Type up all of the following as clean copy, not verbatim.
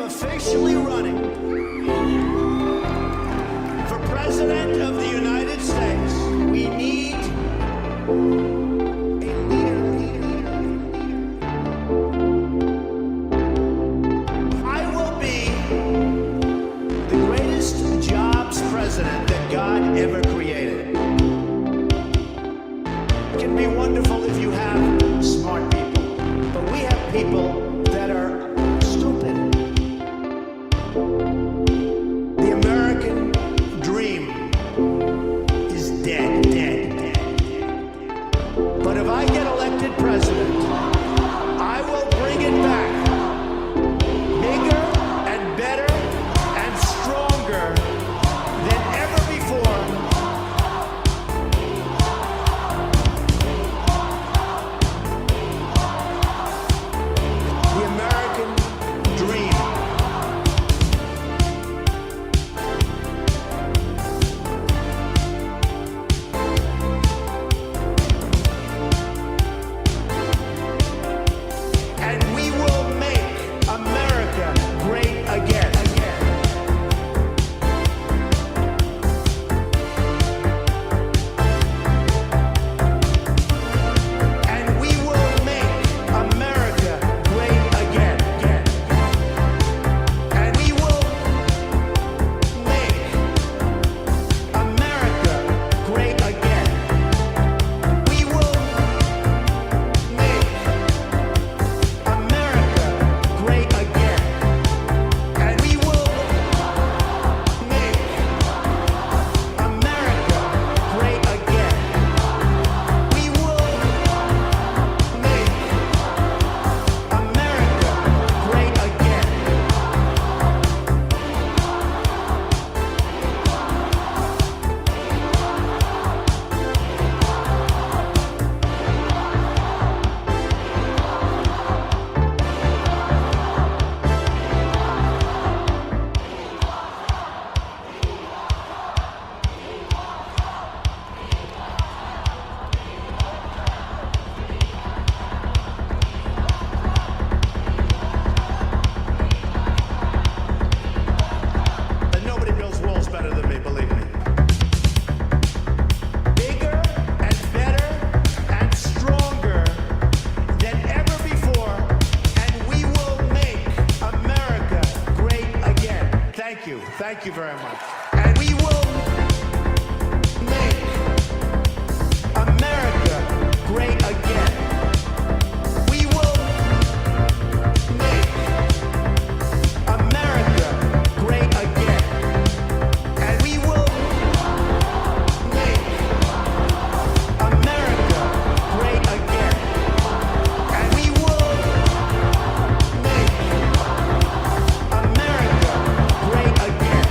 Officially running for President of the United States. We need a leader. I will be the greatest jobs president that God ever created. It can be wonderful if you have smart people, but we have people that are stupid. The American dream is dead. But if I get elected president, I will bring it back bigger and better and stronger than ever before. The American dream. Thank you very much. And we will make America great again. We will make America great again. And we will make America great again. And we will make America great again.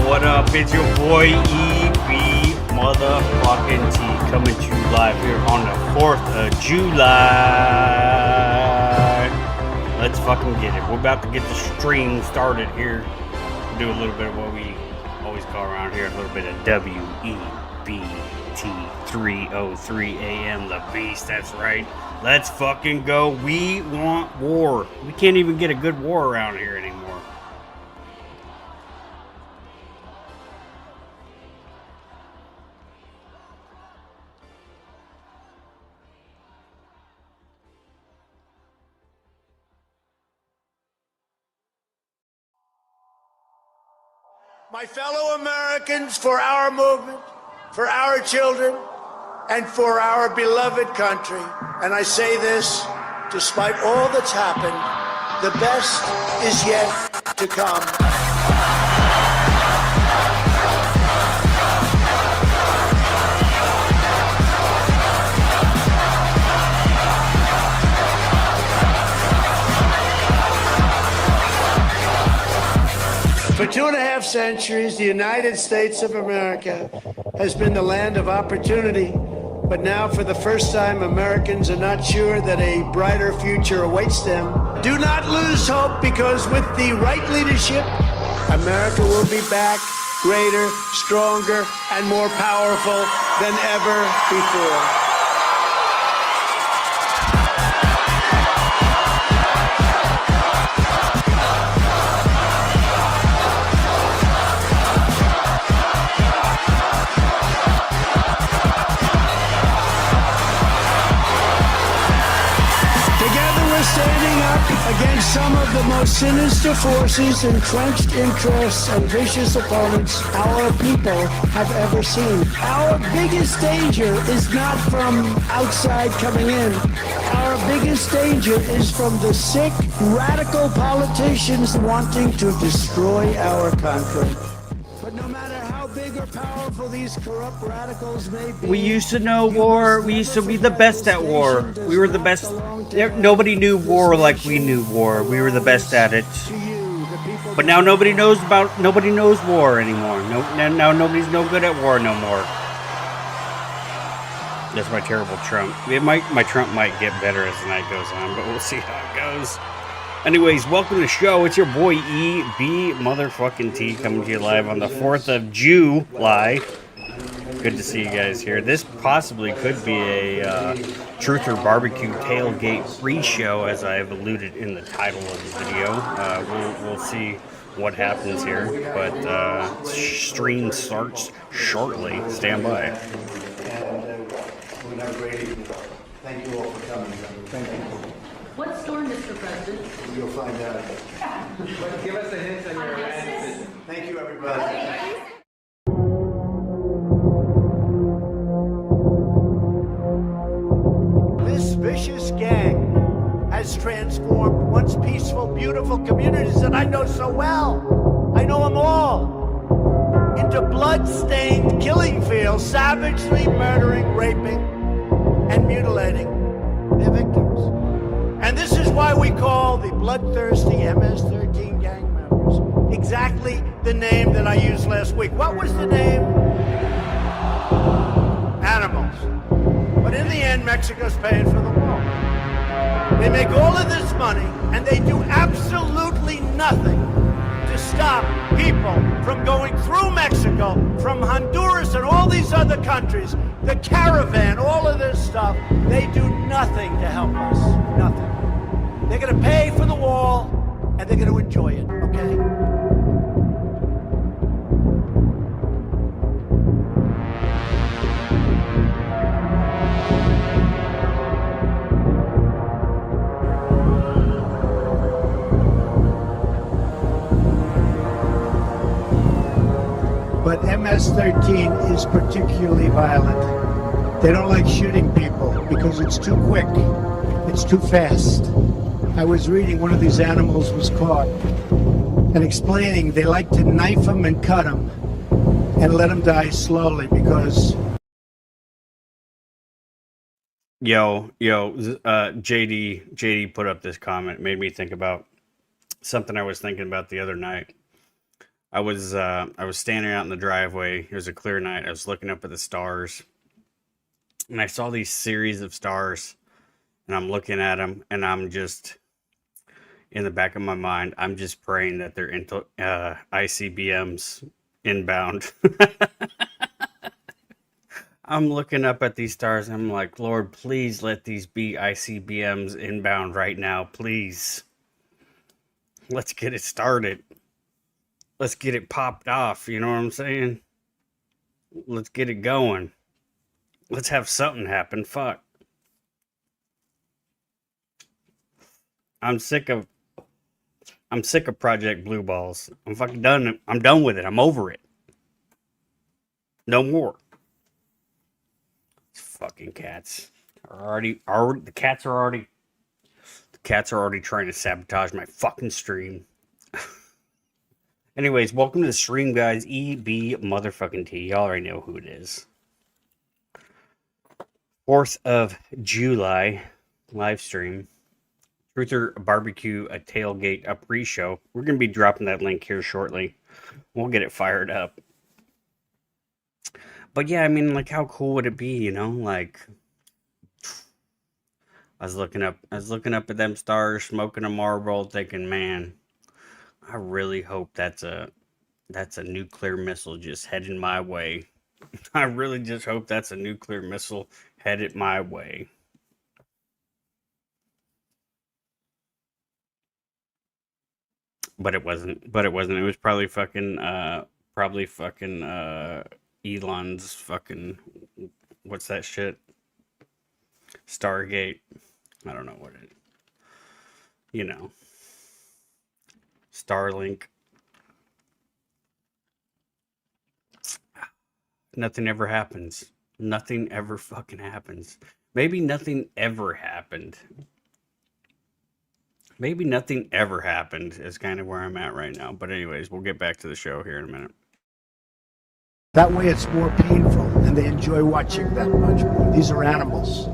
What up? It's your boy EB motherfucking T coming to you live here on the 4th of July. Let's fucking get it. We're about to get the stream started here. Do a little bit of what we always call around here, a little bit of WE. EBT 3:03 a.m. The Beast, that's right. Let's fucking go. We want war. We can't even get a good war around here anymore. My fellow Americans, for our movement, for our children, and for our beloved country, and I say this despite all that's happened, the best is yet to come. For 2.5 centuries, the United States of America has been the land of opportunity. But now, for the first time, Americans are not sure that a brighter future awaits them. Do not lose hope, because with the right leadership, America will be back greater, stronger, and more powerful than ever before. Standing up against some of the most sinister forces, entrenched interests, and vicious opponents our people have ever seen. Our biggest danger is not from outside coming in. Our biggest danger is from the sick, radical politicians wanting to destroy our country. But no matter how big or powerful these corrupt radicals may be, we used to know war. We used to be the best at war. We were the best. Nobody knew war like we knew war. We were the best at it. But now nobody knows war anymore. Now nobody's no good at war no more. That's my terrible Trump. My Trump might get better as the night goes on, but we'll see how it goes. Anyways, welcome to the show. It's your boy EB motherfucking T coming to you live on the 4th of Joo Lie. Good to see you guys here. This possibly could be a Truth or Barbecue tailgate pre-show, as I've alluded in the title of the video. We'll see what happens here, but stream starts shortly. Stand by. Thank you all for coming. Thank you. What store, Mr. President? You'll find out. Give us a hint on your answer. Thank you, everybody. This vicious gang has transformed once peaceful, beautiful communities that I know so well. I know them all. Into blood-stained killing fields, savagely murdering, raping, and mutilating their victims. And this is why we call the bloodthirsty MS-13 gang members exactly the name that I used last week. What was the name? Animals. But in the end, Mexico's paying for the wall. They make all of this money, and they do absolutely nothing to stop people from going through Mexico, from Honduras and all these other countries, the caravan, all of this stuff. They do nothing to help us. Nothing. They're going to pay for the wall, and they're going to enjoy it, okay? But MS-13 is particularly violent. They don't like shooting people because it's too quick. It's too fast. I was reading one of these animals was caught and explaining they like to knife them and cut them and let them die slowly because... JD put up this comment. It made me think about something I was thinking about the other night. I was standing out in the driveway. It was a clear night. I was looking up at the stars, and I saw these series of stars, and I'm looking at them, and I'm just, in the back of my mind, I'm just praying that they're into ICBMs inbound. I'm looking up at these stars. I'm like, Lord, please let these be ICBMs inbound right now, please. Let's get it started. Let's get it popped off. You know what I'm saying? Let's get it going. Let's have something happen. Fuck. I'm sick of Project Blue Balls. I'm fucking done. I'm done with it. I'm over it. No more. These fucking cats are the cats are already trying to sabotage my fucking stream. Anyways, welcome to the stream, guys. EB motherfucking T. Y'all already know who it is. 4th of July live stream. Truther Barbecue, a tailgate, a pre-show. We're going to be dropping that link here shortly. We'll get it fired up. But yeah, I mean, like, how cool would it be, you know? Like, I was looking up at them stars, smoking a Marlboro, thinking, man, I really hope that's a nuclear missile just heading my way. I really just hope that's a nuclear missile headed my way. But it wasn't. It was probably fucking Elon's fucking, what's that shit? Stargate. I don't know what it, you know. Starlink. Nothing ever happens. Nothing ever fucking happens. Maybe nothing ever happened. Maybe nothing ever happened is kind of where I'm at right now. But anyways, we'll get back to the show here in a minute. That way it's more painful, and they enjoy watching that much more. These are animals.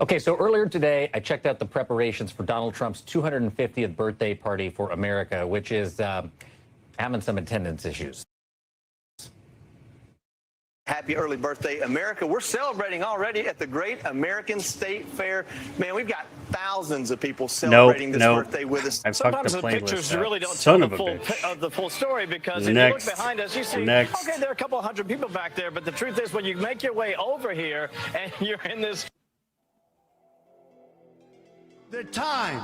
Okay, so earlier today, I checked out the preparations for Donald Trump's 250th birthday party for America, which is having some attendance issues. Happy early birthday, America. We're celebrating already at the Great American State Fair. Man, we've got thousands of people celebrating this birthday with us. Sometimes the pictures really don't Son tell of the full story, because if you look behind us, you see, okay, there are a couple hundred people back there, but the truth is, when you make your way over here and you're in this... The time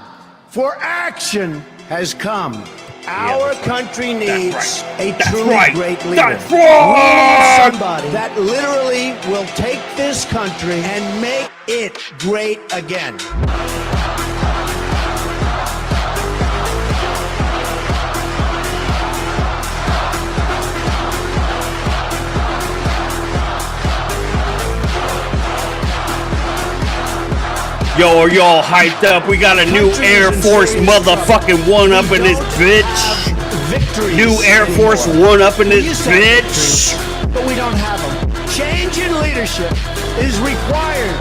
for action has come. Our country needs a truly great leader. That's We right! need somebody that literally will take this country and make it great again. Yo, are y'all hyped up? We got a new Air Force motherfucking one up in this bitch. New Air Force one up in this bitch. But we don't have them. Change in leadership is required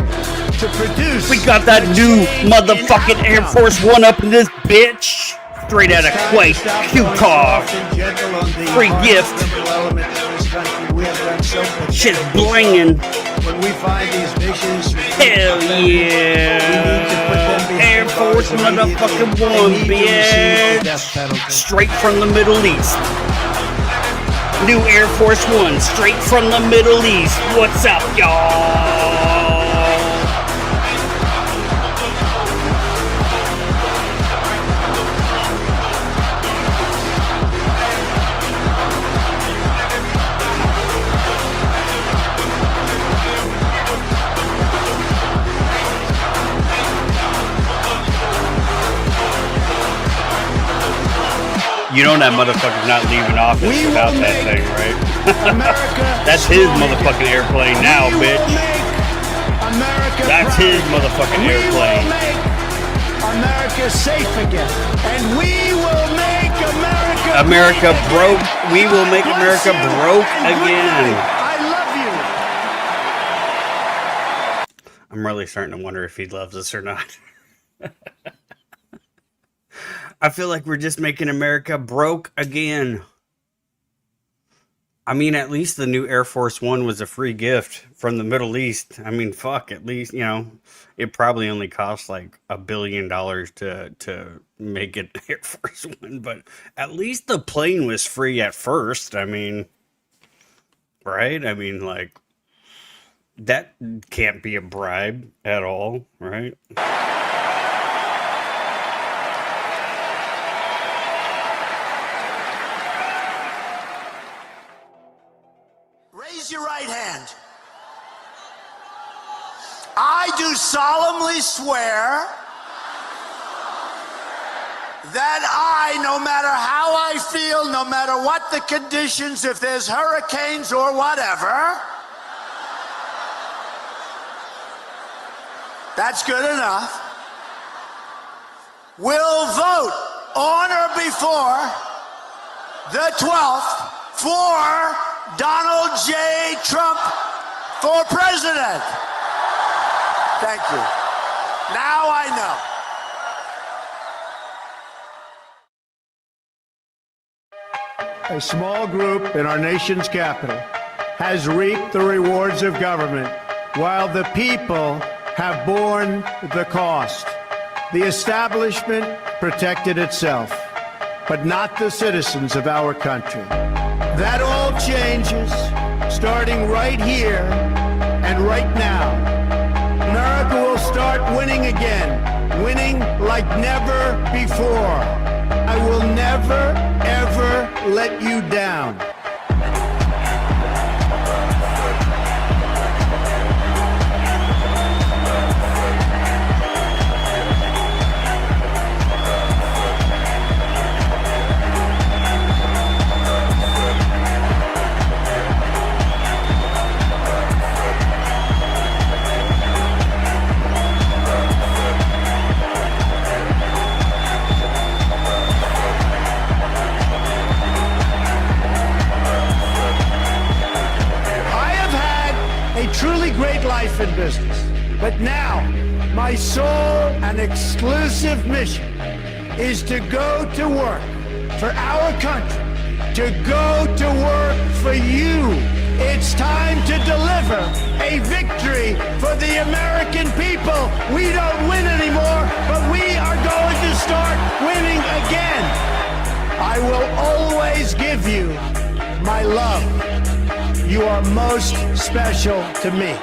to produce. We got that new motherfucking Air Force one up in this bitch. Straight out of Kuwait. Q-Car. Free gift. Shit's blinging. When we find these visions, hell yeah. Air Force motherfucking one, bitch. Straight from the Middle East. New Air Force One, straight from the Middle East. What's up, y'all? You know that motherfucker's not leaving office without that thing, right? That's his motherfucking airplane now, bitch. That's his motherfucking airplane. America safe again, and we will make America broke. We will make America broke again. I love you. I'm really starting to wonder if he loves us or not. I feel like we're just making America broke again. I mean, at least the new Air Force One was a free gift from the Middle East. I mean, fuck, at least, you know, it probably only cost like $1 billion to make it Air Force One, but at least the plane was free at first. I mean, right? I mean, like, that can't be a bribe at all, right? Raise your right hand. I do solemnly swear that I, no matter how I feel, no matter what the conditions, if there's hurricanes or whatever, that's good enough, will vote on or before the 12th for Donald J. Trump for president. Thank you. Now I know. A small group in our nation's capital has reaped the rewards of government while the people have borne the cost. The establishment protected itself, but not the citizens of our country. That all changes starting right here and right now. America will start winning again, winning like never before. I will never, ever let you down. Truly great life in business. But now, my sole and exclusive mission is to go to work for our country, to go to work for you. It's time to deliver a victory for the American people. We don't win anymore, but we are going to start winning again. I will always give you my love. You are most special to me.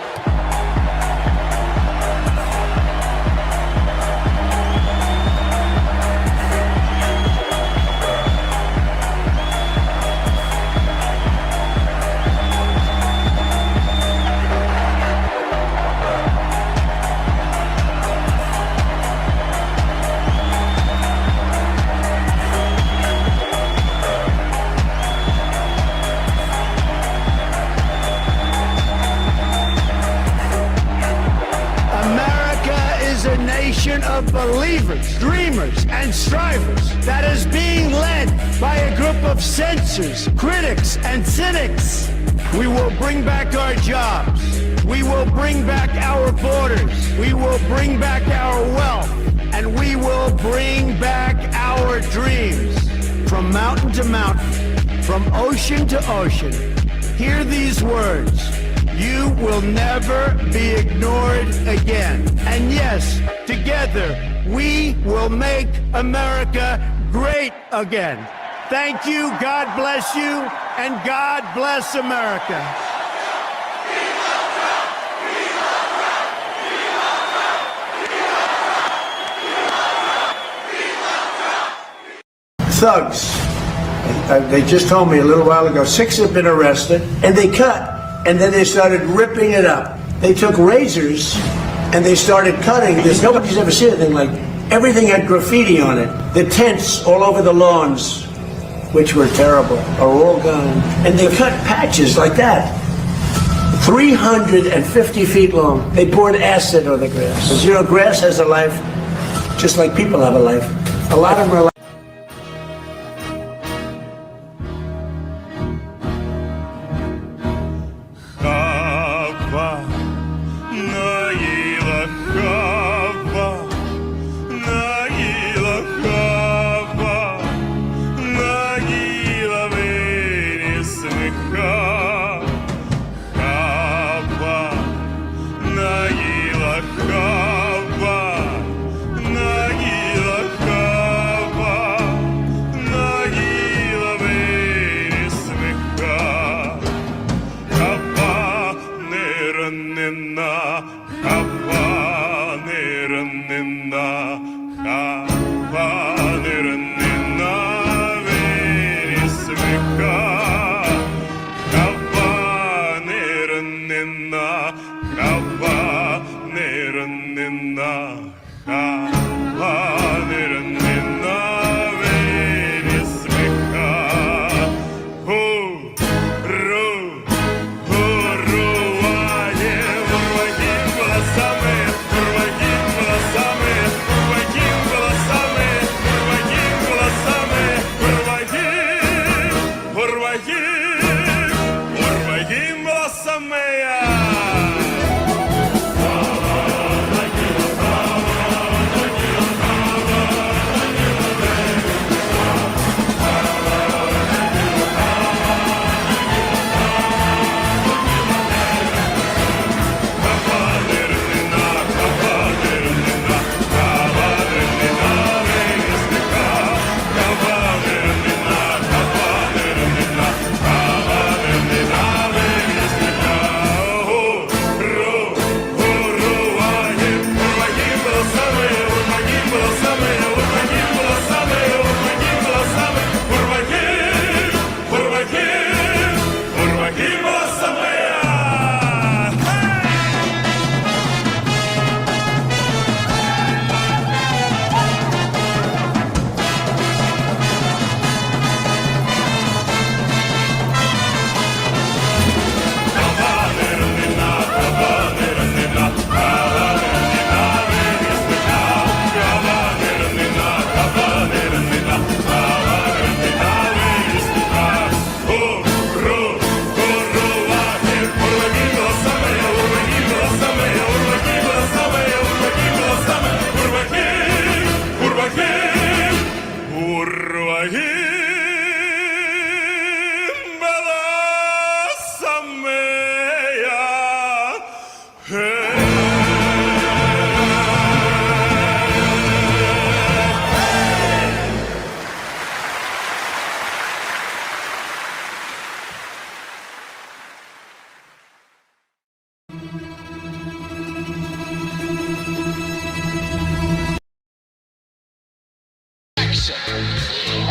Of believers, dreamers, and strivers that is being led by a group of censors, critics, and cynics. We will bring back our jobs. We will bring back our borders. We will bring back our wealth. And we will bring back our dreams. From mountain to mountain, from ocean to ocean, hear these words. You will never be ignored again. And yes, together, we will make America great again. Thank you, God bless you, and God bless America. Thugs. They just told me a little while ago, 6 have been arrested, and they cut. And then they started ripping it up. They took razors and they started cutting this. Nobody's ever seen anything like everything had graffiti on it. The tents all over the lawns, which were terrible, are all gone. And they cut patches like that, 350 feet long. They poured acid on the grass. Because, you know, grass has a life just like people have a life. A lot of them are like смеха. Хава, Наила Хава, Наила Хава, Наила вейни смеха. Хава неранена, Хава неранена, Хава неранена вейни смеха. Хава неранена, Хава неранена, Хава неранена вейни смеха. Урвагим голосами, урвагим голосами, урвагим голосами, урвагим голосами, урвагим голосами.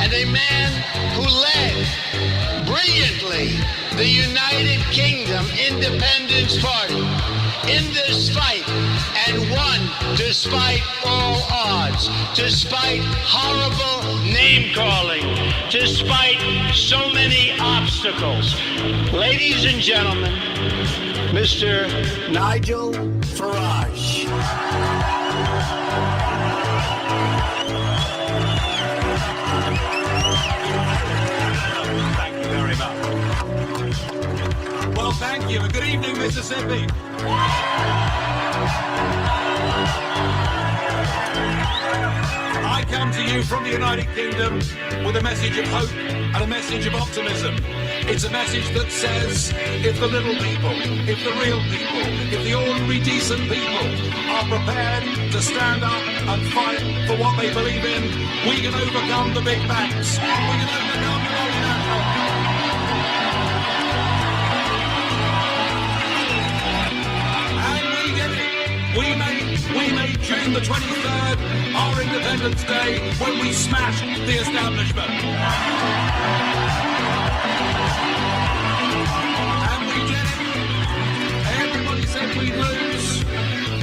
And a man who led brilliantly the United Kingdom Independence Party in this fight and won despite all odds, despite horrible name-calling, despite so many obstacles. Ladies and gentlemen, Mr. Nigel Farage. Thank you very much. Well, thank you. Good evening, Mississippi. I come to you from the United Kingdom with a message of hope and a message of optimism. It's a message that says if the little people, if the real people, if the ordinary decent people are prepared to stand up and fight for what they believe in, we can overcome the big banks. We can overcome the multinationals. And we did it. We made June the 23rd our Independence Day when we smashed the establishment. And we did it. Everybody said we'd lose.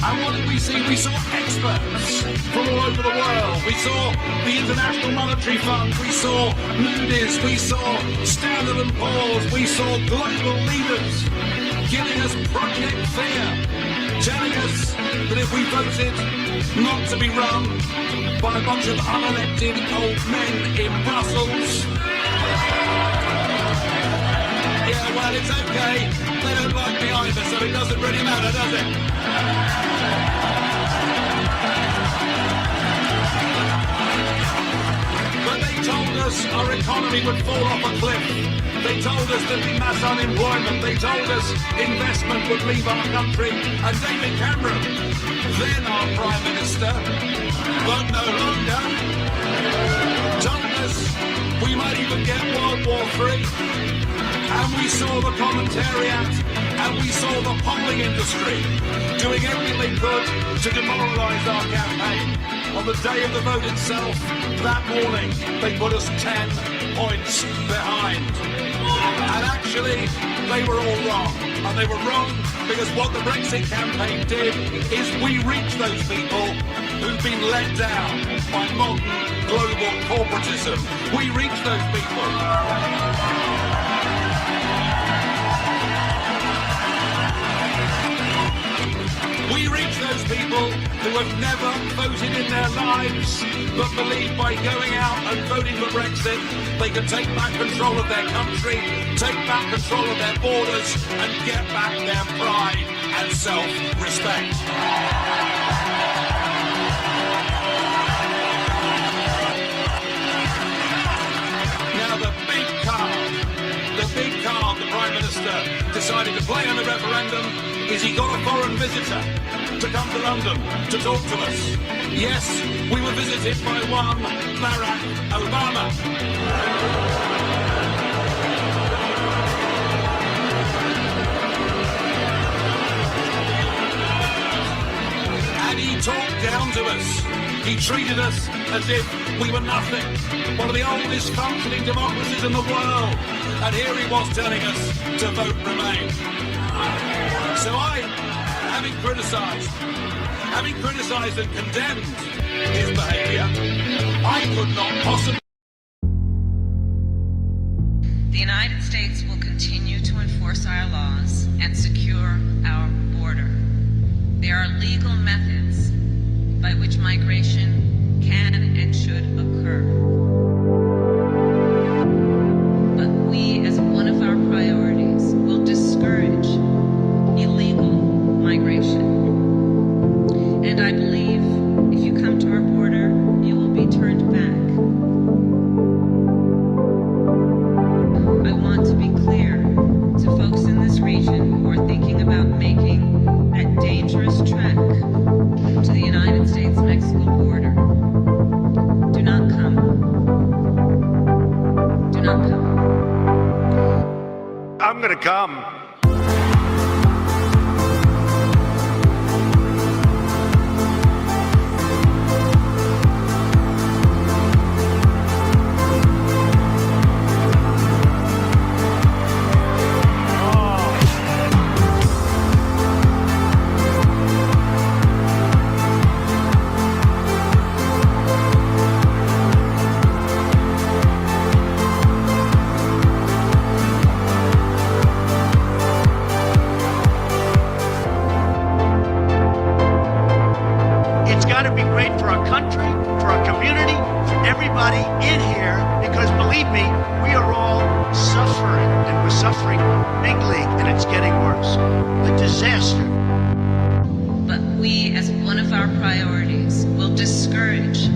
And what did we see? We saw experts from all over the world. We saw the International Monetary Fund. We saw Moody's. We saw Standard & Poor's. We saw global leaders giving us Project Fear, telling us that if we voted not to be run by a bunch of unelected old men in Brussels, yeah, well, it's okay. They don't like me either, so it doesn't really matter, does it? But they told us our economy would fall off a cliff. They told us there'd be mass unemployment. They told us investment would leave our country. And David Cameron, then our Prime Minister, but no longer, told us we might even get World War III. And we saw the commentariat and we saw the polling industry doing everything they could to demoralise our campaign. On the day of the vote itself, that morning, they put us 10 points behind. And actually, they were all wrong. And they were wrong because what the Brexit campaign did is we reached those people who've been let down by modern global corporatism. We reached those people. We reach those people who have never voted in their lives, but believe by going out and voting for Brexit, they can take back control of their country, take back control of their borders, and get back their pride and self-respect. Now the big card the Prime Minister decided to play in the referendum is he got a foreign visitor to come to London to talk to us. Yes, we were visited by one Barack Obama. And he talked down to us. He treated us as if we were nothing. One of the oldest functioning democracies in the world. And here he was telling us to vote Remain. So I, having criticised and condemned his behaviour, I could not possibly... The United States will continue to enforce our laws and secure our border. There are legal methods by which migration can and should occur. But we, as one of our priorities, will discourage illegal migration. And I believe if you come to our border, you will be turned back. I want to be clear to folks in this region who are thinking about making that dangerous trek to the United States-Mexico border. Do not come. Do not come. I'm gonna come. It's got to be great for our country, for our community, for everybody in here, because believe me, we are all suffering, and we're suffering big league, and it's getting worse. A disaster. But we, as one of our priorities, will discourage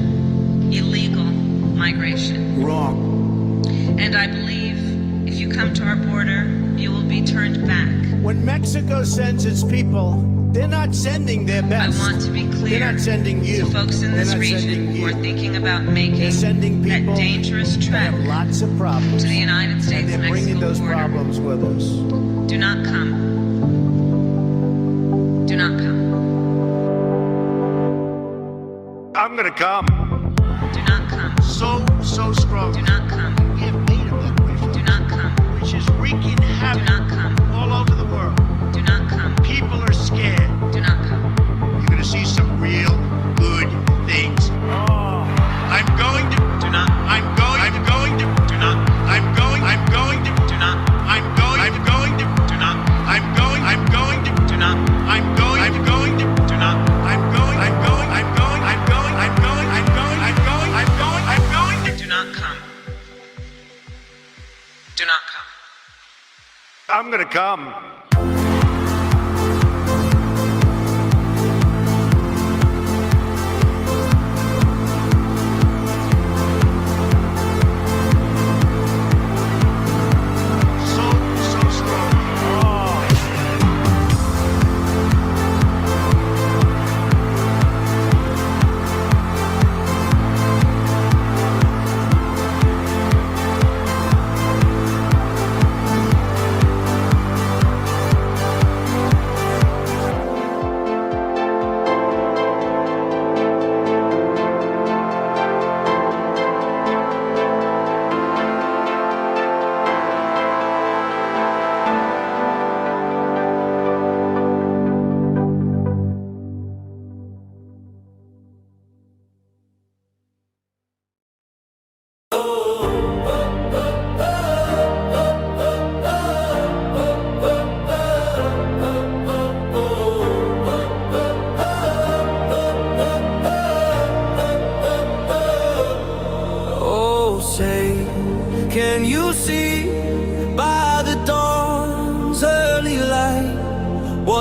illegal migration. Wrong. And I believe if you come to our border, you will be turned back. When Mexico sends its people, they're not sending their I best. want to be clear They're not sending you. to folks in They're this not region sending who you. are thinking about making They're sending that people dangerous that trek have lots of problems. to the United And they're States-Mexico bringing those border. problems with us. Do not come. Do not come. I'm gonna come. Do not come. So strong. Do not come. We have made them that way, Do not come. which is wreaking Do havoc not come. all over the world. Do not come. People are scared. Do not come. You're going to see some real good things. I'm going to. Do not. I'm going to. Do not. I'm going to. Do not. I'm going to. Do not. I'm going to. Do not. I'm going to. Do not. I'm going to. Do not come. Do not come. I'm gonna come.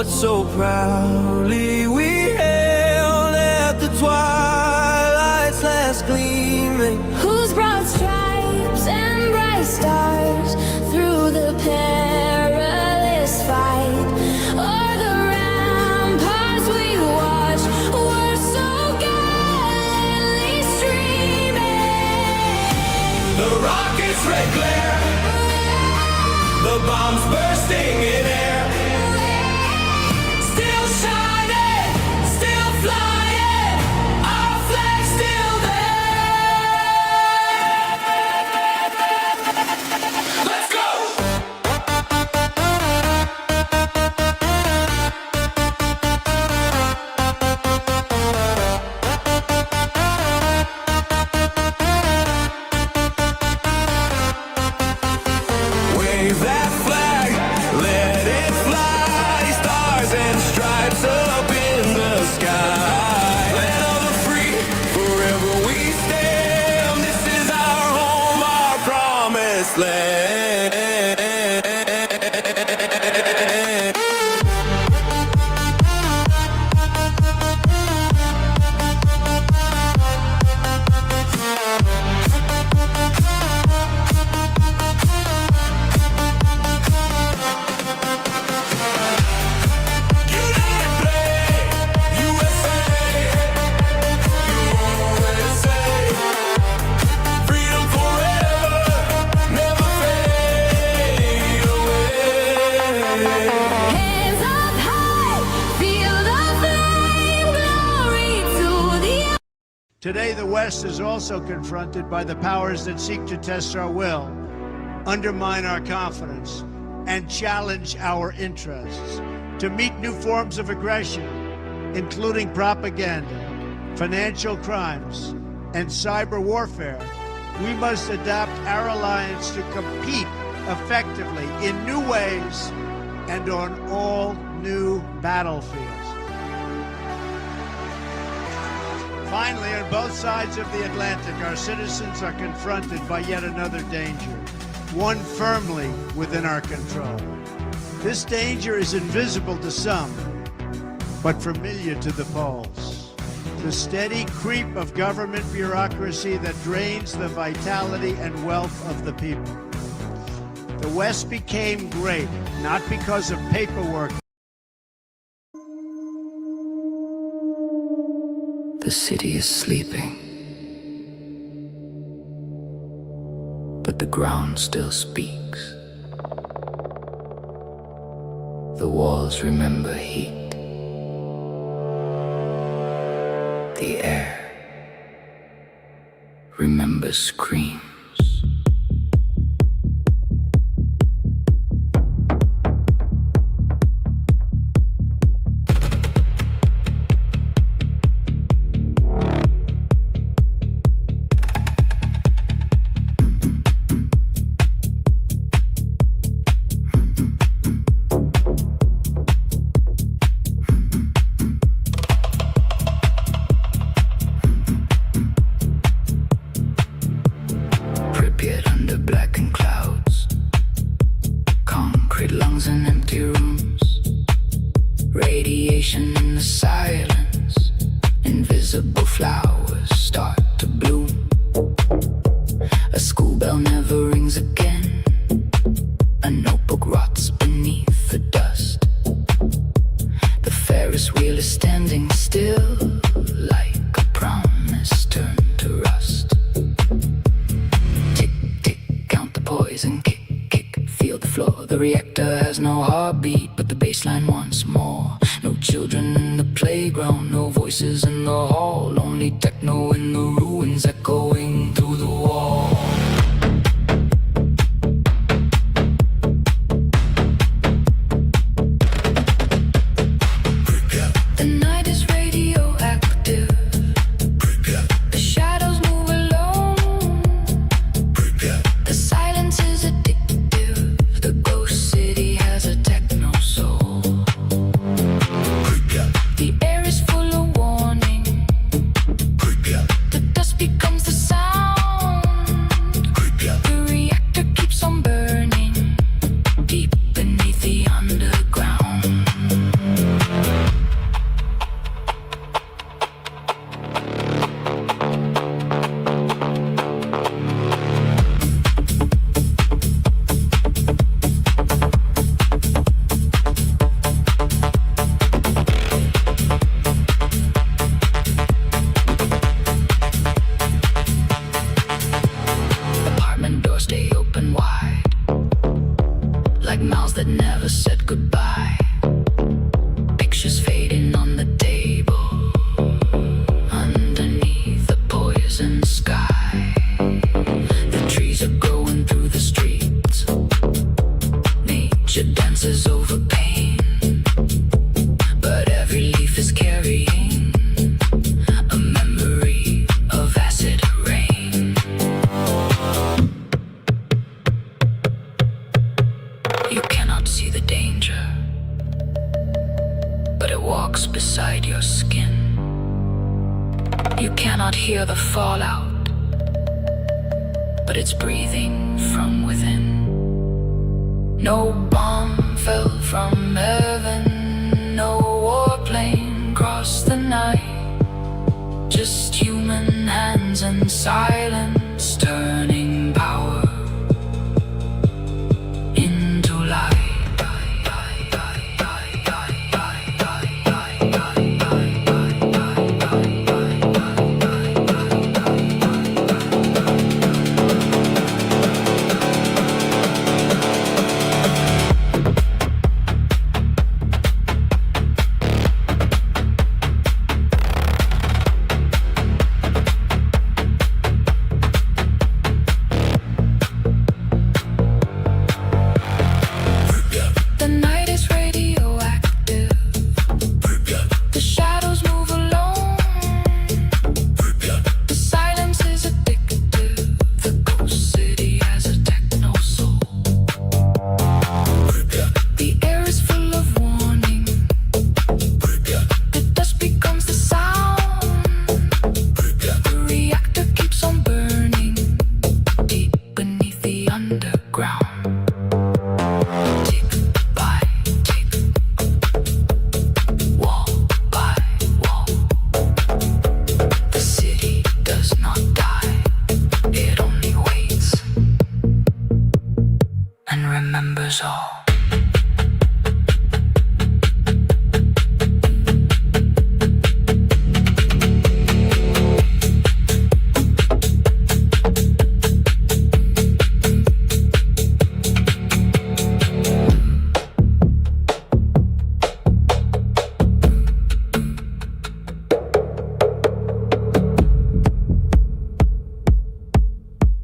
what so proudly we hailed at the twilight's last gleaming. Whose broad stripes and bright stars through the perilous fight, o'er the ramparts we watched were so gallantly streaming. The rocket's red glare, the bombs bursting in air, still shining, still flying, our flag still there. Let's go! Wave that flag, let it fly, stars and stripes up in the sky. Land of the free, forever we stand. This is our home, our promised land. Freedom forever, never fade away. Hands up high, feel the flame, glory to the Today, the West is also confronted by the powers that seek to test our will, undermine our confidence, and challenge our interests. To meet new forms of aggression, including propaganda, financial crimes, and cyber warfare, we must adapt our alliance to compete effectively in new ways and on all new battlefields. Finally, on both sides of the Atlantic, our citizens are confronted by yet another danger, one firmly within our control. This danger is invisible to some, but familiar to the Poles. The steady creep of government bureaucracy that drains the vitality and wealth of the people. The West became great, not because of paperwork. The city is sleeping, but the ground still speaks. The walls remember heat. The air remembers screams. Pripyat under blackened clouds, concrete lungs and empty rooms, radiation in the silence, invisible flowers start to bloom. A school bell never rings again, a notebook rots beneath the dust. The Ferris wheel is standing still, like a promise turned to rust. Count the poison, kick, kick, feel the floor. The reactor has no heartbeat, but the baseline wants more. No children in the playground, no voices in the hall, only techno in the ruins echoing through the wall. The night is radioactive. The shadows move alone. The silence is addictive. The ghost city has a techno soul. The air is full of warning. The dust becomes the sound. like mouths that never said goodbye. Pictures fading on the table underneath the poison sky. The trees are growing through the streets. Nature dances over pain, but every leaf is carrying a memory of acid rain. You cannot see the danger, but it walks beside your skin. You cannot hear the fallout, but it's breathing from within. No bomb fell from heaven, no warplane crossed the night. Just human hands and silence turning power into light. The night is radioactive. The shadows move alone. The silence is addictive. The ghost city has a techno soul. The air is full of warning. The dust becomes the sound. The reactor keeps on burning deep beneath the underground. Tick by tick, wall by wall. The city does not die, it only waits and remembers all.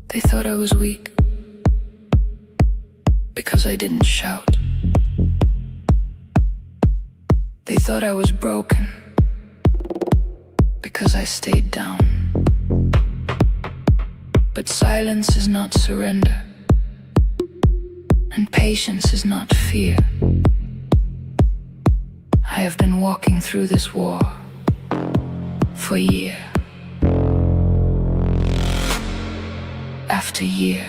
They thought I was weak because I didn't shout. They thought I was broken because I stayed down. But silence is not surrender, and patience is not fear. I have been walking through this war for year after year.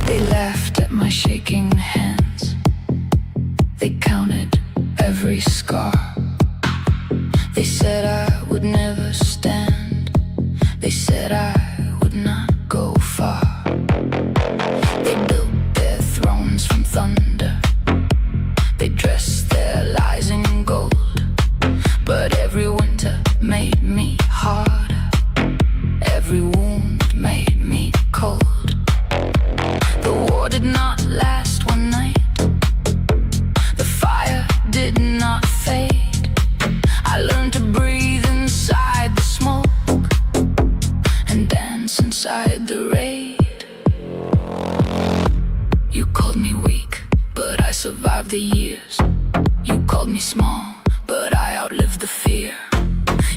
They laughed at my shaking hands. They counted every scar. They said I would never stand. They said I would not go far. They built their thrones from thunder. They dressed their lies in gold. But every winter made me harder. Every wound made me cold. The war did not last one night. The fire did not fade. I learned to breathe inside the smoke and dance inside the raid. You called me weak, but I survived the years. You called me small, but I outlived the fear.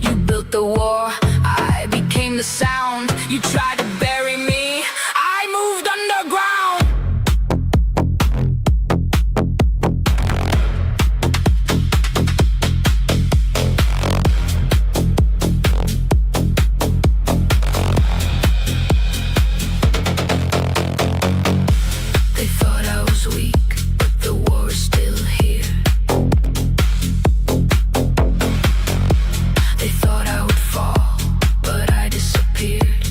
You built the war, I became the sound. You tried to bury me, I moved underground. They thought I was weak, but the war is still here. They thought I would fall, but I disappeared.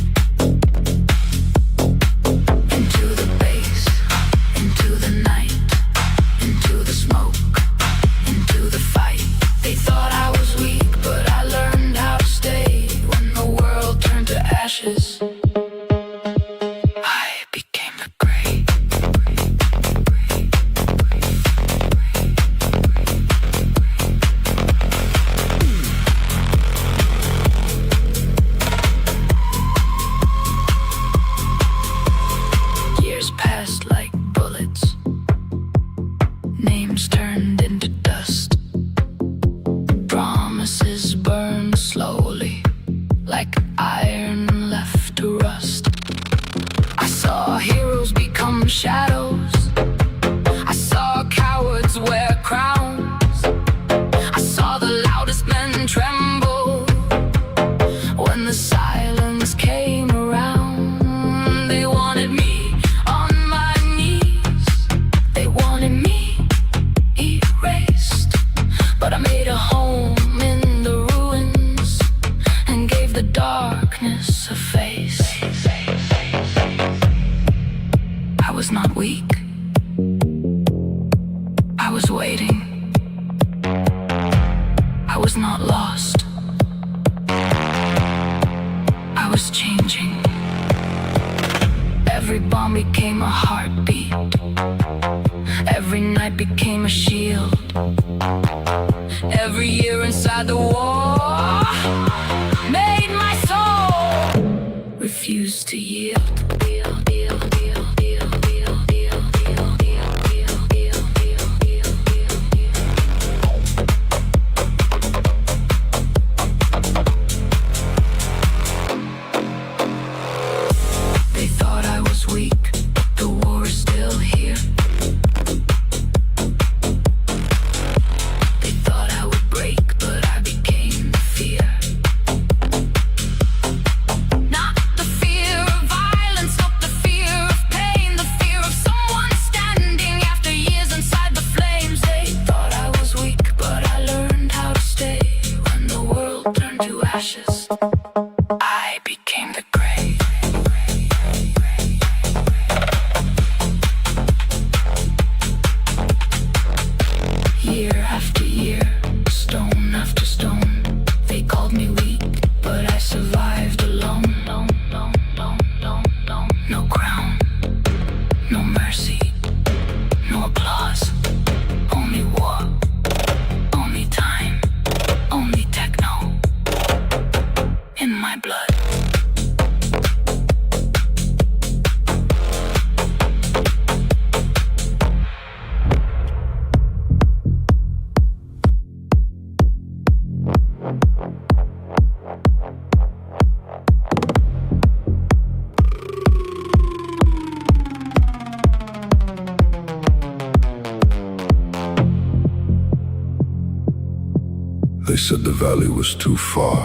saw heroes become shadows. I saw cowards wear crowns. I saw the loudest men tremble when the silence came around. They wanted me on my knees. They wanted me erased. But I made a home in the ruins and gave the darkness a face. I was not weak. I was waiting. I was not lost. I was changing. Every bomb became a heartbeat. Every night became a shield. Every year inside the war made my soul refuse to yield. They thought I was weak. The war is still here. They thought I would break, but I became the fear. Not the fear of violence, not the fear of pain, the fear of someone standing after years inside the flames. They thought I was weak, but I learned how to stay. When the world turned to ashes, I became the gray. Year after year, stone after stone, they called me weak, but I survived alone. No crown, no mercy, no applause, only war, only time, only techno in my blood. They said the valley was too far.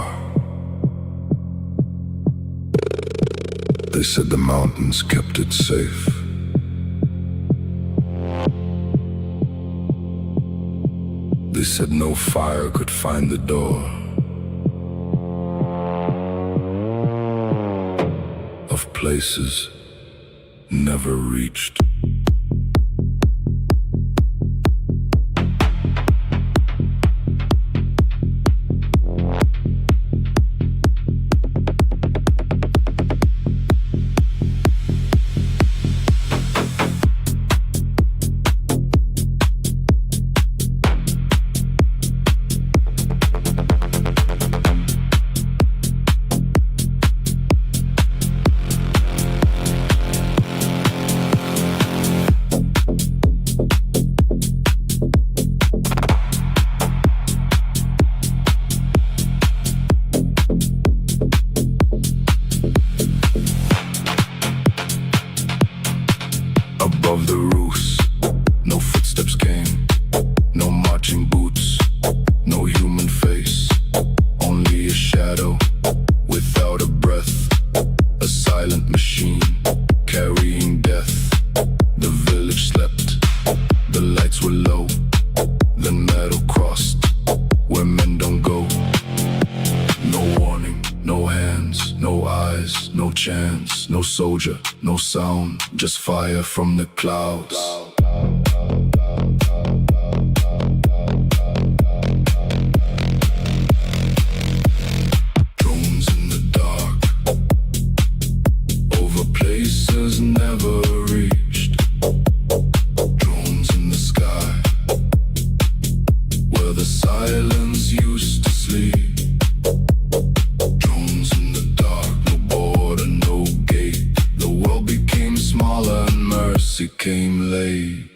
They said the mountains kept it safe. They said no fire could find the door of places never reached. Above the roofs, no footsteps came, no marching boots, no human face, only a shadow without a breath, a silent machine carrying death. The village slept, the lights were low, then metal crossed where men don't go. No warning, no hands, no eyes, no chance, no soldier, no sound, just fire from the clouds. Drones in the dark, over places never reached. Drones in the sky, where the silence used to sleep. Drones in the dark, no border, no gate. The world became smaller and mercy came late.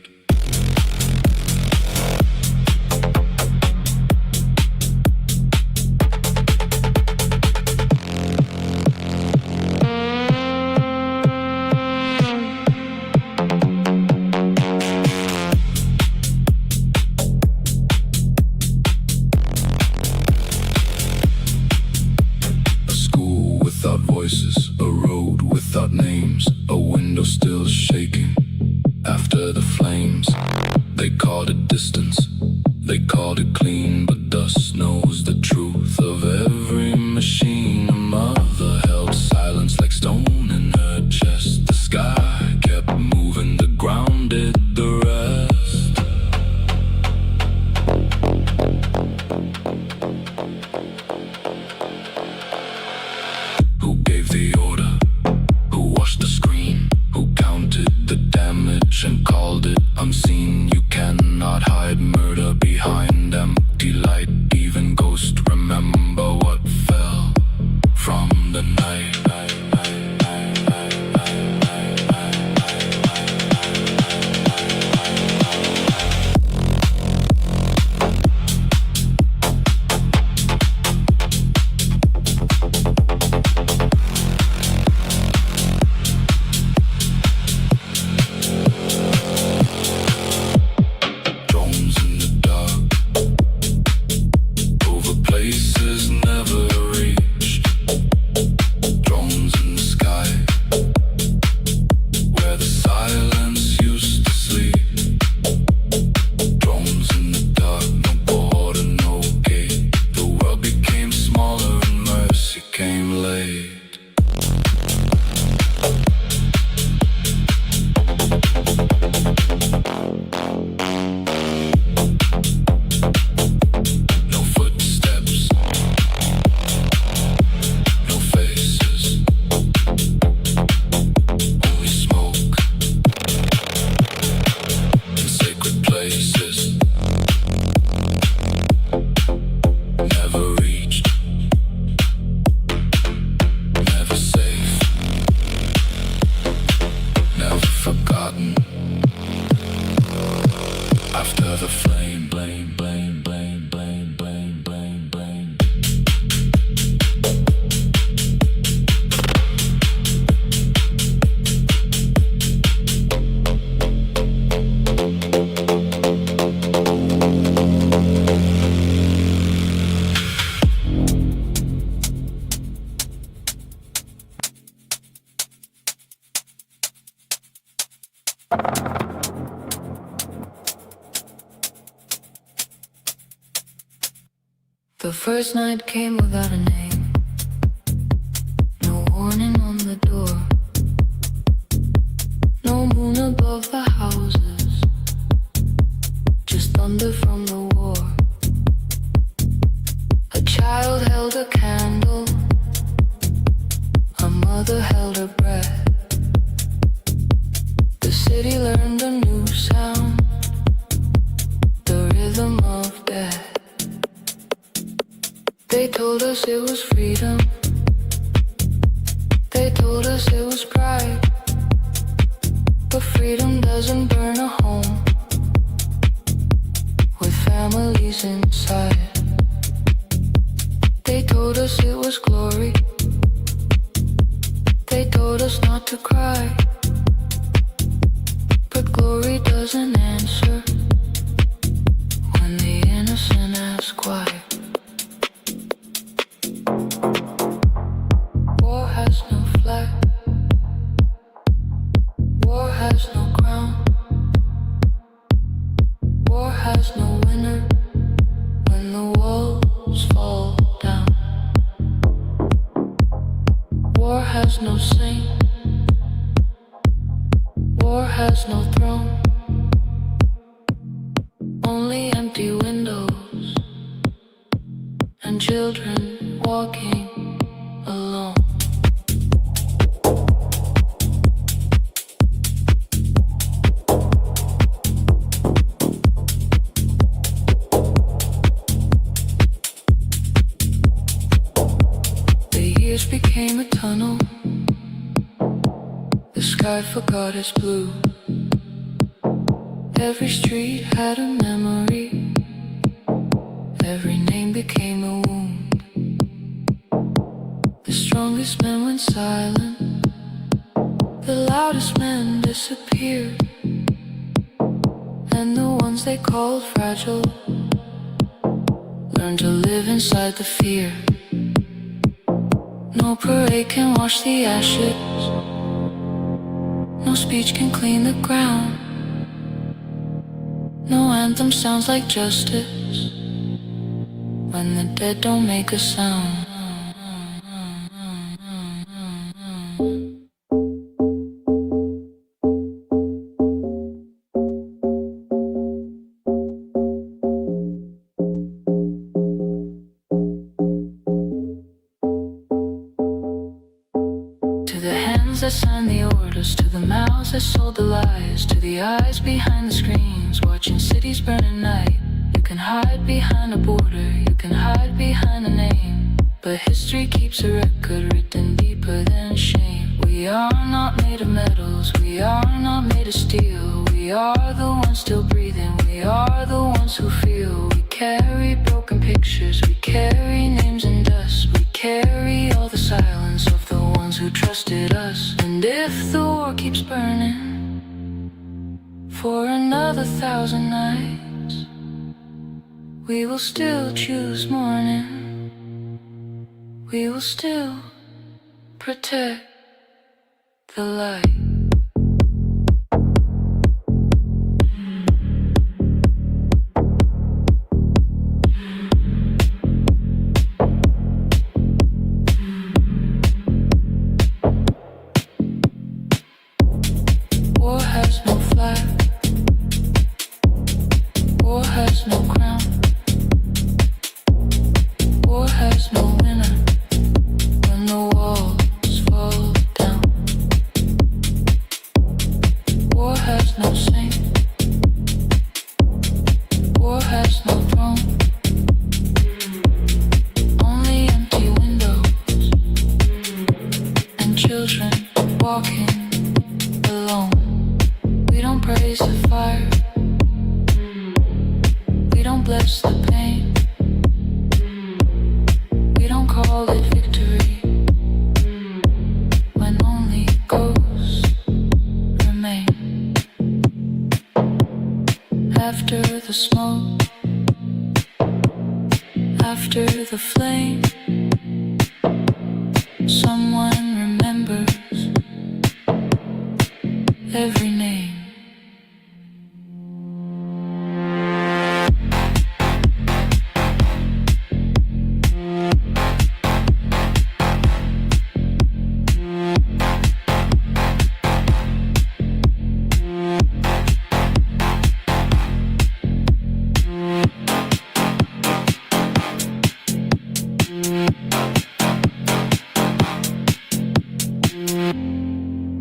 After the flame, blame, blame, blame, blame, blame, blame, blame. The first night came without a name, no warning on the door, no moon above the houses, just thunder from the war. A child held a candle, a mother held her breath. The city learned a new sound, the rhythm of death. They told us it was freedom. They told us it was pride. But freedom doesn't burn a home with families inside. They told us it was glory. They told us not to cry. But glory doesn't answer when the innocent ask why. War has no flag. War has no crown. War has no winner when the walls fall down. War has no saint. War has no throne. Only empty windows and children walking alone. The years became a tunnel. The sky forgot its blue. Every street had a memory. Every name became a wound. The strongest men went silent. The loudest men disappeared. And the ones they called fragile learned to live inside the fear. No parade can wash the ashes. No speech can clean the ground. No anthem sounds like justice when the dead don't make a sound. To the hands that signed the orders, to the mouths that sold the lies, to the eyes behind the screens, watching cities burn at night. You can hide behind a border, you can hide behind a name, but history keeps a record written deeper than shame. We are not made of metals, we are not made of steel. We are the ones still breathing, we are the ones who feel. We carry broken pictures, we carry names in dust. We carry all the silence of the ones who trusted us. And if the war keeps burning for another 1,000 nights, we will still choose morning. We will still protect the light. War has no flag. War has no crown. War has no winner when the walls fall down. War has no saint. War has no throne. Only empty windows and children walking alone. We don't praise the fire, remembers the pain. We don't call it victory when only ghosts remain. After the smoke, after the flame, someone remembers every name.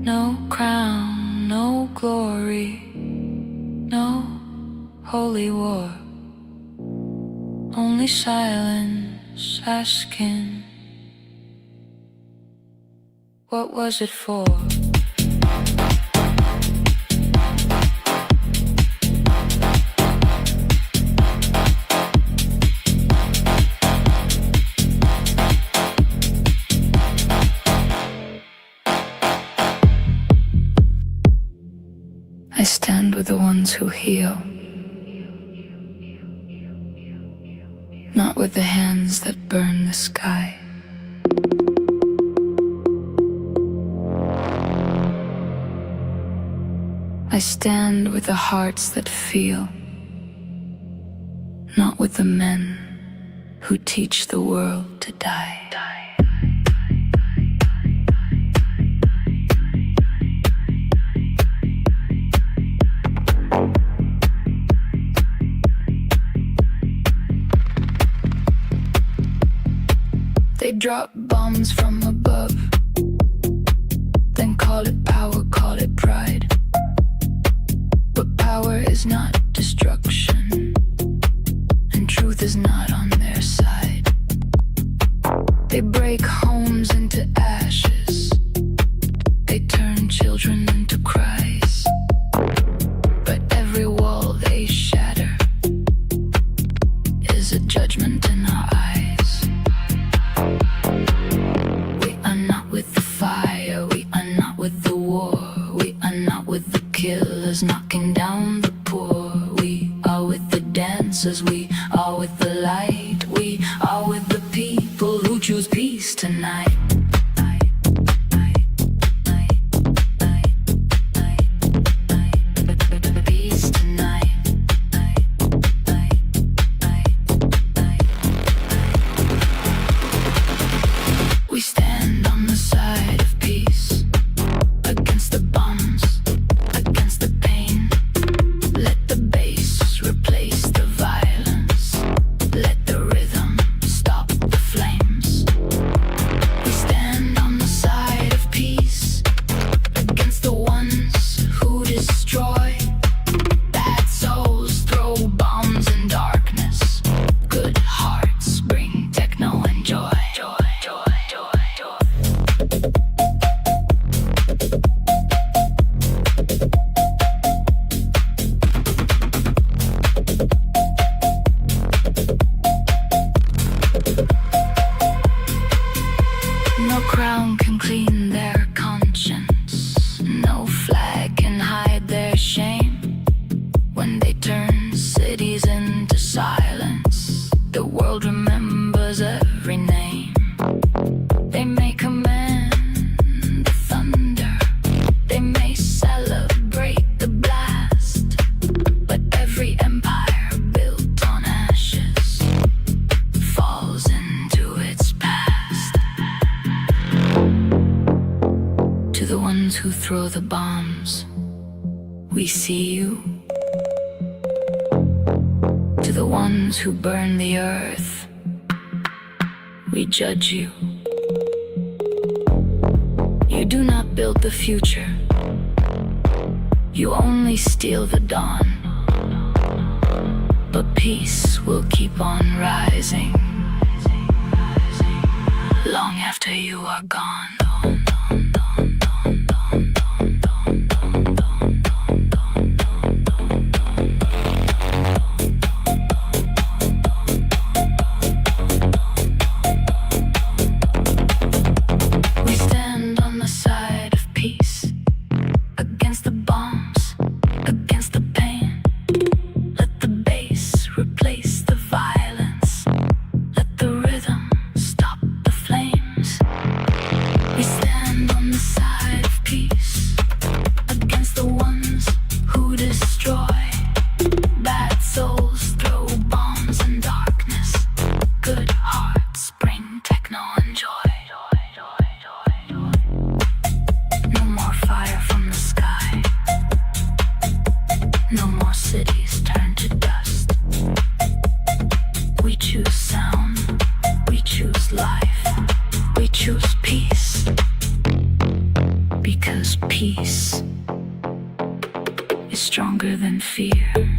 No crown, no glory, no holy war. Only silence asking, what was it for? I stand with the ones who heal, not with the hands that burn the sky. I stand with the hearts that feel, not with the men who teach the world to die. They drop bombs from above, then call it power, call it pride. But power is not destruction, and truth is not on their side. They break homes into ashes, they turn children into cries. But every wall they shatter is a judgment in our eyes. We are not with the fire, we are not with the war, we are not with the killers knocking down the poor. We are with the dancers, we are with the light, we are with the people who choose peace tonight. Peace tonight. We stand on the side of peace, against the bombs, against the pain. Let the bass replace the violence, let the rhythm stop the flames. We stand on the side of peace, against the ones who destroy. Bad souls throw bombs in darkness, good hearts bring techno and joy. No crown can clean their conscience, no flag can hide their shame. When they turn cities into silence, the world remembers every name. They may command the thunder, they may celebrate the blast, but every empire built on ashes falls into its past. To the ones who throw the bombs, we see you. To the ones who burn the earth, we judge you. You do not build the future, you only steal the dawn. But peace will keep on rising long after you are gone. is stronger than fear.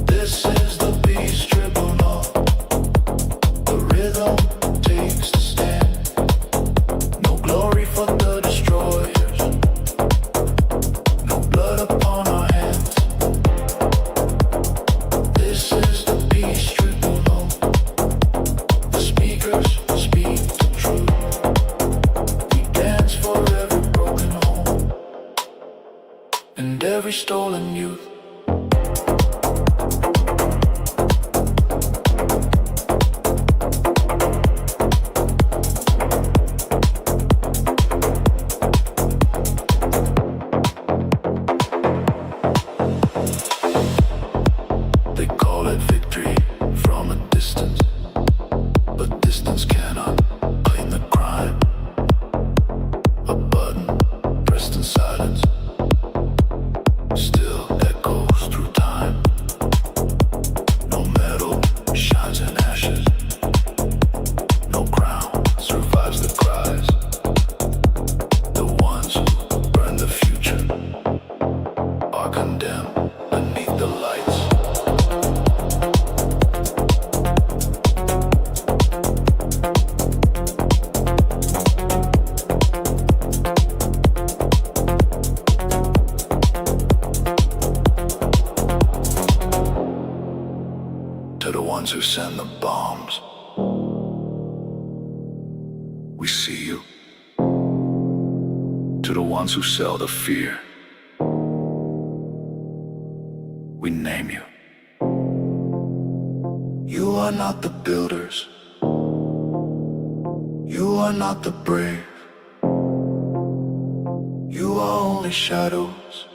This is the peace tribunal, the rhythm ones who send the bombs. We see you. To the ones who sell the fear, we name you. You are not the builders. You are not the brave. You are only shadows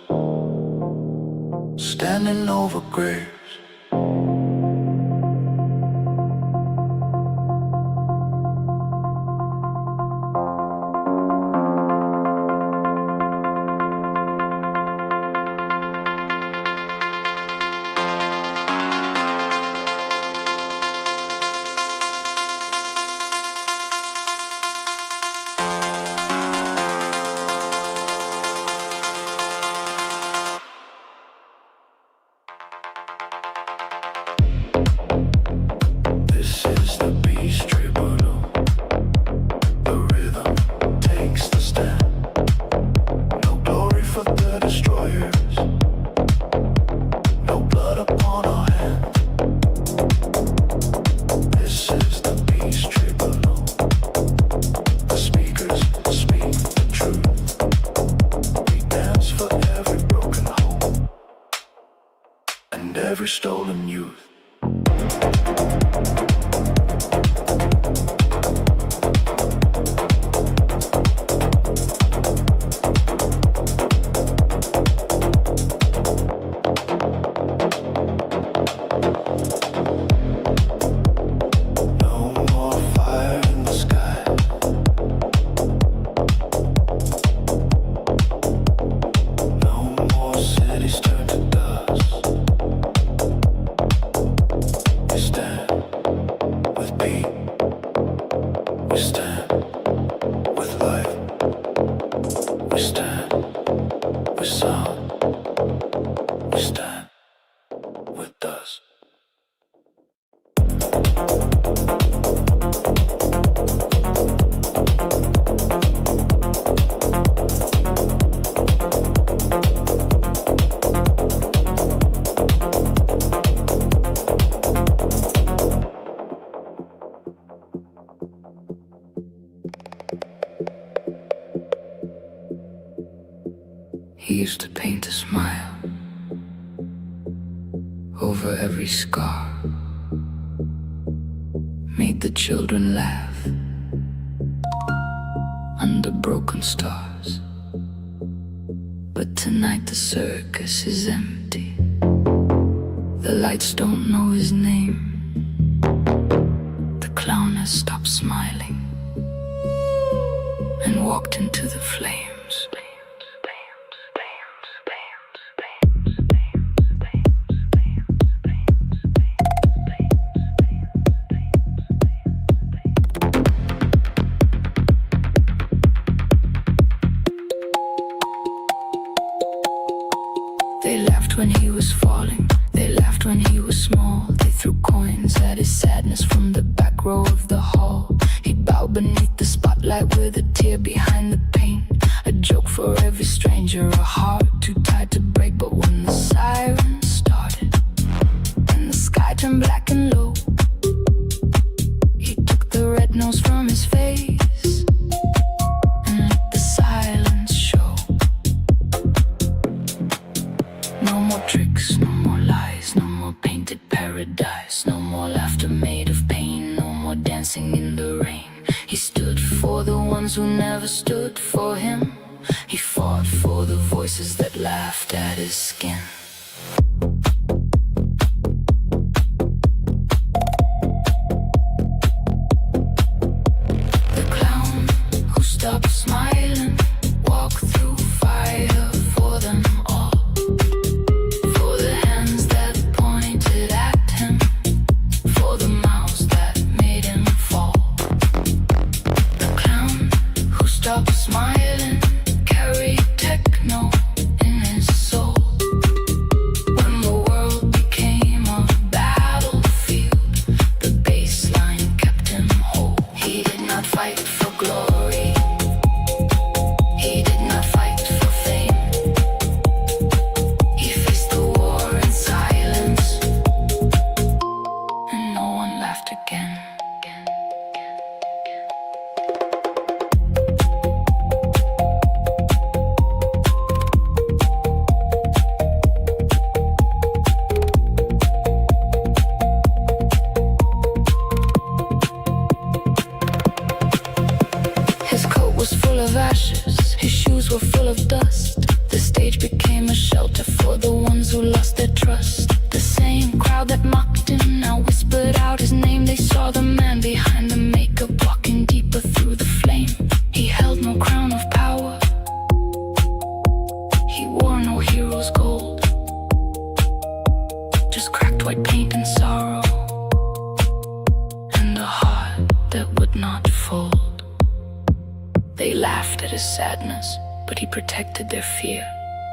standing over graves. Every stolen youth. He used to paint a smile over every scar, made the children laugh under broken stars. But tonight the circus is empty. The lights don't know his name. The clown has stopped smiling and walked into the flames. They laughed when he was falling. They laughed when he was small. They threw coins at his sadness from the back row of the hall. He bowed beneath the spotlight with a tear behind the paint. A joke for every stranger, a heart too tight to break. But when the siren started and the sky turned black and low, he took the red nose from his face and let the silence show. No more tricks, no more lies, no more painted paradise, no more laughter made of pain, no more dancing in the rain. He stood for the ones who never stood for him. He fought for the voices that laughed at his skin. The clown who stopped smiling walked through fire for them all. For the hands that pointed at him, for the mouths that made him fall. The clown who stopped smiling carried techno in his soul. When the again. His coat was full of ashes, his shoes were full of dust. The stage became a shelter for the ones who lost their trust. The same crowd that mocked him now whispered out his name. They saw the man behind the makeup walking deeper through the flame. He held no crown of power, he wore no hero's gold, just cracked white paint and sorrow, and a heart that would not fold. They laughed at his sadness, but he protected their fear.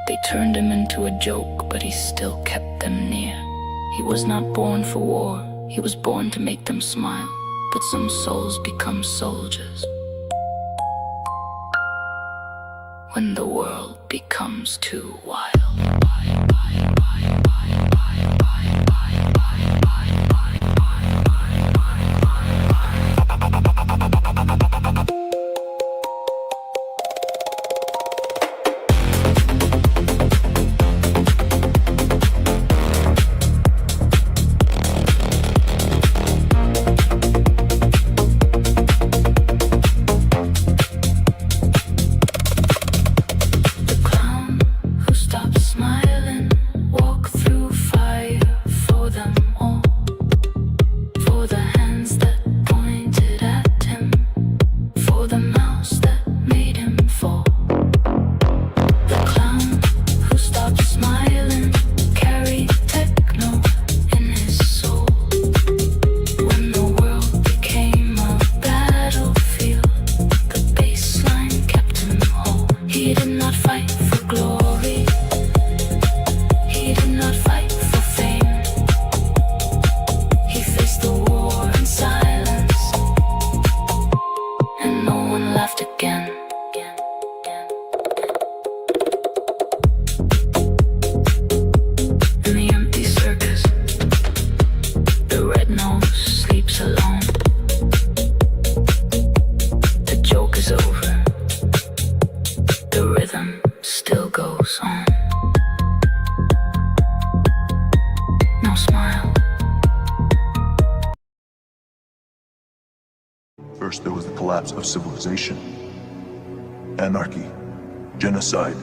They turned him into a joke, but he still kept them near. He was not born for war, he was born to make them smile. But some souls become soldiers when the world becomes too wild. First, there was the collapse of civilization, anarchy, genocide,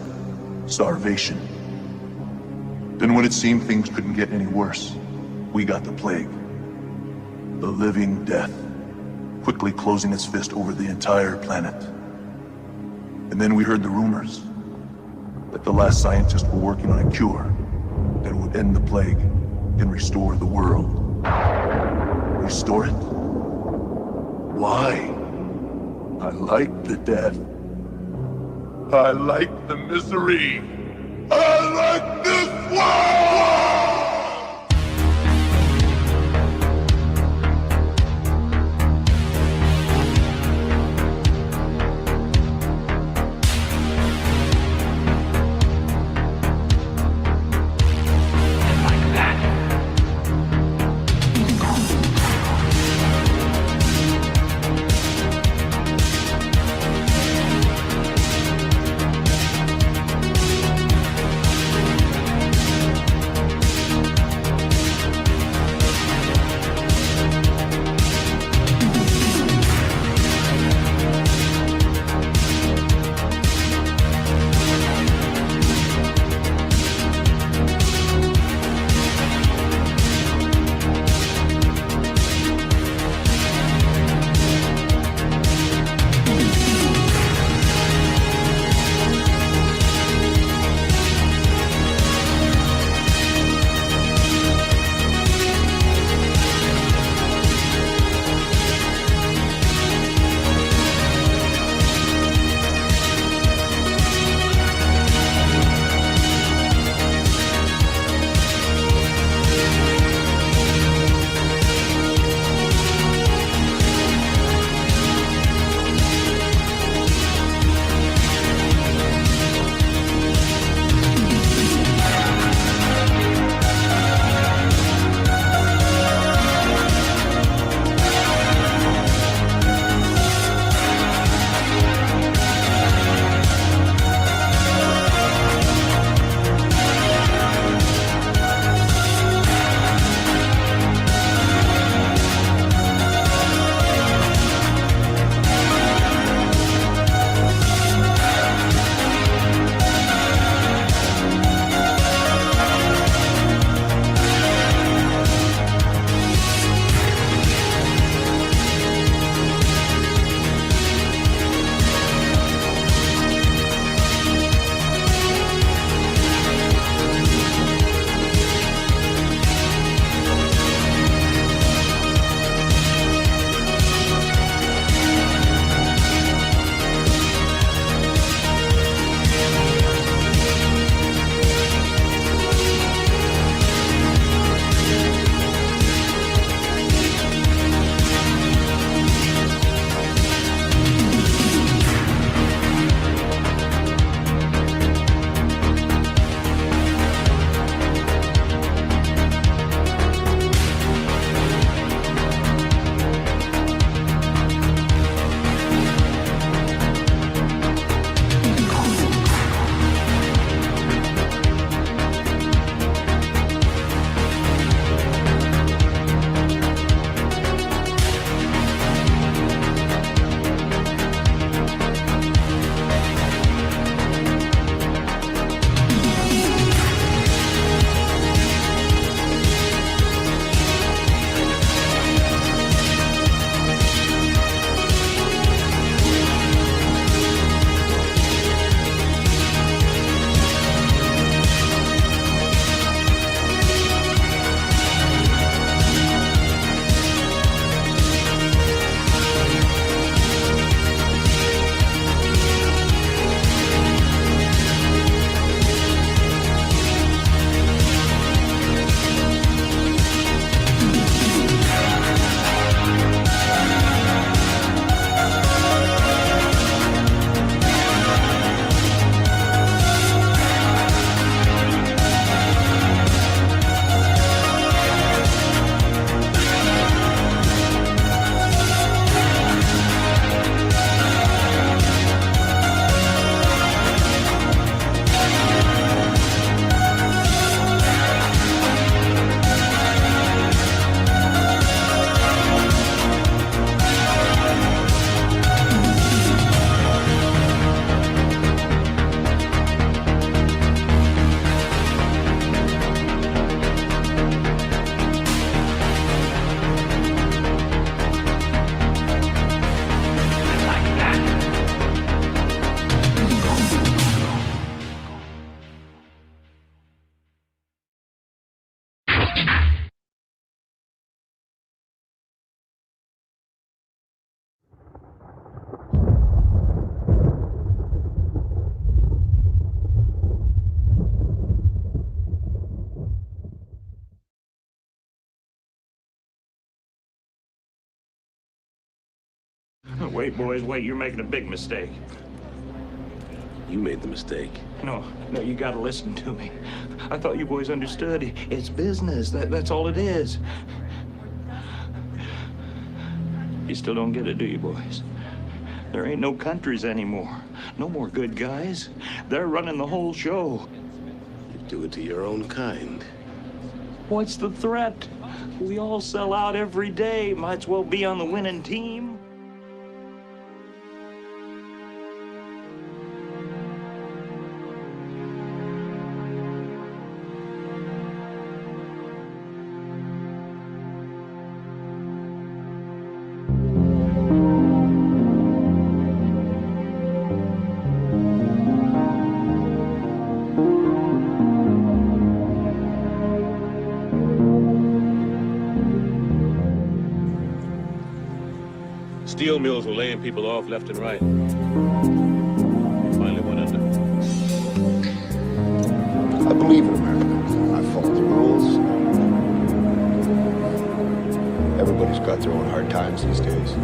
starvation. Then when it seemed things couldn't get any worse, we got the plague. The living death, quickly closing its fist over the entire planet. And then we heard the rumors that the last scientists were working on a cure that would end the plague and restore the world. Restore it? Why? I like the death. I like the misery. I like this world! Wait, boys, wait. You're making a big mistake. You made the mistake. No, you gotta listen to me. I thought you boys understood. It's business. That's all it is. You still don't get it, do you, boys? There ain't no countries anymore. No more good guys. They're running the whole show. You do it to your own kind. What's the threat? We all sell out every day. Might as well be on the winning team. Steel mills were laying people off left and right. Finally went under. I believe in America. I follow the rules. Everybody's got their own hard times these days.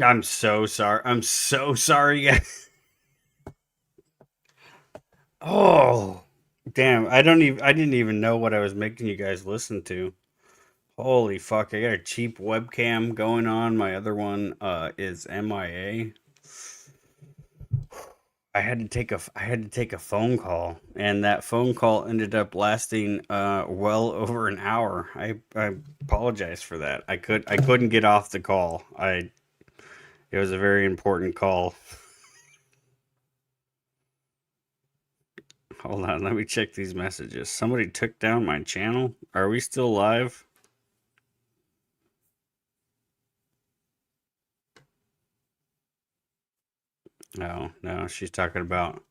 I'm so sorry. I'm so sorry, guys. Oh, damn. I didn't even know what I was making you guys listen to. Holy fuck, I got a cheap webcam going on. My other one is MIA. I had to take a phone call, and that phone call ended up lasting well over an hour. I apologize for that. I couldn't get off the call. It was a very important call. Hold on, let me check these messages. Somebody took down my channel. Are we still live? No, no, she's talking about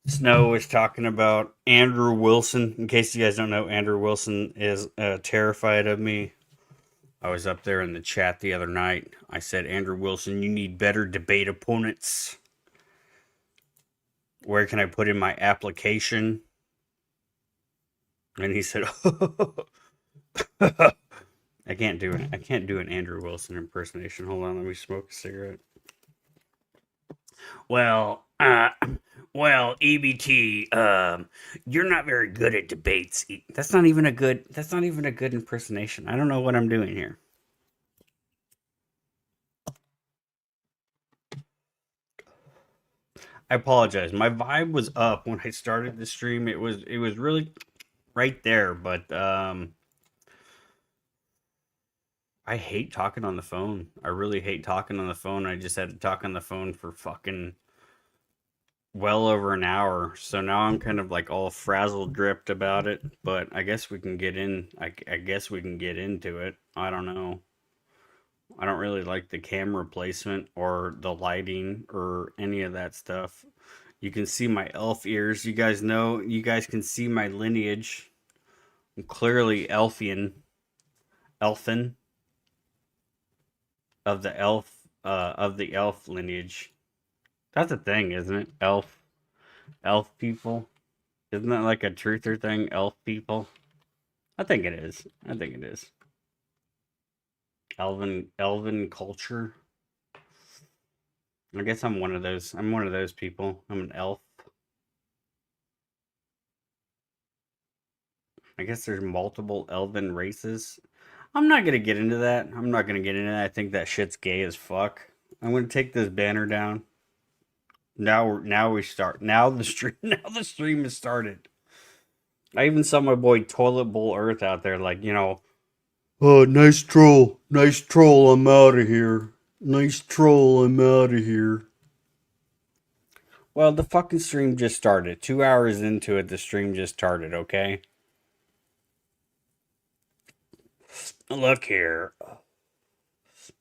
Snow is talking about Andrew Wilson. In case you guys don't know, Andrew Wilson is terrified of me. I was up there in the chat the other night. I said, Andrew Wilson, you need better debate opponents. Where can I put in my application? And he said, I can't do an Andrew Wilson impersonation. Hold on, let me smoke a cigarette. Well, EBT, you're not very good at debates. That's not even a good impersonation. I don't know what I'm doing here. I apologize. My vibe was up when I started the stream. It was really right there, but I hate talking on the phone. I really hate talking on the phone. I just had to talk on the phone for fucking well over an hour. So now I'm kind of like all frazzled dripped about it, but I guess we can get in. I guess we can get into it. I don't know. I don't really like the camera placement or the lighting or any of that stuff. You can see my elf ears. You guys know, you guys can see my lineage. I'm clearly elfin of the elf lineage. That's a thing, isn't it? Elf people. Isn't that like a truther thing? Elf people. I think it is. Elven culture. I guess I'm one of those. I'm one of those people. I'm an elf. I guess there's multiple elven races. I'm not gonna get into that. I think that shit's gay as fuck. I'm gonna take this banner down. Now we start. Now the stream has started. I even saw my boy Toilet Bowl Earth out there, like, you know, oh, nice troll, I'm out of here. Nice troll, I'm out of here. Well, the fucking stream just started. 2 hours into it, the stream just started, okay? Look here.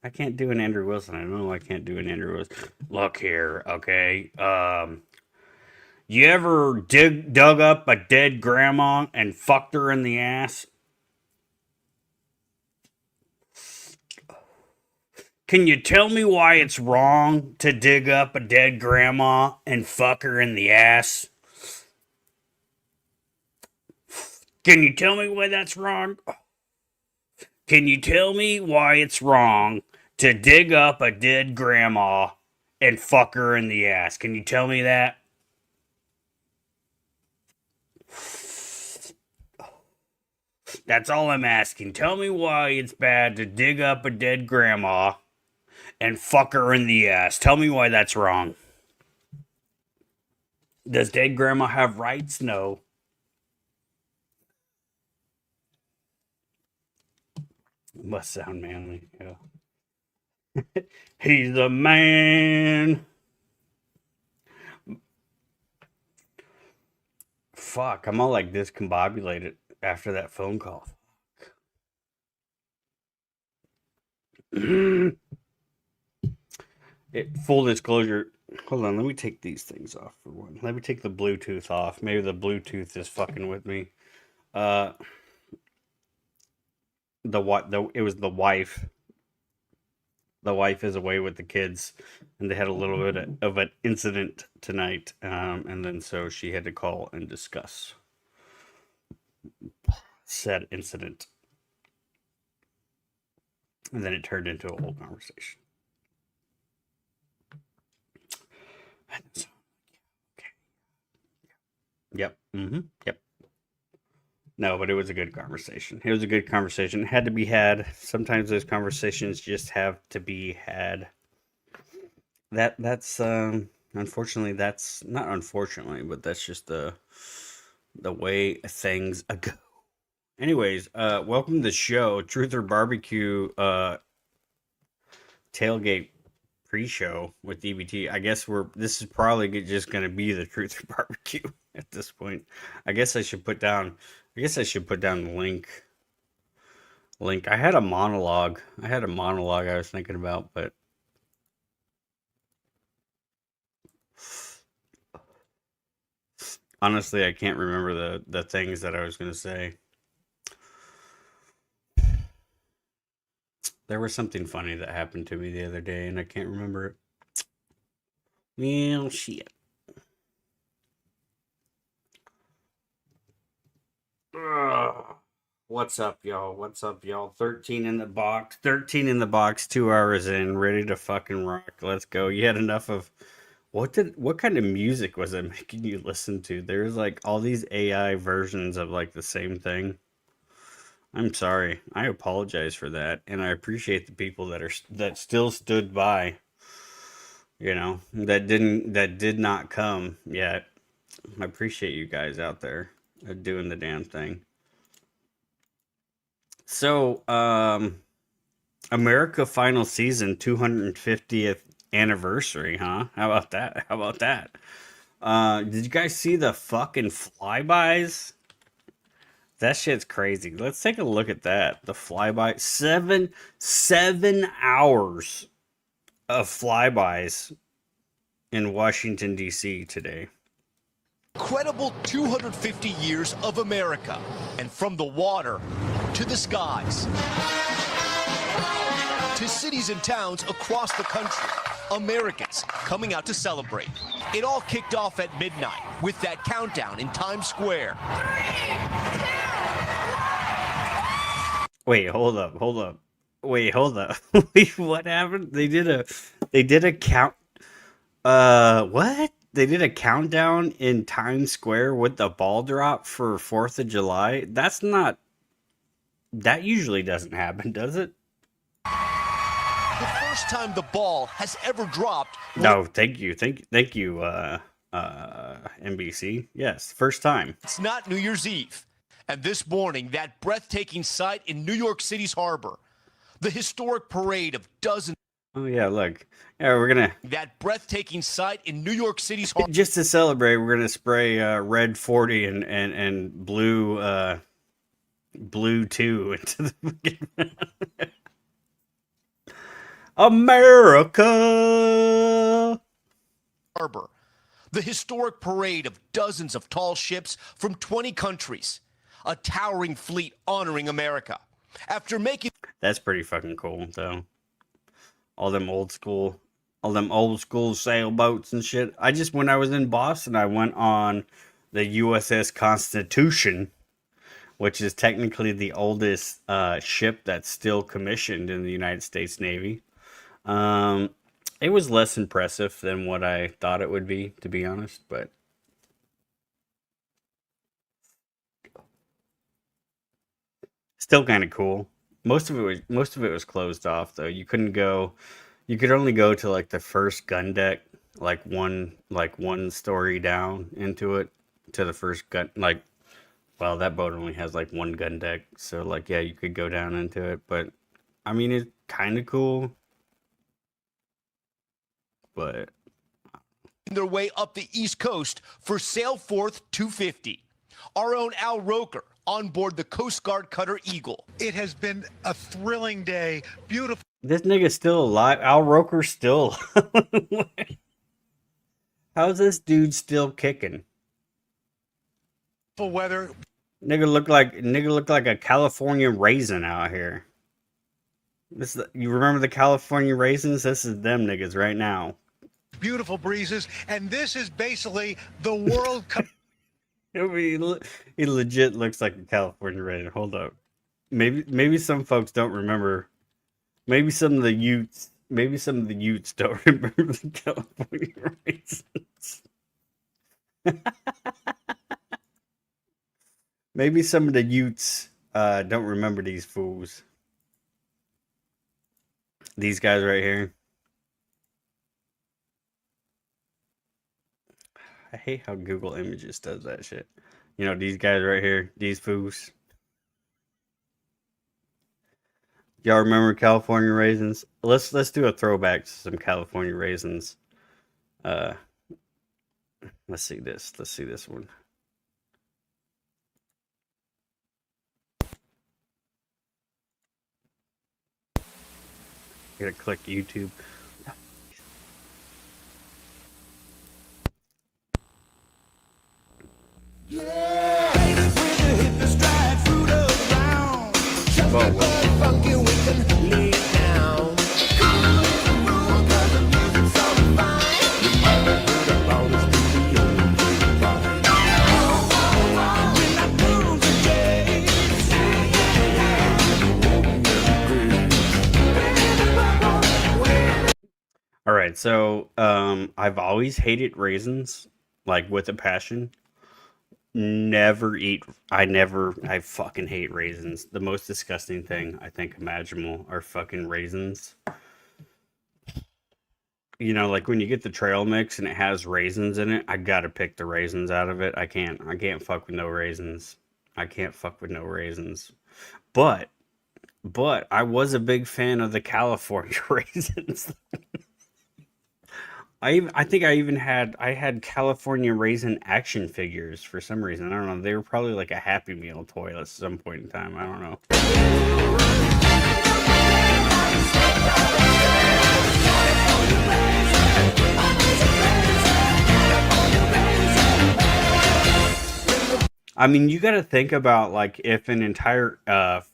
I can't do an Andrew Wilson. I know I can't do an Andrew Wilson. Look here, okay? You ever dug up a dead grandma and fucked her in the ass? Can you tell me why it's wrong to dig up a dead grandma and fuck her in the ass? Can you tell me why that's wrong? Can you tell me why it's wrong to dig up a dead grandma and fuck her in the ass? Can you tell me that? That's all I'm asking. Tell me why it's bad to dig up a dead grandma and fuck her in the ass. Tell me why that's wrong. Does dead grandma have rights? No. Must sound manly. Yeah. He's the man. Fuck, I'm all like discombobulated after that phone call. Full disclosure. Hold on, let me take these things off for one. Let me take the Bluetooth off. Maybe the Bluetooth is fucking with me. It was the wife. The wife is away with the kids, and they had a little bit of an incident tonight, and then so she had to call and discuss said incident, and then it turned into a whole conversation. Yep. Yep. No, but it was a good conversation. It was a good conversation. It had to be had. Sometimes those conversations just have to be had. That's unfortunately, that's not unfortunately, but that's just the way things go. Anyways, welcome to the show, Truth or Barbecue tailgate pre-show with EBT. I guess this is probably just going to be the Truth or Barbecue at this point. I guess I should put down the link. I had a monologue I was thinking about, but honestly, I can't remember the things that I was going to say. There was something funny that happened to me the other day, and I can't remember it. Well, shit. Ugh. What's up, y'all? 13 in the box. 2 hours in, ready to fucking rock. Let's go. You had enough of... What kind of music was it making you listen to? There's like all these AI versions of like the same thing. I'm sorry. I apologize for that, and I appreciate the people that still stood by. You know, that did not come yet. I appreciate you guys out there doing the damn thing. So, America final season 250th anniversary, huh? How about that? Did you guys see the fucking flybys? That shit's crazy. Let's take a look at that. The flyby, 7 hours of flybys in Washington, D.C. today. Incredible 250 years of America, and from the water to the skies to cities and towns across the country, Americans coming out to celebrate. It all kicked off at midnight with that countdown in Times Square. Wait, hold up. Wait, what happened? They did a count. What? They did a countdown in Times Square with the ball drop for 4th of July. That usually doesn't happen, does it? The first time the ball has ever dropped. No, thank you, NBC. Yes, first time. It's not New Year's Eve. And this morning, that breathtaking sight in New York City's harbor, the historic parade of dozens. Oh yeah, look. Yeah, we're gonna. That breathtaking sight in New York City's harbor. Just to celebrate, we're gonna spray red 40 and blue 2 into the America harbor. The historic parade of dozens of tall ships from 20 countries. A towering fleet honoring America. After making... That's pretty fucking cool, though. All them old school sailboats and shit. When I was in Boston, I went on the USS Constitution, which is technically the oldest ship that's still commissioned in the United States Navy. It was less impressive than what I thought it would be, to be honest, but still kind of cool. Most of it was closed off though. You could only go to like the first gun deck, like one story down into it, to the first gun, like, well, that boat only has like one gun deck, so like, yeah, you could go down into it, but I mean, it's kind of cool, but their way up the East Coast for Sailforth 250. Our own Al Roker on board the Coast Guard cutter Eagle. It has been a thrilling day. Beautiful. This nigga's still alive. Al Roker's still. How's this dude still kicking? Weather. Nigga look like a California raisin out here. You remember the California raisins? This is them niggas right now. Beautiful breezes, and this is basically the World Cup. He legit looks like a California raisin. Hold up. Maybe some folks don't remember. Maybe some of the Utes don't remember the California raisin. Maybe some of the Utes don't remember these fools. These guys right here. I hate how Google Images does that shit. You know, these guys right here, these fools. Y'all remember California raisins? Let's do a throwback to some California raisins. Let's see this. Let's see this one. Gotta click YouTube. All right, so I've always hated raisins, like with a passion. I fucking hate raisins. The most disgusting thing I think imaginable are fucking raisins. You know, like when you get the trail mix and it has raisins in it, I gotta pick the raisins out of it. I can't fuck with no raisins. I can't fuck with no raisins. But I was a big fan of the California raisins. I think I had California raisin action figures for some reason. I don't know. They were probably like a Happy Meal toy at some point in time. I don't know. I mean, you got to think about like if an entire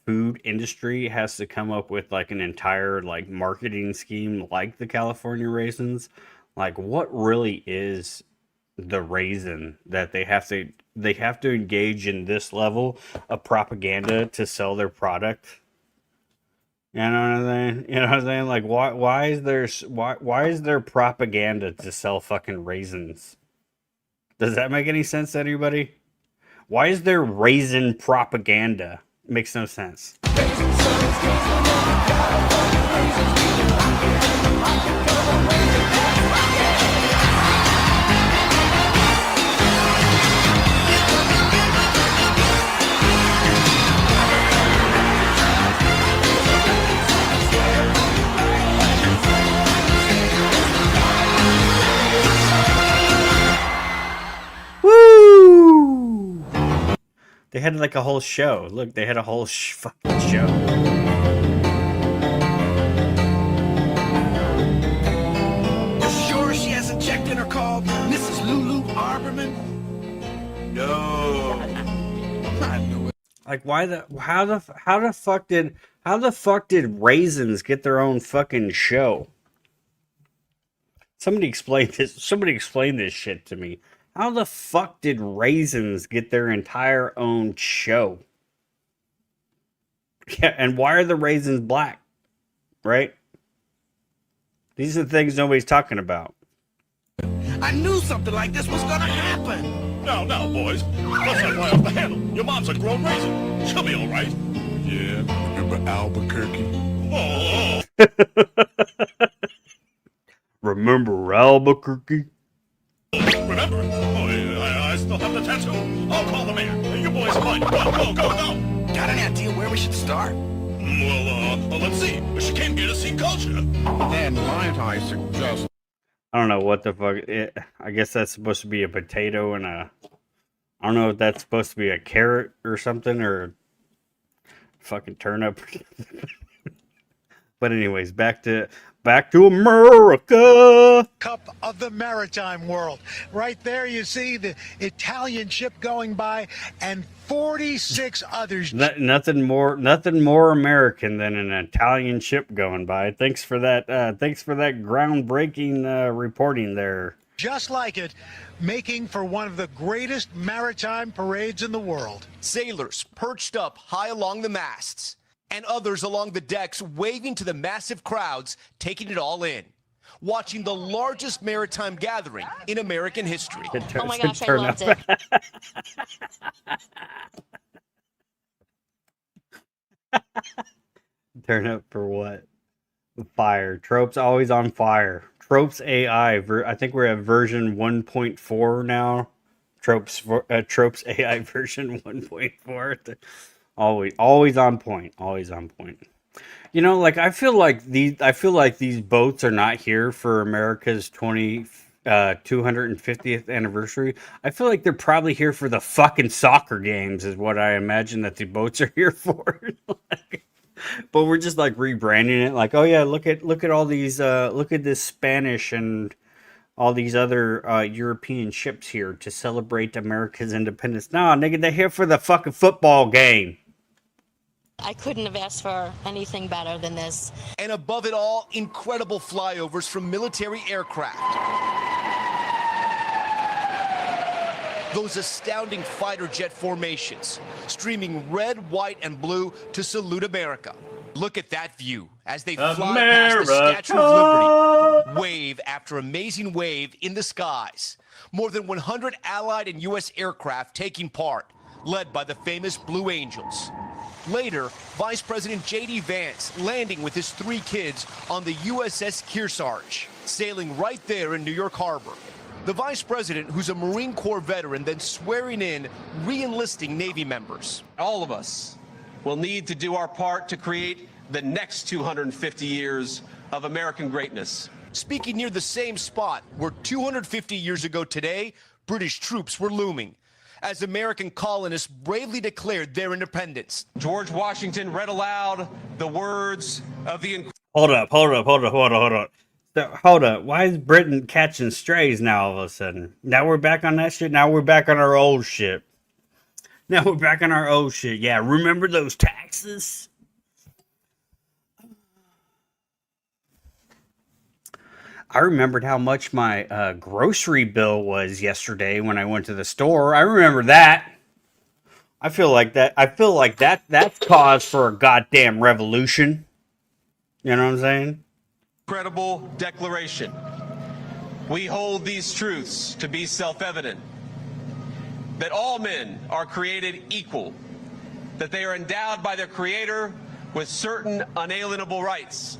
food industry has to come up with like an entire like marketing scheme like the California raisins. Like, what really is the raisin that they have to engage in this level of propaganda to sell their product? You know what I'm saying? You know what I'm saying? Like, why is there propaganda to sell fucking raisins? Does that make any sense to anybody? Why is there raisin propaganda? Makes no sense. Woo! They had like a whole show. Look, they had a whole fucking show. Sure she hasn't checked in or called Mrs. Lulu Arberman? No. I knew it. Like, how the fuck did raisins get their own fucking show? Somebody explain this shit to me. How the fuck did raisins get their entire own show? Yeah, and why are the raisins black? Right? These are the things nobody's talking about. I knew something like this was gonna happen. No, boys. Let's not fly off the handle. Your mom's a grown raisin. She'll be all right. Yeah, remember Albuquerque? Oh. Remember Albuquerque? Remember? Oh, yeah, I still have the tattoo. I'll call the mayor. You boys find it. Go. Got any idea where we should start? Well, let's see. She came here to see culture. Then might I suggest... I don't know what the fuck. I guess that's supposed to be a potato and a... I don't know if that's supposed to be a carrot or something, or fucking turnip. But anyways, back to America. Cup of the maritime world. Right there you see the Italian ship going by and 46 others. Nothing more American than an Italian ship going by. Thanks for that groundbreaking reporting there. Just like it, making for one of the greatest maritime parades in the world. Sailors perched up high along the masts, and others along the decks waving to the massive crowds taking it all in. watching the largest maritime gathering in American history. Oh my gosh, I loved it. Turn up for what? Fire. Tropes always on fire. Tropes AI. I think we're at version 1.4 now. Tropes AI version 1.4. Always on point. Always on point. You know, like I feel like these boats are not here for America's 250th anniversary. I feel like they're probably here for the fucking soccer games, is what I imagine that the boats are here for. But we're just like rebranding it, like, oh yeah, look at all these, look at this Spanish and all these other European ships here to celebrate America's independence. No, nigga, they're here for the fucking football game. I couldn't have asked for anything better than this. And above it all, incredible flyovers from military aircraft. Those astounding fighter jet formations, streaming red, white, and blue to salute America. Look at that view as they fly past the Statue of Liberty, wave after amazing wave in the skies. More than 100 Allied and U.S. aircraft taking part, led by the famous Blue Angels. Later, Vice President J.D. Vance landing with his 3 kids on the USS Kearsarge, sailing right there in New York Harbor. The Vice President, who's a Marine Corps veteran, then swearing in re-enlisting Navy members. All of us will need to do our part to create the next 250 years of American greatness. Speaking near the same spot where 250 years ago today, British troops were looming, as American colonists bravely declared their independence. George Washington read aloud the words of the... Hold up. So, hold up. Why is Britain catching strays now all of a sudden? Now we're back on that shit? Now we're back on our old shit. Yeah, remember those taxes? I remembered how much my grocery bill was yesterday when I went to the store. I remember that. I feel like that's cause for a goddamn revolution. You know what I'm saying? Credible declaration. We hold these truths to be self-evident. That all men are created equal. That they are endowed by their Creator with certain unalienable rights.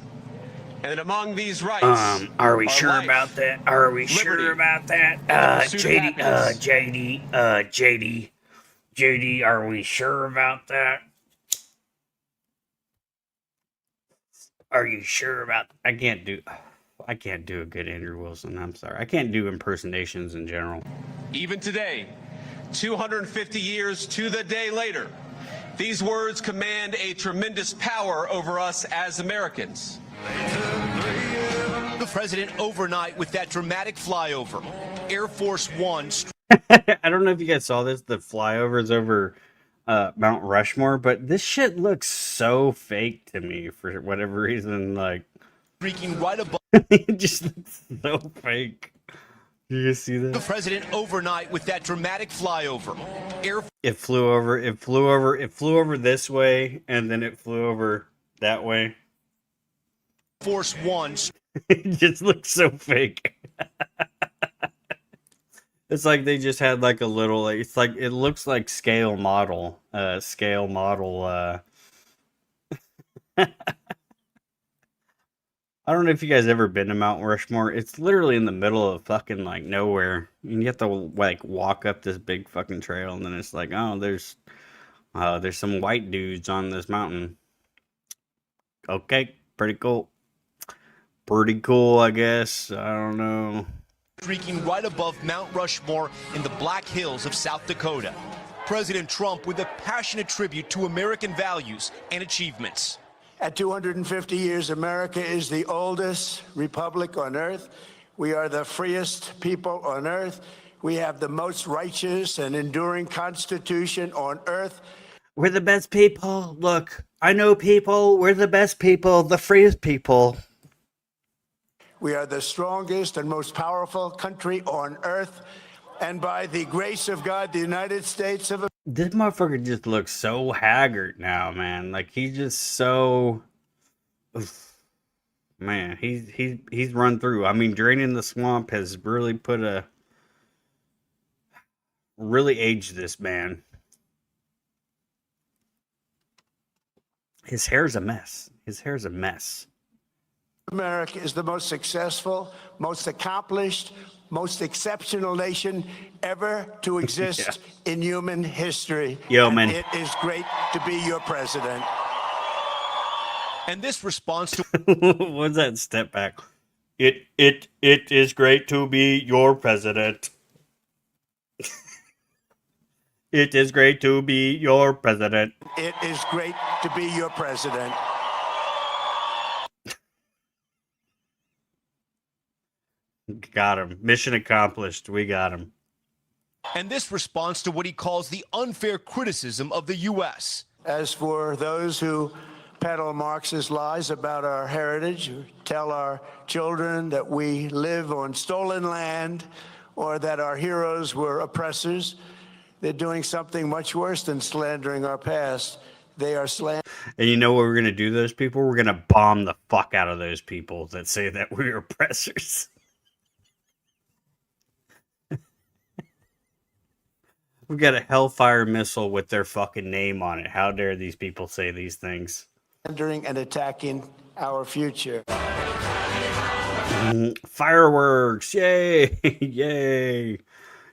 And that among these rights, are we sure about that? Are we sure about that? JD, are we sure about that? Are you sure about? I can't do a good Andrew Wilson. I'm sorry. I can't do impersonations in general. Even today, 250 years to the day later, these words command a tremendous power over us as Americans. The president overnight with that dramatic flyover. Air Force One. I don't know if you guys saw this, the flyovers over Mount Rushmore, but this shit looks so fake to me for whatever reason. Like, streaking right above. It just looks so fake. You guys see that? The president overnight with that dramatic flyover. It flew over this way, and then it flew over that way. Force One. It just looks so fake. It's like they just had like a little, like, it's like, it looks like scale model. I don't know if you guys ever been to Mount Rushmore. It's literally in the middle of fucking like nowhere. And you have to like walk up this big fucking trail, and then it's like, oh, there's some white dudes on this mountain. Okay, pretty cool. Pretty cool, I guess. I don't know. Streaking right above Mount Rushmore in the Black Hills of South Dakota. President Trump with a passionate tribute to American values and achievements. At 250 years, America is the oldest republic on earth. We are the freest people on earth. We have the most righteous and enduring constitution on earth. We're the best people. Look, I know people. We're the best people, the freest people. We are the strongest and most powerful country on earth. And by the grace of God, the United States of America. This motherfucker just looks so haggard now, man. Like, he's just so... Man, he's run through. I mean, draining the swamp has really really aged this man. His hair's a mess. His hair's a mess. America is the most successful, most accomplished, most exceptional nation ever to exist in human history. Yo, And man. it is great to be your president. And this response to What's that step back? It is great to be your president. It is great to be your president. It is great to be your president. Got him. Mission accomplished. We got him. and this responds to what he calls the unfair criticism of the U.S. As for those who peddle Marxist lies about our heritage, or tell our children that we live on stolen land or that our heroes were oppressors, they're doing something much worse than slandering our past. They are slandering. And you know what we're going to do to those people? We're going to bomb the fuck out of those people that say that we're oppressors. We've got a Hellfire missile with their fucking name on it. How dare these people say these things? Slandering and attacking our future. Fireworks! Yay! Yay!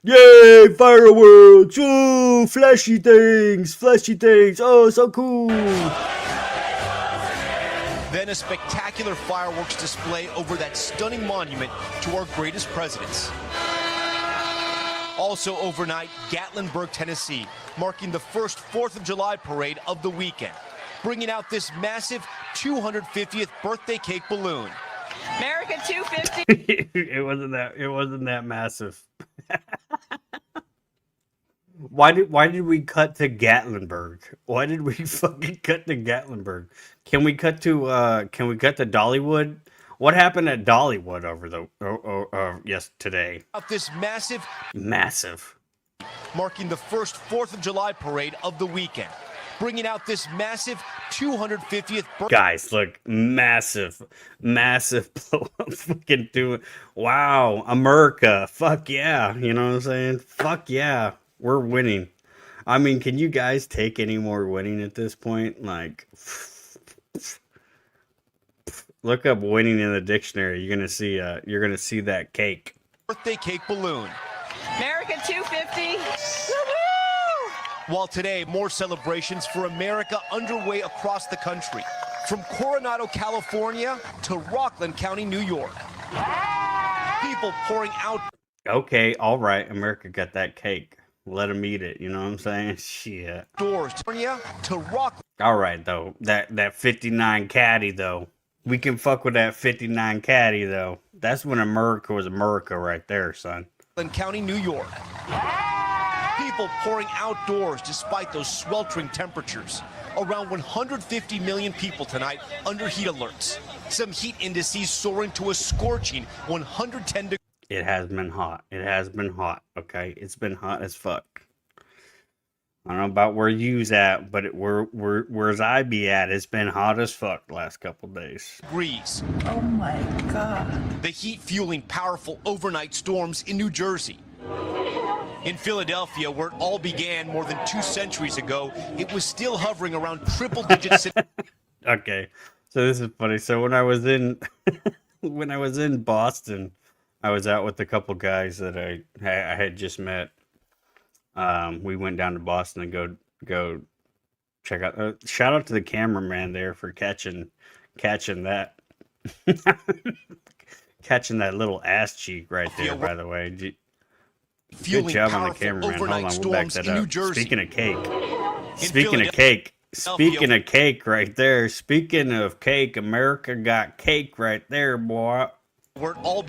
Yay! Fireworks! Oh, flashy things! Flashy things! Oh, so cool! Then a spectacular fireworks display over that stunning monument to our greatest presidents. Also overnight, Gatlinburg, Tennessee, marking the first 4th of July parade of the weekend, bringing out this massive 250th birthday cake balloon. America 250. It wasn't that massive. Why did we cut to Gatlinburg? Why did we fucking cut to Gatlinburg? Can we cut to Dollywood? What happened at Dollywood over today? This massive, marking the first 4th of July parade of the weekend, bringing out this massive 250th birthday. Guys, look, massive blow up. Fucking do it. Wow, America, fuck yeah, you know what I'm saying? Fuck yeah, we're winning. I mean, can you guys take any more winning at this point? Like, look up winning in the dictionary. You're gonna see that cake. Birthday cake balloon. America 250. While today, more celebrations for America underway across the country, from Coronado, California to Rockland County, New York. People pouring out. Okay, all right, America got that cake. Let them eat it. You know what I'm saying? Shit. Doors to Rockland. All right, though. That 59 caddy, though. We can fuck with that 59 caddy, though. That's when America was America right there, son. Rockland County, New York. People pouring outdoors despite those sweltering temperatures. Around 150 million people tonight under heat alerts. Some heat indices soaring to a scorching 110 degrees. It has been hot. It has been hot, okay? It's been hot as fuck. I don't know about where you's at, but where's I be at, it's been hot as fuck the last couple days. Oh my God. The heat fueling powerful overnight storms in New Jersey. In Philadelphia, where it all began more than 2 centuries ago, it was still hovering around triple digits. Okay, so this is funny. So when I was in Boston, I was out with a couple guys that I had just met. We went down to Boston and go check out. Shout out to the cameraman there for catching that catching that little ass cheek right there. By the way, good job on the cameraman. Hold on, we'll back that up. Speaking of cake right there. Speaking of cake, America got cake right there, boy. We're all.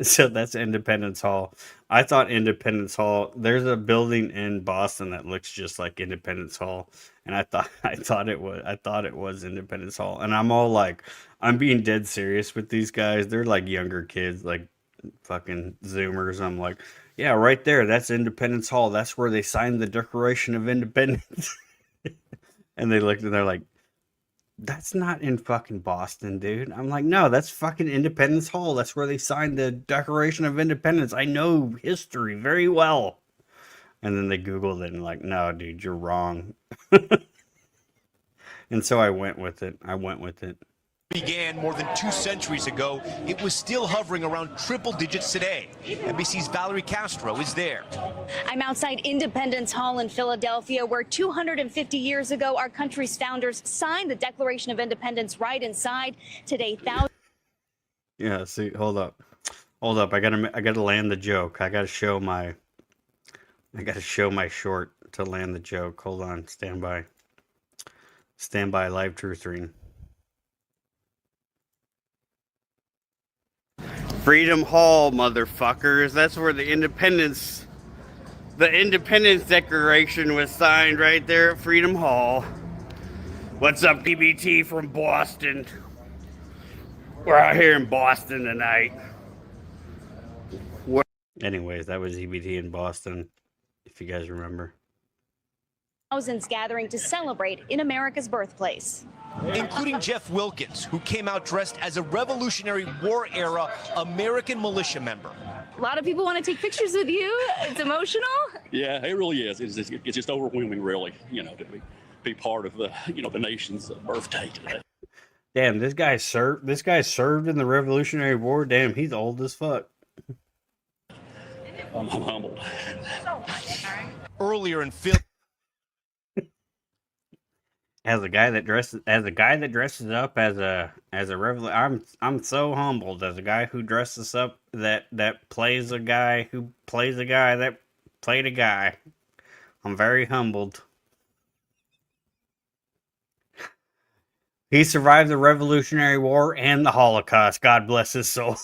So that's Independence Hall. I thought Independence Hall. There's a building in Boston that looks just like Independence Hall, and I thought it was Independence Hall. And I'm all like, I'm being dead serious with these guys. They're like younger kids, like fucking Zoomers. I'm like, yeah, right there. That's Independence Hall. That's where they signed the Declaration of Independence. And they looked and they're like, that's not in fucking Boston, dude. I'm like, no, that's fucking Independence Hall. That's where they signed the Declaration of Independence. I know history very well. And then they Googled it and like, no, dude, you're wrong. And so I went with it. Began more than 2 centuries ago, it was still hovering around triple digits today. NBC's Valerie Castro is there. I'm outside Independence Hall in Philadelphia, where 250 years ago, our country's founders signed the Declaration of Independence. Right inside today, thousands. Yeah, see, hold up. I gotta land the joke. I gotta show my short to land the joke. Hold on, stand by. Live truth reading. Freedom Hall, motherfuckers. That's where the Independence Declaration was signed, right there at Freedom Hall. What's up, EBT from Boston? We're out here in Boston tonight. Anyways, that was EBT in Boston, if you guys remember. Thousands gathering to celebrate in America's birthplace. Including Jeff Wilkins, who came out dressed as a Revolutionary War-era American militia member. A lot of people want to take pictures with you. It's emotional. Yeah, it really is. It's just overwhelming, really, to be part of the, the nation's birthday today. Damn, this guy served in the Revolutionary War. Damn, he's old as fuck. I'm humbled. Earlier in Philly. As a guy that dresses up as a revolutionary, I'm so humbled. As a guy who dresses up that plays a guy who plays a guy that played a guy, I'm very humbled. He survived the Revolutionary War and the Holocaust. God bless his soul.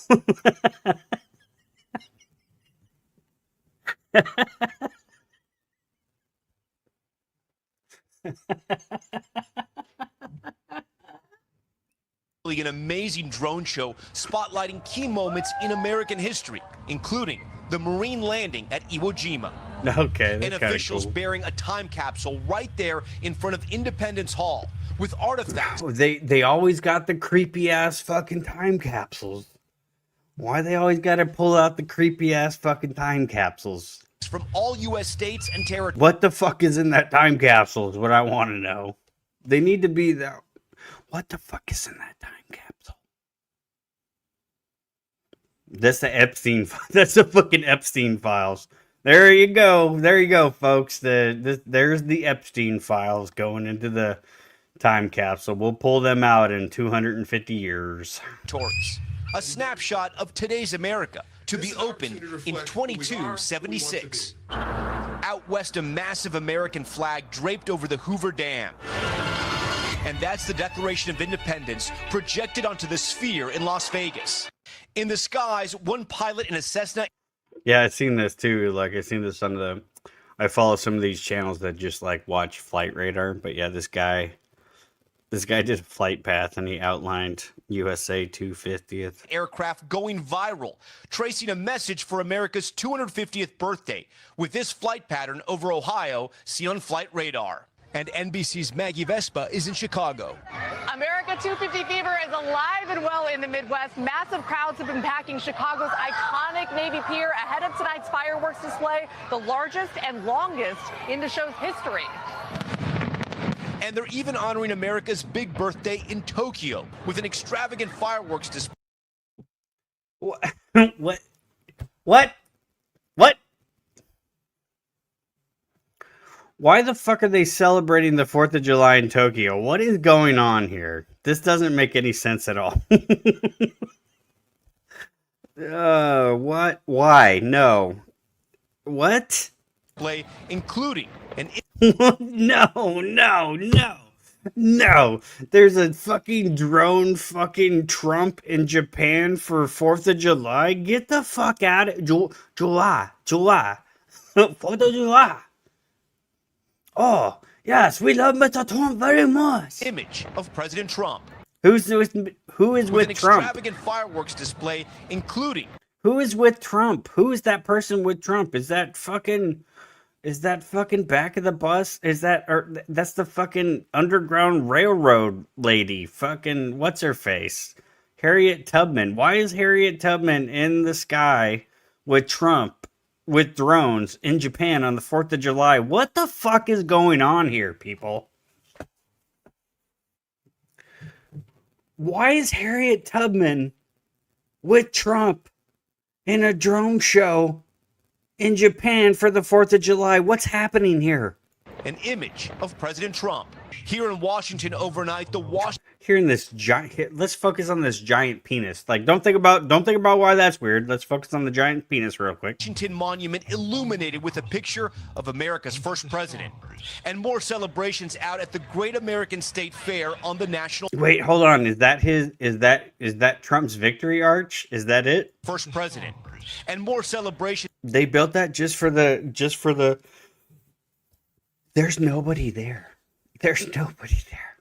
An amazing drone show spotlighting key moments in American history, including the Marine landing at Iwo Jima. Okay, that's and officials cool. bearing a time capsule right there in front of Independence Hall with artifacts. They always got the creepy ass fucking time capsules. Why they always got to pull out the creepy ass fucking time capsules? From all U.S. states and territories. What the fuck is in that time capsule is what I want to know. They need to be there. What the fuck is in that time capsule? That's the Epstein. That's the fucking Epstein files. There you go, folks. There's the Epstein files going into the time capsule. We'll pull them out in 250 years. A snapshot of today's America, to be opened in 2276. Out west, a massive American flag draped over the Hoover Dam. And that's the Declaration of Independence projected onto the Sphere in Las Vegas. In the skies, one pilot in a Cessna. Yeah, I've seen this too. Like, I've seen this on the. I follow some of these channels that just like watch flight radar. But yeah, this guy did a flight path and he outlined USA 250th aircraft going viral, tracing a message for America's 250th birthday with this flight pattern over Ohio, see on flight radar. And NBC's Maggie Vespa is in Chicago. America 250 fever is alive and well in the Midwest. Massive crowds have been packing Chicago's iconic Navy Pier ahead of tonight's fireworks display, the largest and longest in the show's history. And they're even honoring America's big birthday in Tokyo with an extravagant fireworks display. What? Why the fuck are they celebrating the 4th of July in Tokyo? What is going on here? This doesn't make any sense at all. What? Why? No. What? Including an... No. There's a fucking drone fucking Trump in Japan for 4th of July. Get the fuck out of July. 4th of July. Oh, yes, we love Mr. Trump very much. Image of President Trump. Who is with an Trump? Extravagant fireworks display, including... Who is with Trump? Who is that person with Trump? Is Is that fucking back of the bus? Is that, or that's the fucking Underground Railroad lady? Fucking, what's her face? Harriet Tubman. Why is Harriet Tubman in the sky with Trump, with drones in Japan on the 4th of July? What the fuck is going on here, people? Why is Harriet Tubman with Trump in a drone show in Japan for the 4th of July? What's happening here? An image of President Trump. Here in Washington overnight, Hearing this giant, let's focus on this giant penis. Like, don't think about why that's weird. Let's focus on the giant penis real quick. Washington Monument illuminated with a picture of America's first president. And more celebrations out at the Great American State Fair on the National... Wait, hold on. Is that Trump's victory arch? Is that it? First president. And more celebrations... They built that just for the... There's nobody there. There's nobody there.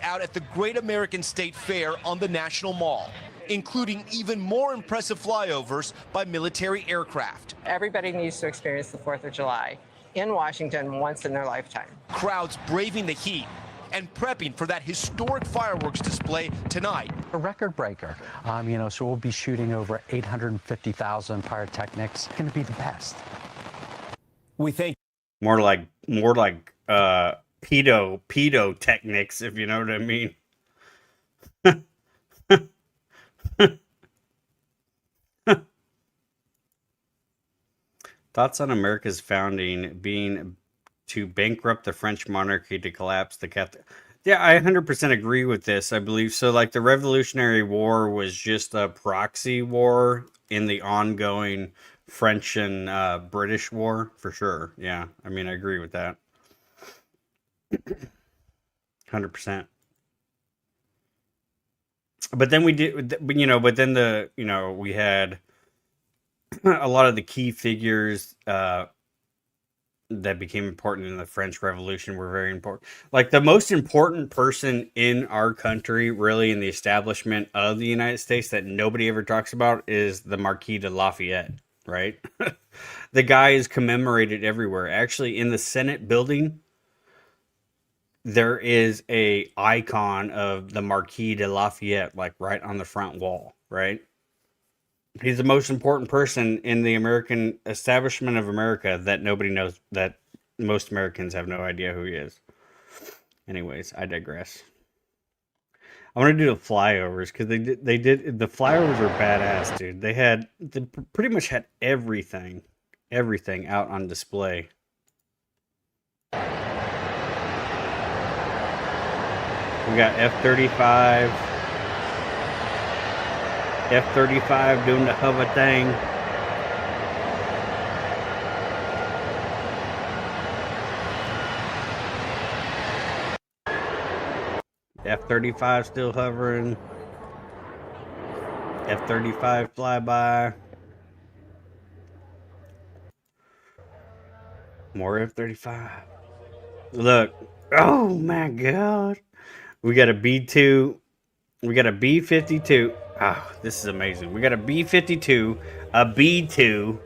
Out at the Great American State Fair on the National Mall, including even more impressive flyovers by military aircraft. Everybody needs to experience the 4th of July in Washington once in their lifetime. Crowds braving the heat and prepping for that historic fireworks display tonight. A record breaker, so we'll be shooting over 850,000 pyrotechnics. It's going to be the best. We think more like pedo techniques, if you know what I mean. Thoughts on America's founding being to bankrupt the French monarchy to collapse the Catholic... Yeah, I 100% agree with this. I believe so. Like, the Revolutionary War was just a proxy war in the ongoing French and British war, for sure. Yeah, I mean, I agree with that. 100%. But then we did, but then we had a lot of the key figures that became important in the French Revolution were very important. Like, the most important person in our country, really, in the establishment of the United States that nobody ever talks about is the Marquis de Lafayette, right? The guy is commemorated everywhere. Actually, in the Senate building, there is a icon of the Marquis de Lafayette, like right on the front wall, right? He's the most important person in the American establishment of America that nobody knows, that most Americans have no idea who he is. Anyways, I digress. I want to do the flyovers because they did the flyovers are badass, dude. They pretty much had everything out on display. We got F-35. F-35 doing the hover thing. F-35 still hovering. F-35 flyby. More F-35. Look. Oh my God. We got a B-2. We got a B-52. Ah, this is amazing. We got a B-52, a B-2.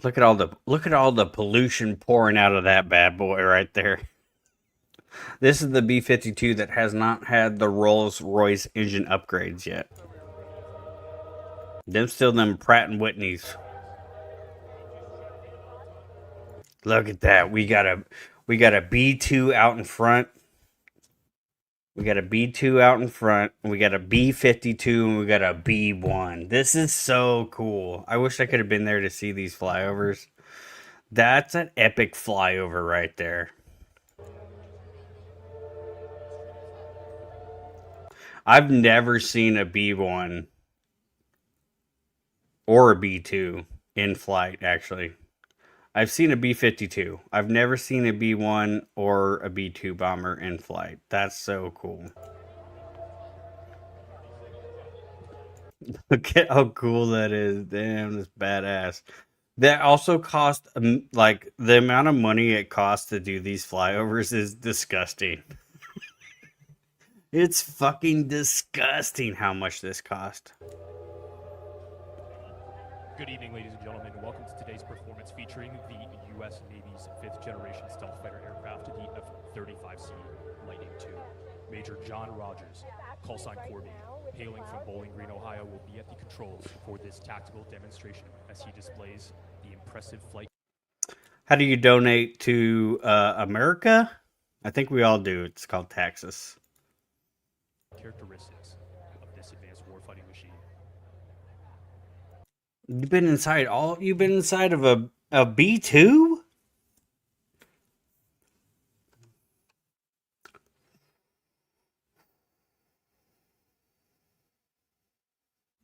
Look at all the pollution pouring out of that bad boy right there. This is the B-52 that has not had the Rolls-Royce engine upgrades yet. Them still them Pratt and Whitneys. Look at that. We got a B-2 out in front. We got a B-2 out in front. We got a B-52 and we got a B-1. This is so cool. I wish I could have been there to see these flyovers. That's an epic flyover right there. I've never seen a B-1 or a B-2 in flight, actually. I've seen a B-52. I've never seen a B-1 or a B-2 bomber in flight. That's so cool. Look at how cool that is. Damn, that's badass. That also cost, like, the amount of money it costs to do these flyovers is disgusting. It's fucking disgusting how much this cost. Good evening, ladies and gentlemen. Welcome to today's performance featuring the U.S. Navy's 5th generation stealth fighter aircraft, the F-35C Lightning II. Major John Rogers, callsign Corby, hailing from Bowling Green, Ohio, will be at the controls for this tactical demonstration as he displays the impressive flight. How do you donate to America? I think we all do. It's called taxes. Characteristics of this advanced warfighting machine. You've been inside of a B2?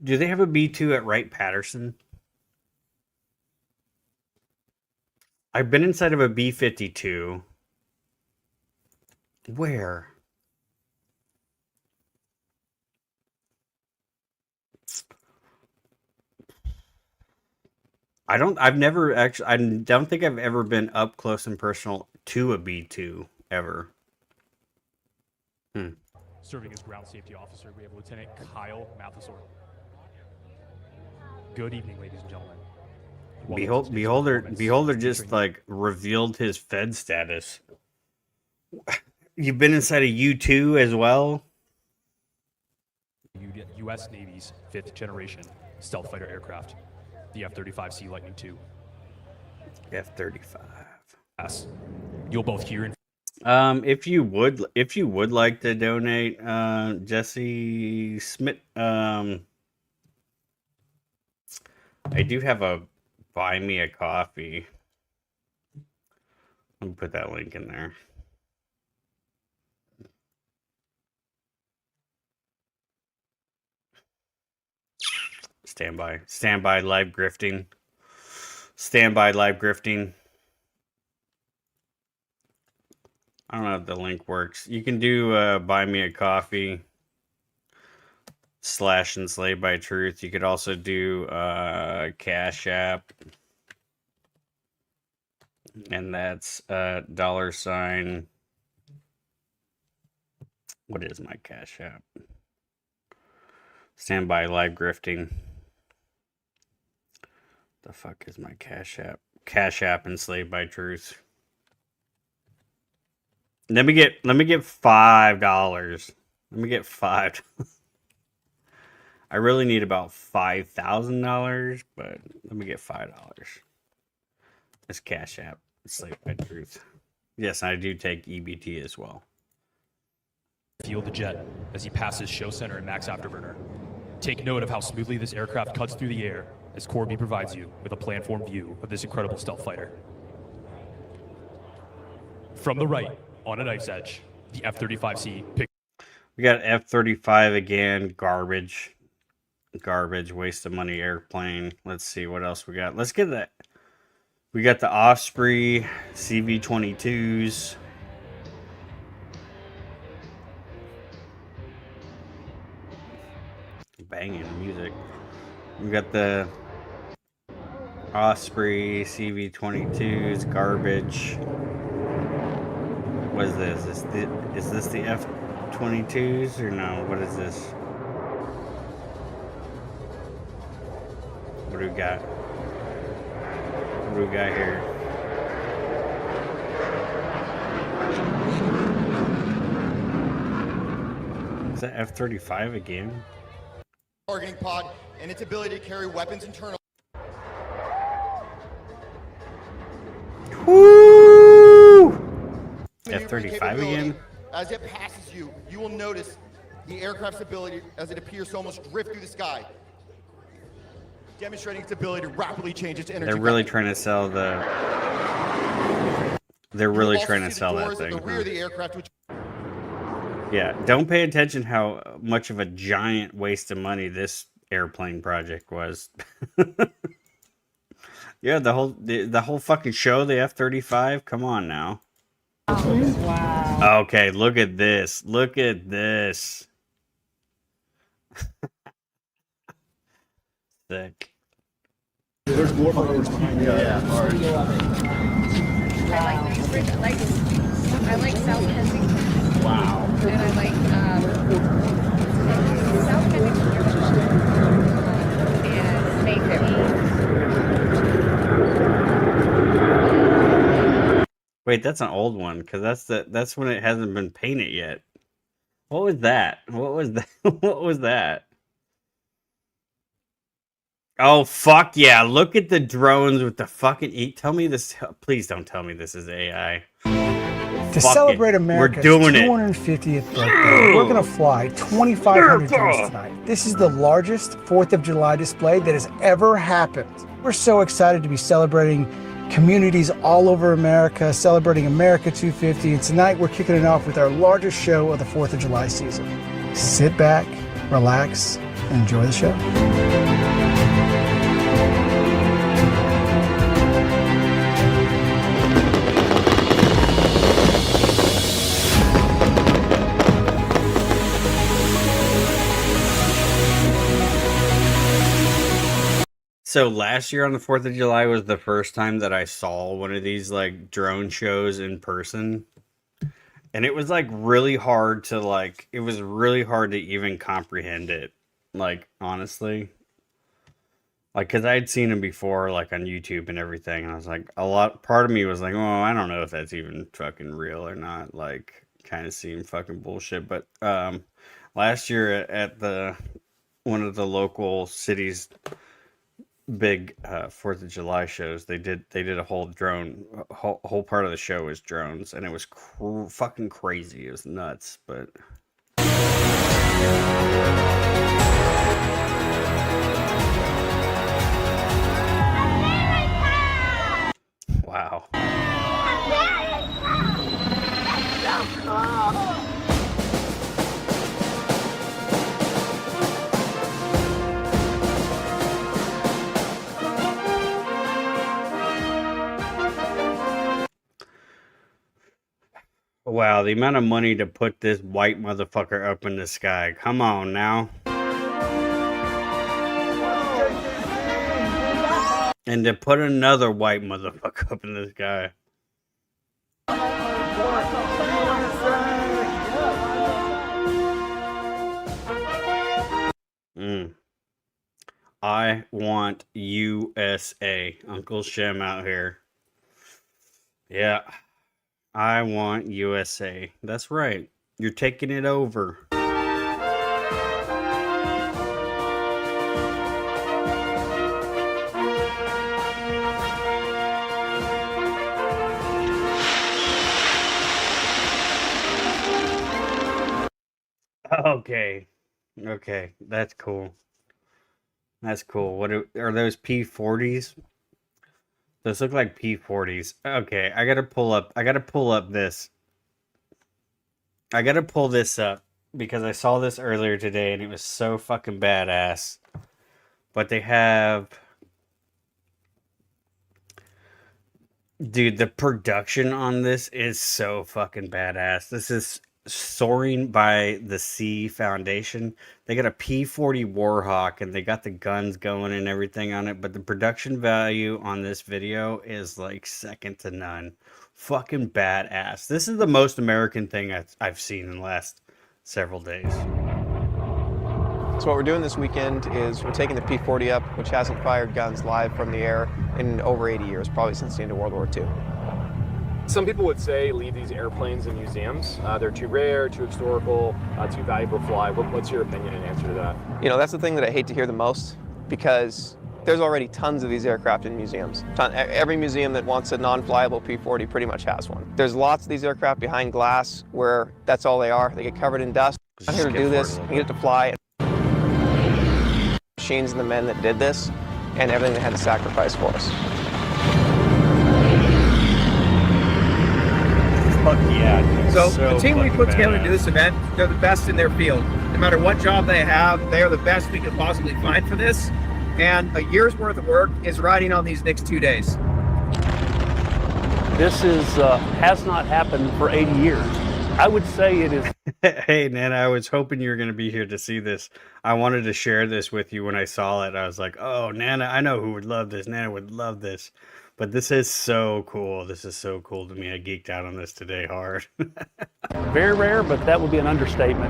Do they have a B2 at Wright-Patterson? I've been inside of a B-52. Where? I don't think I've ever been up close and personal to a B2 ever. Serving as ground safety officer, we have Lieutenant Kyle Mathesor. Good evening, ladies and gentlemen. Beholder just like revealed his Fed status. You've been inside a U2 as well? U.S. Navy's 5th generation stealth fighter aircraft, the F-35C Lightning II. F-35. Yes. You'll both hear in if you would like to donate, Jesse Smith, I do have a buy me a coffee. Let me put that link in there. Stand by live grifting. I don't know if the link works. You can do buy me a coffee / enslaved by truth. You could also do Cash App. And that's $. What is my Cash App? Standby live grifting. The fuck is my Cash App? Cash App enslaved by truth. Let me get $5. Let me get $5. I really need about $5,000, but let me get $5. That's Cash App enslaved by truth. Yes, I do take EBT as well. Field the jet as he passes Show Center and Max Afterburner. Take note of how smoothly this aircraft cuts through the air as Corby provides you with a planform view of this incredible stealth fighter. From the right, on a knife's edge, the F-35C. We got F-35 again, garbage, waste of money airplane. Let's see what else we got. Let's get that. We got the Osprey CV-22s. Banging music. We got the Osprey CV-22s, garbage. What is this? Is this the F-22s or no? What is this? What do we got? What do we got here? Is that F-35 again? Targeting pod and its ability to carry weapons internally. Woo! F-35 again? As it passes you, you will notice the aircraft's ability as it appears to almost drift through the sky, demonstrating its ability to rapidly change its energy. They're really trying to sell the. They're really trying to sell that thing. The rear of the aircraft, which yeah, don't pay attention how much of a giant waste of money this airplane project was. Yeah, the whole fucking show, the F-35. Come on now. Wow. Okay, look at this. Look at this. Sick. There's more followers behind you. Yeah. All right. I like South Kensington. Wow. And I like South Kensington and Mayfair. Wait, that's an old one because that's when it hasn't been painted yet. What was that? What was that? What was that? Oh fuck yeah! Look at the drones with the fucking. Tell me this. Please don't tell me this is AI. To celebrate America's 250th birthday, we're going to fly 2,500 drones tonight. This is the largest 4th of July display that has ever happened. We're so excited to be celebrating communities all over America, celebrating America 250, and tonight we're kicking it off with our largest show of the 4th of July season. Sit back, relax, and enjoy the show. So last year on the 4th of July was the first time that I saw one of these like drone shows in person. And it was like really hard to like, it was really hard to even comprehend it. Like, honestly. Like, cause I'd seen them before, like on YouTube and everything. And I was like, part of me was like, oh, I don't know if that's even fucking real or not. Like, kind of seemed fucking bullshit. But last year at one of the local cities' big 4th of July shows, they did a whole drone, whole part of the show was drones, and it was fucking crazy. It was nuts, but wow. Wow, the amount of money to put this white motherfucker up in the sky. Come on now. And to put another white motherfucker up in the sky. I want USA. Uncle Shem out here. Yeah. I want USA. That's right. You're taking it over. Okay. Okay. That's cool. That's cool. What are those P-40s? Those look like P-40s. Okay, I gotta pull up this. I gotta pull this up because I saw this earlier today and it was so fucking badass. But they have... Dude, the production on this is so fucking badass. This is Soaring by the Sea Foundation. They got a P-40 Warhawk and they got the guns going and everything on it, but the production value on this video is like second to none. Fucking badass. This is the most American thing I've seen in the last several days. So what we're doing this weekend is we're taking the P-40 up, which hasn't fired guns live from the air in over 80 years, probably since the end of World War II. Some people would say leave these airplanes in museums. They're too rare, too historical, too valuable to fly. What's your opinion and answer to that? You know, that's the thing that I hate to hear the most, because there's already tons of these aircraft in museums. Every museum that wants a non-flyable P-40 pretty much has one. There's lots of these aircraft behind glass where that's all they are. They get covered in dust. I'm here to do this and get it to fly. Machines and the men that did this and everything they had to sacrifice for us. Fuck yeah. So the team we put together to do this event, they're the best in their field. No matter what job they have, they are the best we could possibly find for this. And a year's worth of work is riding on these next 2 days. This has not happened for 80 years. I would say it is. Hey, Nana, I was hoping you were going to be here to see this. I wanted to share this with you when I saw it. I was like, oh, Nana, I know who would love this. Nana would love this. But this is so cool. This is so cool to me. I geeked out on this today hard. Very rare, but that would be an understatement.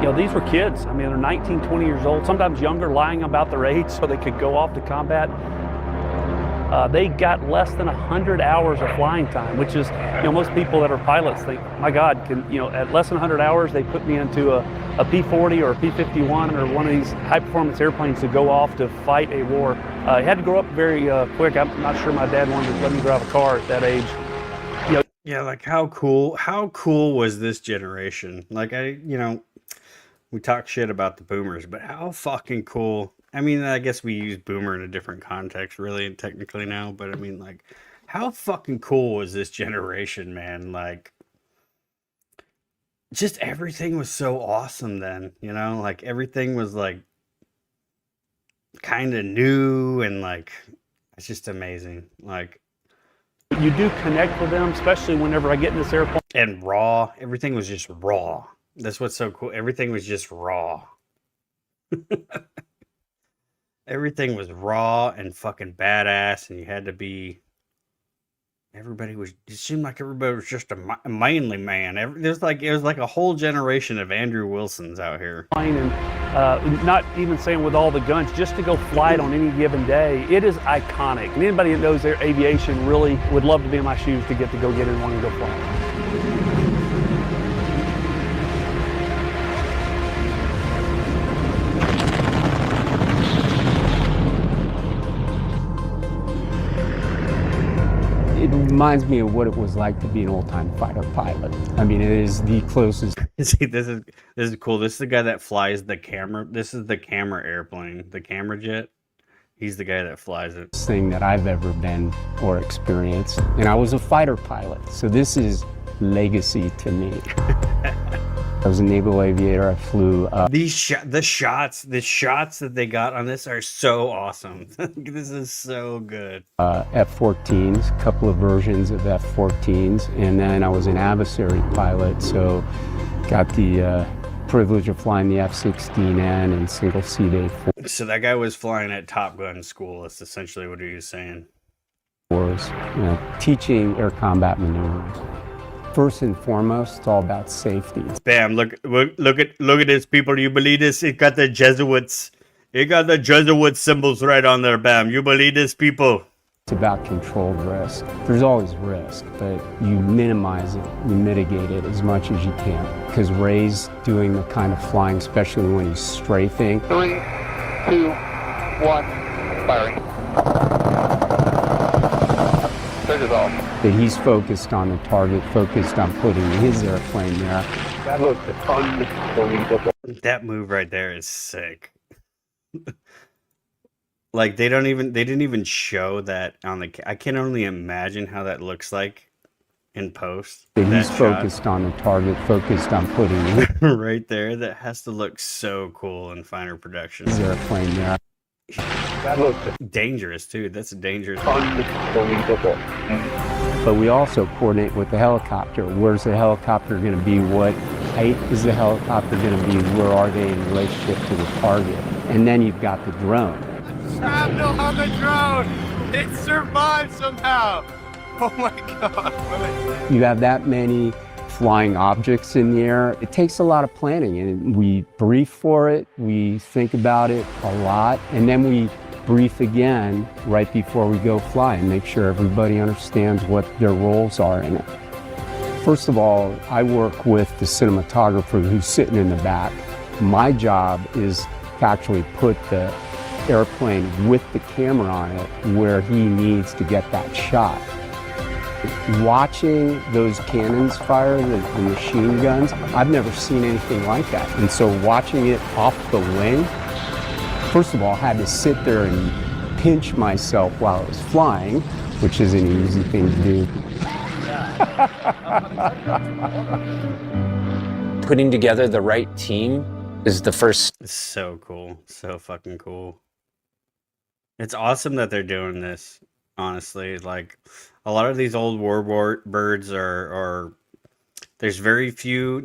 You know, these were kids. I mean, they're 19, 20 years old, sometimes younger, lying about their age so they could go off to combat. they got less than 100 hours of flying time, which is, most people that are pilots think, my God, at less than 100 hours, they put me into a P-40 or a P-51 or one of these high-performance airplanes to go off to fight a war. I had to grow up very quick. I'm not sure my dad wanted to let me drive a car at that age. Yeah, like how cool was this generation? Like we talk shit about the boomers, but how fucking cool. I mean, I guess we use boomer in a different context really and technically now, but I mean, like, how fucking cool was this generation, man? Like, just everything was so awesome then, like everything was like kind of new and like it's just amazing. Like, you do connect with them, especially whenever I get in this airplane. And raw. Everything was just raw. That's what's so cool. Everything was just raw. Everything was raw and fucking badass, and you had to be. It seemed like everybody was just a manly man. It was like a whole generation of Andrew Wilsons out here. And not even saying with all the guns, just to go fly it on any given day, it is iconic. And anybody that knows their aviation really would love to be in my shoes to get in one and go fly. It reminds me of what it was like to be an old-time fighter pilot. I mean, it is the closest. See, this is cool. This is the guy that flies the camera. This is the camera airplane, the camera jet. He's the guy that flies it. Thing that I've ever been or experienced. And I was a fighter pilot, so this is legacy to me. I was a naval aviator. I flew. The shots that they got on this are so awesome. This is so good. F-14s, a couple of versions of F-14s, and then I was an adversary pilot, so got the privilege of flying the F-16N and single-seat A4s. So that guy was flying at Top Gun school. That's essentially what he was saying. Teaching air combat maneuvers. First and foremost, it's all about safety. Bam! Look at this, people. You believe this? It got the Jesuits. It got the Jesuit symbols right on there. Bam! You believe this, people? It's about controlled risk. There's always risk, but you minimize it, you mitigate it as much as you can. Because Ray's doing the kind of flying, especially when he's strafing. 3, 2, 1, firing. That he's focused on the target, focused on putting his airplane there. That looked unbelievable. That move right there is sick. Like they didn't even show that on the. I can only imagine how that looks like in post. That he's focused on the target, focused on putting his right there. That has to look so cool in finer production. His airplane there. That looks dangerous too. That's dangerous. Unbelievable. But we also coordinate with the helicopter. Where's the helicopter going to be? What height is the helicopter going to be? Where are they in relationship to the target? And then you've got the drone. Shrapnel on the drone! It survived somehow! Oh my God. You have that many flying objects in the air. It takes a lot of planning, and we brief for it, we think about it a lot, and then we brief again right before we go fly and make sure everybody understands what their roles are in it. First of all, I work with the cinematographer who's sitting in the back. My job is to actually put the airplane with the camera on it where he needs to get that shot. Watching those cannons fire, the machine guns, I've never seen anything like that. And so watching it off the wing, first of all, I had to sit there and pinch myself while I was flying, which is an easy thing to do. Putting together the right team is the first. It's so cool. So fucking cool. It's awesome that they're doing this, honestly. Like, a lot of these old warbirds are there's very few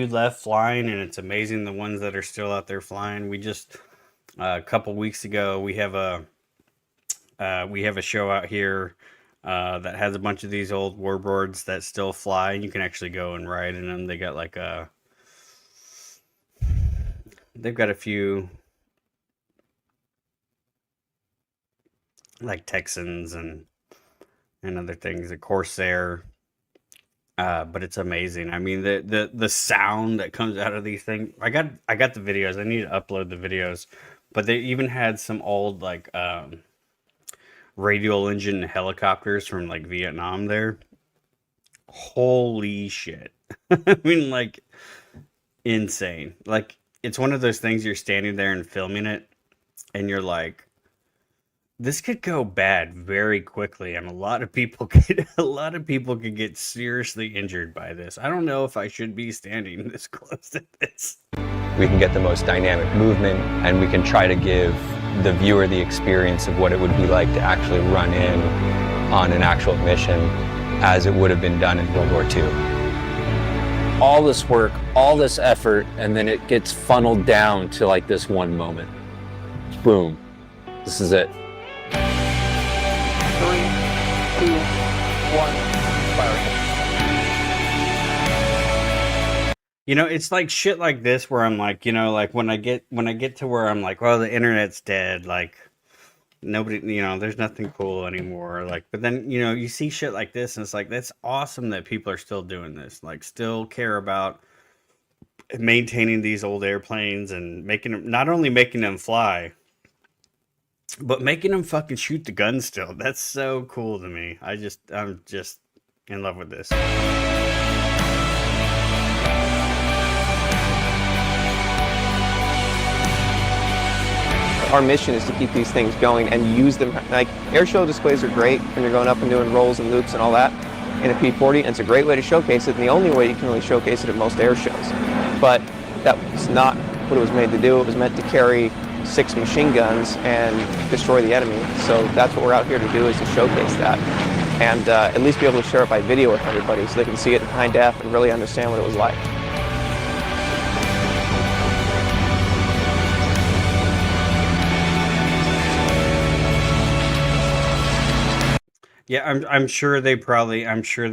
left flying, and it's amazing the ones that are still out there flying. We just a couple weeks ago we have a show out here that has a bunch of these old warbirds that still fly, and you can actually go and ride in them. They got like they've got a few like Texans and other things, a Corsair. But it's amazing. I mean, the sound that comes out of these things. I got the videos. I need to upload the videos, but they even had some old like radial engine helicopters from like Vietnam there. Holy shit. I mean, like, insane. Like, it's one of those things you're standing there and filming it and you're like, this could go bad very quickly, and a lot of people could get seriously injured by this. I don't know if I should be standing this close to this. We can get the most dynamic movement, and we can try to give the viewer the experience of what it would be like to actually run in on an actual mission as it would have been done in World War II. All this work, all this effort, and then it gets funneled down to like this one moment. Boom. This is it. 3, 2, 1, fire. You know, it's like shit like this where I'm like, you know, like when I get to where I'm like, well, the internet's dead, like nobody, you know, there's nothing cool anymore. Like, but then, you know, you see shit like this and it's like, that's awesome that people are still doing this, like still care about maintaining these old airplanes and making them, not only making them fly, but making them fucking shoot the gun still. That's so cool to me. I'm just in love with this. Our mission is to keep these things going and use them. Like, air show displays are great when you're going up and doing rolls and loops and all that in a P-40, and it's a great way to showcase it, and the only way you can really showcase it at most air shows. But that was not what it was made to do. It was meant to carry 6 machine guns and destroy the enemy. So that's what we're out here to do, is to showcase that. And at least be able to share it by video with everybody so they can see it in high def and really understand what it was like. Yeah, I'm sure they're probably going to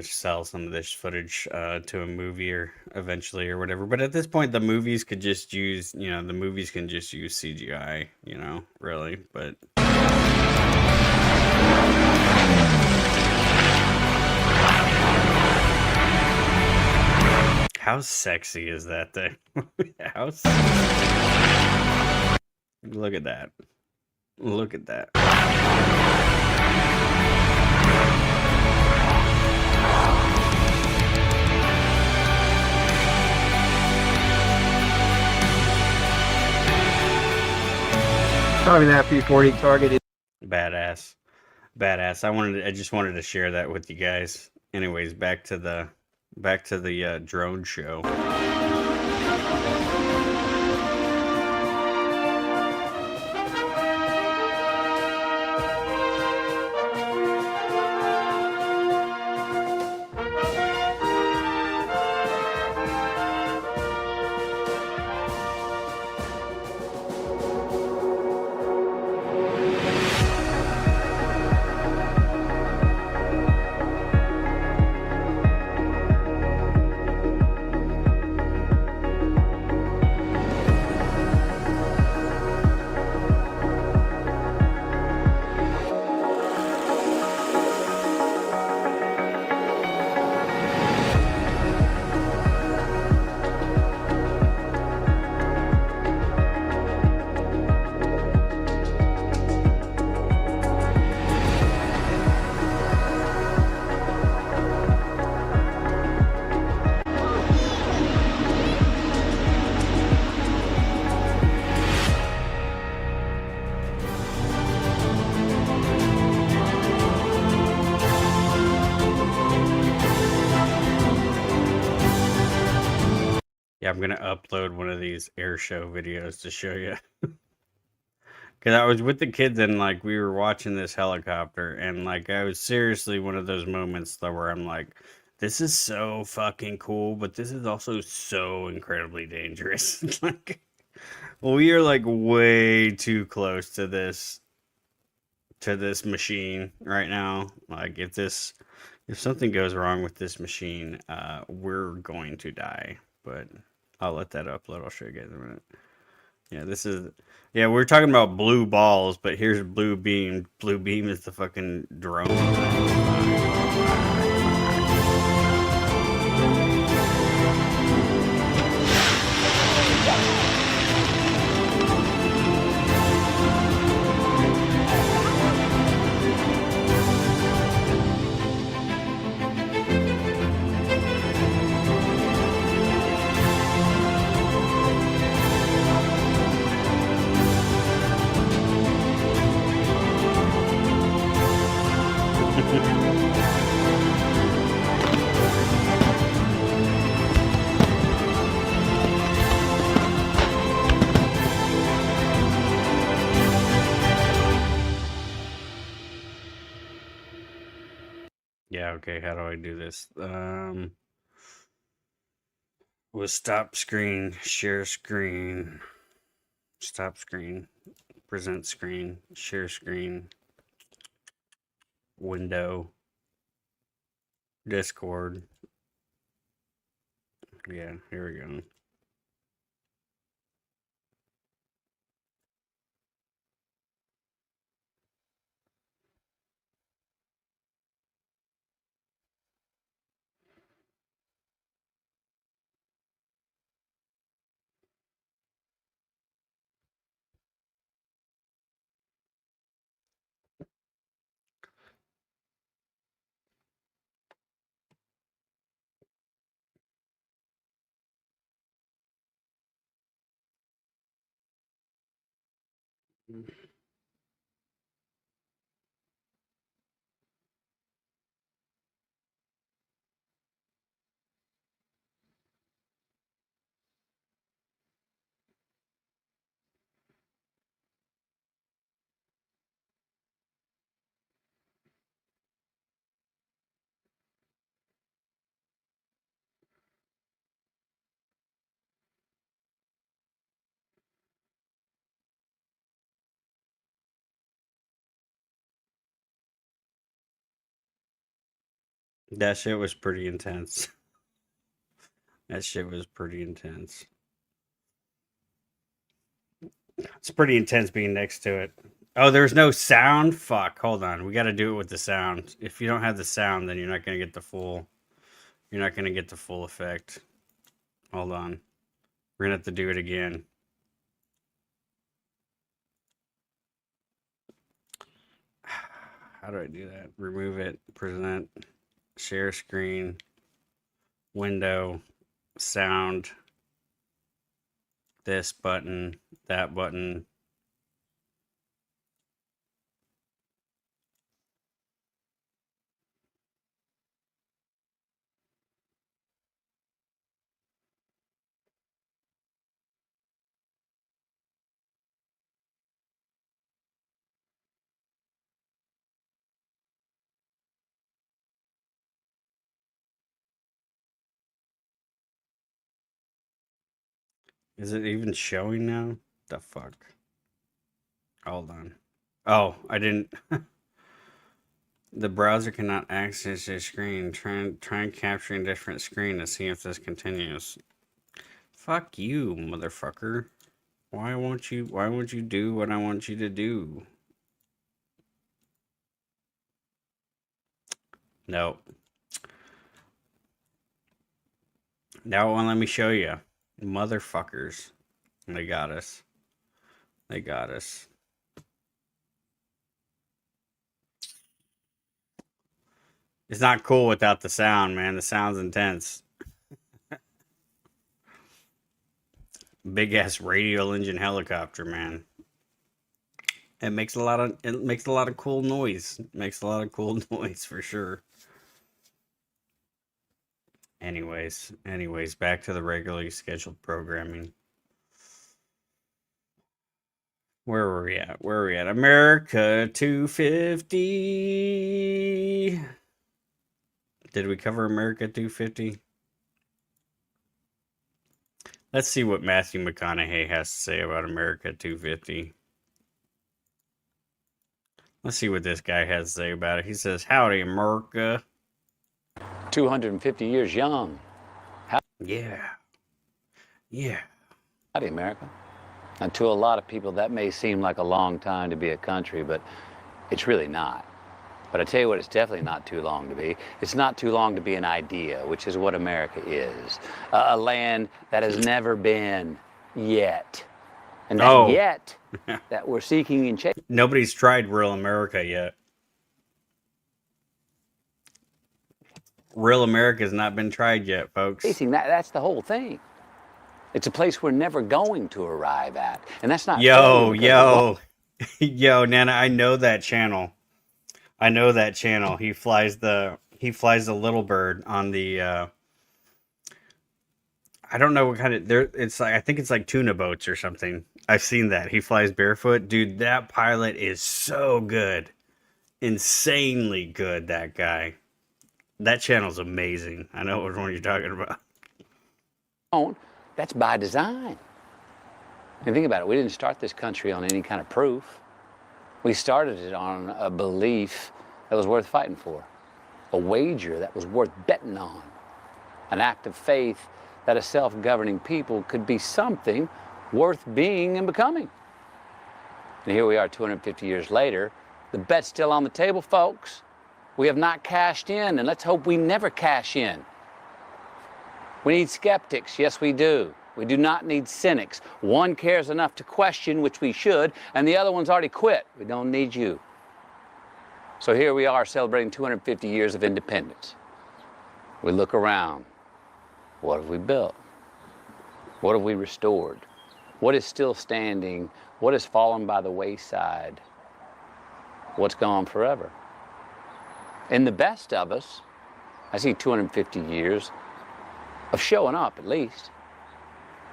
sell some of this footage to a movie or eventually or whatever. But at this point, the movies could just use, you know, the movies can just use CGI, you know, really. But how sexy is that thing? Look at that. Look at that. Probably that P-40 targeted. Badass. I just wanted to share that with you guys. Anyways, back to the drone show. Yeah, I'm gonna upload one of these air show videos to show you. Because I was with the kids and like we were watching this helicopter, and like I was seriously one of those moments though where I'm like, this is so fucking cool, but this is also so incredibly dangerous. Like, we are like way too close to this machine right now. Like, if something goes wrong with this machine, we're going to die. But I'll let that upload. I'll show you guys in a minute. Yeah, this is. Yeah, we're talking about blue balls, but here's blue beam. Blue beam is the fucking drone. Yeah, okay, how do I do this? With stop screen, share screen, stop screen, present screen, share screen, window, Discord. Yeah, here we go. That shit was pretty intense. That shit was pretty intense. It's pretty intense being next to it. Oh, there's no sound? Fuck, hold on. We got to do it with the sound. If you don't have the sound, then you're not going to get the full... You're not going to get the full effect. Hold on. We're going to have to do it again. How do I do that? Remove it. Present. Share screen. Window. Sound. This button. That button. Is it even showing now? The fuck? Hold on. Oh, I didn't... The browser cannot access your screen. Try and capture a different screen to see if this continues. Fuck you, motherfucker. Why won't you do what I want you to do? Nope. Now it won't let me show you. Motherfuckers. They got us. They got us. It's not cool without the sound, man. The sound's intense. Big ass radial engine helicopter, man. It makes a lot of cool noise. It makes a lot of cool noise for sure. Anyways, back to the regularly scheduled programming. Where were we at? Where are we at? America 250. Did we cover America 250? Let's see what Matthew McConaughey has to say about America 250. Let's see what this guy has to say about it. He says, "Howdy, America." 250 years young. Yeah. Yeah. Howdy, America. And to a lot of people, that may seem like a long time to be a country, but it's really not. But I tell you what, it's definitely not too long to be. It's not too long to be an idea, which is what America is. A land that has never been yet. And that yet that we're seeking and chasing. Nobody's tried real America yet. Real America has not been tried yet, folks. That's the whole thing. It's a place we're never going to arrive at. And that's not yo, Nana, I know that channel. I know that channel. He flies the little bird on the I don't know what kind of it's like, I think it's like tuna boats or something. I've seen that. He flies barefoot. Dude, that pilot is so good. Insanely good, that guy. That channel's amazing. I know which one you're talking about. That's by design. And think about it, we didn't start this country on any kind of proof. We started it on a belief that was worth fighting for, a wager that was worth betting on, an act of faith that a self-governing people could be something worth being and becoming. And here we are 250 years later. The bet's still on the table, folks. We have not cashed in, and let's hope we never cash in. We need skeptics, yes we do. We do not need cynics. One cares enough to question, which we should, and the other one's already quit. We don't need you. So here we are celebrating 250 years of independence. We look around. What have we built? What have we restored? What is still standing? What has fallen by the wayside? What's gone forever? In the best of us, I see 250 years of showing up at least.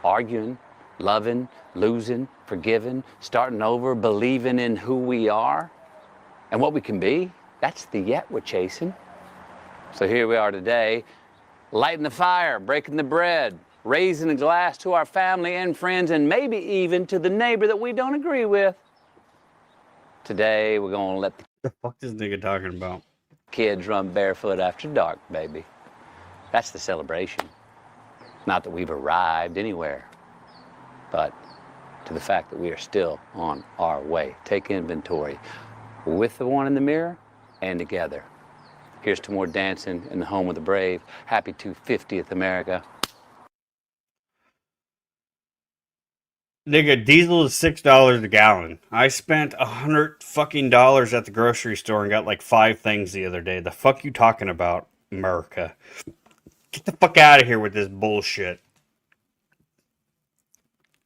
Arguing, loving, losing, forgiving, starting over, believing in who we are and what we can be. That's the yet we're chasing. So here we are today, lighting the fire, breaking the bread, raising a glass to our family and friends, and maybe even to the neighbor that we don't agree with. Today, we're gonna let the fuck is this nigga talking about? Kids run barefoot after dark, baby. That's the celebration. Not that we've arrived anywhere, but to the fact that we are still on our way. Take inventory with the one in the mirror and together. Here's to more dancing in the home of the brave. Happy 250th, America. Nigga, diesel is $6 a gallon. I spent $100 fucking at the grocery store and got like 5 things the other day. The fuck you talking about, America? Get the fuck out of here with this bullshit.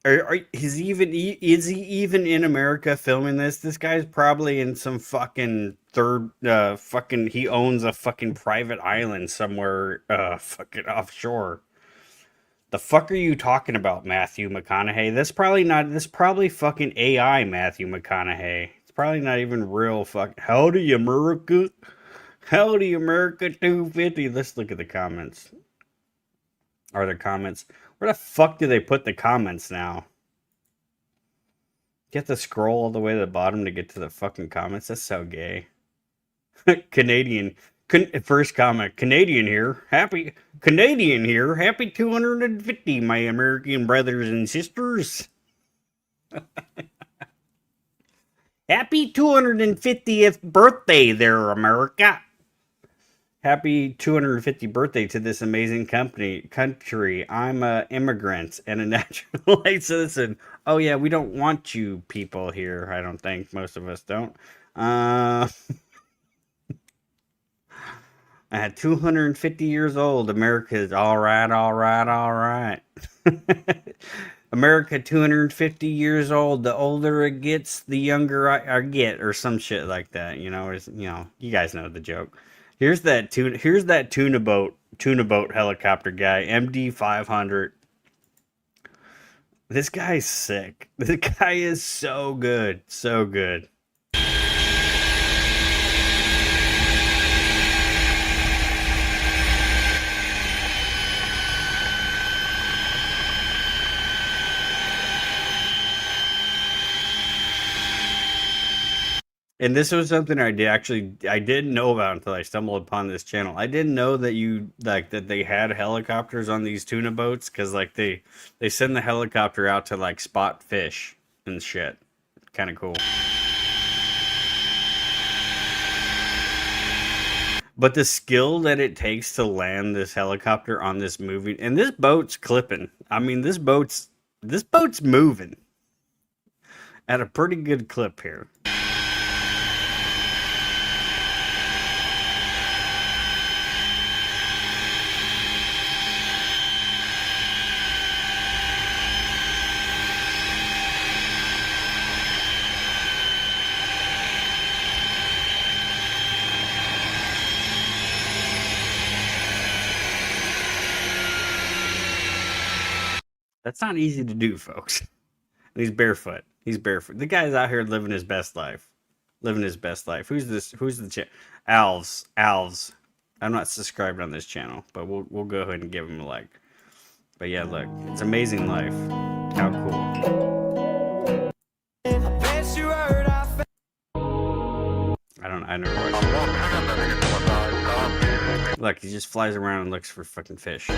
Is he even in America filming this? This guy's probably in some fucking he owns a fucking private island somewhere fucking offshore. The fuck are you talking about, Matthew McConaughey? This probably fucking AI Matthew McConaughey. It's probably not even real Howdy America. Howdy America 250. Let's look at the comments. Are there comments? Where the fuck do they put the comments now? You have to scroll all the way to the bottom to get to the fucking comments. That's so gay. Canadian. First comment. Canadian here. Happy 250, my American brothers and sisters. Happy 250th birthday there, America. Happy 250th birthday to this amazing country. I'm an immigrant and a naturalized citizen. Oh yeah, we don't want you people here. I don't think most of us don't. At 250 years old, America is all right. America 250 years old. The older it gets, the younger I get, or some shit like that. You know, you guys know the joke. Here's that tuna boat helicopter guy, MD 500. This guy's sick. This guy is so good, so good. And this was something I didn't know about until I stumbled upon this channel. I didn't know that that they had helicopters on these tuna boats, because like they send the helicopter out to like spot fish and shit. Kind of cool. But the skill that it takes to land this helicopter on this movie, and this boat's clipping. I mean, this boat's moving at a pretty good clip here. That's not easy to do, folks. And he's barefoot. He's barefoot. The guy's out here living his best life. Living his best life. Who's this? Who's the Alves? I'm not subscribed on this channel, but we'll go ahead and give him a like. But yeah, look, it's amazing life. How cool. I never watched it. Look, he just flies around and looks for fucking fish.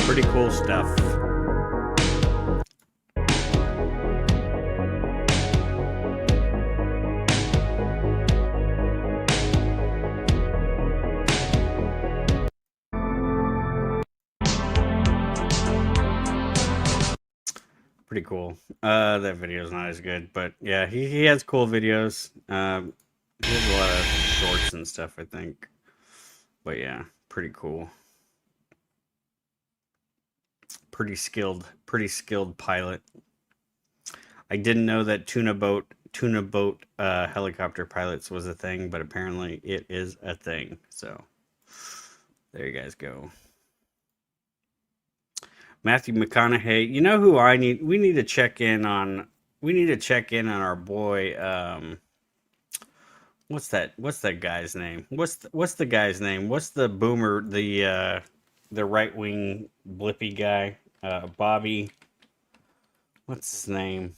Pretty cool stuff. Pretty cool. That video's not as good, but yeah, he has cool videos. He has a lot of shorts and stuff, I think. But yeah, pretty cool. Pretty skilled pilot. I didn't know that tuna boat helicopter pilots was a thing, but apparently it is a thing. So there you guys go. Matthew McConaughey. You know who we need to check in on our boy. What's that guy's name? What's the guy's name? What's the boomer, the right-wing blippy guy? Bobby. What's his name?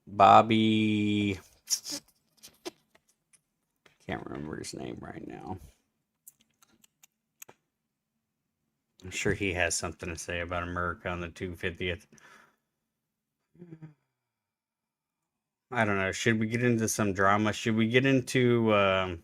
Bobby. Can't remember his name right now. I'm sure he has something to say about America on the 250th. I don't know. Should we get into some drama? Should we get into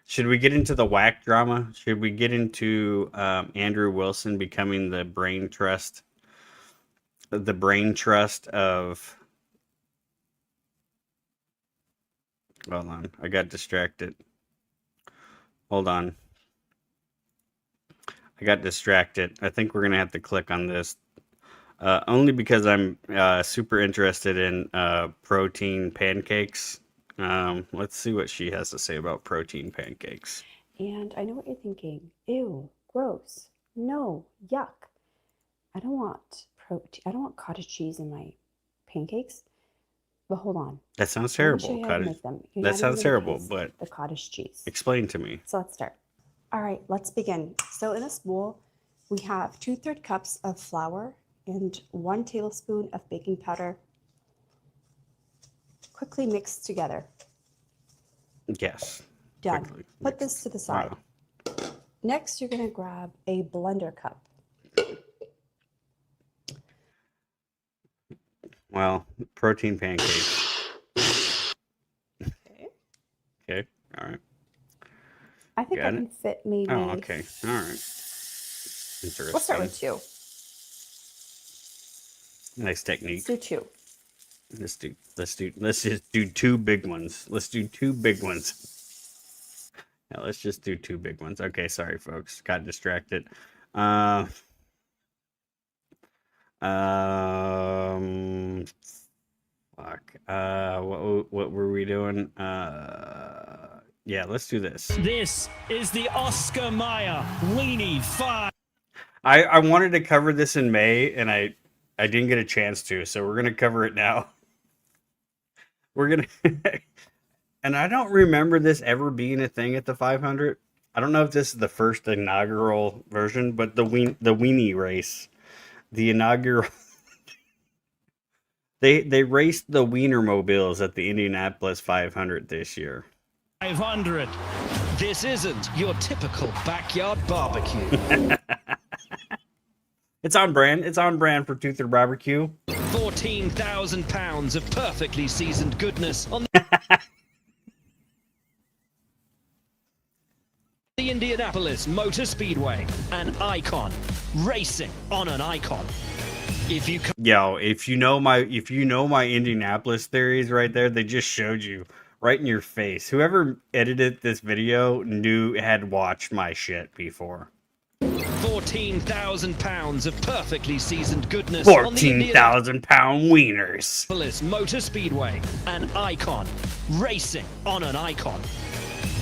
should we get into the whack drama? Should we get into Andrew Wilson becoming the brain trust of... Hold on. I got distracted. Hold on. I got distracted. I think we're going to have to click on this. Only because I'm super interested in protein pancakes. Let's see what she has to say about protein pancakes. And I know what you're thinking. Ew, gross. No, yuck. I don't want protein. I don't want cottage cheese in my pancakes. But hold on. That sounds terrible. That sounds terrible, but the cottage cheese. Explain to me. So let's start. All right, let's begin. So in this bowl, we have 2/3 cups of flour and 1 tablespoon of baking powder. Quickly mixed together. Yes. Done. Put this to the side. Wow. Next, you're going to grab a blender cup. Well, protein pancakes. Okay. Okay. All right. I think I can fit maybe. Oh, okay. All right. Interesting. We'll start with 2. Nice technique. Let's do 2. Let's just do 2 big ones. Let's do 2 big ones. Yeah, let's just do 2 big ones. Okay, sorry, folks. Got distracted. Fuck. What were we doing? Yeah, let's do this. This is the Oscar Mayer Weenie 5. I wanted to cover this in May, and I didn't get a chance to, so we're gonna cover it now. We're gonna, and I don't remember this ever being a thing at the 500. I don't know if this is the first inaugural version, but the weenie race, the inaugural. They raced the Wienermobiles at the Indianapolis 500 this year. 500. This isn't your typical backyard barbecue. It's on brand. It's on brand for Tooth Barbecue. 14,000 pounds of perfectly seasoned goodness on the Indianapolis Motor Speedway, an icon racing on an icon. If you know my Indianapolis theories right there, they just showed you right in your face. Whoever edited this video had watched my shit before. 14,000 pounds of perfectly seasoned goodness. 14,000 pound wieners. Indianapolis Motor Speedway, an icon racing on an icon.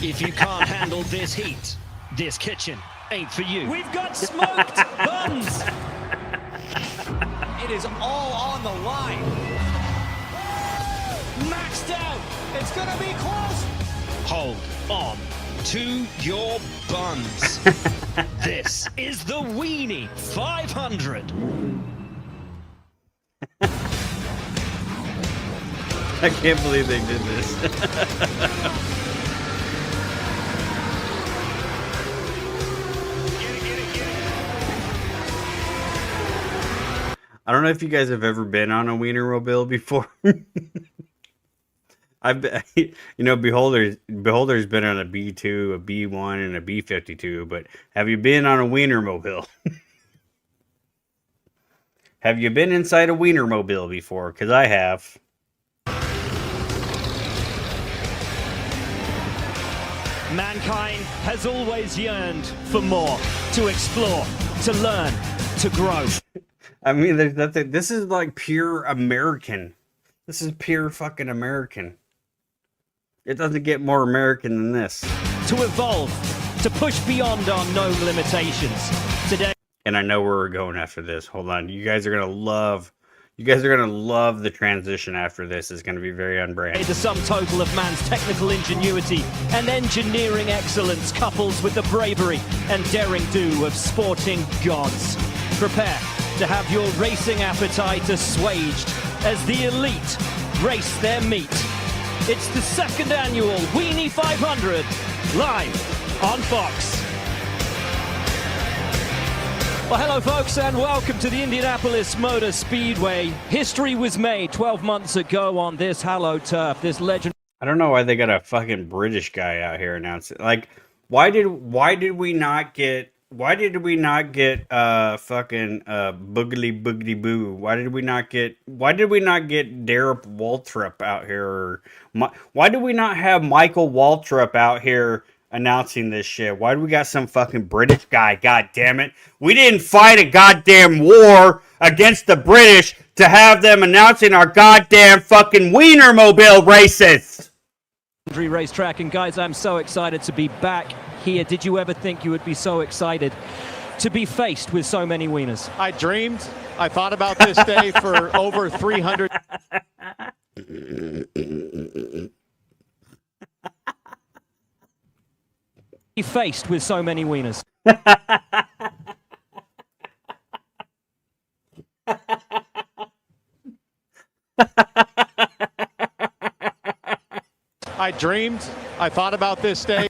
If you can't handle this heat, this kitchen ain't for you. We've got smoked buns. It is all on the line. Maxed out. It's gonna be close. Hold on to your buns. This is the Weenie 500. I can't believe they did this. I don't know if you guys have ever been on a Wienermobile before. I've been, Beholder's been on a B2, a B1, and a B52, but have you been on a Wienermobile? Have you been inside a Wienermobile before? Because I have. Mankind has always yearned for more, to explore, to learn, to grow. I mean, this is like pure American. This is pure fucking American. It doesn't get more American than this. To evolve, to push beyond our known limitations. Today. And I know where we're going after this. Hold on. You guys are gonna love the transition after this. It's gonna be very on brand. The sum total of man's technical ingenuity and engineering excellence couples with the bravery and daring do of sporting gods. Prepare to have your racing appetite assuaged as the elite race their meat. It's the 2nd annual Weenie 500, live on Fox. Well, hello, folks, and welcome to the Indianapolis Motor Speedway. History was made 12 months ago on this hallowed turf, this legend. I don't know why they got a fucking British guy out here announcing. Like, why did we not get fucking boogly boogly boo? Why did we not get Derek Waltrip out here? Why did we not have Michael Waltrip out here announcing this shit? Why do we got some fucking British guy? God damn it. We didn't fight a goddamn war against the British to have them announcing our goddamn fucking Wienermobile races. Racetrack, and guys, I'm so excited to be back here. Did you ever think you would be so excited to be faced with so many wieners? I dreamed. I thought about this day for over 300. Be faced with so many wieners. I dreamed. I thought about this day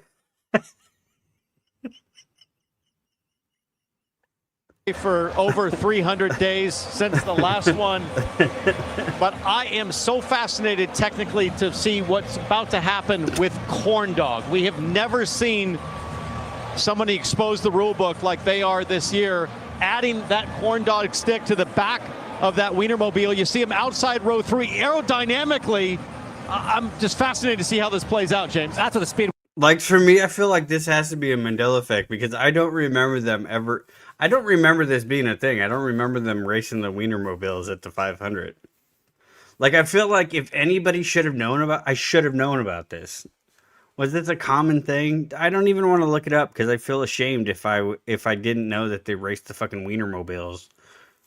for over 300 days since the last one. But I am so fascinated technically to see what's about to happen with Corn Dog. We have never seen somebody expose the rule book like they are this year, adding that Corn Dog stick to the back of that Wienermobile. You see him outside row 3 aerodynamically. I'm just fascinated to see how this plays out, James. That's what the speed. Like, for me, I feel like this has to be a Mandela effect because I don't remember them ever. I don't remember this being a thing. I don't remember them racing the Wienermobiles at the 500. Like, I feel like if anybody should have known about, I should have known about this. Was this a common thing? I don't even want to look it up because I feel ashamed if I didn't know that they raced the fucking Wienermobiles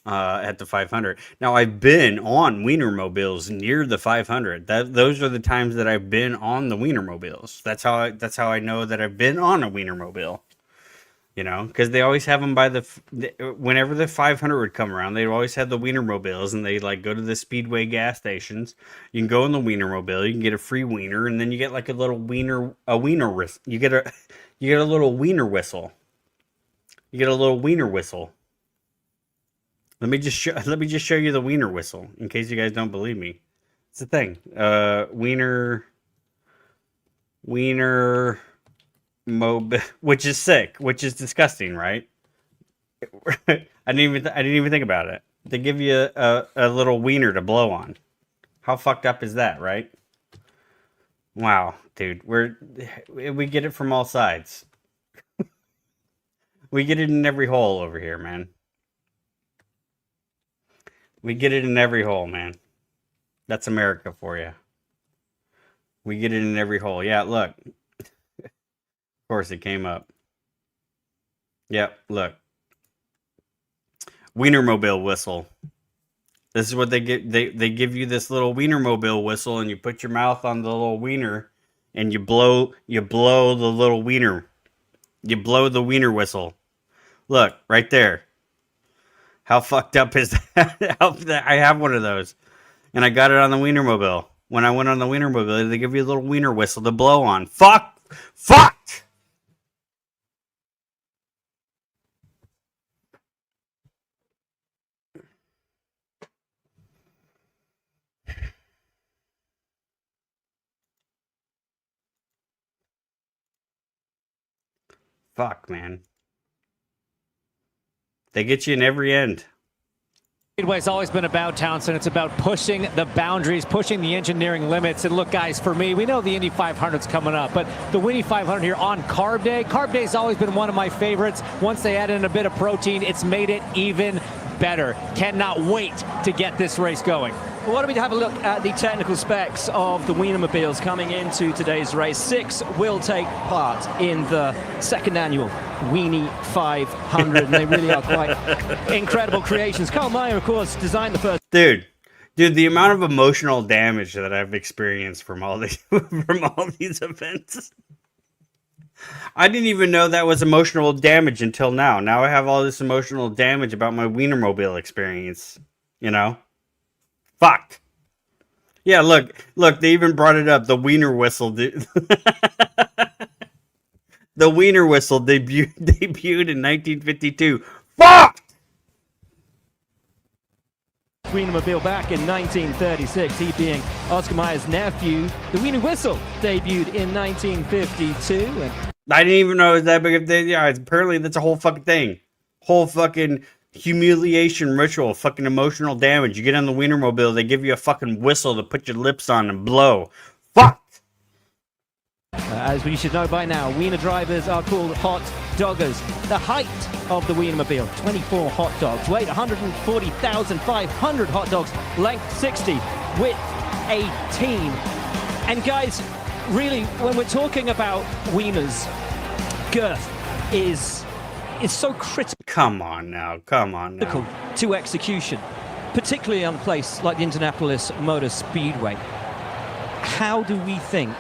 at the 500. Now, I've been on Wienermobiles near the 500. Those are the times that I've been on the Wienermobiles. That's how I know that I've been on a Wienermobile. You know, because they always have them by whenever the 500 would come around, they'd always have the Wienermobiles, and they like go to the Speedway gas stations. You can go in the Wienermobile, you can get a free wiener, and then you get like a little wiener whistle. You get a little wiener whistle. You get a little wiener whistle. Let me just show you the wiener whistle in case you guys don't believe me. It's a thing. Wiener which is sick, which is disgusting, right? I didn't even think about it. They give you a little wiener to blow on. How fucked up is that, right? Wow, dude, we get it from all sides. We get it in every hole over here, man. We get it in every hole, man. That's America for you. We get it in every hole. Yeah, look. Of course, it came up. Yep, look. Wienermobile whistle. This is what they get. They give you this little Wienermobile whistle, and you put your mouth on the little wiener, and you blow the little wiener. You blow the wiener whistle. Look, right there. How fucked up is that? I have one of those, and I got it on the Wienermobile. When I went on the Wienermobile, they give you a little wiener whistle to blow on. Fuck! Fuck, man. They get you in every end. Speedway's always been about, Townsend. It's about pushing the boundaries, pushing the engineering limits. And look, guys, for me, we know the Indy 500's coming up, but the Winnie 500 here on Carb Day's always been one of my favorites. Once they add in a bit of protein, it's made it even better. Cannot wait to get this race going. Well, why don't we have a look at the technical specs of the Wienermobiles coming into today's race. 6 will take part in the second annual Weenie 500, and they really are quite incredible creations. Carl Meyer, of course, designed the first. Dude, the amount of emotional damage that I've experienced from all these events. I didn't even know that was emotional damage until now. Now I have all this emotional damage about my Wienermobile experience. You know? Fuck. Yeah, look, they even brought it up. The wiener whistle, dude. The wiener whistle debuted in 1952. Fuck! Wienermobile back in 1936, he being Oscar Mayer's nephew. The Wiener Whistle debuted in 1952. And I didn't even know it was that big of a thing. Yeah, apparently that's a whole fucking thing. Whole fucking humiliation ritual, fucking emotional damage. You get on the Wienermobile, they give you a fucking whistle to put your lips on and blow. Fuck! As we should know by now, Wiener drivers are called hot doggers. The height of the Wienermobile, 24 hot dogs. Weight, 140,500 hot dogs. Length, 60. Width, 18. And guys, really, when we're talking about wieners, girth is so critical. Come on now. To execution, particularly on a place like the Indianapolis Motor Speedway. How do we think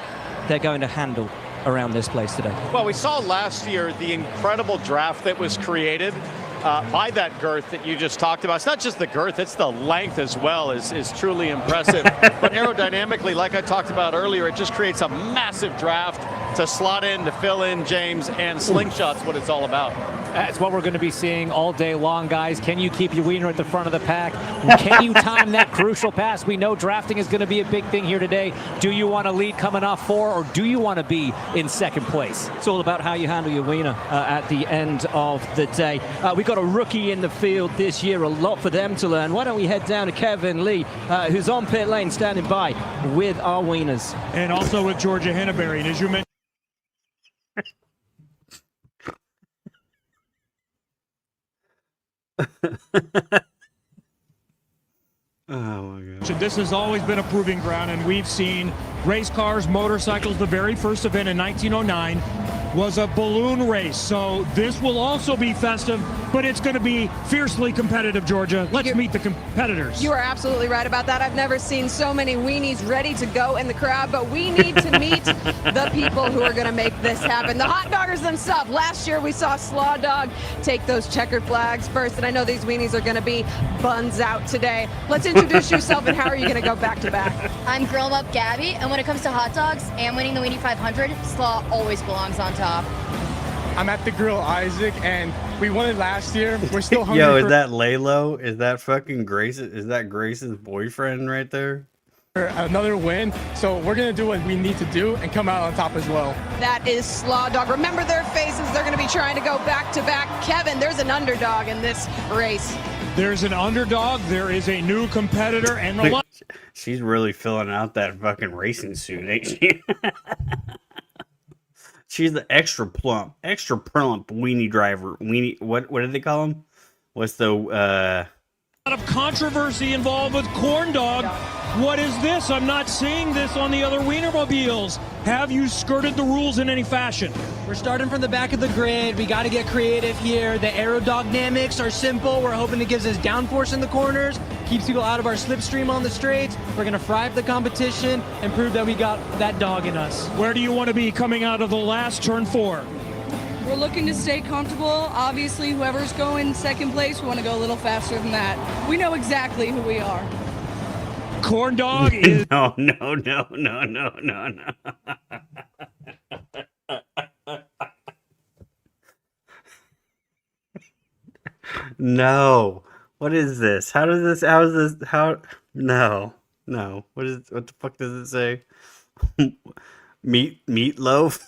they're going to handle around this place today? Well, we saw last year the incredible draft that was created by that girth that you just talked about. It's not just the girth, it's the length as well is truly impressive. But aerodynamically, like I talked about earlier, it just creates a massive draft to slot in, to fill in, James, and slingshot's what it's all about. That's what we're going to be seeing all day long, guys. Can you keep your wiener at the front of the pack? Can you time that crucial pass? We know drafting is going to be a big thing here today. Do you want to lead coming off 4, or do you want to be in second place? It's all about how you handle your wiener at the end of the day. We've got a rookie in the field this year, a lot for them to learn. Why don't we head down to Kevin Lee, who's on pit lane standing by with our wieners. And also with Georgia Henneberry. And as you mentioned, Oh my God. So this has always been a proving ground, and we've seen race cars, motorcycles. The very first event in 1909 was a balloon race. So this will also be festive, but it's going to be fiercely competitive, Georgia. Let's meet the competitors. You are absolutely right about that. I've never seen so many weenies ready to go in the crowd, but we need to meet the people who are going to make this happen. The hot doggers themselves. Last year we saw Slaw Dog take those checkered flags first, and I know these weenies are going to be buns out today. Let's introduce yourself, and how are you going to go back to back? I'm Grill 'em Up Gabby, and when it comes to hot dogs and winning the Weenie 500, Slaw always belongs on top. I'm at the Grill Isaac, and we won it last year. We're still hungry. Yo, is that Lalo? Is that fucking Grayson? Is that Grayson's boyfriend right there? for another win. So we're going to do what we need to do and come out on top as well. That is Slaw Dog. Remember their faces. They're going to be trying to go back to back. Kevin, there's an underdog in this race. There's an underdog. There is a new competitor, and a lot. She's really filling out that fucking racing suit, ain't she? She's the extra plump weenie driver. Weenie, what did they call him? What's the A lot of controversy involved with Corn Dog. What is this? I'm not seeing this on the other Wienermobiles. Have you skirted the rules in any fashion? We're starting from the back of the grid. We got to get creative here. The aerodynamics are simple. We're hoping it gives us downforce in the corners, keeps people out of our slipstream on the straights. We're going to fry up the competition and prove that we got that dog in us. Where do you want to be coming out of the last turn 4? We're looking to stay comfortable. Obviously, whoever's going second place, we want to go a little faster than that. We know exactly who we are. Corn Dog is... No. No. What is this? How is this? No. What the fuck does it say? Meatloaf?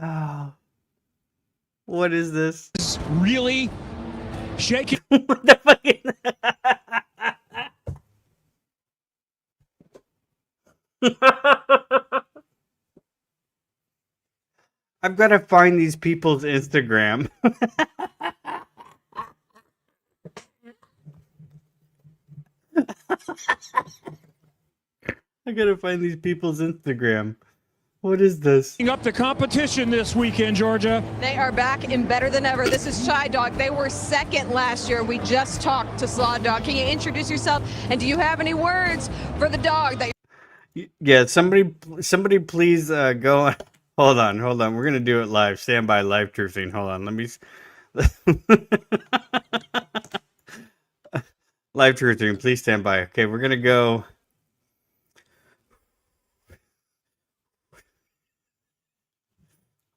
Oh. What is this? Really shaking. What the fuck is that? I've got to find these people's Instagram. I gotta find these people's Instagram. What is this? Up the competition this weekend, Georgia. They are back and better than ever. This is Shy Dog. They were second last year. We just talked to Slaw Dog. Can you introduce yourself? And do you have any words for the dog that? Yeah, somebody please go on. Hold on. We're gonna do it live. Stand by, live truthing. Hold on. Let me. Live truthing. Please stand by. Okay, we're gonna go.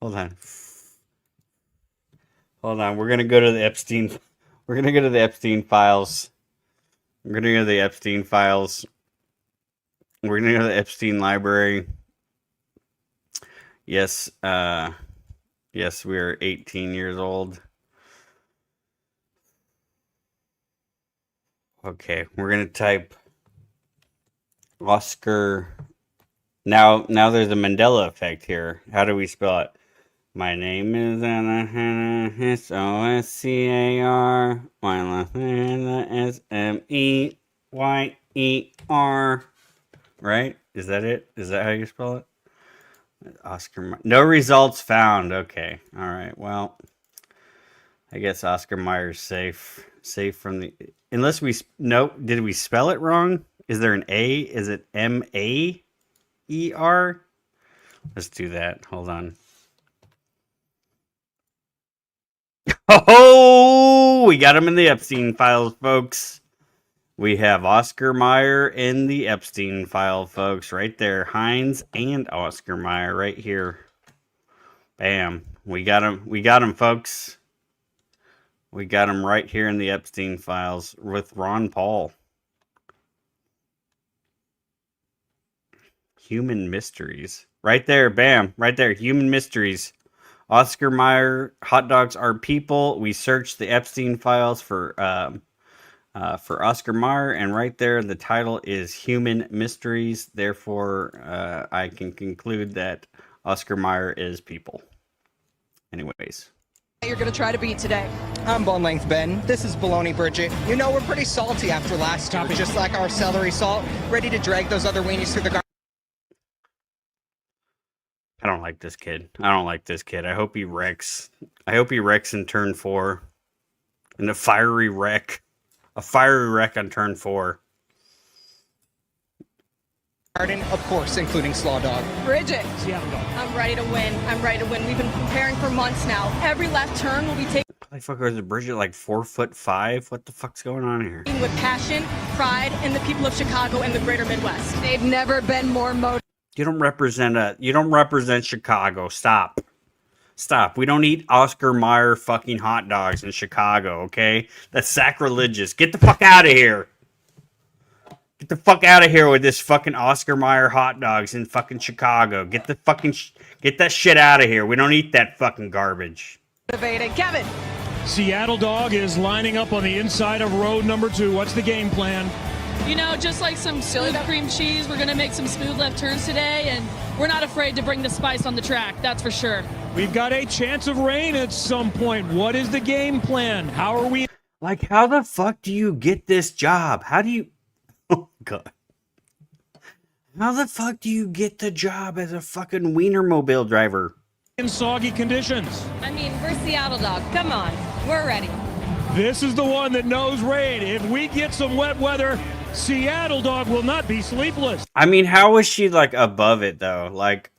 Hold on. We're gonna go to the Epstein. We're gonna go to the Epstein files. We're gonna go to the Epstein files. We're gonna go to the Epstein library. Yes, yes, we're 18 years old. Okay, we're gonna type Oscar. Now there's a Mandela effect here. How do we spell it? My name is Anna S-O-S-C-A-R. My last name is S-M-E-Y-E-R. Right? Is that it? Is that how you spell it? Oscar. No results found. Okay. All right. Well, I guess Oscar Mayer's safe from the. Unless we did we spell it wrong? Is there an A? Is it M-A-E-R? Let's do that. Hold on. Oh, we got him in the Epstein files, folks. We have Oscar Mayer in the Epstein file, folks, right there. Hines and Oscar Mayer right here. Bam. We got him, folks. We got him right here in the Epstein files with Ron Paul. Human Mysteries. Right there, bam. Right there, Human Mysteries. Oscar Mayer, hot dogs are people. We searched the Epstein files for for Oscar Mayer, and right there the title is Human Mysteries. Therefore, I can conclude that Oscar Mayer is people. Anyways. You're going to try to beat today. I'm Bone Length Ben. This is Baloney Bridget. You know, we're pretty salty after last year, just like our celery salt, ready to drag those other weenies through the garbage. I don't like this kid. I don't like this kid. I hope he wrecks. I hope he wrecks in turn 4. In a fiery wreck. A fiery wreck on turn 4. Of course, including Slaw Dog. Bridget, I'm ready to win. I'm ready to win. We've been preparing for months now. Every left turn will be taken Motherfucker, is Bridget like 4'5"? What the fuck's going on here? with passion, pride, and the people of Chicago and the greater Midwest. They've never been more motivated. You don't represent Chicago. Stop. Stop. We don't eat Oscar Mayer fucking hot dogs in Chicago, okay? That's sacrilegious. Get the fuck out of here. Get the fuck out of here with this fucking Oscar Mayer hot dogs in fucking Chicago. Get the fucking get that shit out of here. We don't eat that fucking garbage. Kevin. Seattle Dog is lining up on the inside of road number 2. What's the game plan? You know, just like some smooth cream cheese, we're going to make some smooth left turns today, and we're not afraid to bring the spice on the track, that's for sure. We've got a chance of rain at some point. What is the game plan? How are we? Like, how the fuck do you get this job? How do you... Oh, God. How the fuck do you get the job as a fucking Wienermobile driver? In soggy conditions. I mean, we're Seattle Dog. Come on, we're ready. This is the one that knows rain. If we get some wet weather, Seattle Dog will not be sleepless. I mean, how is she, like, above it, though? Like,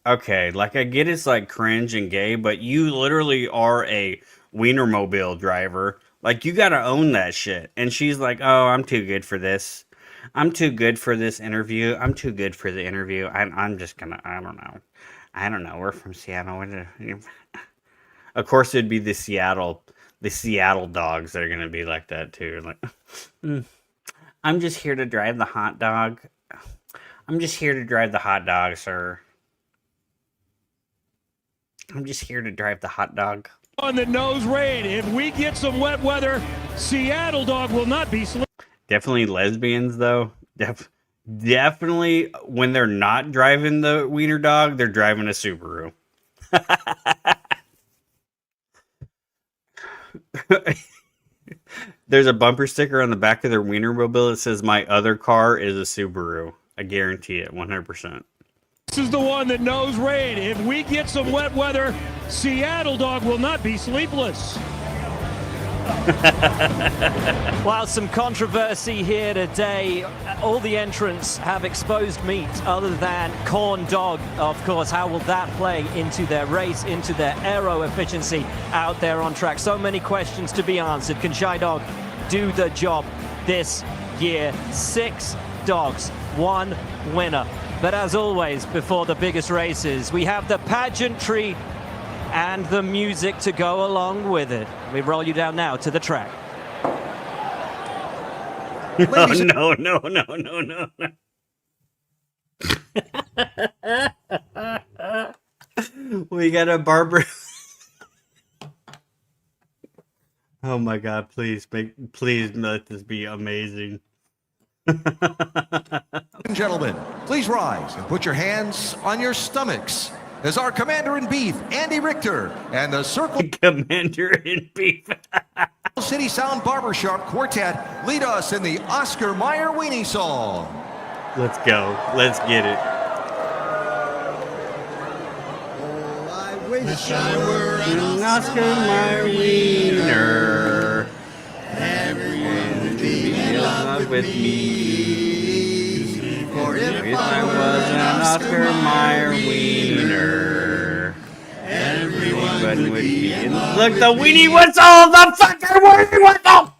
okay, like, I get it's, like, cringe and gay, but you literally are a Wienermobile driver. Like, you gotta own that shit. And she's like, oh, I'm too good for this. I'm too good for this interview. I'm too good for the interview. I'm just gonna, I don't know. We're from Seattle. Of course, it'd be the Seattle dogs that are gonna be like that, too. Like, I'm just here to drive the hot dog. I'm just here to drive the hot dog, sir. I'm just here to drive the hot dog. On the knows rain. If we get some wet weather, Seattle Dog will not be sleepless. Definitely lesbians, though. Definitely, when they're not driving the wiener dog, they're driving a Subaru. There's a bumper sticker on the back of their Wienermobile that says, my other car is a Subaru. I guarantee it, 100%. This is the one that knows rain. If we get some wet weather, Seattle Dog will not be sleepless. While some controversy here today, all the entrants have exposed meat other than corn dog. Of course, how will that play into their race, into their aero efficiency out there on track? So many questions to be answered. Can Shy Dog do the job this year? 6 dogs, 1 winner. But as always, before the biggest races, we have the pageantry and the music to go along with it. We roll you down now to the track. No. We got a barber. Oh my God! Please let this be amazing. Gentlemen, please rise and put your hands on your stomachs as our Commander-in-Chief, Andy Richter, and the Circle Commander-in-Chief City Sound Barbershop Quartet lead us in the Oscar Mayer Weenie Song. Let's go. Let's get it. Oh, I wish I were an Oscar Mayer wiener. Everyone would be in love with me. For if I was an Oscar Mayer wiener, everyone would be in love Look, the weenie whistle! The fucking weenie whistle!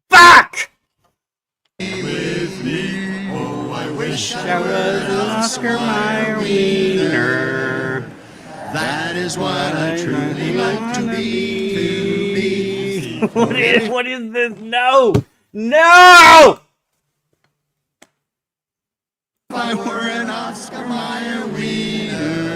Fuck! With me, oh, I wish I was an Oscar Mayer wiener. That is what I truly like to be. What is this? No! No! If I were an Oscar Mayer wiener,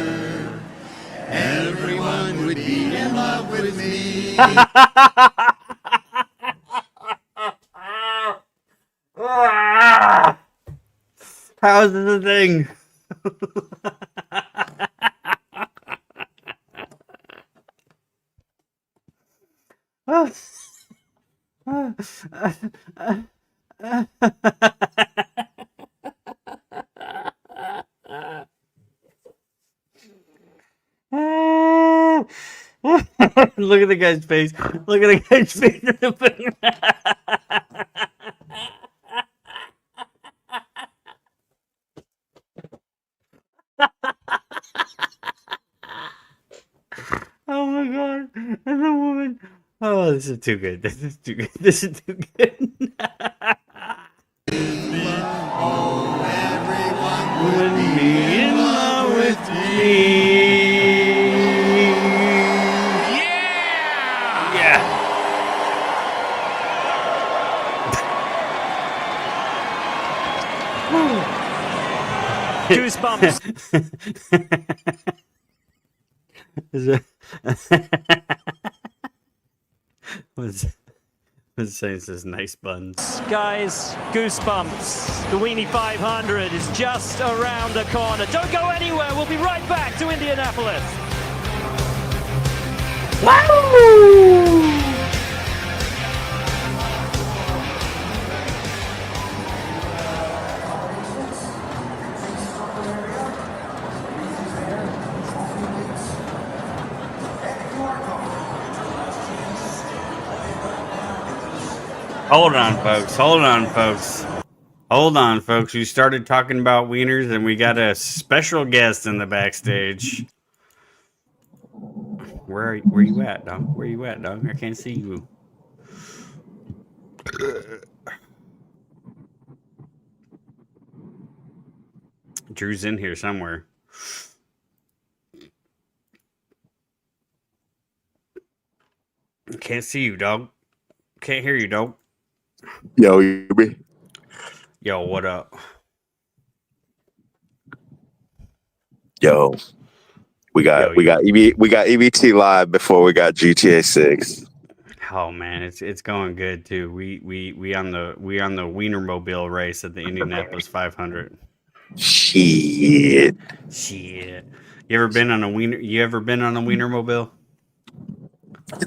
How's the thing? Look at the guy's face. Look at the guy's face. Oh my god. And the woman. Oh, this is too good. This is too good. This is too good. Would be in love with me. Goosebumps. What's saying? Says nice buns. Guys, goosebumps. The Weenie 500 is just around the corner. Don't go anywhere. We'll be right back to Indianapolis. Woo! Hold on, folks. Hold on, folks. Hold on, folks. We started talking about wieners, and we got a special guest in the backstage. Where you at, dog? Where you at, dog? I can't see you. Drew's in here somewhere. Can't see you, dog. Can't hear you, dog. Yo, you be? Yo, what up? Yo, we got EBT live before we got GTA 6. Oh man, it's going good too. We on the Wienermobile race at the Indianapolis 500. Shit. You ever been on a Wienermobile?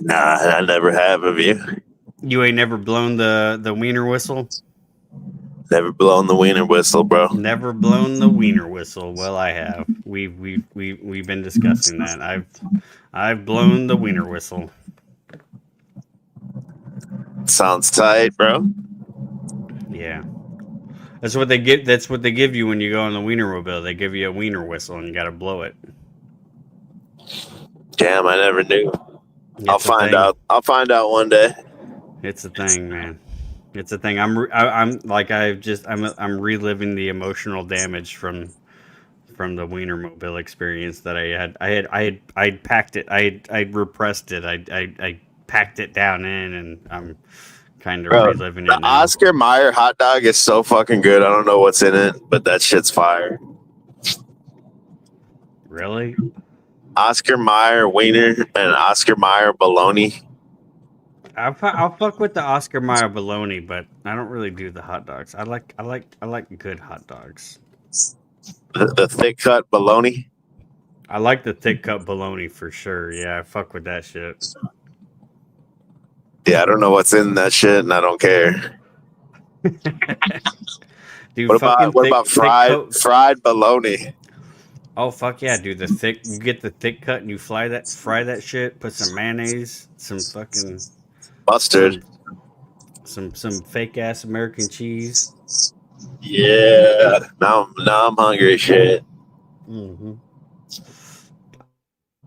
Nah, I never have. Have you? You ain't never blown the wiener whistle? Never blown the wiener whistle, bro. Never blown the wiener whistle. Well, I have. We've been discussing that. I've blown the wiener whistle. Sounds tight, bro. Yeah. That's what they give you when you go on the Wienermobile. They give you a wiener whistle and you gotta blow it. Damn, I never knew. I'll find out. I'll find out one day. It's a thing, man. It's a thing. I'm reliving the emotional damage from the Wienermobile experience that I had packed it. I repressed it. I packed it down in, and I'm kind of reliving it now. The Oscar Mayer hot dog is so fucking good. I don't know what's in it, but that shit's fire. Really? Oscar Mayer wiener and Oscar Mayer bologna. I'll fuck with the Oscar Mayer bologna, but I don't really do the hot dogs. I like good hot dogs. The thick cut bologna. I like the thick cut bologna for sure. Yeah, I fuck with that shit. Yeah, I don't know what's in that shit, and I don't care. Dude, what about fried bologna? Oh fuck yeah, dude! You get the thick cut and you fry that shit. Put some mayonnaise, some fucking mustard, some fake ass American cheese. Yeah, now I'm hungry. Shit. Mm-hmm.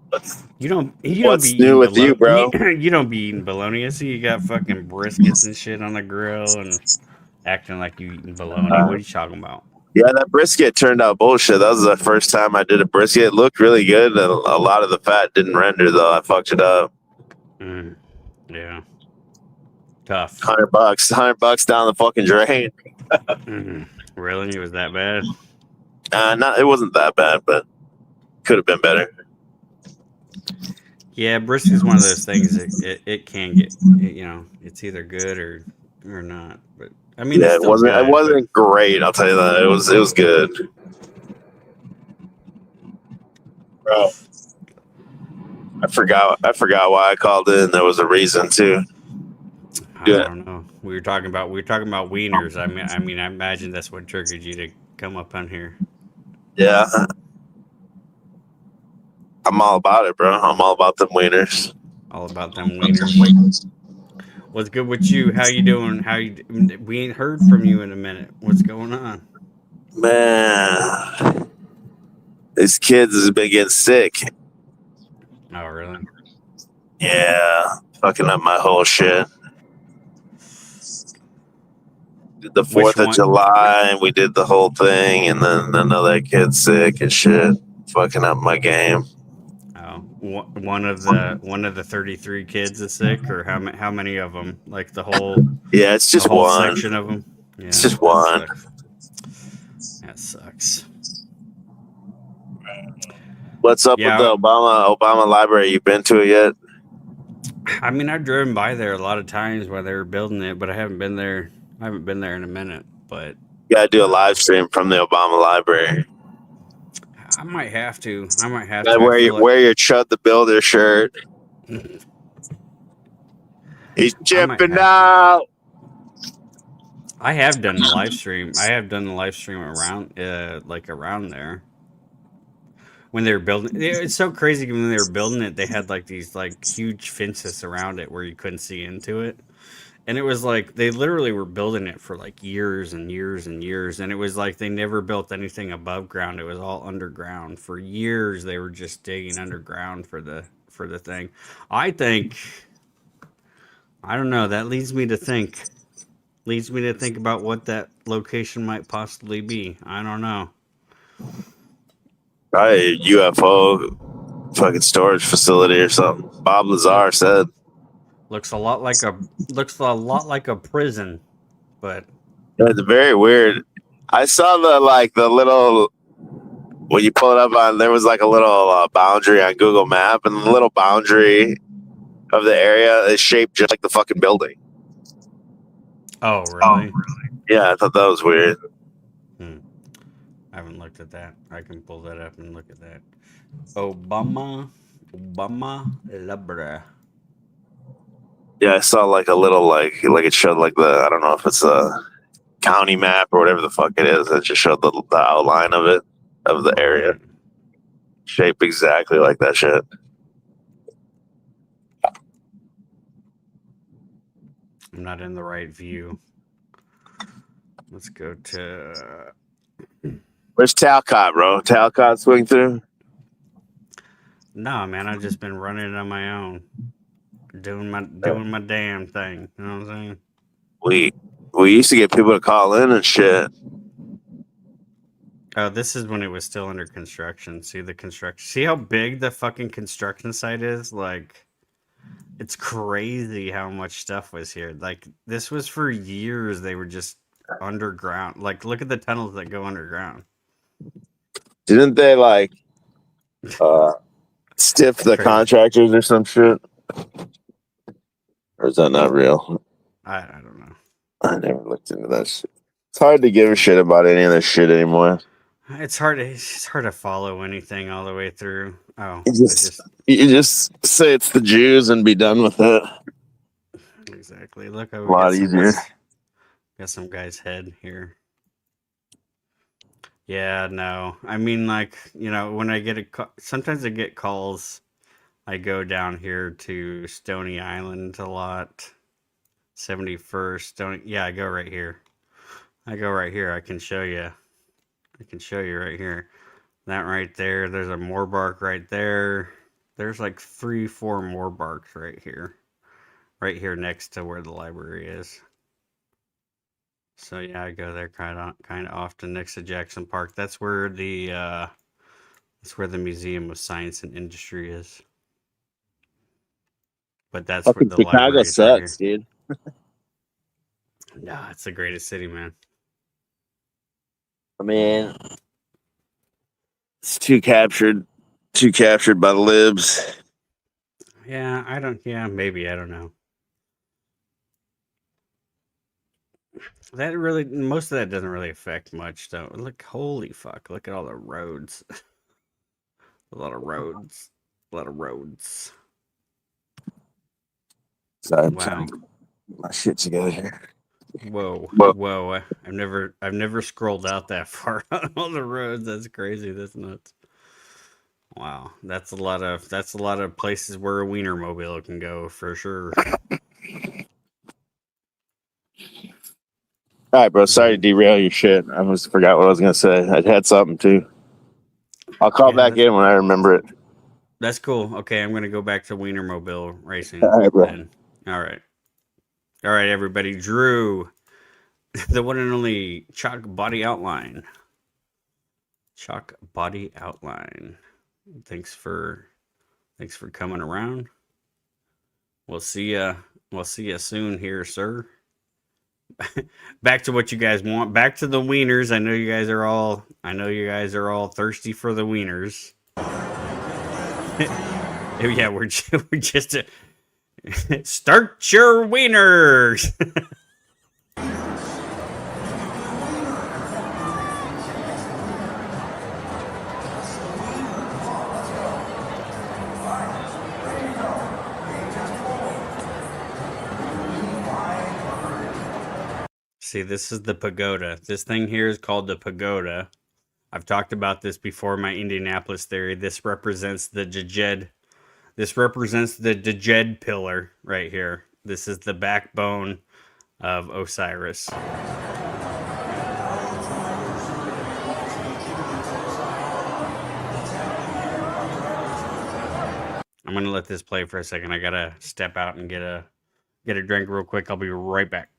What's new with you, bro? You don't be eating bologna. I see you got fucking briskets and shit on the grill and acting like you eating bologna. What are you talking about? Yeah, that brisket turned out bullshit. That was the first time I did a brisket. It looked really good. And a lot of the fat didn't render, though. I fucked it up. Yeah. Tough. $100 down the fucking drain. Really? It was that bad? It wasn't that bad, but could have been better. Yeah, brisket's one of those things that it can get, it's either good or not. But I mean, it's Yeah, still good. it wasn't great. I'll tell you that. It was good, bro. I forgot why I called in. There was a reason too. I don't know. We were talking about wieners. I mean, I imagine that's what triggered you to come up on here. Yeah, I'm all about it, bro. I'm all about them wieners. All about them wieners. What's good with you? How you doing? We ain't heard from you in a minute. What's going on? Man, these kids has been getting sick. Oh, really? Yeah, fucking up my whole shit. Did the 4th of July, and we did the whole thing, and then another kid's sick and shit, fucking up my game. Oh, one of the 33 kids is sick, or how many of them? Like the whole? Yeah, it's just the whole one section of them. Yeah, it's just one. That sucks. What's up with the Obama library? You been to it yet? I mean, I've driven by there a lot of times while they were building it, but I haven't been there. I haven't been there in a minute. But you gotta do a live stream from the Obama library. I might have to. Wear your Chud the Builder shirt. He's jumping out. I have done the live stream. Around, around there. When they were building, it's so crazy. When they were building it, they had like these like huge fences around it where you couldn't see into it, and it was like they literally were building it for like years and years and years, and it was like they never built anything above ground. It was all underground for years. They were just digging underground for the thing. I don't know. That leads me to think about what that location might possibly be. I don't know. Probably a UFO fucking storage facility or something. Bob Lazar said. Looks a lot like a prison, but it's very weird. I saw the little when you pull it up on there was like a little boundary on Google Map, and the little boundary of the area is shaped just like the fucking building. Oh, really? Yeah, I thought that was weird. I haven't looked at that. I can pull that up and look at that. Obama Labra. Yeah, I saw like a little like it showed like I don't know if it's a county map or whatever the fuck it is. It just showed the outline of it, of the area. Shaped exactly like that shit. I'm not in the right view. Let's go to... Where's Talcott, bro? Talcott swing through? No, man, I've just been running on my own. Doing my damn thing. You know what I'm saying? We used to get people to call in and shit. Oh, this is when it was still under construction. See the construction. See how big the fucking construction site is? Like, it's crazy how much stuff was here. Like, this was for years. They were just underground. Like, look at the tunnels that go underground. Didn't they like stiff the contractors or some shit? Or is that not real? I don't know. I never looked into that shit. It's hard to give a shit about any of this shit anymore. It's hard to follow anything all the way through. Oh, you just say it's the Jews and be done with it. Exactly. Look, a lot easier. Got some guy's head here. Yeah, no. I mean, like, when I get sometimes I get calls. I go down here to Stony Island a lot. 71st Stony. Yeah, I go right here. I can show you. Right here. That right there. There's a moorbark right there. There's like 3-4 moorbarks right here. Right here next to where the library is. So yeah, I go there kind of often next to Jackson Park. That's where the Museum of Science and Industry is. But that's where the Chicago sucks, dude. Nah, it's the greatest city, man. I mean, it's too captured by the libs. Yeah, I don't. Yeah, maybe I don't know. That really, most of that doesn't really affect much, though. Look, holy fuck! Look at all the roads. A lot of roads. A lot of roads. Sorry, I'm Wow. trying to get my shit together here. Whoa, Whoa. whoa! I've never scrolled out that far on all the roads. That's crazy. That's nuts. Wow, that's a lot of places where a Wienermobile can go for sure. All right, bro. Sorry to derail your shit. I almost forgot what I was gonna say. I had something too. I'll call back in when I remember it. That's cool. Okay, I'm gonna go back to Wienermobile racing. All right, bro. Then. All right, everybody. Drew, the one and only Chalk Body Outline. Chalk Body Outline. Thanks for coming around. We'll see ya. We'll see ya soon here, sir. Back to what you guys want. Back to the wieners. I know you guys are all thirsty for the wieners. Yeah, we're just start your wieners. See, this is the pagoda. This thing here is called the pagoda. I've talked about this before, my Indianapolis theory. This represents the Djed. This represents the Djed pillar right here. This is the backbone of Osiris. I'm gonna let this play for a second. I gotta step out and get a drink real quick. I'll be right back.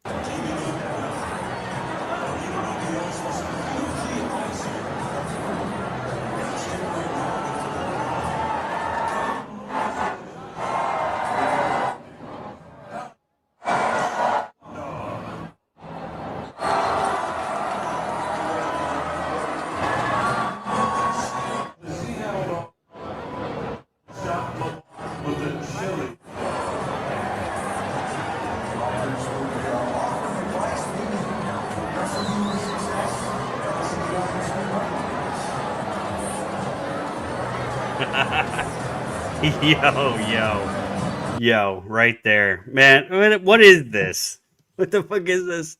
Yo, right there. Man, what is this? What the fuck is this?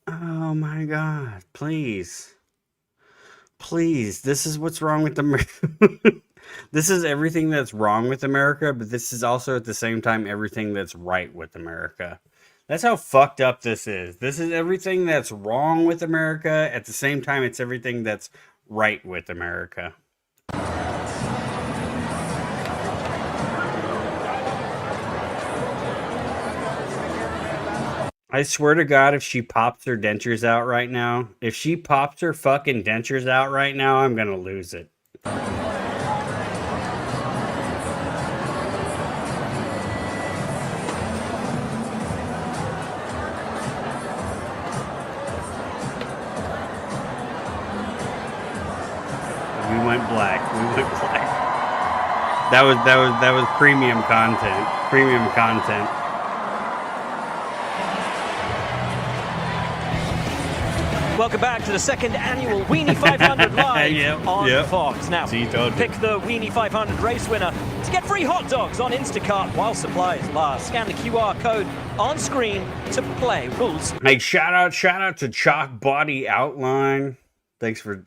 Oh my God, please. Please, this is what's wrong with America. This is everything that's wrong with America, but this is also at the same time everything that's right with America. That's how fucked up this is. This is everything that's wrong with America. At the same time, it's everything that's right with America. I swear to God, if she pops her dentures out right now, if she pops her fucking dentures out right now, I'm gonna lose it. We went black. That was premium content. Premium content. Welcome back to the second annual Weenie 500 Live on Fox. Now, pick the Weenie 500 race winner to get free hot dogs on Instacart while supplies last. Scan the QR code on screen to play. Rules. Hey, shout out to Chalk Body Outline. Thanks for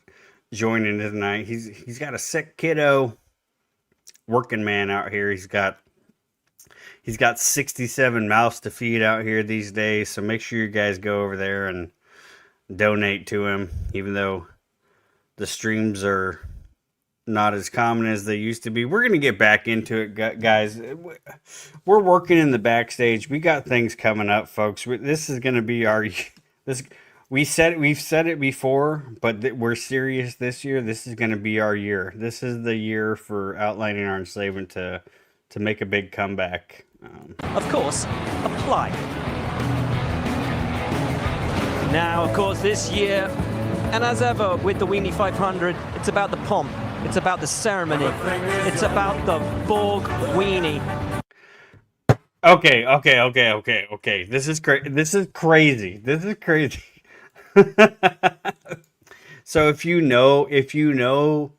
joining tonight. He's got a sick kiddo, working man out here. He's got 67 mouths to feed out here these days. So make sure you guys go over there and donate to him, even though the streams are not as common as they used to be. We're going to get back into it, guys. We're working in the backstage. We got things coming up, folks. This is going to be we've said it before, but we're serious this year. This is going to be our year. This is the year for Outlining Our Enslavement to make a big comeback. Of course, apply. Now, of course, this year, and as ever with the Weenie 500, it's about the pomp, it's about the ceremony, it's about the Borg Weenie. Okay. This is crazy. This is crazy. So if you know,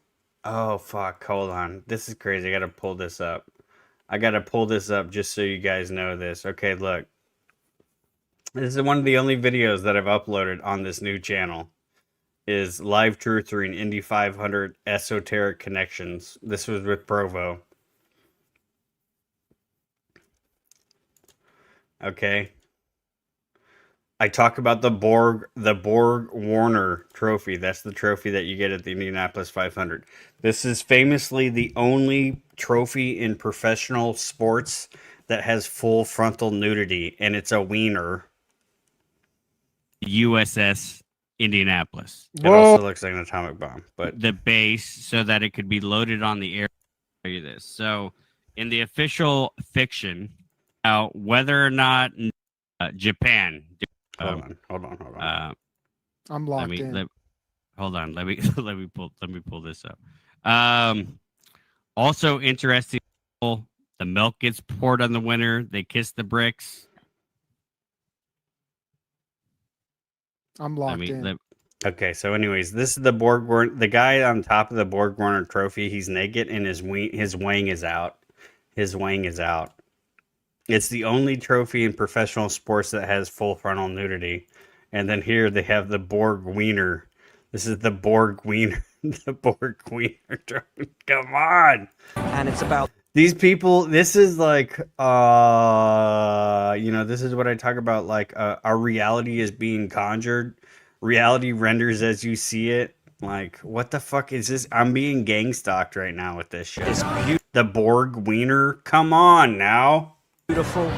oh fuck, hold on. This is crazy. I gotta pull this up. Just so you guys know this. Okay, look. This is one of the only videos that I've uploaded on this new channel. Is live truthing Indy 500 esoteric connections. This was with Provo. Okay. I talk about the Borg Warner trophy. That's the trophy that you get at the Indianapolis 500. This is famously the only trophy in professional sports that has full frontal nudity, and it's a wiener. USS Indianapolis. It also looks like an atomic bomb, but the base so that it could be loaded on the air. I'll tell you this. So, in the official fiction, now whether or not Japan. Hold on. I'm locked in. Hold on. Let me pull this up. Also interesting. The milk gets poured on the winner. They kiss the bricks. I'm locked in. Okay, so anyways, this is the the guy on top of the Borg Warner trophy. He's naked and his wang is out. His wang is out. It's the only trophy in professional sports that has full frontal nudity. And then here they have the Borg Wiener. This is the Borg Wiener. The Borg Wiener trophy. Come on. And it's about these people. This is like, this is what I talk about. Like, our reality is being conjured. Reality renders as you see it. Like, what the fuck is this? I'm being gang stalked right now with this shit. The Borg Wiener. Come on now. Beautiful,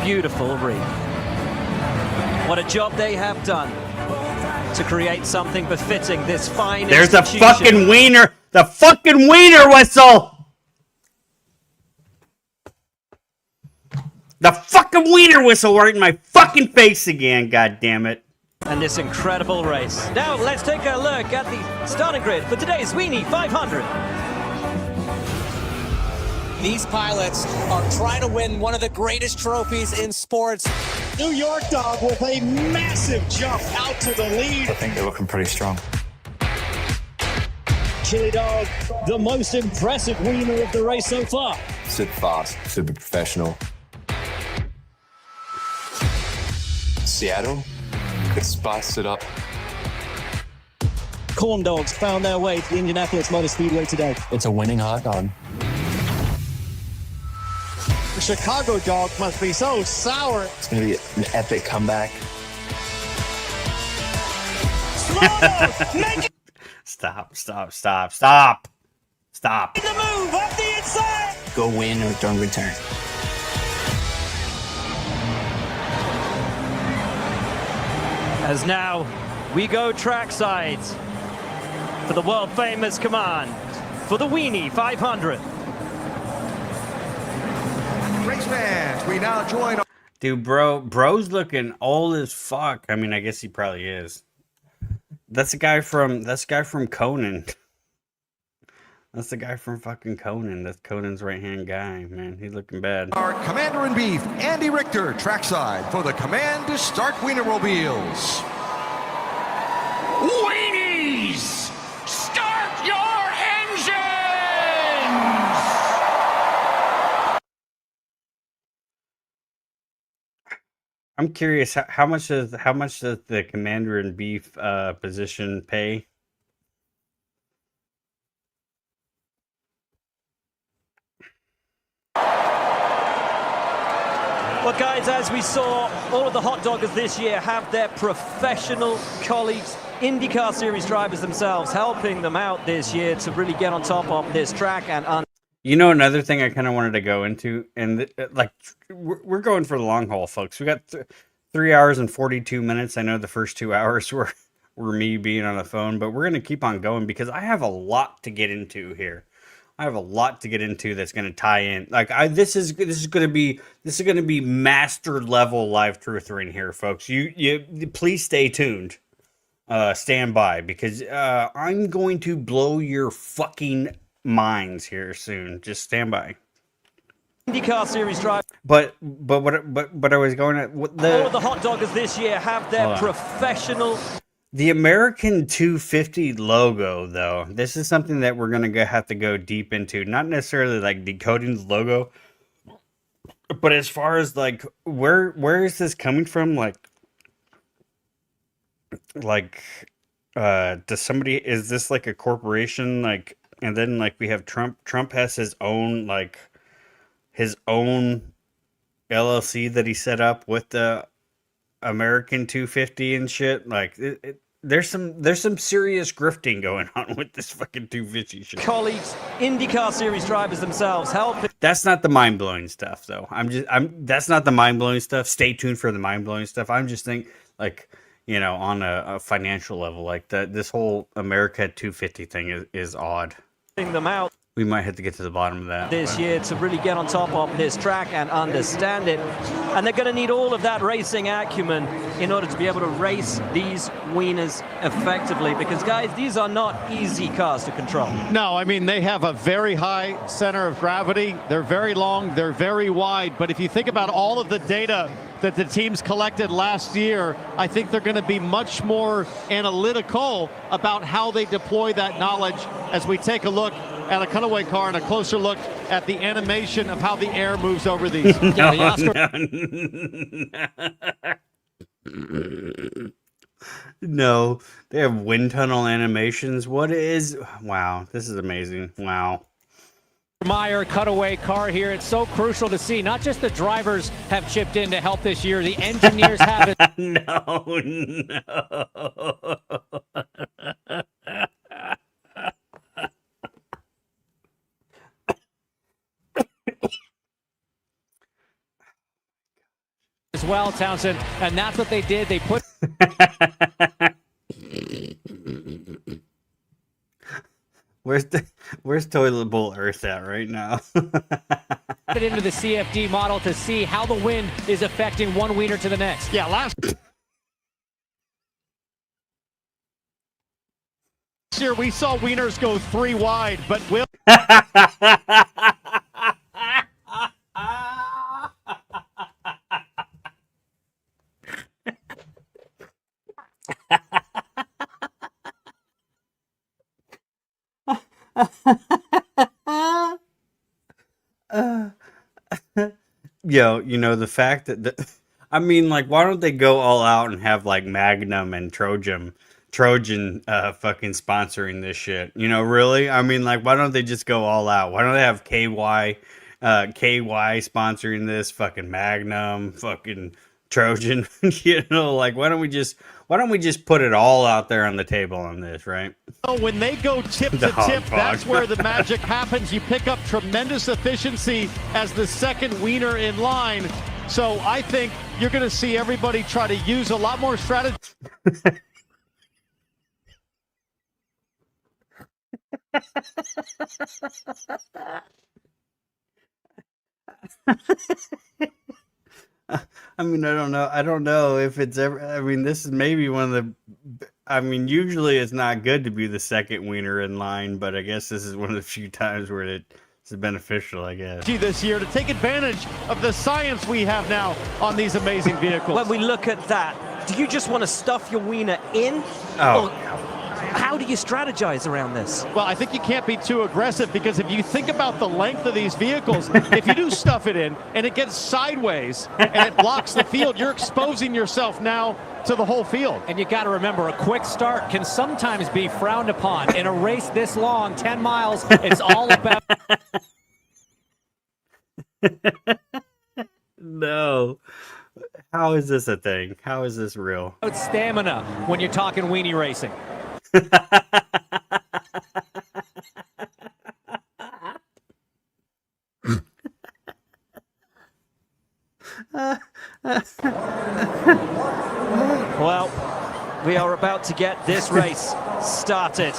beautiful ring. What a job they have done to create something befitting this fine There's institution. a fucking wiener. The fucking wiener whistle. The fucking wiener whistle right in my fucking face again. God damn it. And this incredible race. Now let's take a look at the starting grid for today's Weenie 500. These pilots are trying to win one of the greatest trophies in sports. New York Dog with a massive jump out to the lead. I think they're looking pretty strong. Chili Dog, the most impressive wiener of the race so far. Super fast, super professional. Seattle could spice it up. Corn Dogs found their way to the Indianapolis Motor Speedway today. It's a winning hot dog. The Chicago Dog must be so sour. It's going to be an epic comeback. Stop. The move up the inside. Go win or don't return. As now we go trackside for the world famous command for the Weenie 500. Race fans, we now join. Dude, bro's looking old as fuck. I mean, I guess he probably is. That's the guy from Conan. That's the guy from fucking Conan. That's Conan's right-hand guy, man. He's looking bad. Our Commander-in-Chief, Andy Richter, trackside for the Command to Start Wienermobiles. Weenies, start your engines! I'm curious, how much does the Commander-in-Chief position pay? Well, guys, as we saw, all of the hot doggers this year have their professional colleagues, IndyCar Series drivers themselves, helping them out this year to really get on top of this track and You know, another thing I kind of wanted to go into, and we're going for the long haul, folks. We got 3 hours and 42 minutes. I know the first 2 hours were me being on the phone, but we're going to keep on going because I have a lot to get into here. I have a lot to get into that's going to tie in. Like this is going to be master level live truthering here, folks. You please stay tuned. Stand by, because I'm going to blow your fucking minds here soon. Just stand by. IndyCar Series drive. But I was going at All of the hot doggers this year have their professional. The American 250 logo, though, this is something that we're gonna have to go deep into. Not necessarily like decoding the logo, but as far as like where is this coming from? Does somebody, is this like a corporation? Like, and then like we have Trump has his own LLC that he set up with the American 250 and shit. Like there's some serious grifting going on with this fucking 250 shit. Colleagues, IndyCar Series drivers themselves helping. That's not the mind-blowing stuff, though. That's not the mind-blowing stuff. Stay tuned for the mind-blowing stuff. I'm just thinking, like, you know, on a financial level, like this whole America 250 thing is odd. Them out. We might have to get to the bottom of that. This year to really get on top of this track and understand it. And they're going to need all of that racing acumen in order to be able to race these wieners effectively. Because, guys, these are not easy cars to control. No, I mean, they have a very high center of gravity. They're very long. They're very wide. But if you think about all of the data that the teams collected last year, I think they're going to be much more analytical about how they deploy that knowledge as we take a look at a cutaway car and a closer look at the animation of how the air moves over these. No, they have wind tunnel animations. Wow, this is amazing. Wow. Meyer cutaway car here. It's so crucial to see. Not just the drivers have chipped in to help this year. The engineers have it. No. As well, Townsend, and that's what they did. They put Where's Toilet Bowl Earth at right now? it into the CFD model to see how the wind is affecting one wiener to the next. Yeah, last year we saw wieners go 3 wide, but will. Yo, you know, the fact that I mean, like, why don't they go all out and have like Magnum and Trojan fucking sponsoring this shit? You know, really? I mean, like, why don't they just go all out? Why don't they have KY sponsoring this, fucking Magnum, fucking Trojan? You know, like, why don't we just put it all out there on the table on this, right? When they go tip to tip, that's where the magic happens. You pick up tremendous efficiency as the second wiener in line. So I think you're going to see everybody try to use a lot more strategy. I mean, I don't know if it's ever, I mean, this is maybe one of the, I mean, usually it's not good to be the second wiener in line, but I guess this is one of the few times where it's beneficial, I guess. This year to take advantage of the science we have now on these amazing vehicles. When we look at that, do you just want to stuff your wiener in? Oh. How do you strategize around this? Well, I think you can't be too aggressive, because if you think about the length of these vehicles, if you do stuff it in and it gets sideways and it blocks the field, you're exposing yourself now to the whole field. And you got to remember, a quick start can sometimes be frowned upon. In a race this long, 10 miles, it's all about... No. How is this a thing? How is this real? It's stamina when you're talking weenie racing. Well, we are about to get this race started.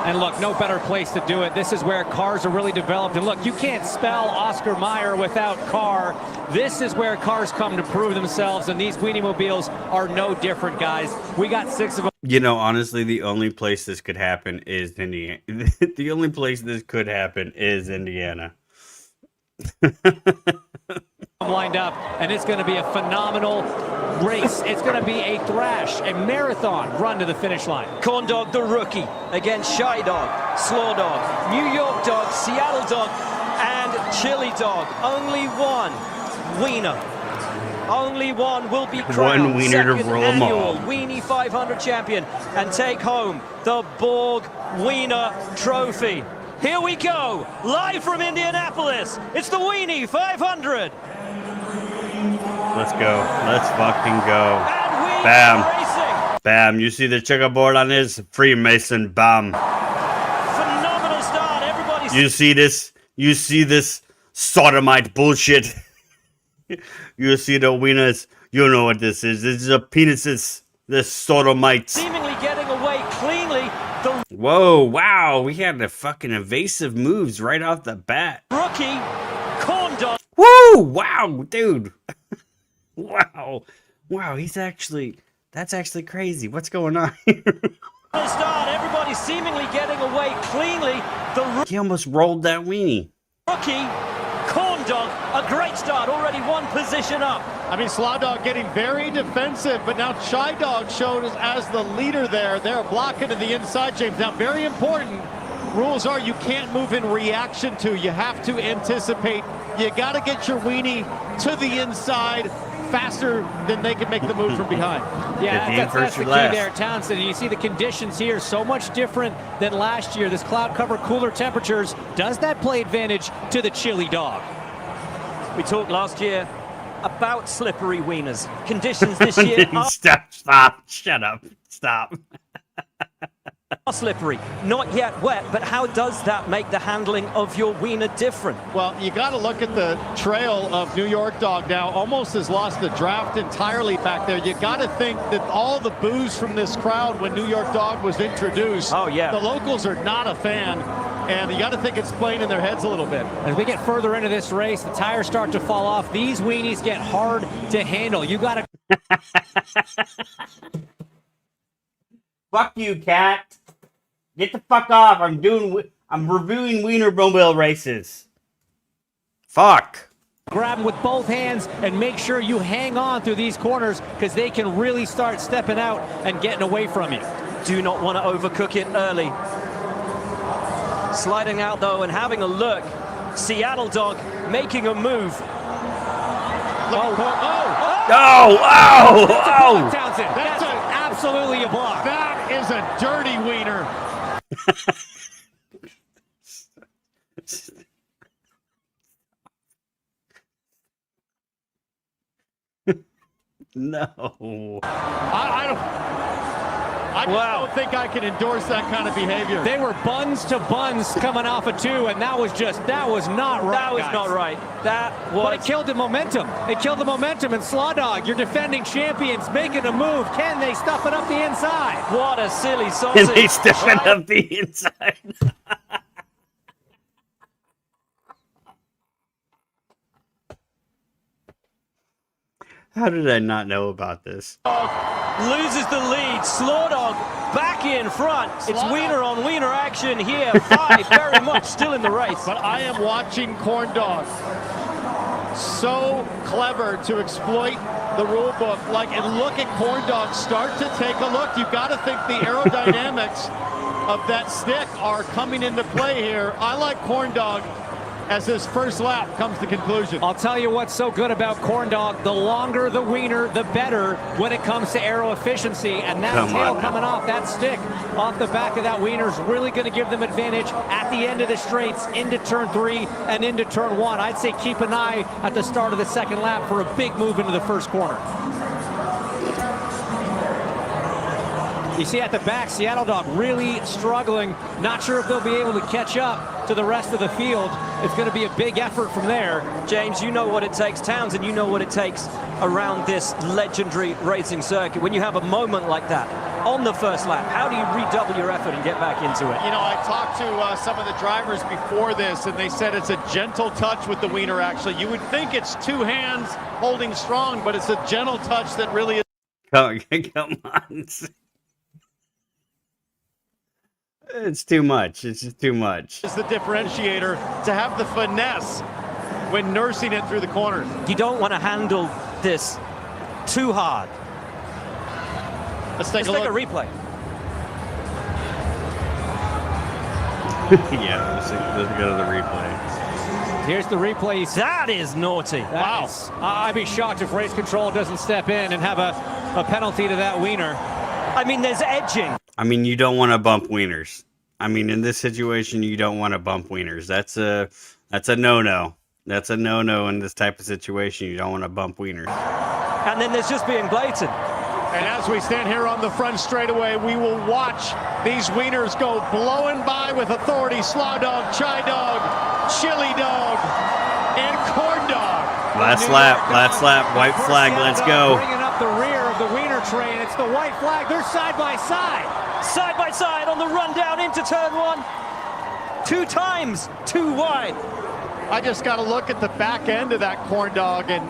And look, no better place to do it. This is where cars are really developed. And look, you can't spell Oscar Mayer without car. This is where cars come to prove themselves, and these Weenie Mobiles are no different, guys. We got 6 of them. You know, honestly, the only place this could happen is Indiana. The only place this could happen is Indiana. Lined up, and it's going to be a phenomenal race. It's going to be a thrash, a marathon run to the finish line. Corn Dog, the rookie, against Shy Dog, Slaw Dog, New York Dog, Seattle Dog, and Chili Dog. Only one wiener. Only one will be crowned One wiener to second rule 'em annual all. Weenie 500 champion and take home the Borg Wiener Trophy. Here we go, live from Indianapolis. It's the Weenie 500. Let's go. Let's fucking go. Bam. Bam. You see the checkerboard on this? Freemason. Bam. Phenomenal start. Everybody's... You see this? You see this sodomite bullshit? You see the wieners? You know what this is. This is a penises. This sodomites. Seemingly getting away cleanly. The Whoa, wow. We had the fucking evasive moves right off the bat. rookie, Corn Dog. Woo! Wow, dude. Wow. Wow, that's actually crazy. What's going on here? Start. Everybody seemingly getting away cleanly. The He almost rolled that weenie. rookie, Corn Dog, a great start. Already one position up. I mean, Slaw Dog getting very defensive, but now Shy Dog showed as the leader there. They're blocking to the inside, James. Now, very important. Rules are you can't move in reaction to. You have to anticipate. You got to get your weenie to the inside faster than they can make the move from behind. Yeah, that's the key there, Townsend. You see the conditions here so much different than last year. This cloud cover, cooler temperatures. Does that play advantage to the Chili Dog? We talked last year about slippery wieners. Conditions this year are Stop. Shut up. Stop. slippery. Not yet wet, but how does that make the handling of your wiener different? Well, you got to look at the trail of New York Dog now. Almost has lost the draft entirely back there. You got to think that all the boos from this crowd when New York Dog was introduced. Oh, yeah. The locals are not a fan, and you got to think it's playing in their heads a little bit. As we get further into this race, the tires start to fall off. These weenies get hard to handle. You got to... Fuck you, cat. Get the fuck off. I'm reviewing Wienermobile races. Fuck. Grab them with both hands and make sure you hang on through these corners because they can really start stepping out and getting away from you. Do not want to overcook it early. Sliding out though and having a look. Seattle Dog making a move. Oh! Townsend, that's absolutely a block. That is a dirty wiener. No. I don't think I can endorse that kind of behavior. They were buns to buns coming off of 2, and that was not right. That was not right. But it killed the momentum. It killed the momentum, and Slaw Dog, your defending champions, making a move. Can they stuff it up the inside? What a silly sausage. Can they stuff it up the inside? How did I not know about this? Loses the lead. Slaw Dog back in front. It's wiener on wiener action here. 5 very much still in the race. But I am watching Corn Dog. So clever to exploit the rule book. And look at Corn Dog start to take a look. You've got to think the aerodynamics of that stick are coming into play here. I like Corn Dog as this first lap comes to conclusion. I'll tell you what's so good about Corn Dog. The longer the wiener, the better when it comes to aero efficiency. And that tail coming off that stick, off the back of that wiener is really going to give them advantage at the end of the straights, into turn 3 and into turn 1. I'd say keep an eye at the start of the second lap for a big move into the first corner. You see at the back, Seattle Dog really struggling. Not sure if they'll be able to catch up to the rest of the field. It's going to be a big effort from there. James, you know what it takes. Towns, and you know what it takes around this legendary racing circuit. When you have a moment like that, on the first lap? How do you redouble your effort and get back into it? You know, I talked to some of the drivers before this, and they said it's a gentle touch with the wiener, actually. You would think it's two hands holding strong, but it's a gentle touch that really is. Come on. It's too much. It's just too much. Is the differentiator to have the finesse when nursing it through the corners. You don't want to handle this too hard. Let's take a replay. Yeah, let's go to the replay. Here's the replay. That is naughty. Wow. I'd be shocked if race control doesn't step in and have a penalty to that wiener. I mean, there's edging. I mean, you don't want to bump wieners. I mean, in this situation, you don't want to bump wieners. That's a no-no. That's a no-no in this type of situation. You don't want to bump wieners. And then there's just being blatant. And as we stand here on the front straightaway, we will watch these wieners go blowing by with authority. Slaw dog, chai dog, chili dog, and corn dog. Last lap, white flag, let's go. Bringing up the rear of the wiener train. It's the white flag. They're side by side. Side by side on the run down into turn one. 2 times, too wide. I just got to look at the back end of that corn dog, and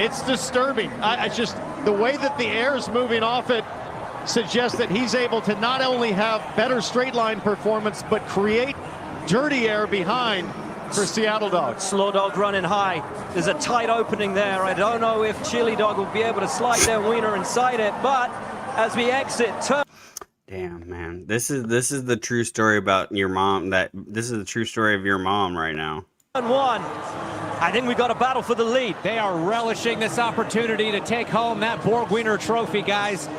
it's disturbing. I just, the way that the air is moving off it suggests that he's able to not only have better straight line performance, but create dirty air behind for Seattle Dog. Slaw Dog running high. There's a tight opening there. I don't know if Chili Dog will be able to slide their wiener inside it, but as we exit turn. Damn, man. This is the true story about your mom. This is the true story of your mom right now. Turn one. I think we got a battle for the lead. They are relishing this opportunity to take home that Borg-Wiener trophy, guys.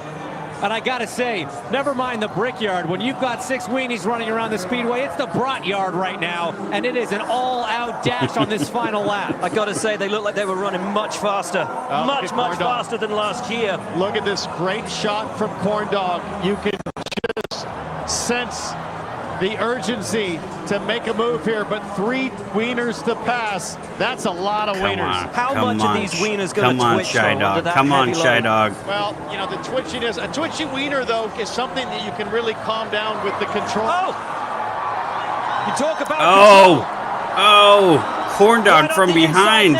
And I gotta say, never mind the Brickyard. When you've got 6 weenies running around the speedway, it's the Brat Yard right now, and it is an all-out dash on this final lap. I gotta say, they look like they were running much faster, much faster than last year. Look at this great shot from Corn Dog. You can just sense the urgency to make a move here, but 3 wieners to pass. That's a lot of wieners. How much are these wieners going to twitch? Come on, Shy Dog. Come on, Shy Dog. Well, you know, the twitchiness, a twitchy wiener, though, is something that you can really calm down with the control. Oh! You talk about Oh, Corn Dog from behind.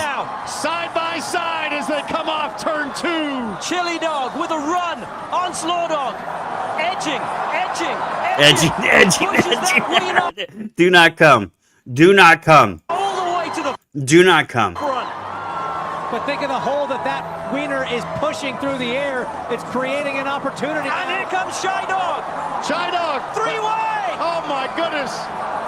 Side by side as they come off turn 2. Chili Dog with a run on Slaw Dog. Edging. Do not come. Do not come. All the way to the Do not come. front. But think of the hole that wiener is pushing through the air. It's creating an opportunity. And here comes Shy Dog. Shy Dog. 3 wide. Oh, my goodness.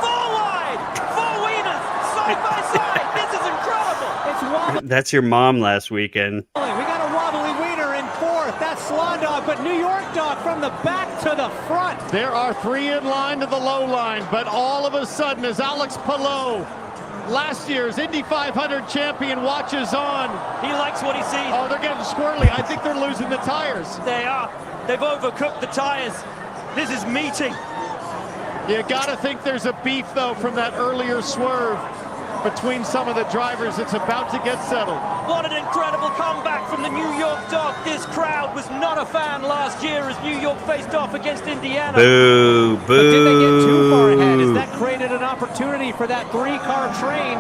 4 wide. 4 wieners. Side by side. This is incredible. It's wobbly. That's your mom last weekend. We got a wobbly wiener in 4th. That's Slaw Dog, but New York Dog from the back to the front. There are 3 in line to the low line, but all of a sudden, as Alex Palou, last year's Indy 500 champion, watches on. He likes what he sees. Oh, they're getting squirrely. I think they're losing the tires. They are. They've overcooked the tires. This is meeting. You gotta think there's a beef, though, from that earlier swerve between some of the drivers. It's about to get settled. What an incredible comeback from the New York Dog. This crowd was not a fan last year as New York faced off against Indiana. Boo, boo. But did they get too far ahead? Has that created an opportunity for that 3-car train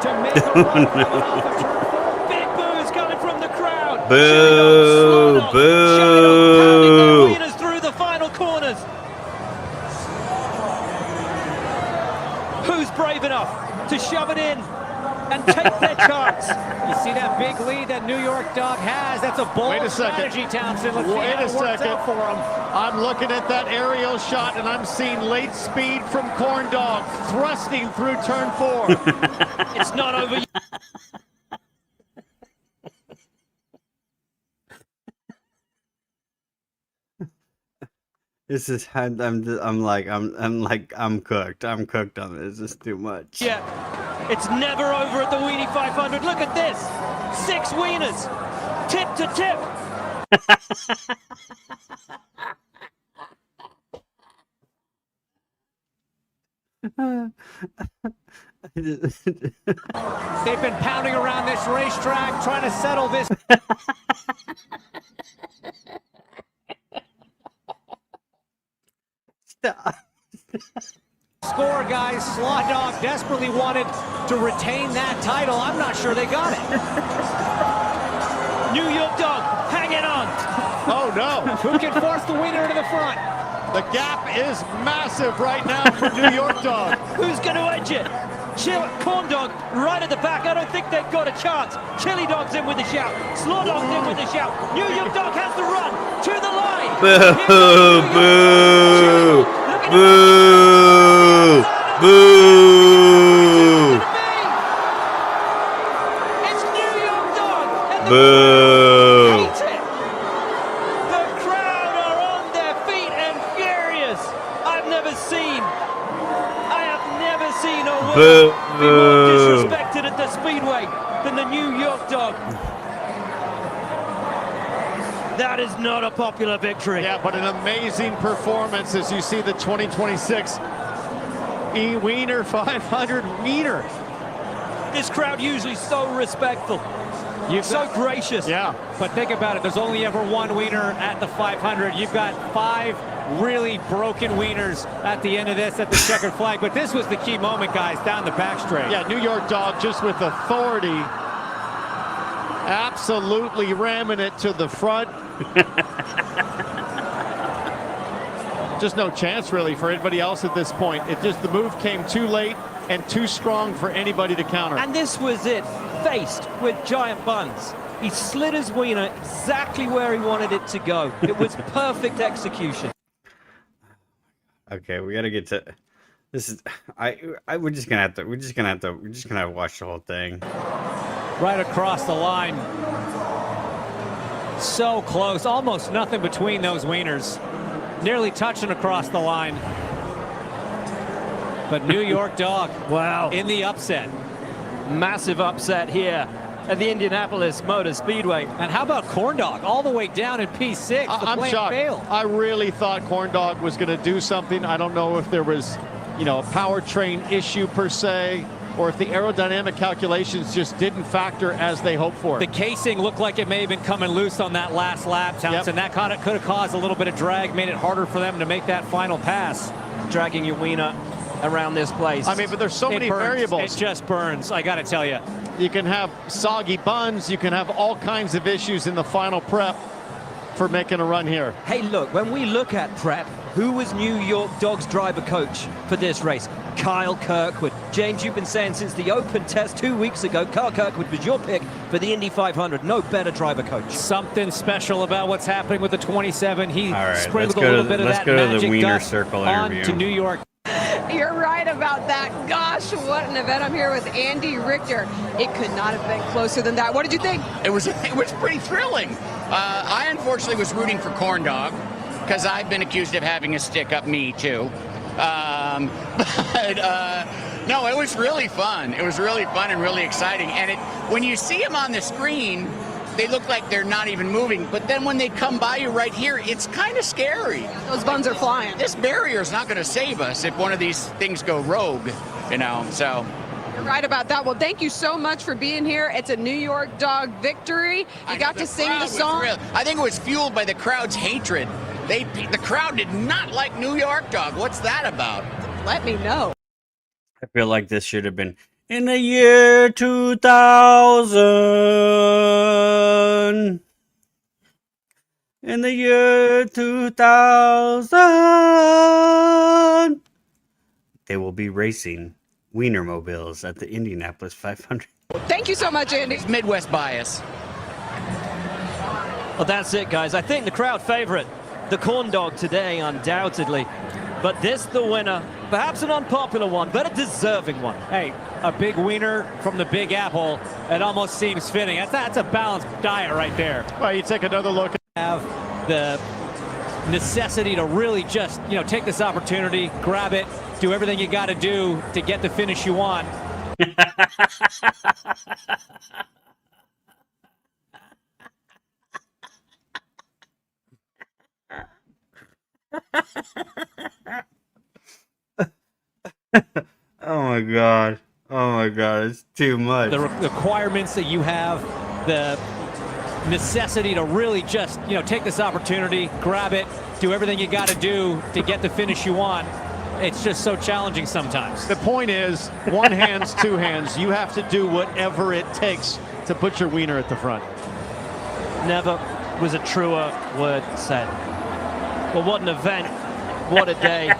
to make a run off of turn 4? Big boos coming from the crowd. Boo, boo. Wieners through the final corners. Who's brave enough to shove it in and take their chance? You see that big lead that New York Dog has? That's a bold strategy, Townsend. Let's see how it works out for him. I'm looking at that aerial shot, and I'm seeing late speed from Corn Dog thrusting through turn 4. It's not over yet. This is I'm cooked. I'm cooked on this. This is too much. Yeah, it's never over at the Weenie 500. Look at this. 6 wieners, tip to tip. They've been pounding around this racetrack trying to settle this. Score, guys. Slaw Dog desperately wanted to retain that title. I'm not sure they got it. New York Dog hanging on. Oh, no. Who can force the winner into the front? The gap is massive right now for New York Dog. Who's going to edge it? Corn Dog right at the back. I don't think they've got a chance. Chili Dog's in with a shout. Slaw Dog's in with a shout. New York Dog has the run to the line. Boo! Boo! Boo! Boo! It's New York Dog. Boo! The crowd are on their feet and furious. I have never seen a winner be more disrespected at the Speedway than the New York Dog. That is not a popular victory. Yeah, but an amazing performance as you see the 2026 Wiener 500 Wiener. This crowd usually so respectful. So gracious. Yeah. But think about it. There's only ever one wiener at the 500. You've got 5 really broken wieners at the end of this at the checkered flag. But this was the key moment, guys, down the back straight. Yeah, New York Dog just with authority. Absolutely ramming it to the front. Just no chance really for anybody else at this point. The move came too late and too strong for anybody to counter. And this was it, faced with giant buns. He slid his wiener exactly where he wanted it to go. It was perfect execution. Okay, we gotta get to this. We're just gonna have to watch the whole thing. Right across the line. So close, almost nothing between those wieners. Nearly touching across the line. But New York Dog, wow, in the upset. Massive upset here at the Indianapolis Motor Speedway. And how about Corn Dog all the way down in P6? I'm shocked. Failed. I really thought Corn Dog was going to do something. I don't know if there was, a powertrain issue per se, or if the aerodynamic calculations just didn't factor as they hoped for. The casing looked like it may have been coming loose on that last lap, Townsend. That could have caused a little bit of drag, made it harder for them to make that final pass. Dragging your wiener around this place. I mean, but there's so many variables. It just burns, I got to tell you. You can have soggy buns. You can have all kinds of issues in the final prep for making a run here. Hey, look, when we look at prep, who was New York Dog's driver coach for this race? Kyle Kirkwood. James, you've been saying since the open test 2 weeks ago, Kyle Kirkwood was your pick for the Indy 500. No better driver coach. Something special about what's happening with the 27. He sprinkled a let's little bit of that magic Wiener dust Circle on interview. to New York. You're right about that. Gosh, what an event. I'm here with Andy Richter. It could not have been closer than that. What did you think? It was pretty thrilling. I unfortunately was rooting for Corn Dog because I've been accused of having a stick up me too. No, it was really fun. It was really fun and really exciting. And when you see them on the screen, they look like they're not even moving. But then when they come by you right here, it's kind of scary. Those buns are flying. This barrier is not going to save us if one of these things go rogue, so. You're right about that. Well, thank you so much for being here. It's a New York Dog victory. You got to sing the song. I think it was fueled by the crowd's hatred. The crowd did not like New York Dog. What's that about? Let me know. I feel like this should have been in the year 2000. In the year 2000. They will be racing Wienermobiles at the Indianapolis 500. Thank you so much, Andy. It's Midwest bias. Well, that's it, guys. I think the crowd favorite, the Corn Dog today, undoubtedly. But this, the winner, perhaps an unpopular one, but a deserving one. Hey, a big wiener from the Big Apple, it almost seems fitting. That's a balanced diet right there. Well, you take another look at have the necessity to really just, take this opportunity, grab it, do everything you got to do to get the finish you want. Oh my god. Oh my god, it's too much. The requirements that you have, the necessity to really just, take this opportunity, grab it, do everything you got to do to get the finish you want. It's just so challenging sometimes. The point is, one hands, two hands. You have to do whatever it takes to put your wiener at the front. Never was a truer word said. Well, what an event. What a day.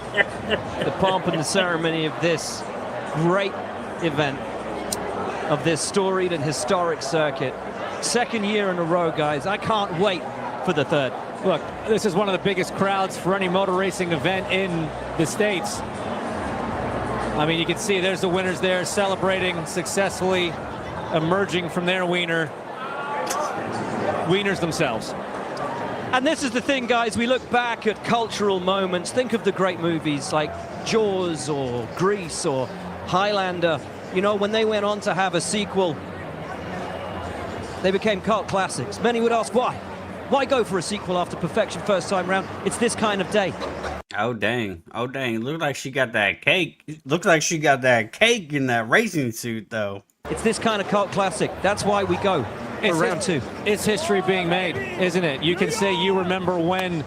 The pomp and the ceremony of this great event, of this storied and historic circuit. Second year in a row, guys. I can't wait for the third. Look, this is one of the biggest crowds for any motor racing event in the States. I mean, you can see there's the winners there celebrating successfully, emerging from their wieners themselves. And this is the thing, guys. We look back at cultural moments. Think of the great movies like Jaws or Grease or Highlander. When they went on to have a sequel, they became cult classics. Many would ask why. Why go for a sequel after perfection first time round? It's this kind of day. Oh, dang. Oh, dang. Looked like she got that cake. Looks like she got that cake in that racing suit, though. It's this kind of cult classic. That's why we go for round two. It's history being made, isn't it? You can say you remember when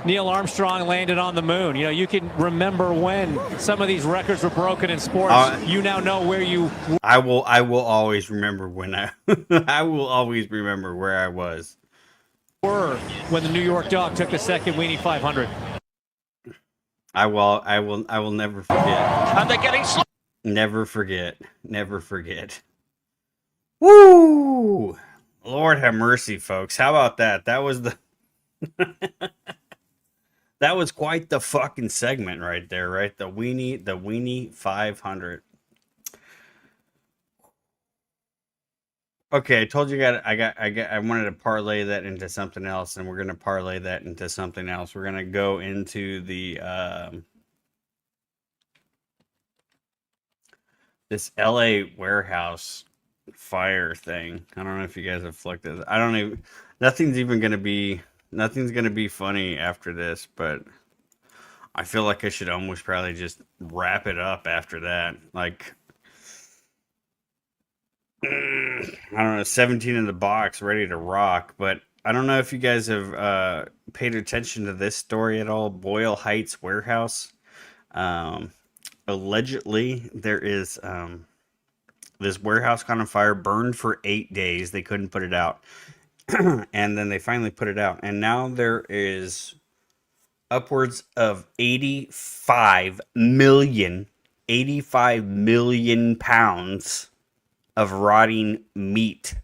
Neil Armstrong landed on the moon. You can remember when some of these records were broken in sports. You now know where you... I will always remember when I will always remember where I was. When the New York Dog took the second Weenie 500. I will never forget. And they're getting Never forget. Never forget. Woo! Lord have mercy, folks. How about that? That was the that was quite the fucking segment right there, right? The Weenie 500. Okay, I told you I wanted to parlay that into something else, and we're gonna parlay that into something else. We're gonna go into the this LA warehouse fire thing. I don't know if you guys have flicked it. Nothing's gonna be funny after this, but I feel like I should almost probably just wrap it up after that. Like, I don't know, 17 in the box, ready to rock. But I don't know if you guys have paid attention to this story at all. Boyle Heights warehouse. Allegedly, there is this warehouse caught on fire, burned for 8 days. They couldn't put it out. And then they finally put it out. And now there is upwards of 85 million pounds of rotting meat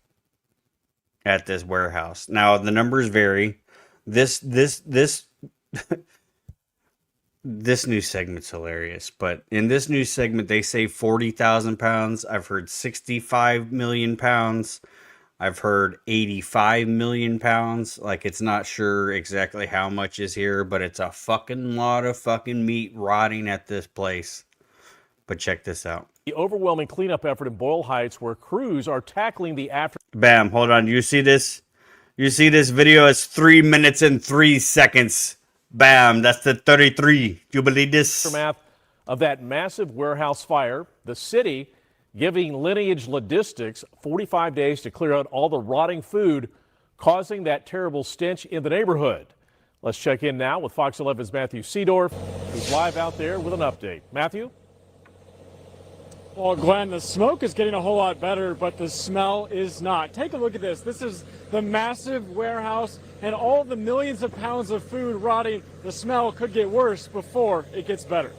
at this warehouse. Now the numbers vary. This this news segment's hilarious, but in this news segment they say 40,000 pounds. I've heard 65 million pounds. I've heard 85 million pounds. Like, it's not sure exactly how much is here, but it's a fucking lot of fucking meat rotting at this place. But check this out. The overwhelming cleanup effort in Boyle Heights, where crews are tackling the after... Bam, hold on. You see this? You see this video? It's 3 minutes and 3 seconds. Bam, that's the 33. Do you believe this? Aftermath of that massive warehouse fire, the city giving Lineage Logistics 45 days to clear out all the rotting food, causing that terrible stench in the neighborhood. Let's check in now with Fox 11's Matthew Seedorf, who's live out there with an update. Matthew? Well, Glenn, the smoke is getting a whole lot better, but the smell is not. Take a look at this. This is the massive warehouse and all the millions of pounds of food rotting. The smell could get worse before it gets better.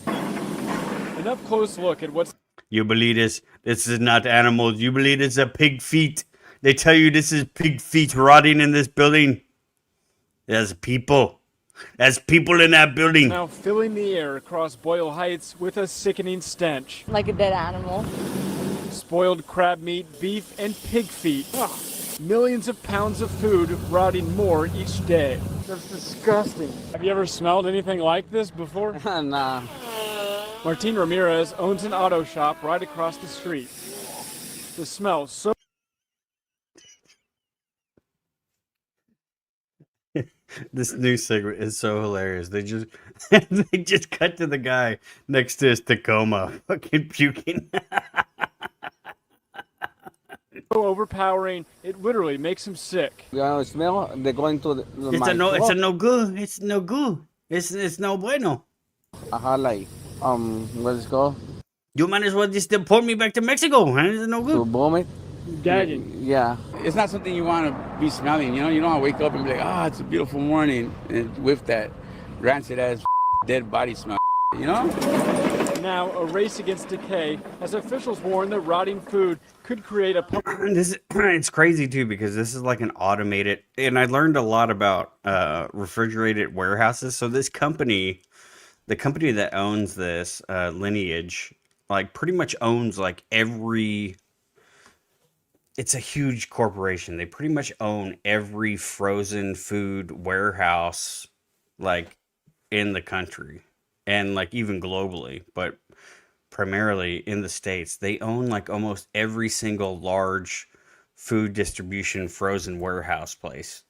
An up-close look at what's... You believe this? This is not animals. You believe it's a pig feet. They tell you this is pig feet rotting in this building. There's people. There's people in that building. Now filling the air across Boyle Heights with a sickening stench. Like a dead animal. Spoiled crab meat, beef, and pig feet. Ugh. Millions of pounds of food rotting more each day. That's disgusting. Have you ever smelled anything like this before? Nah. Martin Ramirez owns an auto shop right across the street. The smell so... This news segment is so hilarious. They just they just cut to the guy next to his Tacoma fucking puking. So overpowering, it literally makes him sick. You smell? They're going to It's a no. It's a no good. It's no good. It's no bueno. like what's it called? You might as well just deport me back to Mexico. Man. It's no good. To vomit. Gagging. Yeah. It's not something you want to be smelling. You know, you don't want to wake up and be like, ah, it's a beautiful morning, and whiff that rancid ass dead body smell. You know. Now a race against decay, as officials warn that rotting food could create a. It's crazy too because this is like an automated, and I learned a lot about refrigerated warehouses. So this company, the company that owns this Lineage, like pretty much owns like every. It's a huge corporation. They pretty much own every frozen food warehouse, like in the country, and like even globally, but primarily in the States. They own like almost every single large food distribution frozen warehouse place.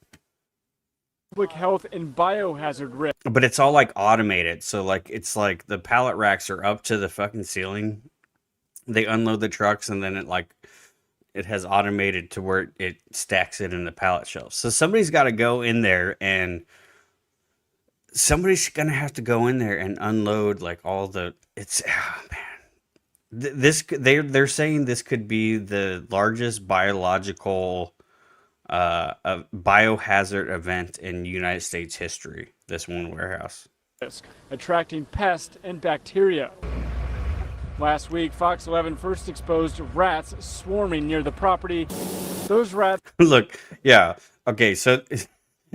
Public health and biohazard risk. But it's all like automated. So like it's like the pallet racks are up to the fucking ceiling. They unload the trucks and then it has automated to where it stacks it in the pallet shelves. So somebody's got to go in there and somebody's going to have to go in there and unload like all the, they're saying this could be the largest biological biohazard event in United States history, this one warehouse. Attracting pests and bacteria. Last week, Fox 11 first exposed rats swarming near the property. Those rats... Look, yeah. Okay, so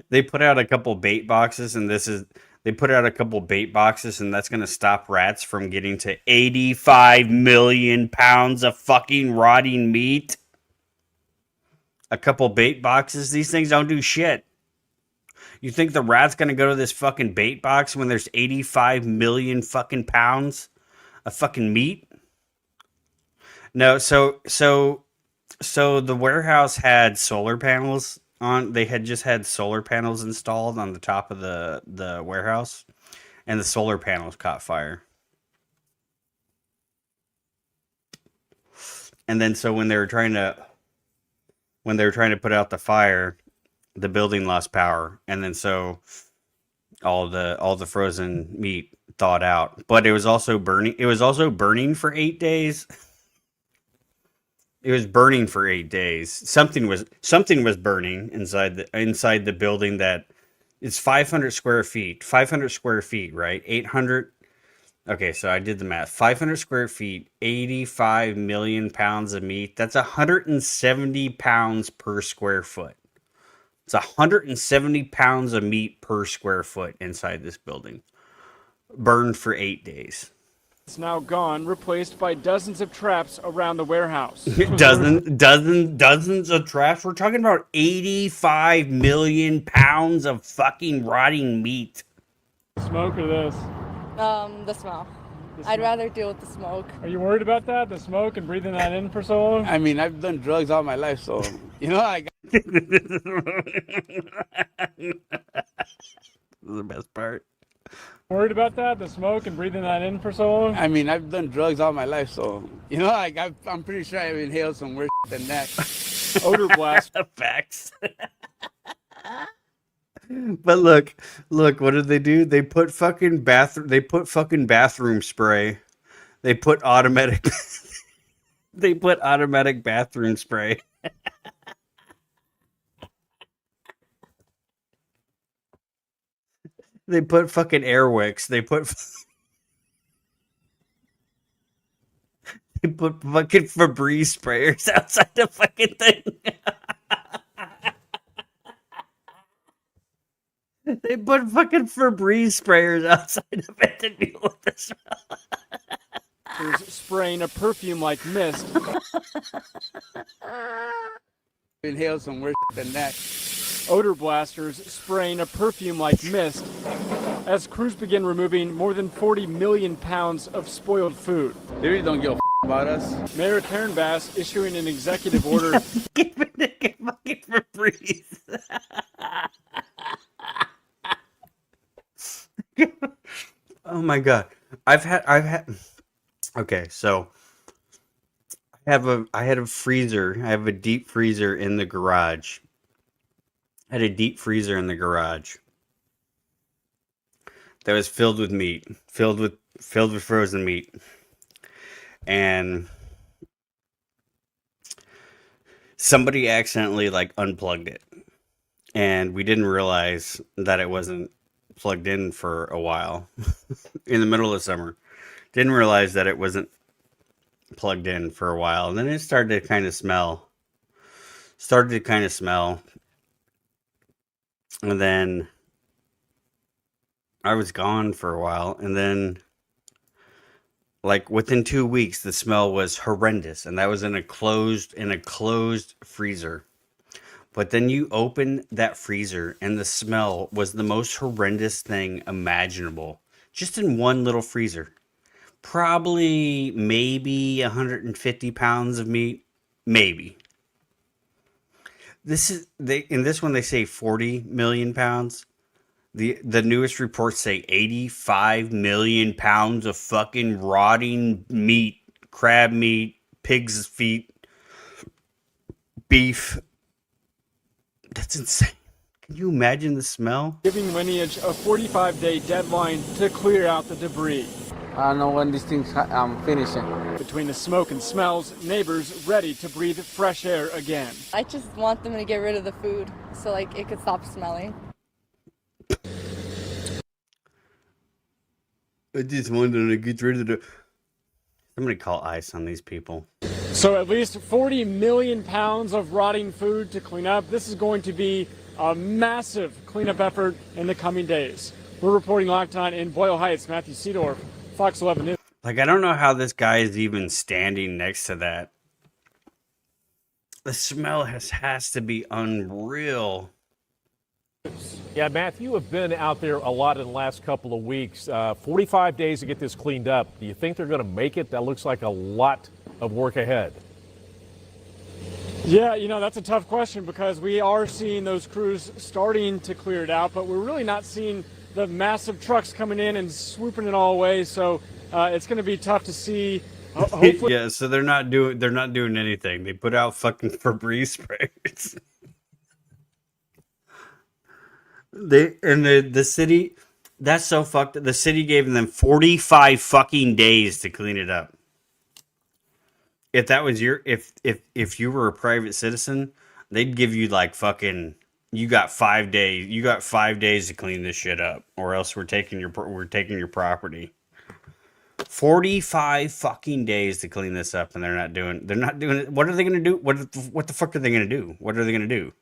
they put out a couple bait boxes, and they put out a couple bait boxes, and that's going to stop rats from getting to 85 million pounds of fucking rotting meat. A couple bait boxes. These things don't do shit. You think the rat's going to go to this fucking bait box when there's 85 million fucking pounds of fucking meat? No, so the warehouse had solar panels on. They had just had solar panels installed on the top of the warehouse, and the solar panels caught fire. And then so when they were trying to put out the fire, the building lost power, and then so all the frozen meat thawed out. But it was also burning. It was also burning for 8 days. It was burning for 8 days. Something was burning inside the building that it's 500 square feet. 500 square feet, right? 800. Okay, so I did the math. 500 square feet, 85 million pounds of meat. That's 170 pounds per square foot. It's 170 pounds of meat per square foot inside this building. Burned for 8 days. It's now gone, replaced by dozens of traps around the warehouse. Dozens of traps. We're talking about 85 million pounds of fucking rotting meat. Smoke or this? The smell. I'd rather deal with the smoke. Are you worried about that? The smoke and breathing that in for so long? I mean, I've done drugs all my life, so you know I got. This is the best part. Worried about that? The smoke and breathing that in for so long? I mean, I've done drugs all my life, so you know, I'm pretty sure I've inhaled some worse than that. Odor blast. Facts. But look, what did they do? They put fucking bathroom spray. They put automatic bathroom spray. They put fucking air wicks. They put fucking Febreze sprayers outside the fucking thing. They put fucking Febreze sprayers outside of it to deal with the smell. There's spraying a perfume like mist. Inhaled some worse than that. Odor blasters spraying a perfume like mist as crews begin removing more than 40 million pounds of spoiled food. They really don't give a about us. Mayor Karen Bass issuing an executive order. Give it fucking Febreze. Oh my god. I've had okay, so I had a freezer. I have a deep freezer in the garage. I had a deep freezer in the garage that was filled with meat, filled with frozen meat. And somebody accidentally like unplugged it. And we didn't realize that it wasn't plugged in for a while in the middle of summer. Didn't realize that it wasn't plugged in for a while. And then it started to kind of smell. And then I was gone for a while. And then like within 2 weeks, the smell was horrendous. And that was in a closed freezer. But then you open that freezer and the smell was the most horrendous thing imaginable. Just in one little freezer. Probably maybe 150 pounds of meat. Maybe. In this one they say 40 million pounds. The newest reports say 85 million pounds of fucking rotting meat, crab meat, pig's feet, beef. That's insane. Can you imagine the smell? Giving Lineage a 45-day deadline to clear out the debris. I don't know when these things finishing. Between the smoke and smells, neighbors ready to breathe fresh air again. I just want them to get rid of the food so like it could stop smelling. I just want them to get rid of the... Somebody call ICE on these people. So at least 40 million pounds of rotting food to clean up. This is going to be a massive cleanup effort in the coming days. We're reporting live tonight in Boyle Heights. Matthew Seedorf, Fox 11 News. Like, I don't know how this guy is even standing next to that. The smell has to be unreal. Yeah, Matt, you have been out there a lot in the last couple of weeks. 45 days to get this cleaned up. Do you think they're going to make it? That looks like a lot of work ahead. Yeah, that's a tough question because we are seeing those crews starting to clear it out, but we're really not seeing the massive trucks coming in and swooping it all away. So it's going to be tough to see. Hopefully, yeah. So they're not doing anything. They put out fucking Febreze sprays. The city, that's so fucked. The city gave them 45 fucking days to clean it up. If that was if you were a private citizen, they'd give you like fucking, you got 5 days. You got 5 days to clean this shit up, or else we're taking your property. 45 fucking days to clean this up, and they're not doing it. What are they gonna do? What the fuck are they gonna do? What are they gonna do?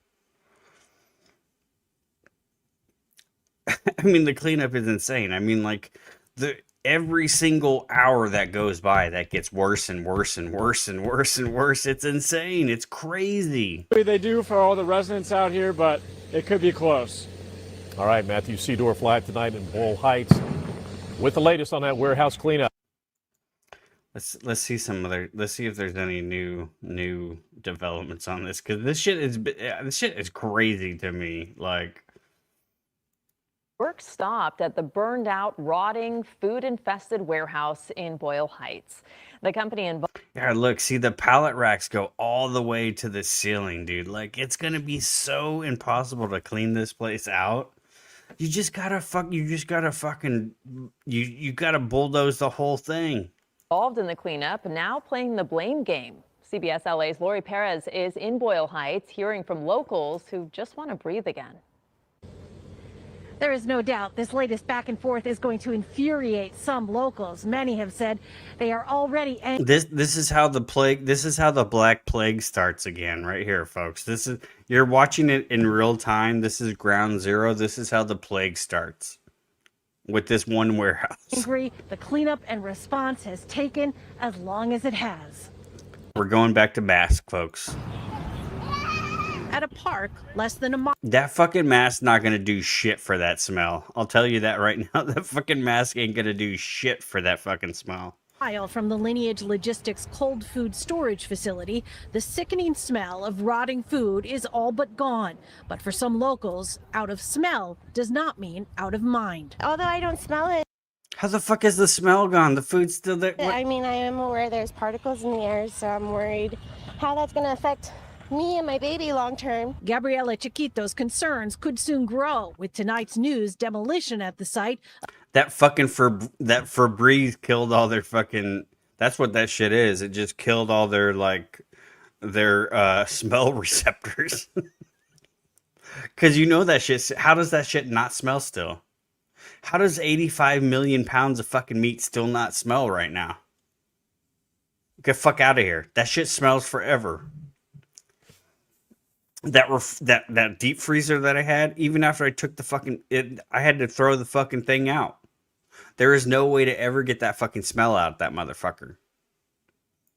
I mean, the cleanup is insane. I mean, like, every single hour that goes by, that gets worse and worse and worse and worse and worse. It's insane. It's crazy. They do for all the residents out here, but it could be close. All right, Matthew Seedorf live tonight in Boyle Heights with the latest on that warehouse cleanup. Let's see let's see if there's any new developments on this, because this shit is crazy to me. Like, work stopped at the burned out, rotting, food-infested warehouse in Boyle Heights. The company involved... Yeah, look, see, the pallet racks go all the way to the ceiling, dude. Like, it's gonna be so impossible to clean this place out. You gotta bulldoze the whole thing. Involved in the cleanup, now playing the blame game. CBS LA's Lori Perez is in Boyle Heights, hearing from locals who just want to breathe again. There is no doubt this latest back and forth is going to infuriate some locals. Many have said they are already angry. This is how the Black Plague starts again, right here, folks. You're watching it in real time. This is ground zero. This is how the plague starts with this one warehouse. Angry, the cleanup and response has taken as long as it has. We're going back to mask, folks. At a park less than a mile. That fucking mask not gonna do shit for that smell. I'll tell you that right now. That fucking mask ain't gonna do shit for that fucking smell. From the Lineage Logistics cold food storage facility, the sickening smell of rotting food is all but gone. But for some locals, out of smell does not mean out of mind. Although I don't smell it. How the fuck is the smell gone? The food's still there. What? I mean, I am aware there's particles in the air, so I'm worried how that's going to affect me and my baby long term. Gabriela Chiquito's concerns could soon grow with tonight's news demolition at the site. That fucking Febreze killed all their fucking. That's what that shit is. It just killed all their their smell receptors. Because you know that shit. How does that shit not smell still? How does 85 million pounds of fucking meat still not smell right now? Get fuck out of here. That shit smells forever. That deep freezer that I had, even after I took the fucking I had to throw the fucking thing out. There is no way to ever get that fucking smell out of that motherfucker.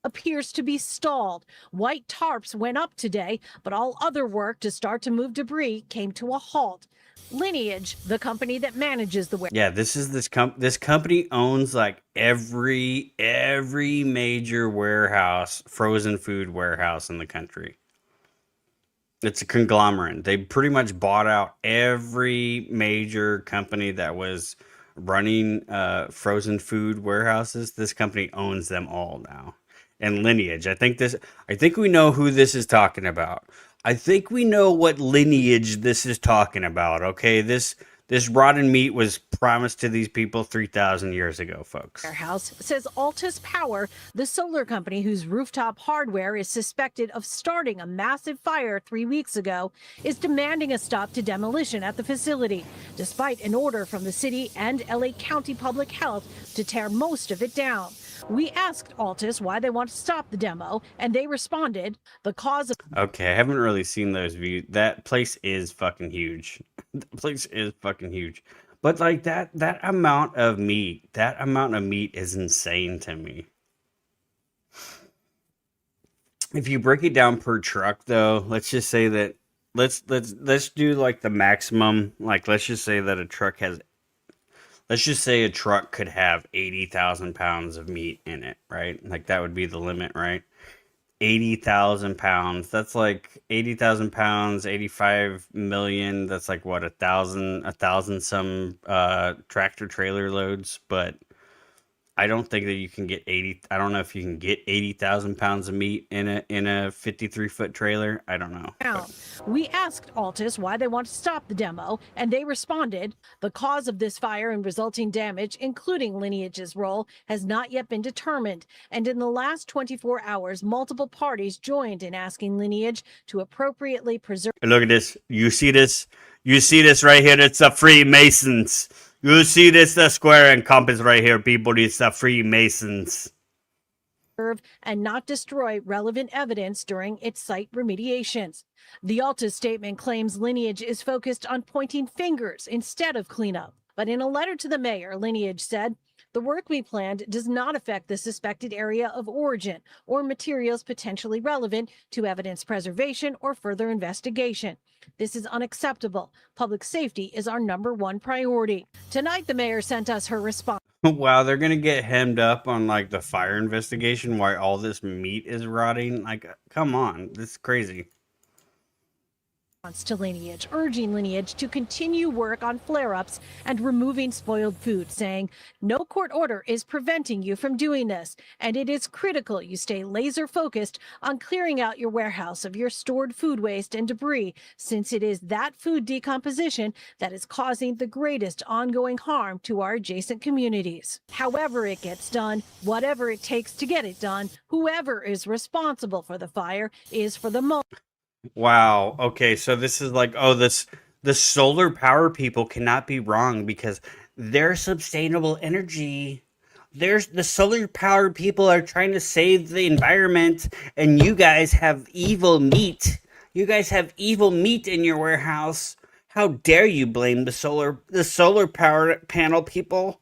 Appears to be stalled. White tarps went up today, but all other work to start to move debris came to a halt. Lineage, the company that manages the warehouse. Yeah, this company owns like every major warehouse, frozen food warehouse in the country. It's a conglomerate. They pretty much bought out every major company that was running frozen food warehouses. This company owns them all now. And Lineage, I think we know who this is talking about. I think we know what lineage this is talking about. Okay, this rotten meat was promised to these people 3,000 years ago, folks. Warehouse says Altus Power, the solar company whose rooftop hardware is suspected of starting a massive fire 3 weeks ago, is demanding a stop to demolition at the facility, despite an order from the city and LA County Public Health to tear most of it down. We asked Altus why they want to stop the demo, and they responded, the cause of... Okay, I haven't really seen those views. That place is fucking huge. That place is fucking huge. But like that amount of meat is insane to me. If you break it down per truck though, let's just say that let's do like the maximum, like let's just say that a truck could have 80,000 pounds of meat in it, right? Like that would be the limit, right? 80,000 pounds. That's like 80,000 pounds, 85 million. That's like what, a thousand some tractor trailer loads. But I don't think that you can get I don't know if you can get 80,000 pounds of meat in a 53-foot trailer. I don't know. Now, we asked Altus why they want to stop the demo, and they responded, the cause of this fire and resulting damage, including Lineage's role, has not yet been determined. And in the last 24 hours, multiple parties joined in asking Lineage to appropriately preserve. Look at this. You see this? You see this right here? It's the Freemasons. You see this, the square and compass right here, people. It's the Freemasons. And not destroy relevant evidence during its site remediations. The Altus statement claims Lineage is focused on pointing fingers instead of cleanup. But in a letter to the mayor, Lineage said, the work we planned does not affect the suspected area of origin or materials potentially relevant to evidence preservation or further investigation. This is unacceptable. Public safety is our #1 priority. Tonight, the mayor sent us her response. Wow, they're gonna get hemmed up on like the fire investigation while all this meat is rotting. Like, come on, this is crazy. To Lineage, urging Lineage to continue work on flare-ups and removing spoiled food, saying no court order is preventing you from doing this, and it is critical you stay laser focused on clearing out your warehouse of your stored food waste and debris, since it is that food decomposition that is causing the greatest ongoing harm to our adjacent communities. However it gets done, whatever it takes to get it done, whoever is responsible for the fire is for the moment. Wow. Okay, so this is like, the solar power people cannot be wrong because they're sustainable energy. The solar power people are trying to save the environment, and you guys have evil meat. You guys have evil meat in your warehouse. How dare you blame the solar power panel people?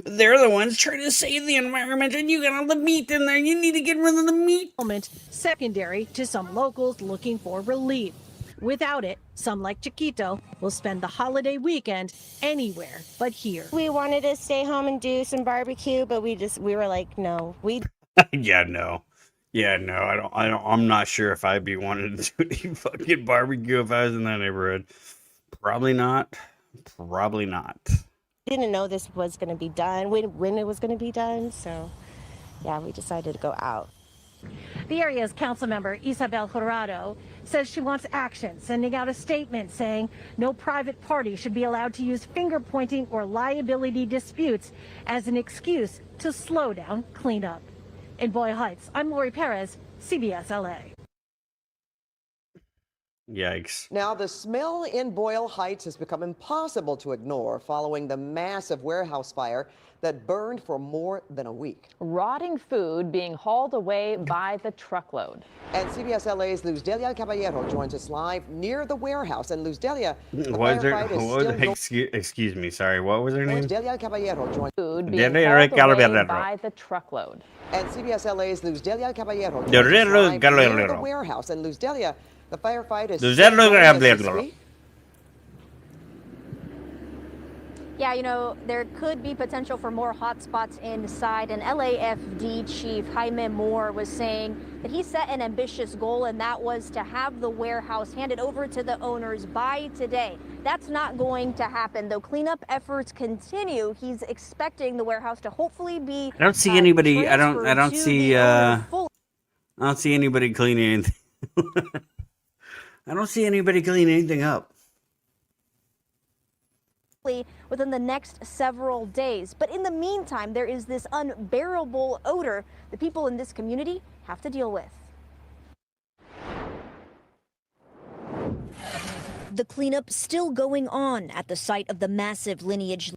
They're the ones trying to save the environment, and you got all the meat in there. You need to get rid of the meat. Secondary to some locals looking for relief. Without it, some like Chiquito will spend the holiday weekend anywhere but here. We wanted to stay home and do some barbecue, but we were like, no. Yeah, no. I'm not sure if I'd be wanting to do any fucking barbecue if I was in that neighborhood. Probably not. Didn't know this was going to be done, when it was going to be done. So, yeah, we decided to go out. The area's council member, Isabel Jurado, says she wants action, sending out a statement saying no private party should be allowed to use finger pointing or liability disputes as an excuse to slow down cleanup. In Boyle Heights, I'm Lori Perez, CBS LA. Yikes. Now, the smell in Boyle Heights has become impossible to ignore following the massive warehouse fire that burned for more than a week. Rotting food being hauled away by the truckload. And CBS LA's Luz Delia Caballero joins us live near the warehouse. And Luz Delia, the What is firefight is still excuse me, sorry, what was her name? Luz Delia Caballero joins food being hauled away by the truckload. And CBS LA's Luz Delia Caballero joins us live near the warehouse. And Luz Delia, the firefight is still going as we speak. Yeah, you know, there could be potential for more hotspots inside. And LAFD Chief Jaime Moore was saying that he set an ambitious goal, and that was to have the warehouse handed over to the owners by today. That's not going to happen, though cleanup efforts continue. He's expecting the warehouse to hopefully be. I don't see anybody. I don't see anybody cleaning anything. I don't see anybody cleaning anything up. Within the next several days. But in the meantime, there is this unbearable odor that people in this community have to deal with. The cleanup still going on at the site of the massive lineage.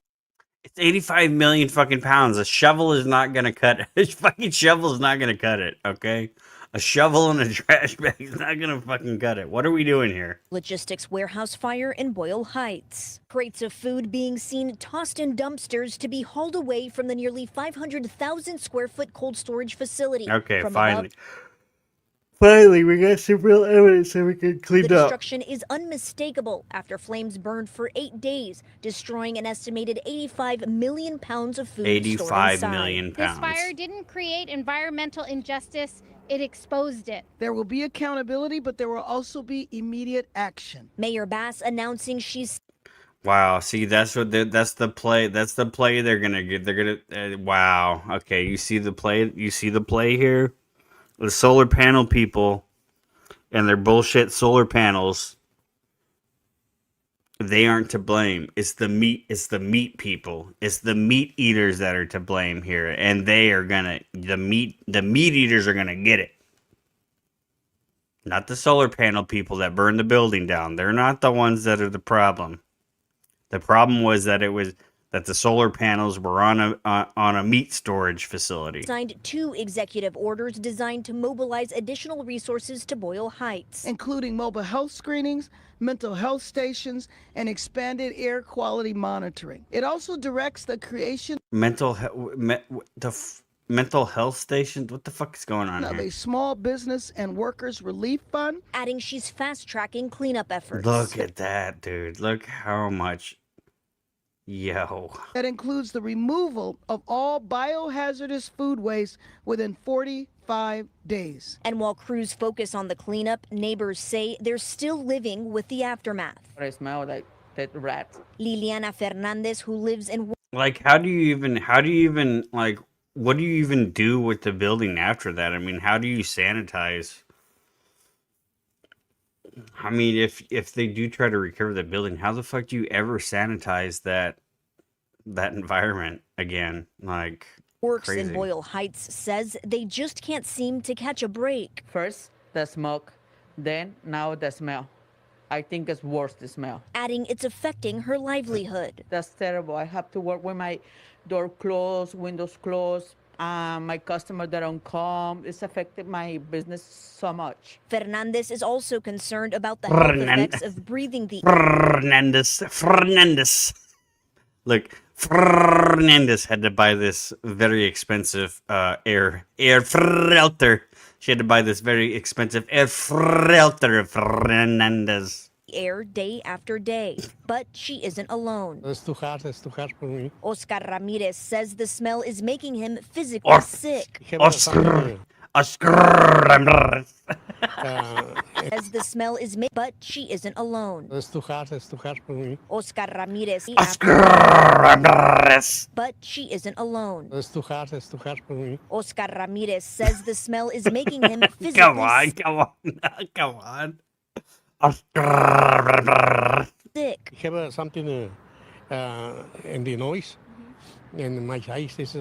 It's 85 million fucking pounds. A shovel is not gonna cut it. A fucking shovel is not gonna cut it, okay? A shovel and a trash bag is not gonna fucking cut it. What are we doing here? Logistics warehouse fire in Boyle Heights. Crates of food being seen tossed in dumpsters to be hauled away from the nearly 500,000 square foot cold storage facility. Okay, From finally. above, Finally, we got some real evidence that we can clean the up. destruction is unmistakable after flames burned for 8 days, destroying an estimated 85 million pounds of food. 85 million pounds. This fire didn't create environmental injustice. It exposed it. There will be accountability, but there will also be immediate action. Mayor Bass announcing she's. Wow, see, that's the play. That's the play they're gonna get. They're gonna. Wow. Okay, you see the play. You see the play here. The solar panel people and their bullshit solar panels. They aren't to blame. It's the meat. It's the meat people. It's the meat eaters that are to blame here, and they are gonna. The meat eaters are gonna get it. Not the solar panel people that burned the building down. They're not the ones that are the problem. The problem was that that the solar panels were on a meat storage facility. Signed 2 executive orders designed to mobilize additional resources to Boyle Heights, including mobile health screenings, mental health stations, and expanded air quality monitoring. It also directs the creation mental health stations. What the fuck is going on of here? a small business and workers relief fund. adding she's fast-tracking cleanup efforts. Look at that, dude. Look how much. Yo. That includes the removal of all biohazardous food waste within 45 days. And while crews focus on the cleanup, neighbors say they're still living with the aftermath. I smell like dead rats. Liliana Fernandez, who lives in. Like, how do you even, like, what do you even do with the building after that? I mean, how do you sanitize? I mean, if they do try to recover the building, how the fuck do you ever sanitize that environment again? Like, Works crazy. in Boyle Heights says they just can't seem to catch a break. First, the smoke, then now the smell. I think it's worse, the smell. Adding it's affecting her livelihood. That's terrible. I have to work with my door closed, windows closed. My customer that don't come. It's affected my business so much. Fernandez is also concerned about the health effects of breathing the Fernandez. Look, Fernandez had to buy this very expensive air filter. She had to buy this very expensive air filter, Fernandez. air day after day, but she isn't alone. It's too hard for me. Oscar Ramirez says the smell is making him physically sick. Oscar Ramirez. As the smell is made, but she isn't alone. Es too hot for me. Oscar Ramirez. But she isn't alone. Es too hot for me. Oscar Ramirez says the smell is making him physically Come on. sick. I have something in the noise, and my eyes is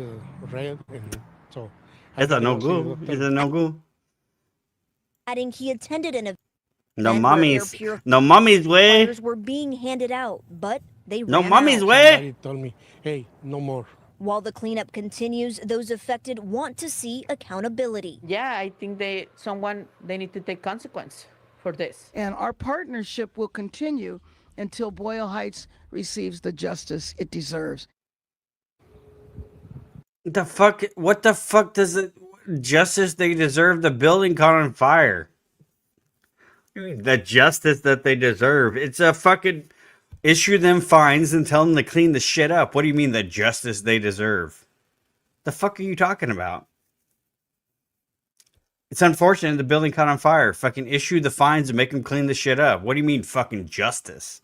red, and so. Is that no good? Is it no good? Adding he attended an event No where mummies. air No mummies way. purifiers were being handed out, but they No ran mummies out. way. Somebody told me, hey, no more. While the cleanup continues, those affected want to see accountability. Yeah, I think they need to take consequence for this. And our partnership will continue until Boyle Heights receives the justice it deserves. The fuck? What the fuck does it? Justice they deserve? The building caught on fire. The justice that they deserve. It's a fucking issue them fines and tell them to clean the shit up. What do you mean the justice they deserve? The fuck are you talking about? It's unfortunate the building caught on fire. Fucking issue the fines and make them clean the shit up. What do you mean fucking justice?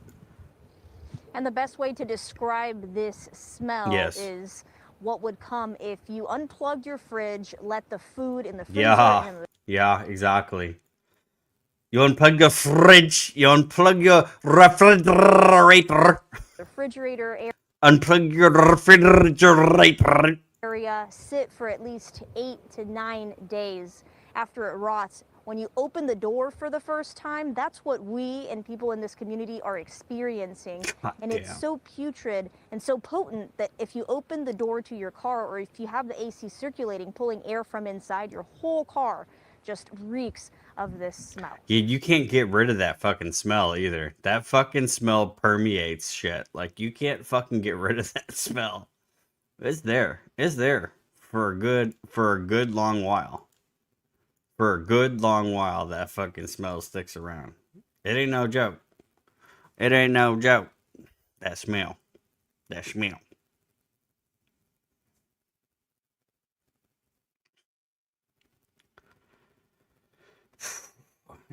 And the best way to describe this smell is what would come if you unplugged your fridge, let the food in the freezer. Yeah, exactly. You unplug your fridge. You unplug your refrigerator. Refrigerator Unplug your refrigerator. area, sit for at least 8 to 9 days after it rots. When you open the door for the first time, that's what we and people in this community are experiencing. And it's so putrid and so potent that if you open the door to your car or if you have the AC circulating, pulling air from inside, your whole car just reeks of this smell. You can't get rid of that fucking smell either. That fucking smell permeates shit. Like, you can't fucking get rid of that smell. It's there. It's there for a good long while. For a good long while, that fucking smell sticks around. It ain't no joke. It ain't no joke. That smell. That smell.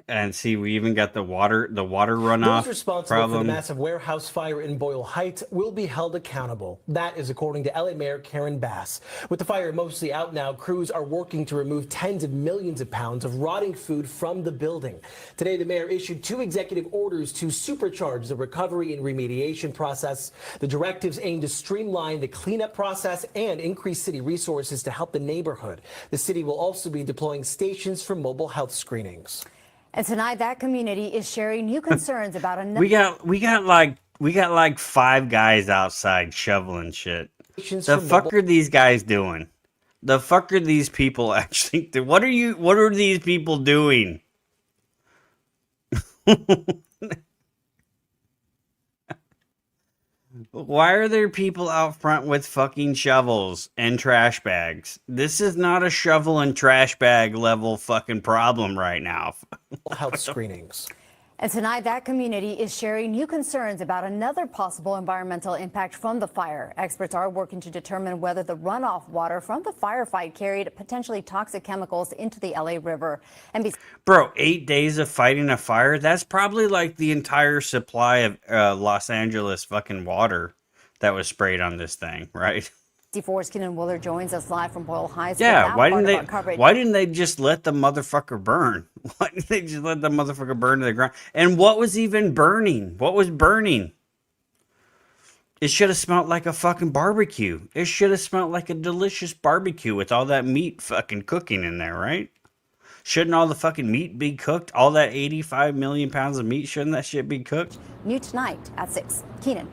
And see, we even got the water runoff Those responsible problem. for the massive warehouse fire in Boyle Heights will be held accountable. That is according to LA Mayor Karen Bass. With the fire mostly out now, crews are working to remove tens of millions of pounds of rotting food from the building. Today, the mayor issued 2 executive orders to supercharge the recovery and remediation process. The directives aim to streamline the cleanup process and increase city resources to help the neighborhood. The city will also be deploying stations for mobile health screenings. And tonight, that community is sharing new concerns about another. We got like 5 guys outside shoveling shit. The fuck are these guys doing? The fuck are these people actually doing? What are these people doing? Why are there people out front with fucking shovels and trash bags? This is not a shovel and trash bag level fucking problem right now. Health screenings. And tonight, that community is sharing new concerns about another possible environmental impact from the fire. Experts are working to determine whether the runoff water from the firefight carried potentially toxic chemicals into the LA River. Bro, 8 days of fighting a fire? That's probably like the entire supply of Los Angeles fucking water that was sprayed on this thing, right? 4's Kenan Willer joins us live from Boyle Heights. Yeah, why didn't they just let the motherfucker burn? Why didn't they just let the motherfucker burn to the ground? And what was even burning? What was burning? It should have smelled like a fucking barbecue. It should have smelled like a delicious barbecue with all that meat fucking cooking in there, right? Shouldn't all the fucking meat be cooked? All that 85 million pounds of meat, shouldn't that shit be cooked? New tonight at 6. Kenan.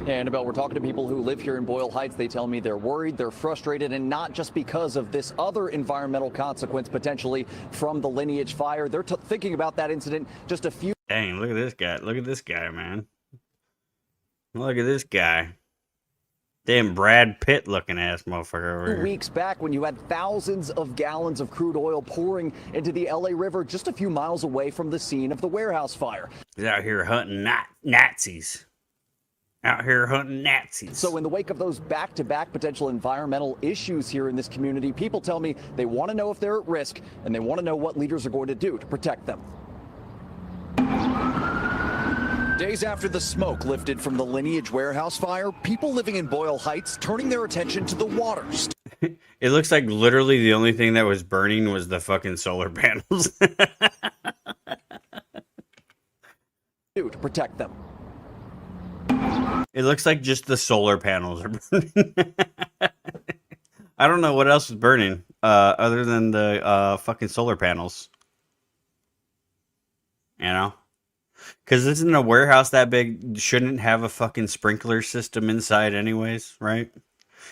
Annabelle, we're talking to people who live here in Boyle Heights. They tell me they're worried, they're frustrated, and not just because of this other environmental consequence potentially from the Lineage fire. They're thinking about that incident just a few. Dang, look at this guy. Look at this guy, man. Look at this guy. Damn Brad Pitt looking ass motherfucker over here. Weeks back when you had thousands of gallons of crude oil pouring into the LA River just a few miles away from the scene of the warehouse fire. He's out here hunting Nazis. Out here hunting Nazis. So in the wake of those back-to-back potential environmental issues here in this community, people tell me they want to know if they're at risk and they want to know what leaders are going to do to protect them. Days after the smoke lifted from the Lineage warehouse fire, people living in Boyle Heights turning their attention to the water. It looks like literally the only thing that was burning was the fucking solar panels. To protect them. It looks like just the solar panels are burning. I don't know what else is burning other than the fucking solar panels. You know? Because isn't a warehouse that big shouldn't have a fucking sprinkler system inside anyways, right?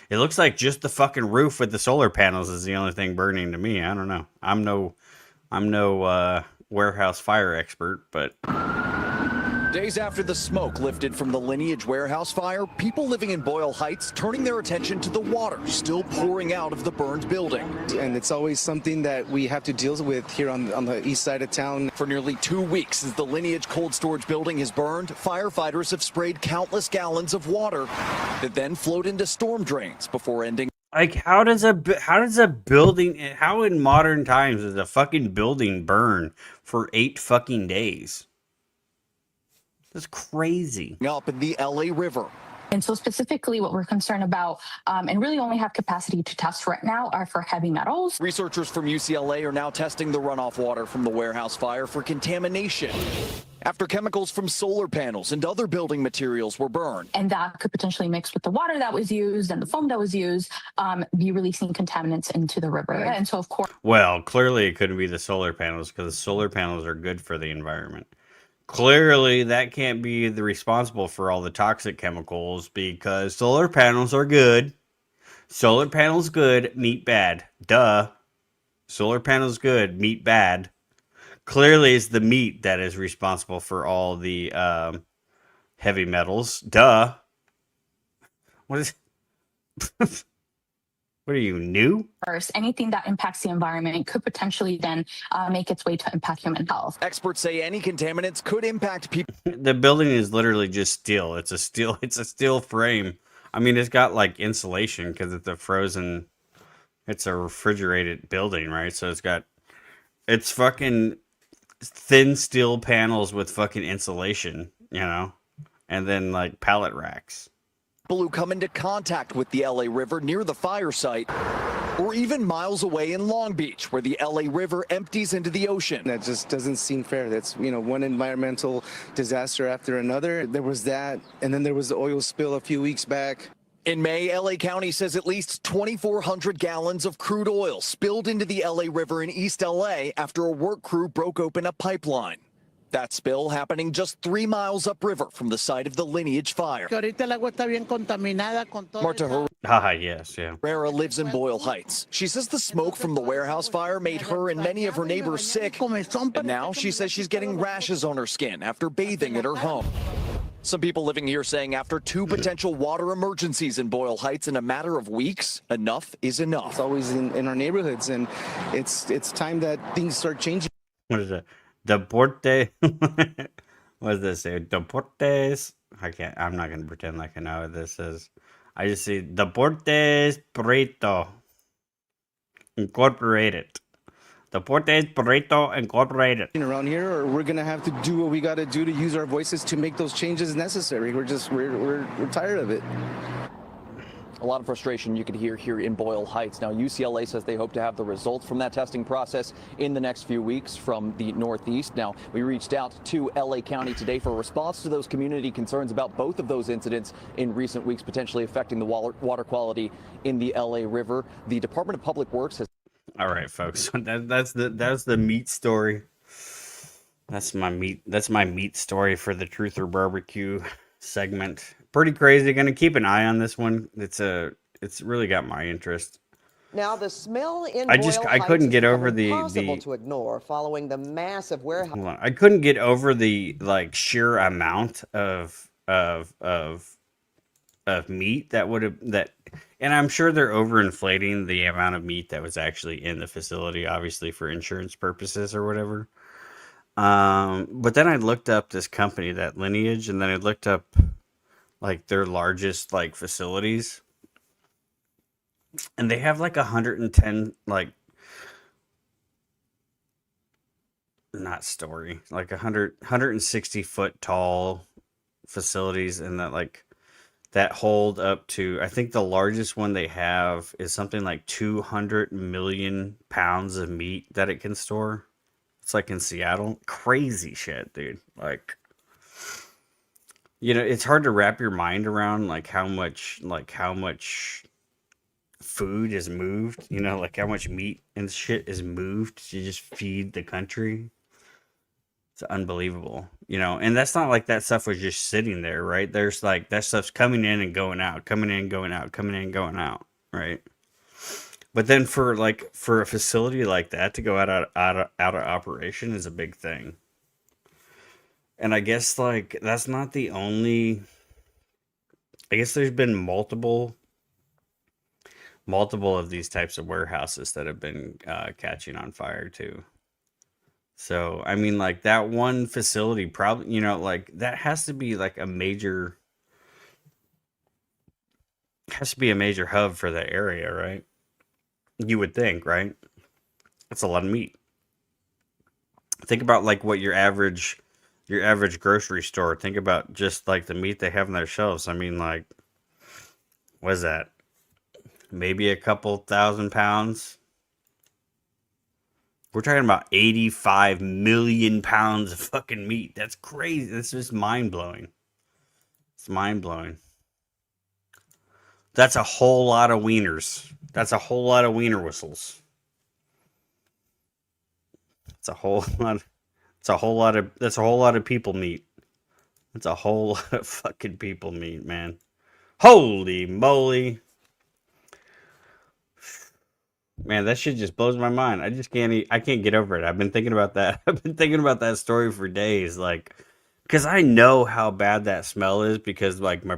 It looks like just the fucking roof with the solar panels is the only thing burning to me. I don't know. I'm no warehouse fire expert, but... Days after the smoke lifted from the Lineage warehouse fire, people living in Boyle Heights turning their attention to the water still pouring out of the burned building. And it's always something that we have to deal with here on the east side of town. For nearly 2 weeks as the Lineage cold storage building has burned, firefighters have sprayed countless gallons of water that then flowed into storm drains before ending. Like, how in modern times does a fucking building burn for 8 fucking days? That's crazy. Up in the LA River. And so specifically what we're concerned about and really only have capacity to test right now are for heavy metals. Researchers from UCLA are now testing the runoff water from the warehouse fire for contamination after chemicals from solar panels and other building materials were burned. And that could potentially mix with the water that was used and the foam that was used, be releasing contaminants into the river. And so, of course... Well, clearly it couldn't be the solar panels because the solar panels are good for the environment. Clearly, that can't be the responsible for all the toxic chemicals because solar panels are good. Solar panels good, meat bad. Duh. Solar panels good, meat bad. Clearly, it's the meat that is responsible for all the heavy metals. Duh. What is... What are you, new? First, anything that impacts the environment could potentially then make its way to impact human health. Experts say any contaminants could impact people. The building is literally just steel. It's a steel frame. I mean, it's got like insulation because it's a refrigerated building, right? So it's fucking thin steel panels with fucking insulation, you know, and then like pallet racks. People who come into contact with the LA River near the fire site, or even miles away in Long Beach, where the LA River empties into the ocean. That just doesn't seem fair. That's, one environmental disaster after another. There was that, and then there was the oil spill a few weeks back. In May, LA County says at least 2,400 gallons of crude oil spilled into the LA River in East LA after a work crew broke open a pipeline. That spill happening just 3 miles upriver from the site of the Lineage fire. Marta Herrera lives in Boyle Heights. She says the smoke from the warehouse fire made her and many of her neighbors sick. And now she says she's getting rashes on her skin after bathing at her home. Some people living here saying after 2 potential water emergencies in Boyle Heights in a matter of weeks, enough is enough. It's always in our neighborhoods, and it's time that things start changing. What is it? Deporte. What does this say? Deportes. I'm not gonna pretend like I know what this is. I just see Deportes Preto Incorporated. Deportes Preto Incorporated. Around here, or we're gonna have to do what we gotta do to use our voices to make those changes necessary. We're tired of it. A lot of frustration you could hear here in Boyle Heights. Now, UCLA says they hope to have the results from that testing process in the next few weeks from the Northeast. Now, we reached out to LA County today for a response to those community concerns about both of those incidents in recent weeks, potentially affecting the water quality in the LA River. The Department of Public Works has... All right, folks. That's the meat story. That's my meat story for the Truth or Barbecue segment. Pretty crazy. Gonna keep an eye on this one. It's really got my interest. Now the smell in I couldn't get over the impossible to ignore following the massive warehouse. Hold on. I couldn't get over the sheer amount of meat and I'm sure they're overinflating the amount of meat that was actually in the facility, obviously for insurance purposes or whatever. But then I looked up this company, that Lineage, and then I looked up like their largest like facilities, and they have like 110 like not story, like 160-foot tall facilities, and that like that hold up to, I think the largest one they have is something like 200 million pounds of meat that it can store. It's like in Seattle. Crazy shit, dude. Like, you know, it's hard to wrap your mind around like how much food is moved, you know, like how much meat and shit is moved to just feed the country. It's unbelievable, you know, and that's not like that stuff was just sitting there, right? There's like that stuff's coming in and going out, coming in, going out, coming in, going out, right? But then for a facility like that to go out of operation is a big thing. And I guess like that's not the only. I guess there's been multiple of these types of warehouses that have been catching on fire too. So, I mean, like that one facility probably, you know, like that has to be like a major hub for the area, right? You would think, right? That's a lot of meat. Think about like what your average grocery store, think about just like the meat they have on their shelves. I mean, like, what is that? Maybe a couple thousand pounds. We're talking about 85 million pounds of fucking meat. That's crazy. That's just mind-blowing. It's mind-blowing. That's a whole lot of wieners. That's a whole lot of wiener whistles. That's a whole lot of people meat. That's a whole lot of fucking people meat, man. Holy moly. Man, that shit just blows my mind. I can't get over it. I've been thinking about that. I've been thinking about that story for days, like, because I know how bad that smell is, because like my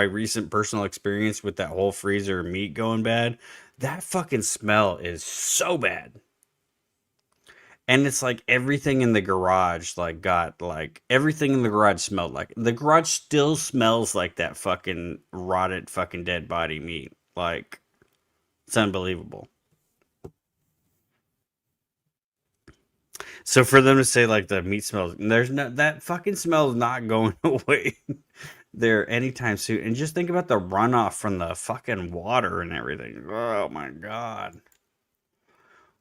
recent personal experience with that whole freezer of meat going bad. That fucking smell is so bad. And it's like everything in the garage, like everything in the garage smelled like, the garage still smells like that fucking rotted fucking dead body meat. Like, it's unbelievable. So for them to say like the meat smells, that fucking smell is not going away there anytime soon. And just think about the runoff from the fucking water and everything. Oh my god.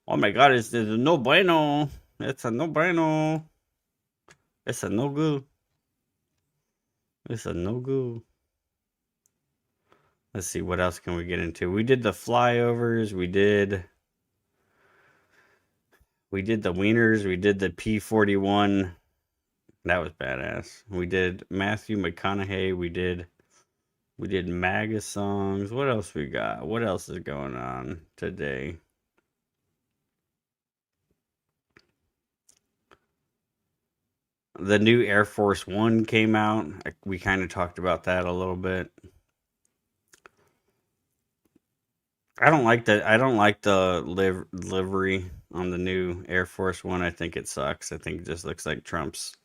Oh my god, it's a no bueno. It's a no bueno. It's a no good. It's a no good. Let's see, what else can we get into? We did the flyovers. We did the wieners. We did the P-41. That was badass. We did Matthew McConaughey. We did MAGA songs. What else we got? What else is going on today? The new Air Force One came out. We kind of talked about that a little bit. I don't like the livery on the new Air Force One. I think it sucks. I think it just looks like Trump's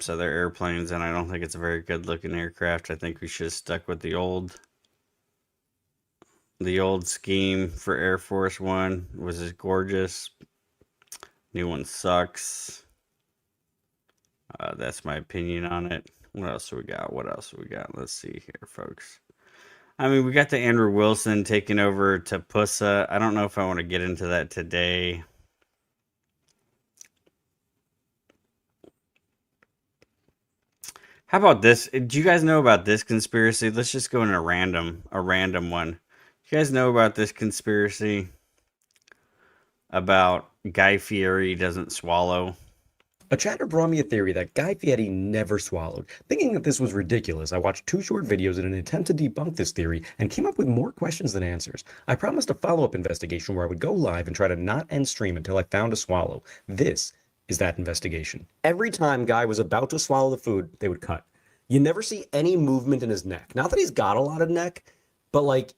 other airplanes, and I don't think it's a very good looking aircraft. I think we should have stuck with the old scheme for Air Force One. It was just gorgeous. New one sucks. That's my opinion on it. What else do we got? Let's see here, folks. I mean, we got the Andrew Wilson taking over to Pussa. I don't know if I want to get into that today. How about this? Do you guys know about this conspiracy? Let's just go in a random one. You guys know about this conspiracy about Guy Fieri doesn't swallow? A chatter brought me a theory that Guy Fieri never swallowed. Thinking that this was ridiculous, I watched 2 short videos in an attempt to debunk this theory and came up with more questions than answers. I promised a follow-up investigation where I would go live and try to not end stream until I found a swallow. This is that investigation. Every time Guy was about to swallow the food, they would cut. You never see any movement in his neck. Not that he's got a lot of neck, but like,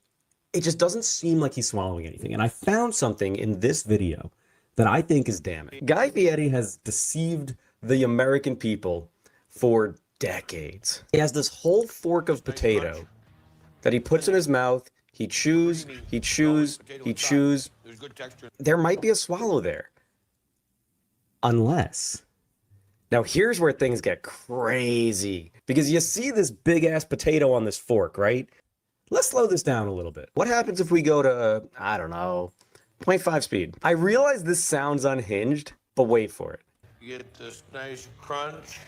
it just doesn't seem like he's swallowing anything. And I found something in this video that I think is damning. Guy Fieri has deceived the American people for decades. He has this whole fork of potato that he puts in his mouth. He chews, he chews, he chews. There might be a swallow there. Unless... Now here's where things get crazy. Because you see this big ass potato on this fork, right? Let's slow this down a little bit. What happens if we go to, I don't know, 0.5 speed? I realize this sounds unhinged, but wait for it. You get this nice crunch.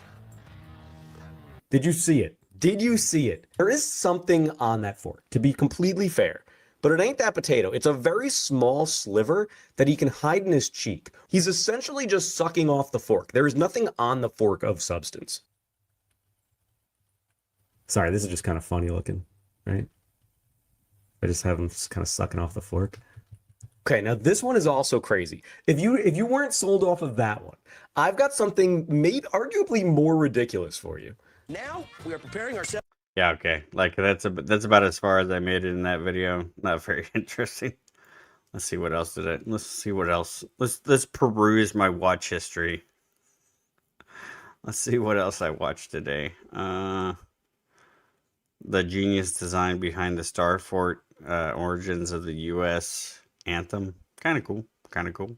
Did you see it? Did you see it? There is something on that fork, to be completely fair. But it ain't that potato. It's a very small sliver that he can hide in his cheek. He's essentially just sucking off the fork. There is nothing on the fork of substance. Sorry, this is just kind of funny looking, right? I just have him just kind of sucking off the fork. Okay, now this one is also crazy. If you weren't sold off of that one, I've got something arguably more ridiculous for you. Now we are preparing ourselves. Yeah, okay. Like that's about as far as I made it in that video. Not very interesting. Let's see what else did I. Let's see what else. Let's peruse my watch history. Let's see what else I watched today. The genius design behind the Star Fort origins of the U.S. anthem. Kind of cool. Kind of cool.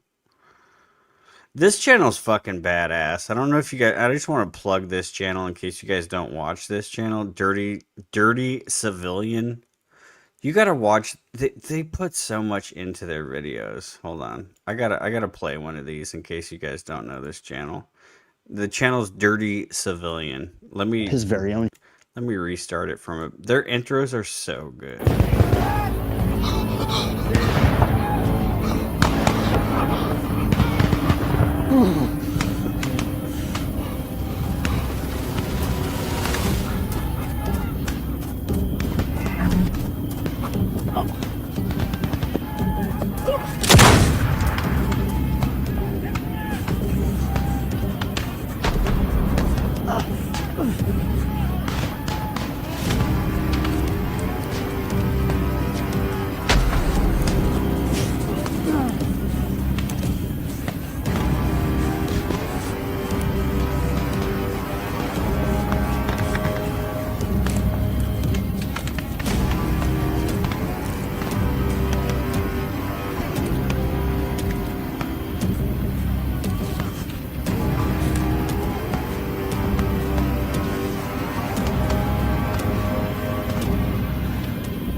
This channel's fucking badass. I don't know if you guys... I just want to plug this channel in case you guys don't watch this channel. Dirty Civilian. You gotta watch... They put so much into their videos. Hold on. I gotta play one of these in case you guys don't know this channel. The channel's Dirty Civilian. His very own. Let me restart it from it. Their intros are so good.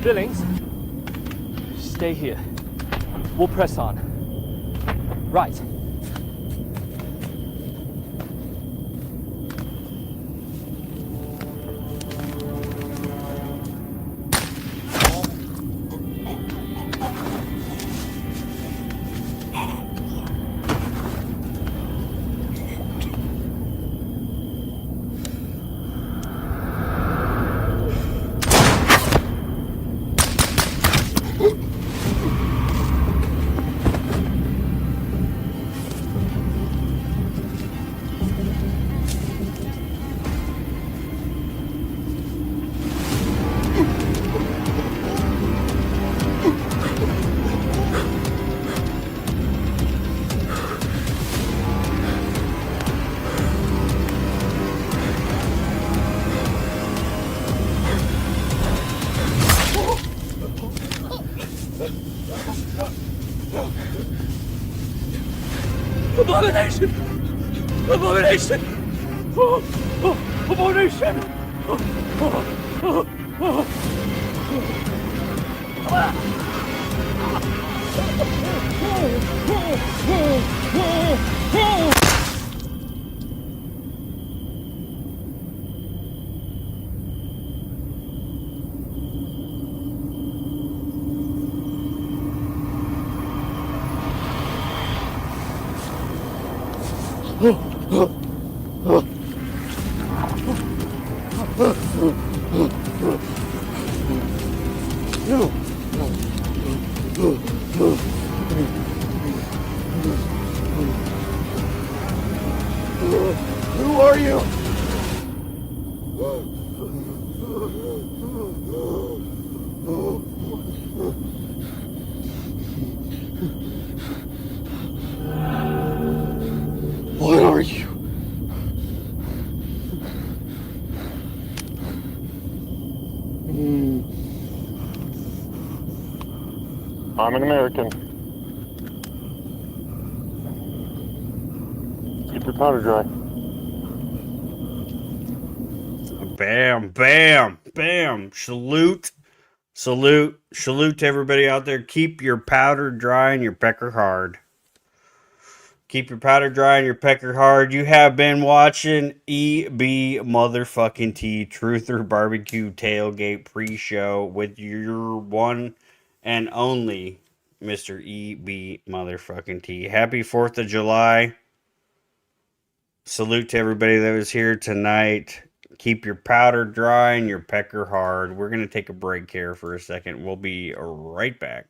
Billings, stay here. We'll press on. Right. Abomination! Abomination! Oh, oh, abomination! Oh, oh, oh, oh. Who are you? What are you? I'm an American. Keep your powder dry. Bam, bam, bam. Salute. Salute. Salute to everybody out there. Keep your powder dry and your pecker hard. Keep your powder dry and your pecker hard. You have been watching EB motherfucking T, Truther Barbecue Tailgate Pre-Show with your one and only Mr. EB motherfucking T. Happy 4th of July. Salute to everybody that was here tonight. Keep your powder dry and your pecker hard. We're going to take a break here for a second. We'll be right back.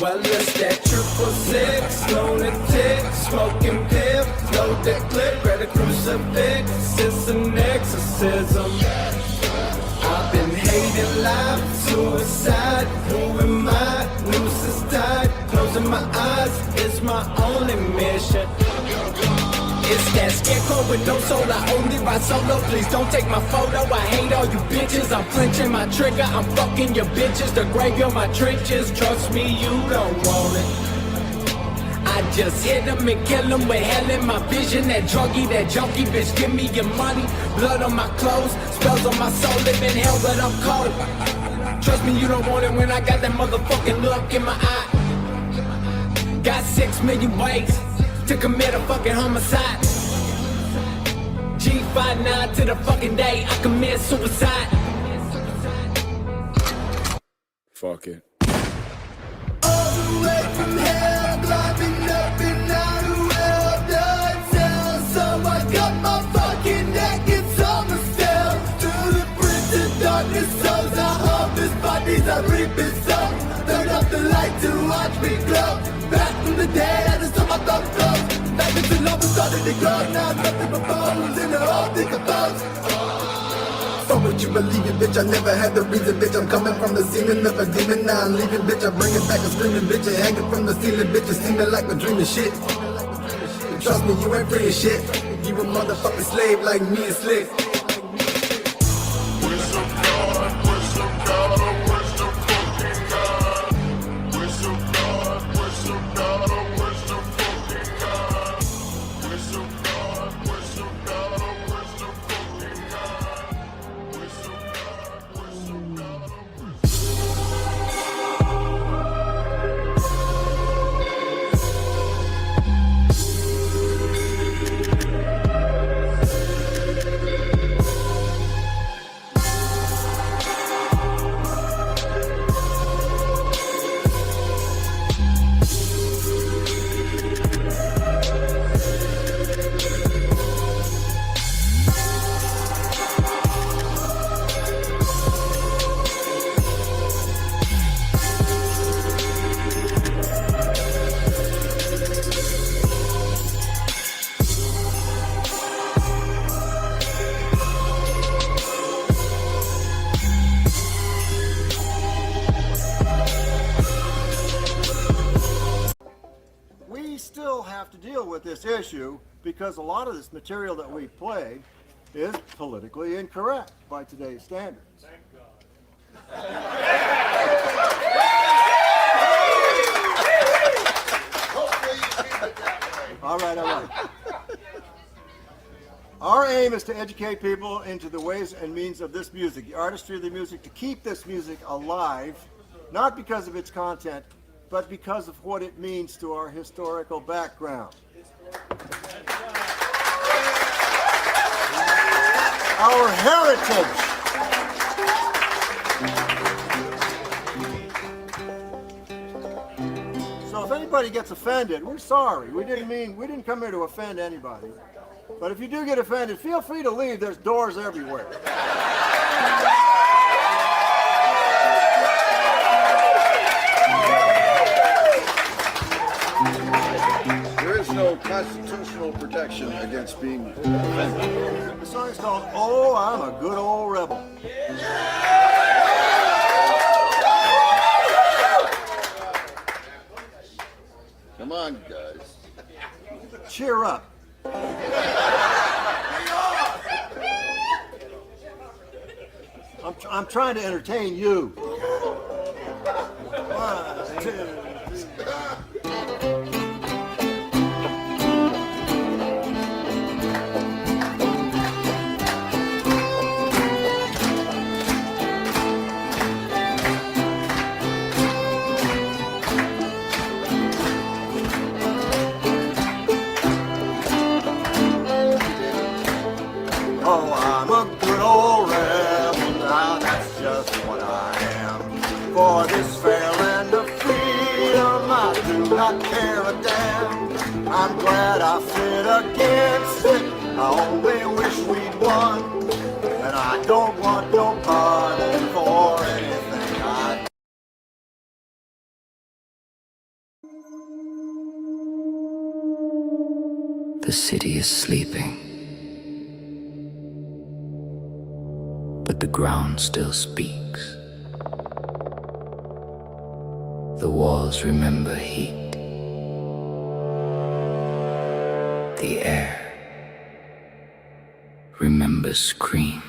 Well, it's that 666, lunatic, smoking pip, load that clip, grab a crucifix, it's an exorcism. I've been hating life, suicide, who am I? Noose is tied, closing my eyes, it's my only mission. It's that scarecrow with no soul, I only ride solo. Please don't take my photo, I hate all you bitches. I'm flinching my trigger, I'm fucking your bitches. The graveyard my trenches, trust me, you don't want it. I just hit them and kill them with hell in my vision. That druggie, that junkie, bitch, give me your money. Blood on my clothes, spells on my soul. Live in hell, but I'm cold. Trust me, you don't want it when I got that motherfucking look in my eye. Got 6 million ways to commit a fucking homicide. G59 to the fucking day I commit suicide. Fuck it. All the way from hell, climbing up and out of hell, done sound. So I got my fucking neck, it's almost down. Through the prince of darkness, souls I harvest, bodies I reap it so. Turn up the light to watch me glow. Back from the dead, I just saw my thoughts flow. Back into love and started to grow. Now nothing but bones in the whole decomposed. Fuck what you believe in, bitch, I never had the reason, bitch. I'm coming from the ceiling of a demon, now I'm leaving, bitch. I bring it back and screaming, bitch. And hanging from the ceiling, bitch. It seeming like a dreaming shit. Trust me, you ain't free as shit. You a motherfucking slave like me and Slick. Have to deal with this issue because a lot of this material that we play is politically incorrect by today's standards. Thank God. All right. Our aim is to educate people into the ways and means of this music, the artistry of the music, to keep this music alive, not because of its content, but because of what it means to our historical background. Our heritage. So if anybody gets offended, we're sorry. We didn't come here to offend anybody. But if you do get offended, feel free to leave. There's doors everywhere. No constitutional protection against being offended. The song is called "Oh, I'm a Good Old Rebel." Come on, guys. Cheer up. I'm trying to entertain you. 1, 2, 3. Oh, I'm a good old rebel, now that's just what I am. For this fair land of freedom, I do not care a damn. I'm glad I fit against it, I only wish we'd won. And I don't want no pardon for anything. the city is sleeping, but the ground still speaks. The walls remember heat. The air remembers screams.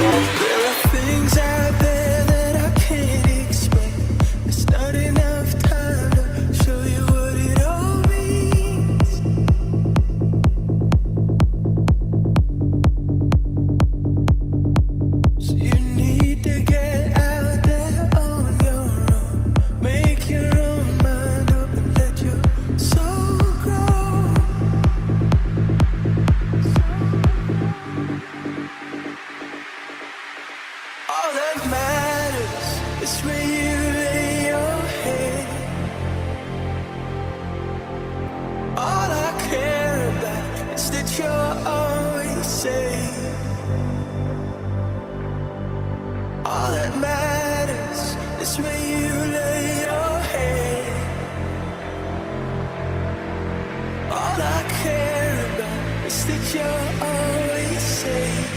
There are things out there that I can't explain. There's not enough time to show you what it all means. So you need to get out there on your own. Make your own mind up and let your soul grow. All that matters is where you lay your head. All I care about is that you're always safe. All that matters is where you lay your head. All I care about is that you're always safe.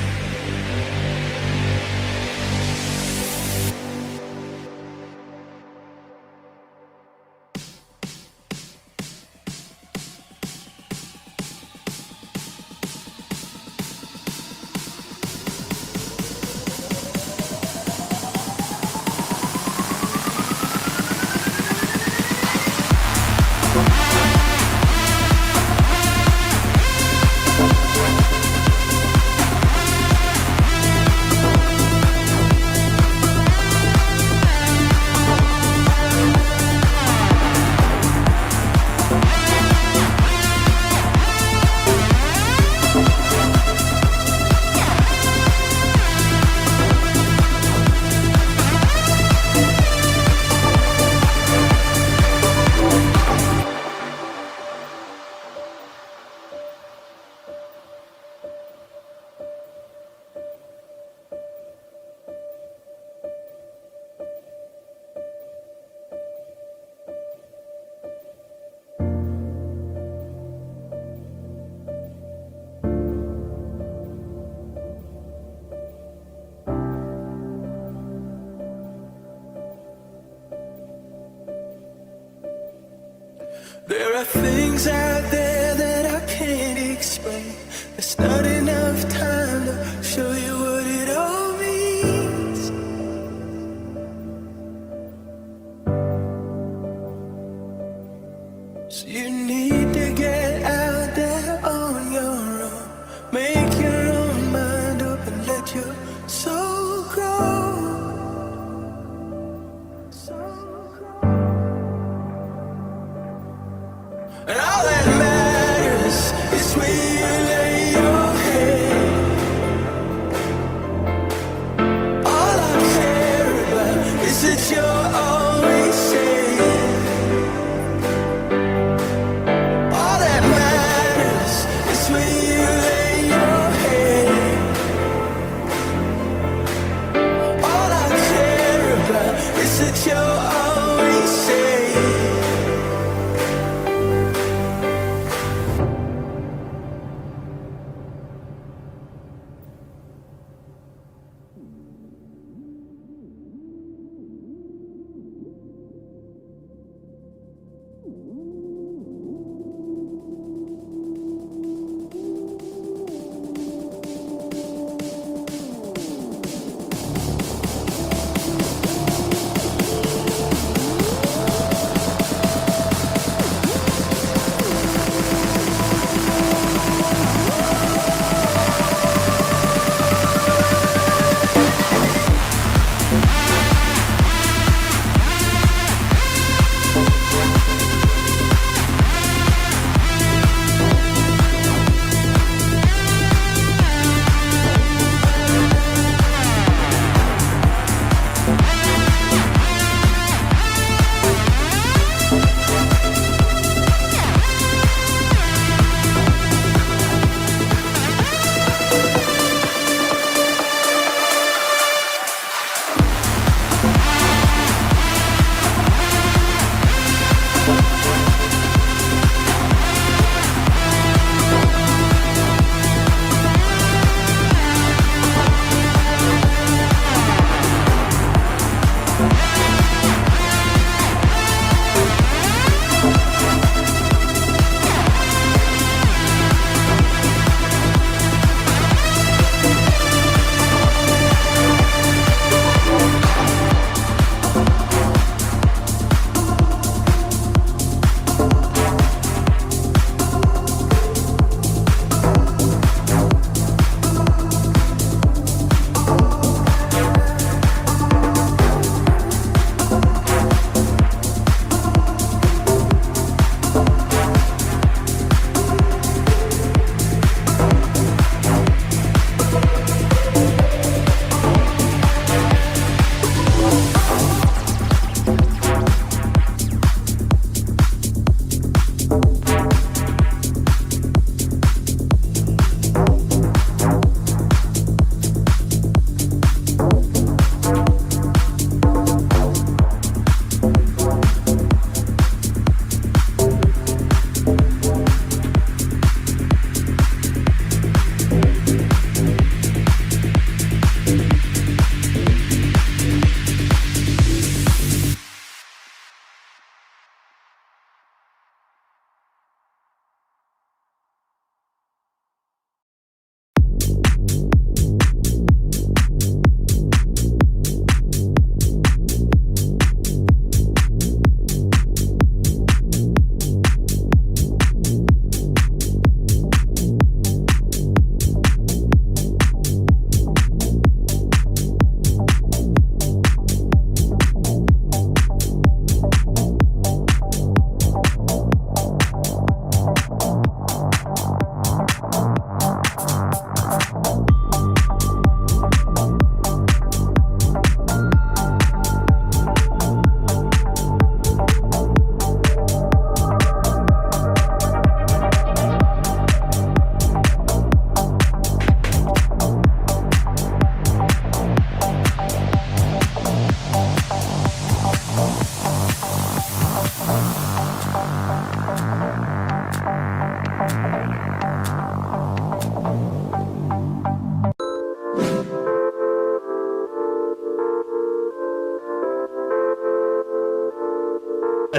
There are things out there that I can't explain. There's not enough time to show you what it all means. So you need to get out there on your own. Make your own mind up and let your soul grow. And all that matters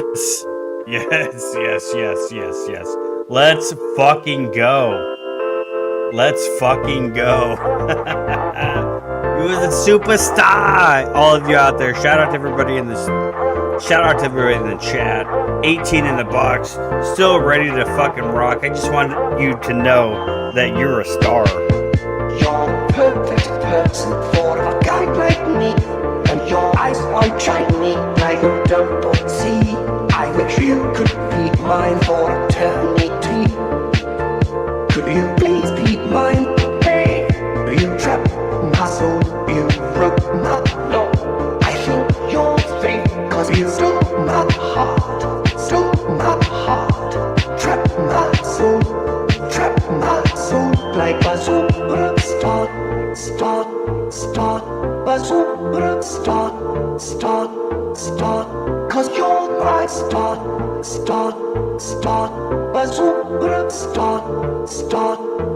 Yes. Yes, yes, yes, yes, yes. Let's fucking go. Let's fucking go. You was a superstar. All of you out there. Shout out to everybody in this. Shout out to everybody in the chat. 18 in the box. Still ready to fucking rock. I just want you to know that you're a star. You're a perfect person for a guy like me. And your eyes are shiny like a double sea. I wish you could be mine for eternity. Could you please be mine? Hey, you trapped my soul, you broke my law. I think you're fake, cause you stole my heart. Stole my heart. Trapped my soul. Trapped my soul like a superstar. Star. A superstar. Star. Cause you're my star. A superstar.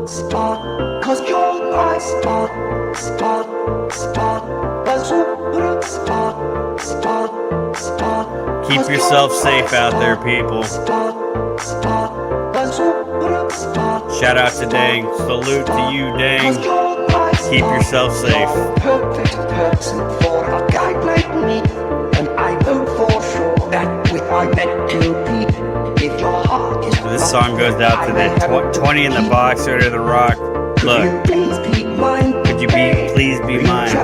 Star. Cause you're my star. A superstar. Star. Keep yourself safe out there, people. Shout out to Dang. Salute to you, Dang. Keep yourself safe. Perfect person for a guy like me. And I know for sure that we are meant to be. If your heart is This song goes out to the 20 in the box or to the rock. Look. Could you please be mine?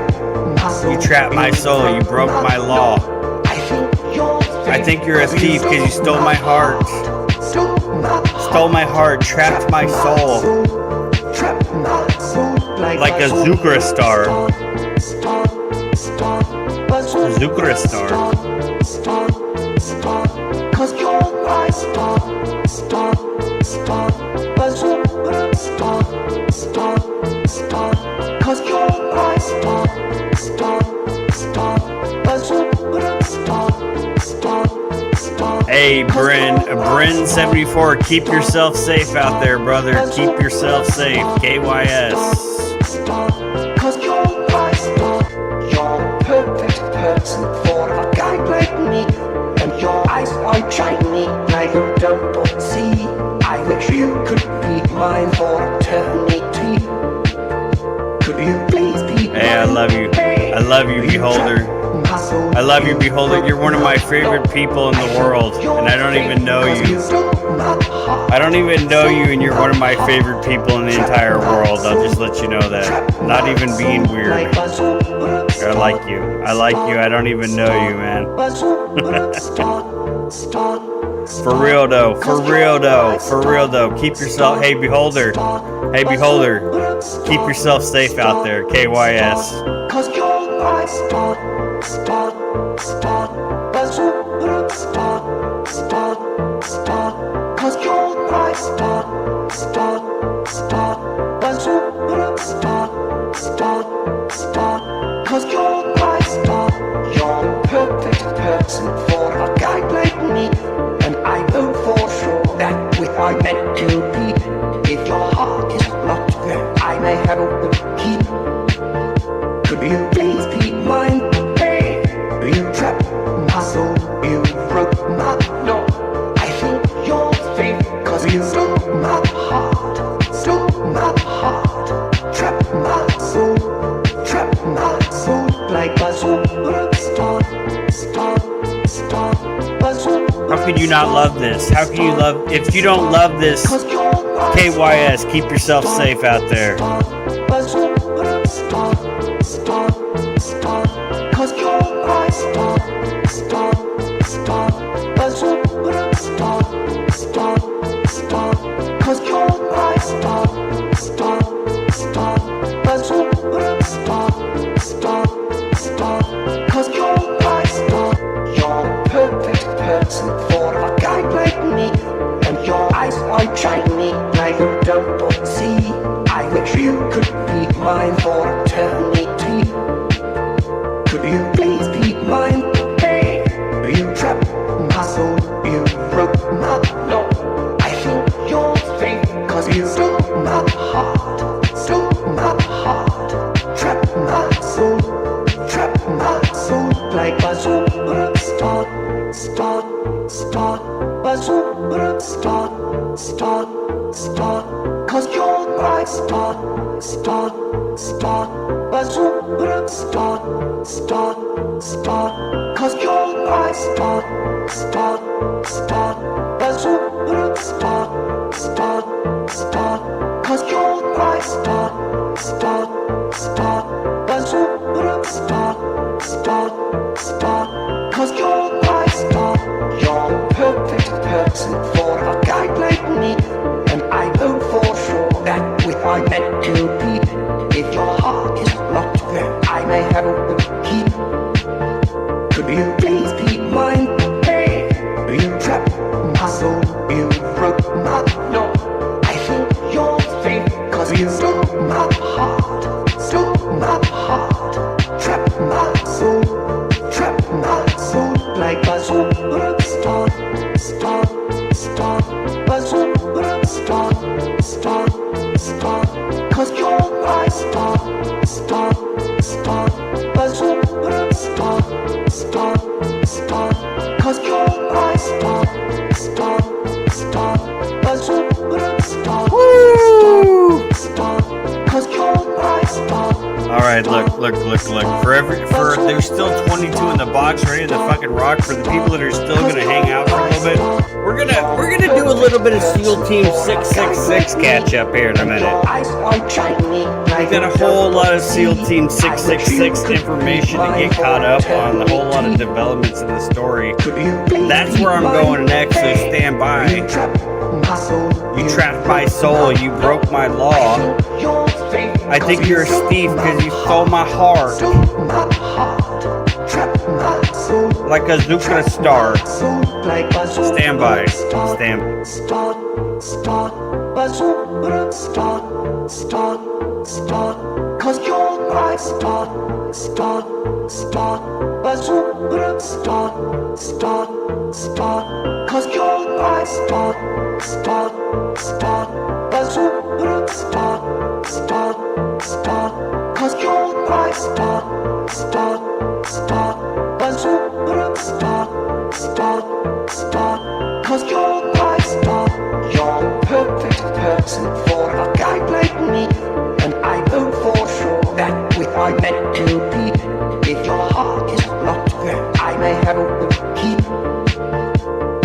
You trapped my soul. You broke my law. I think you're a thief because you stole my heart. Stole my heart. Trapped my soul. Like a Zucra star. Zucra star. Cause you're my star. A superstar. Cause you're my star. A superstar. Hey, Bryn74, keep yourself safe out there, brother. Keep yourself safe. KYS. Cause you're my star. You're a perfect person for a guy like me. And your eyes are shiny like a double sea. I wish you could be mine for eternity. Could you please be mine? Hey, I love you. I love you, Beholder. I love you, Beholder. You're one of my favorite people in the world, and I don't even know you. I don't even know you, and you're one of my favorite people in the entire world. I'll just let you know that. Not even being weird. I like you. I like you. I don't even know you, man. For real though. For real though. For real though. Keep yourself. Hey, Beholder. Hey, Beholder. Keep yourself safe out there. KYS. Cause you're my star. A superstar. Cause you're my star. A superstar. Cause you're my star. You're a perfect person for a guy like me. And I know for sure that we are meant to be. If your heart is locked, then I may have a key. Could you please be mine? Hey, you trapped my soul, you broke my law. I think you're fake, cause you stole my heart. Trapped my soul like a superstar. How can you not love this? How can you love... If you don't love this, KYS, keep yourself safe out there. Cause you're my star. A superstar. Cause you're my star. A superstar. Cause you're my star. You're a perfect person for a guy like me. And your eyes are shiny like a double sea. I wish you could be mine for eternity. Could you please be mine? Hey, you trapped my soul, you broke my law. I think you're fake, cause you stole my heart. Trapped my soul like a superstar. Cause you're my star. Cause you're my star. Cause you're my star. Cause you're my star. You're the perfect person for a guy like me, and I know for sure that we are meant to be. If your heart is locked, then I may have a key. Could you please be mine? Hey, you trapped my soul, you broke my law. I think you're fake, cause you stole my heart, trapped my soul like a superstar, a superstar. Cause you're my star, a superstar. Cause you're my star, a superstar. Cause you're my star. All right, look. For there's still 22 in the box ready to fucking rock. For the people that are still gonna hang out for a little bit, we're gonna do a little bit of SEAL Team 666 catch up here in a minute. We got a whole lot of SEAL Team 666 information to get caught up on. A whole lot of developments in the story. That's where I'm going next. So stand by. You trapped my soul. You broke my law. I think you're a thief because you stole my heart. Like a Zuka star. Stand by. Cause you're my star. A superstar. Cause you're my star. A superstar. Cause you're my star. A superstar. Cause you're my star. You're the perfect person for a guy like me, and I know for sure that we are meant to be. If your heart is locked, then I may have a key.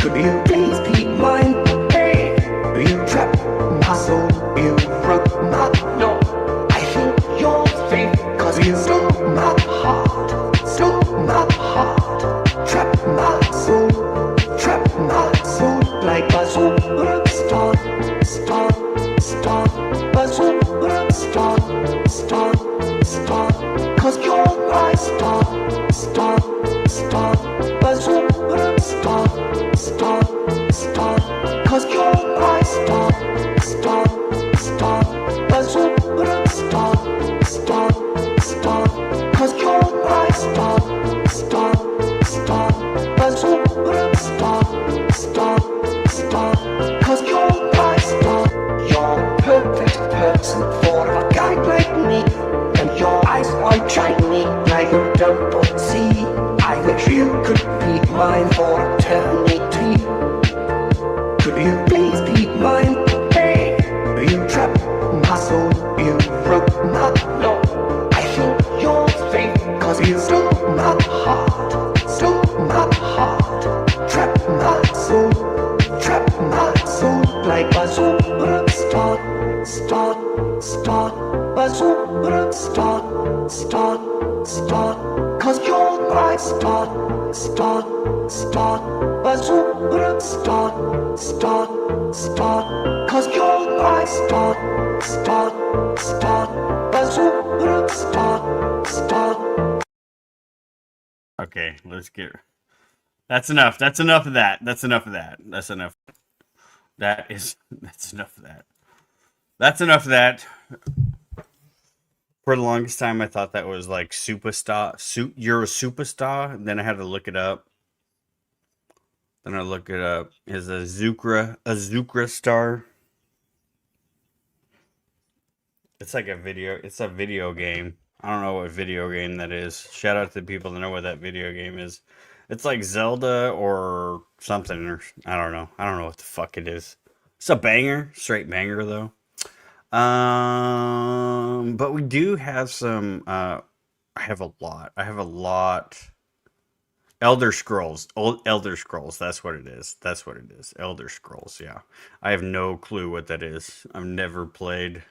Could you please be mine? Hey, you trapped my soul, you broke my law. I think you're fake, cause you stole my heart, trapped my soul like a superstar, a superstar. Cause you're my star, a superstar. Cause you're my star, a superstar. Cause you're my star, a superstar. Cause you're my star. You're the perfect person for a guy like me, and your eyes are shiny like a double C. I wish you could be mine for eternity. Could you please be mine? Hey, you trapped my soul, you broke my law. I think you're fake, cause you stole my heart, trapped my soul like a superstar, a superstar. Cause you're my star, a superstar. Cause you're my star, a superstar. Okay, let's get. That's enough. That's enough of that. That's enough. That's enough of that. For the longest time, I thought that was like superstar. You're a superstar. Then I had to look it up. Is a Zucra star? It's like a video. It's a video game. I don't know what video game that is. Shout out to the people that know what that video game is. It's like Zelda or something, or I don't know. I don't know what the fuck it is. It's a banger, straight banger though. But we do have some. I have a lot. Elder Scrolls. Elder Scrolls. That's what it is. That's what it is. Elder Scrolls. Yeah. I have no clue what that is. I've never played.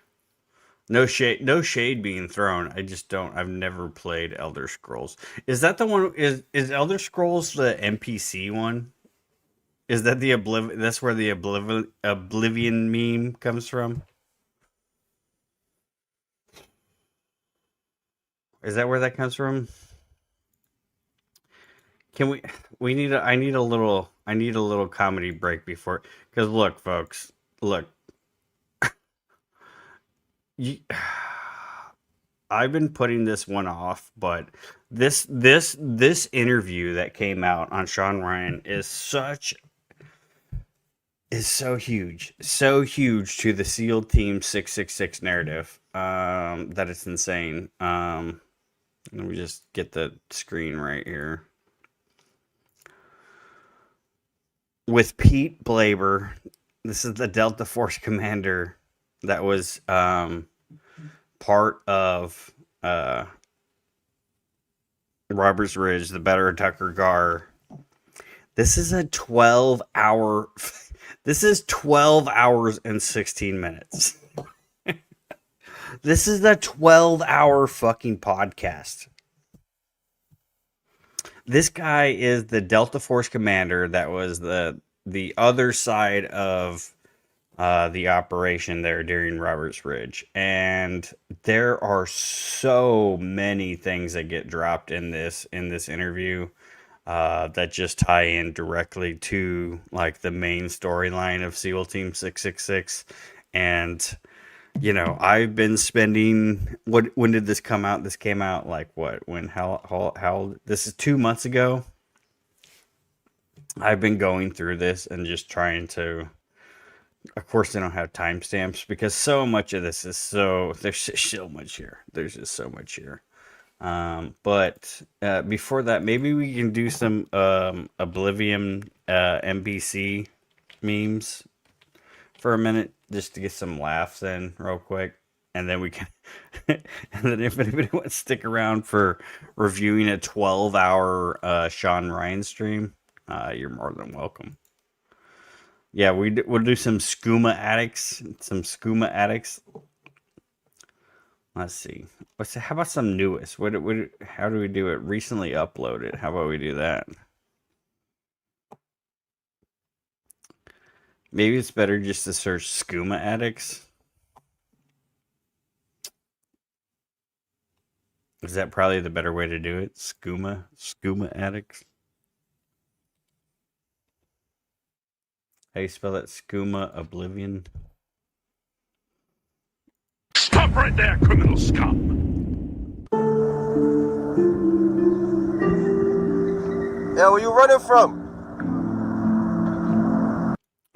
No shade being thrown. I just don't. I've never played Elder Scrolls. Is that the one? Is Elder Scrolls the NPC one? Is that the Oblivion? That's where the Oblivion meme comes from. Is that where that comes from? Can we need I need a little comedy break before, because look, folks, look. I've been putting this one off, but this interview that came out on Sean Ryan is so huge to the SEAL Team 666 narrative, that it's insane. Let me just get the screen right here. With Pete Blaber, this is the Delta Force commander that was part of Roberts Ridge, the Better Tucker Gar. This is a 12-hour. This is 12 hours and 16 minutes. This is a 12-hour fucking podcast. This guy is the Delta Force commander that was the other side of the operation there during Roberts Ridge. And there are so many things that get dropped in this interview that just tie in directly to like the main storyline of SEAL Team 666. And you know, I've been spending, when did this come out? This came out like what? How this is 2 months ago. I've been going through this and just trying to, of course they don't have timestamps because so much of this is there's just so much here. There's just so much here. But before that, maybe we can do some Oblivion NBC memes for a minute, just to get some laughs in real quick, and then we can and then if anybody wants to stick around for reviewing a 12-hour Sean Ryan stream, you're more than welcome. Yeah, we'll do some skooma addicts. Let's see. How about some newest? How do we do it? Recently uploaded. How about we do that? Maybe it's better just to search skooma addicts. Is that probably the better way to do it? Skooma addicts. How do you spell that? Skooma Oblivion. Stop right there, criminal scum! Yeah, where you running from?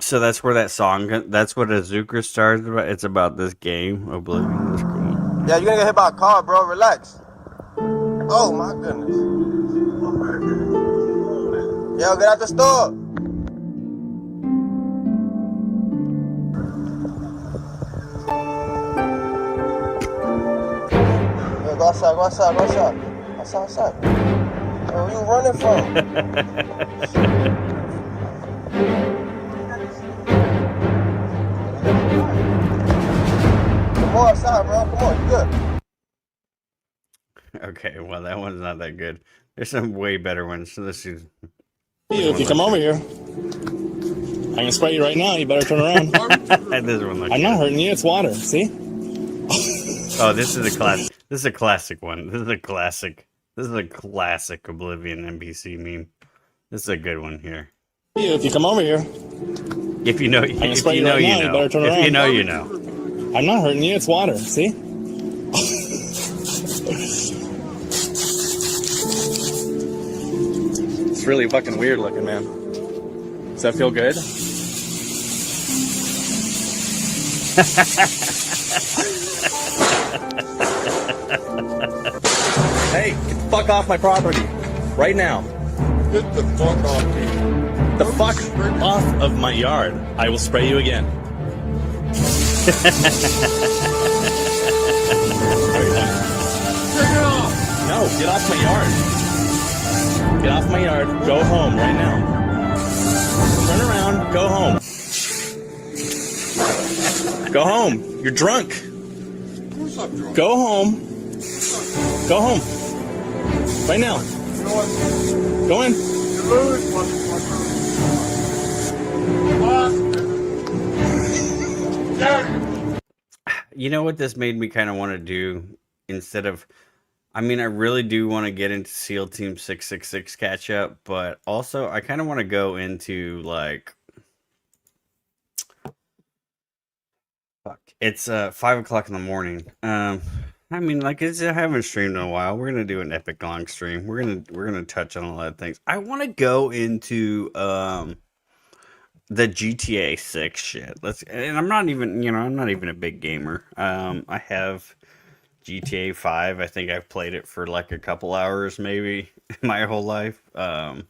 So that's where that song, that's what Azuka started about. It's about this game, Oblivion. That's cool. Yeah, you're gonna get hit by a car, bro. Relax. Oh, my goodness. Yo, get out the store. Yo, go outside. Outside. Yo, where you running from? Come on outside, bro. Come on, you good. Okay, well, that one's not that good. There's some way better ones. So this is. If you come over here, I can spray you right now. You better turn around. This one looks I'm not hurting you. It's water. See? Oh, this is a classic. This is a classic one. This is a classic Oblivion NBC meme. This is a good one here. If you come over here, if you know, I can spray you right now. You better turn around. If you know, you know. I'm not hurting you. It's water. See? It's really fucking weird looking, man. Does that feel good? Hey, get the fuck off my property. Right now. Get the fuck off me. The fuck off of my yard. I will spray you again. Take it off. No, get off my yard. Get off my yard. Go home right now. Turn around. Go home. Go home. You're drunk. Of course I'm drunk. Go home. Go home. Right now. You know what? Go in. You lose, motherfucker. You know what this made me kind of want to do instead of, I mean, I really do want to get into SEAL Team 666 catch up, but also I kind of want to go into like, fuck, it's 5 o'clock in the morning. I mean, like, I haven't streamed in a while. We're gonna do an epic long stream. We're gonna touch on a lot of things. I want to go into the GTA 6 shit. And I'm not even, I'm not even a big gamer. I have GTA 5. I think I've played it for like a couple hours maybe my whole life. But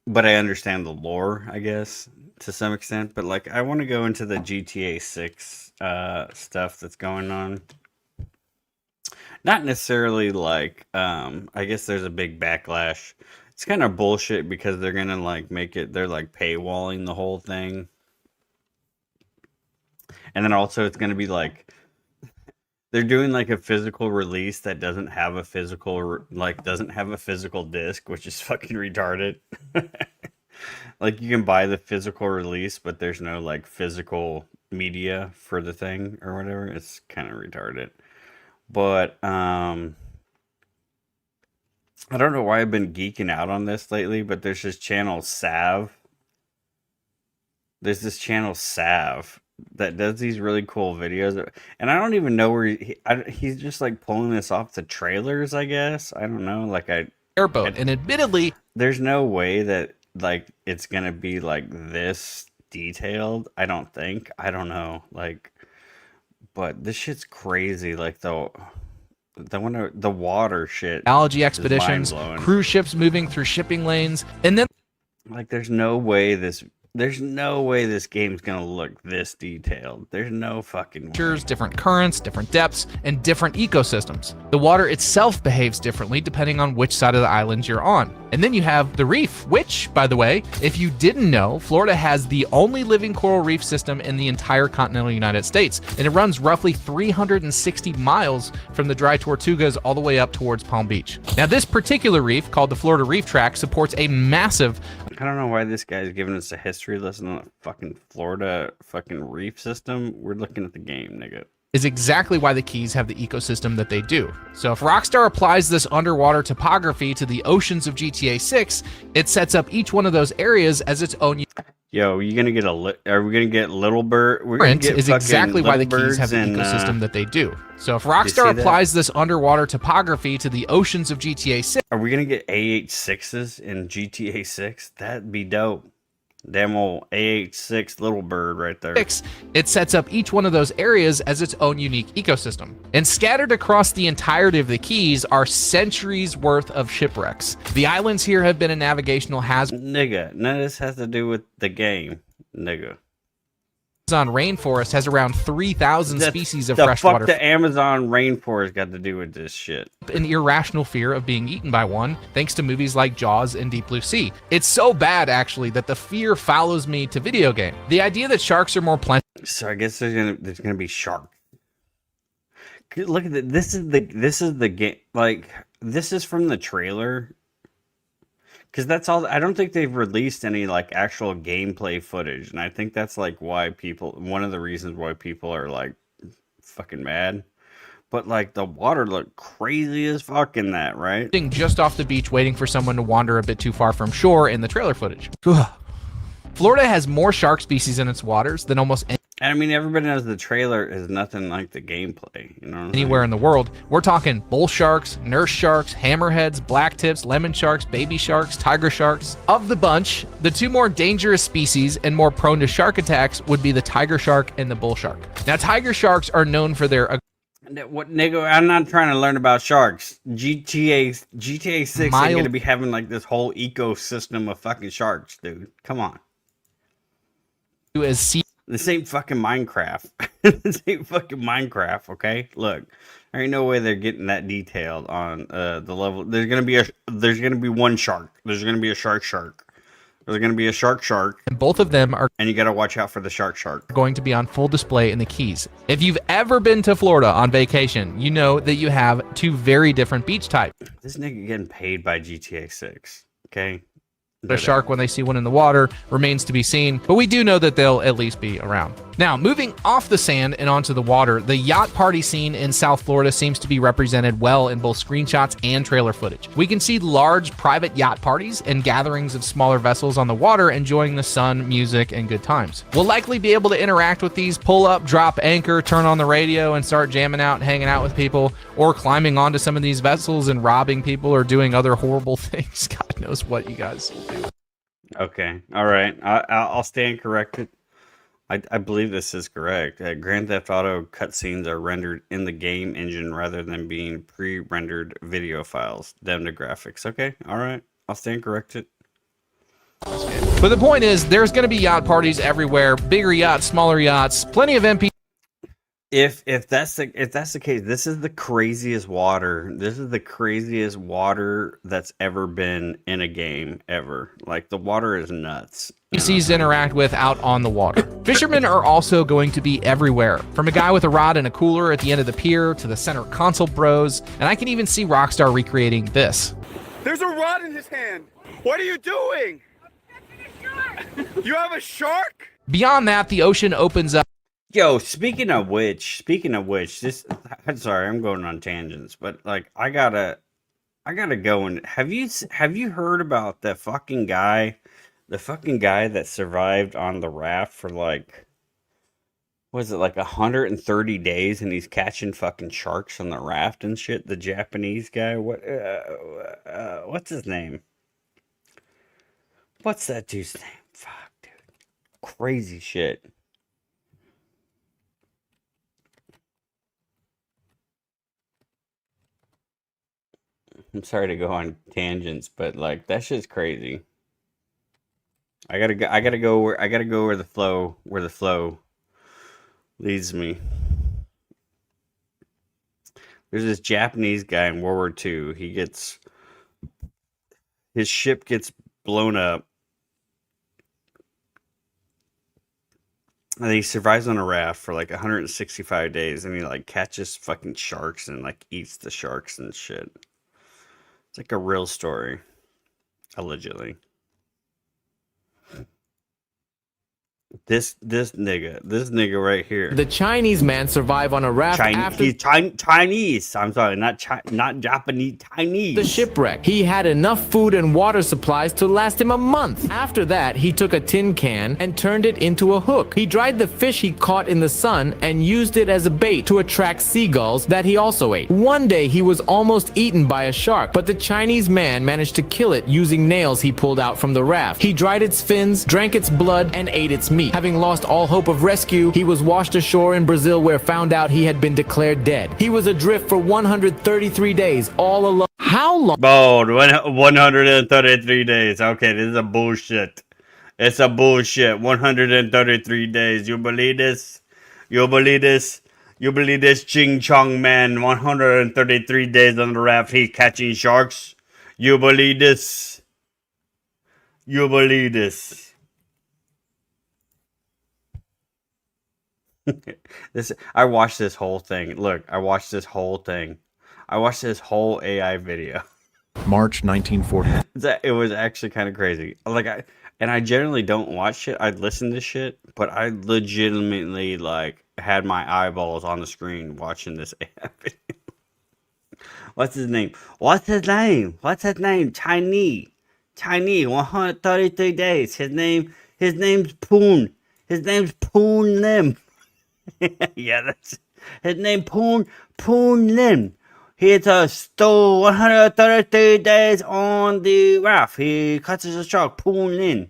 I understand the lore, I guess, to some extent. But like, I want to go into the GTA 6 stuff that's going on. Not necessarily like, I guess there's a big backlash. It's kind of bullshit because they're gonna like make it, they're like paywalling the whole thing. And then also it's gonna be like, they're doing like a physical release that doesn't have a physical, doesn't have a physical disc, which is fucking retarded. Like, you can buy the physical release, but there's no like physical media for the thing or whatever. It's kind of retarded. But, I don't know why I've been geeking out on this lately, but there's this channel, Sav. There's this channel, Sav, that does these really cool videos. And I don't even know where he's just like pulling this off the trailers, I guess. I don't know. Like, airboat. And admittedly, there's no way that like it's going to be like this detailed. I don't think. I don't know. Like, but this shit's crazy. Like, the water shit, algae expeditions, cruise ships moving through shipping lanes, and then like there's no way this game's gonna look this detailed. There's no fucking way. Different currents, different depths, and different ecosystems. The water itself behaves differently depending on which side of the island you're on. And then you have the reef, which, by the way, if you didn't know, Florida has the only living coral reef system in the entire continental United States. And it runs roughly 360 miles from the dry Tortugas all the way up towards Palm Beach. Now, this particular reef, called the Florida Reef Tract, supports a massive... I don't know why this guy's giving us a history lesson on a fucking Florida fucking reef system. We're looking at the game, nigga. Is exactly why the Keys have the ecosystem that they do. So if Rockstar applies this underwater topography to the oceans of GTA 6, it sets up each one of those areas as its own. Yo, are we gonna get Little Bird? We're gonna get is exactly why the Keys have the and, ecosystem that they do. So if Rockstar applies this underwater topography to the oceans of GTA 6, are we gonna get AH6s in GTA 6? That'd be dope. Damn old AH6 Little Bird right there. It sets up each one of those areas as its own unique ecosystem. And scattered across the entirety of the Keys are centuries worth of shipwrecks. The islands here have been a navigational hazard. Nigga, none of this has to do with the game, nigga. Amazon rainforest has around 3,000 species of freshwater. The fuck the Amazon rainforest got to do with this shit? An irrational fear of being eaten by one, thanks to movies like Jaws and Deep Blue Sea. It's so bad, actually, that the fear follows me to video game. The idea that sharks are more plentiful. So I guess there's gonna be sharks. Look at that. This is the game. Like, this is from the trailer. Because that's all. I don't think they've released any like actual gameplay footage, and I think that's like why one of the reasons why people are like fucking mad. But like the water looked crazy as fuck in that, right? Just off the beach, waiting for someone to wander a bit too far from shore in the trailer footage. Florida has more shark species in its waters than almost any. I mean, everybody knows the trailer is nothing like the gameplay, you know. Anywhere in the world. We're talking bull sharks, nurse sharks, hammerheads, black tips, lemon sharks, baby sharks, tiger sharks. Of the bunch, the two more dangerous species and more prone to shark attacks would be the tiger shark and the bull shark. Now, tiger sharks are known for their... What, nigga? I'm not trying to learn about sharks. GTA 6 is going to be having like this whole ecosystem of fucking sharks, dude. Come on. This ain't fucking Minecraft. This ain't fucking Minecraft, okay? Look, there ain't no way they're getting that detailed on the level. There's gonna be one shark. There's gonna be a shark. There's gonna be a shark. And both of them are, and you gotta watch out for the shark. Going to be on full display in the Keys. If you've ever been to Florida on vacation, you know that you have two very different beach types. This nigga getting paid by GTA 6, okay? A shark when they see one in the water remains to be seen, but we do know that they'll at least be around. Now, moving off the sand and onto the water, the yacht party scene in South Florida seems to be represented well in both screenshots and trailer footage. We can see large private yacht parties and gatherings of smaller vessels on the water enjoying the sun, music, and good times. We'll likely be able to interact with these, pull up, drop anchor, turn on the radio, and start jamming out and hanging out with people, or climbing onto some of these vessels and robbing people or doing other horrible things. God knows what you guys will do. Okay, all right. I'll stand corrected. I believe this is correct. Grand Theft Auto cutscenes are rendered in the game engine rather than being pre-rendered video files. Demographics. Okay, all right. I'll stand corrected. But the point is, there's going to be yacht parties everywhere. Bigger yachts, smaller yachts, plenty of MP. If that's the case, this is the craziest water. This is the craziest water that's ever been in a game ever. Like, the water is nuts. NPCs to interact with out on the water. Fishermen are also going to be everywhere, from a guy with a rod and a cooler at the end of the pier to the center console bros, and I can even see Rockstar recreating this. There's a rod in his hand. What are you doing? You have a shark? Beyond that, the ocean opens up. Yo, speaking of which, this, I'm sorry, I'm going on tangents, but like, I gotta go and have you heard about the fucking guy that survived on the raft for like, was it like 130 days and he's catching fucking sharks on the raft and shit? The Japanese guy, what's his name? What's that dude's name? Fuck, dude. Crazy shit. I'm sorry to go on tangents, but like, that shit's crazy. I gotta go where the flow leads me. There's this Japanese guy in World War II. His ship gets blown up. And he survives on a raft for like 165 days, and he like catches fucking sharks and like eats the sharks and shit. It's like a real story, allegedly. This nigga right here. The Chinese man survived on a raft after... Chinese. I'm sorry, not Japanese. Chinese. The shipwreck. He had enough food and water supplies to last him a month. After that, he took a tin can and turned it into a hook. He dried the fish he caught in the sun and used it as a bait to attract seagulls that he also ate. One day, he was almost eaten by a shark, but the Chinese man managed to kill it using nails he pulled out from the raft. He dried its fins, drank its blood, and ate its meat. Having lost all hope of rescue, he was washed ashore in Brazil where found out he had been declared dead. He was adrift for 133 days, all alone. How long? Oh, 133 days. Okay, this is a bullshit. It's a bullshit. 133 days. You believe this? You believe this? You believe this Ching Chong man? 133 days on the raft, he's catching sharks? You believe this? You believe this? I watched this whole thing. Look, I watched this whole thing. I watched this whole AI video. March 1940. It was actually kind of crazy. Like, I generally don't watch shit. I listen to shit, but I legitimately like had my eyeballs on the screen watching this AI video. What's his name? What's his name? What's his name? Chinese. 133 days. His name's Poon. His name's Poon Lim. Yeah, that's his name. Poon Lim. He stole 133 days on the raft. He catches a shark. Poon Lim.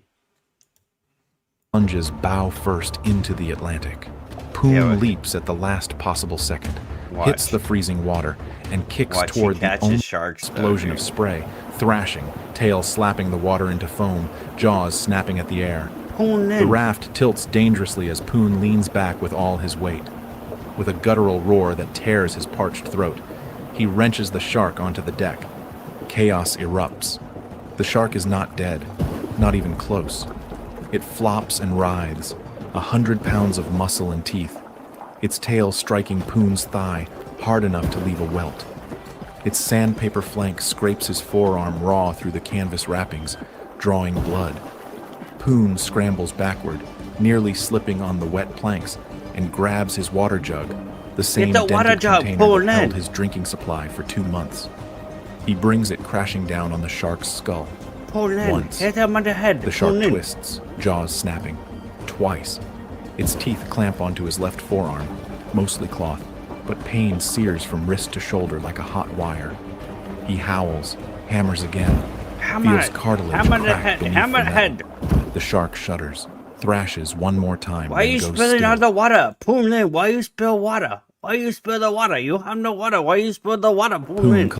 Plunges bow first into the Atlantic. Poon leaps at the last possible second. hits the freezing water, and kicks toward the only explosion of spray, thrashing, tail slapping the water into foam, jaws snapping at the air. The raft tilts dangerously as Poon leans back with all his weight. With a guttural roar that tears his parched throat, he wrenches the shark onto the deck. Chaos erupts. The shark is not dead, not even close. It flops and writhes, 100 pounds of muscle and teeth, its tail striking Poon's thigh hard enough to leave a welt. Its sandpaper flank scrapes his forearm raw through the canvas wrappings, drawing blood. Poon scrambles backward, nearly slipping on the wet planks, and grabs his water jug, the same dented container that held his drinking supply for 2 months. He brings it crashing down on the shark's skull. Once, the shark twists, jaws snapping. Twice, its teeth clamp onto his left forearm, mostly cloth, but pain sears from wrist to shoulder like a hot wire. He howls, hammers again, feels cartilage crack beneath the neck. The shark shudders, thrashes one more time. Why are you spilling out the water? Poon Lin, why you spill water? Why you spill the water? You have no water. Why you spill the water? Poon Lin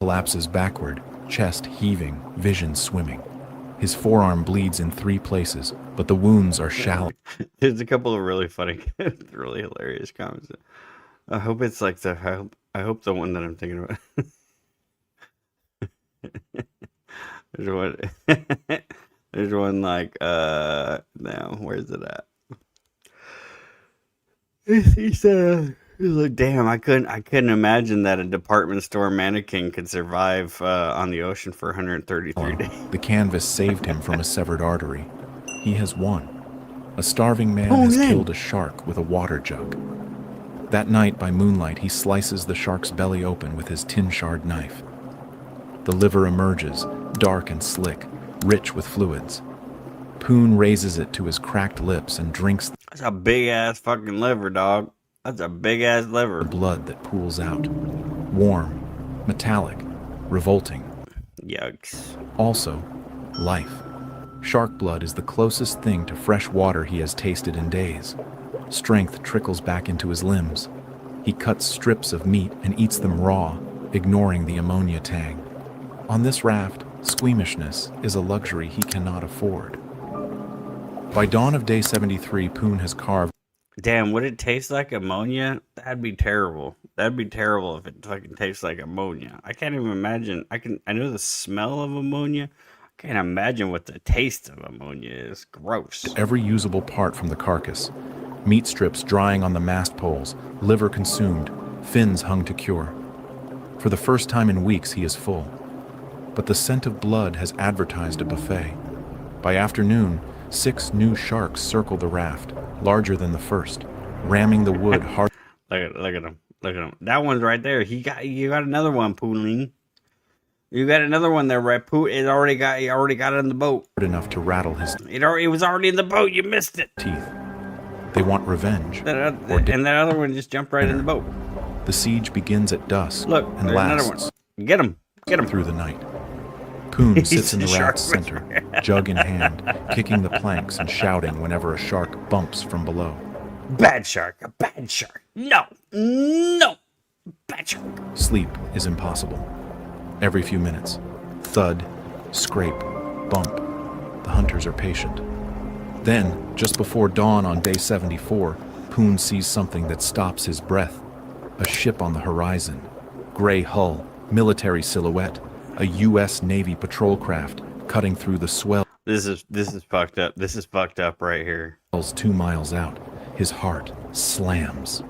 collapses backward, chest heaving, vision swimming. His forearm bleeds in 3 places, but the wounds are shallow. There's a couple of really funny, really hilarious comments. I hope it's like I hope the one that I'm thinking about. There's one. There's one like now where's it at? He said he's like, damn, I couldn't imagine that a department store mannequin could survive on the ocean for 133 days. The canvas saved him from a severed artery. He has won. A starving man has killed a shark with a water jug. That night by moonlight, he slices the shark's belly open with his tin shard knife. The liver emerges, dark and slick, rich with fluids. Poon raises it to his cracked lips and drinks. That's a big ass fucking liver, dog. That's a big ass liver. The blood that pools out. Warm, metallic, revolting. Yikes. Also, life. Shark blood is the closest thing to fresh water he has tasted in days. Strength trickles back into his limbs. He cuts strips of meat and eats them raw, ignoring the ammonia tang. On this raft, squeamishness is a luxury he cannot afford. By dawn of day 73, Poon has carved. Damn, would it taste like ammonia? That'd be terrible. That'd be terrible if it fucking tastes like ammonia. I can't even imagine. I know the smell of ammonia. I can't imagine what the taste of ammonia is. Gross. Every usable part from the carcass. Meat strips drying on the mast poles, liver consumed, fins hung to cure. For the first time in weeks, he is full. But the scent of blood has advertised a buffet. By afternoon, 6 new sharks circle the raft, larger than the first, ramming the wood hard. Look at him. Look at him. That one's right there. You got another one, Poon Lin. You got another one there, right? He already got it in the boat. Enough to rattle his. It was already in the boat. You missed it. Teeth. They want revenge. And that other one just jumped right in the boat. The siege begins at dusk. Look, and there's lasts. another one. Get him. Get him through the night. Poon sits in the raft's center, jug in hand, kicking the planks and shouting whenever a shark bumps from below. Bad shark, a bad shark. No, bad shark. Sleep is impossible. Every few minutes, thud, scrape, bump. The hunters are patient. Then, just before dawn on day 74, Poon sees something that stops his breath. A ship on the horizon. Gray hull, military silhouette. A U.S. Navy patrol craft cutting through the swell. This is fucked up. This is fucked up right here. 2 miles out, his heart slams.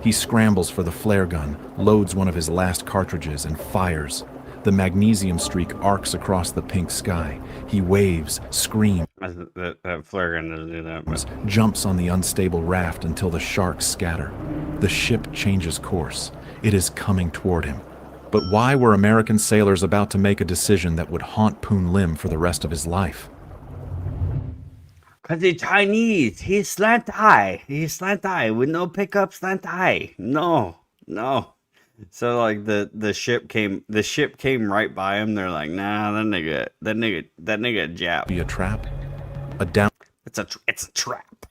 He scrambles for the flare gun, loads one of his last cartridges, and fires. The magnesium streak arcs across the pink sky. He waves, screams. That flare gun doesn't do that. But... jumps on the unstable raft until the sharks scatter. The ship changes course. It is coming toward him. But why were American sailors about to make a decision that would haunt Poon Lim for the rest of his life? Because he's Chinese. He's slant eye. He's slant eye with no pickup slant eye. No. So like the ship came right by him. They're like, nah, that nigga Jap. Be a trap? A down. It's a trap.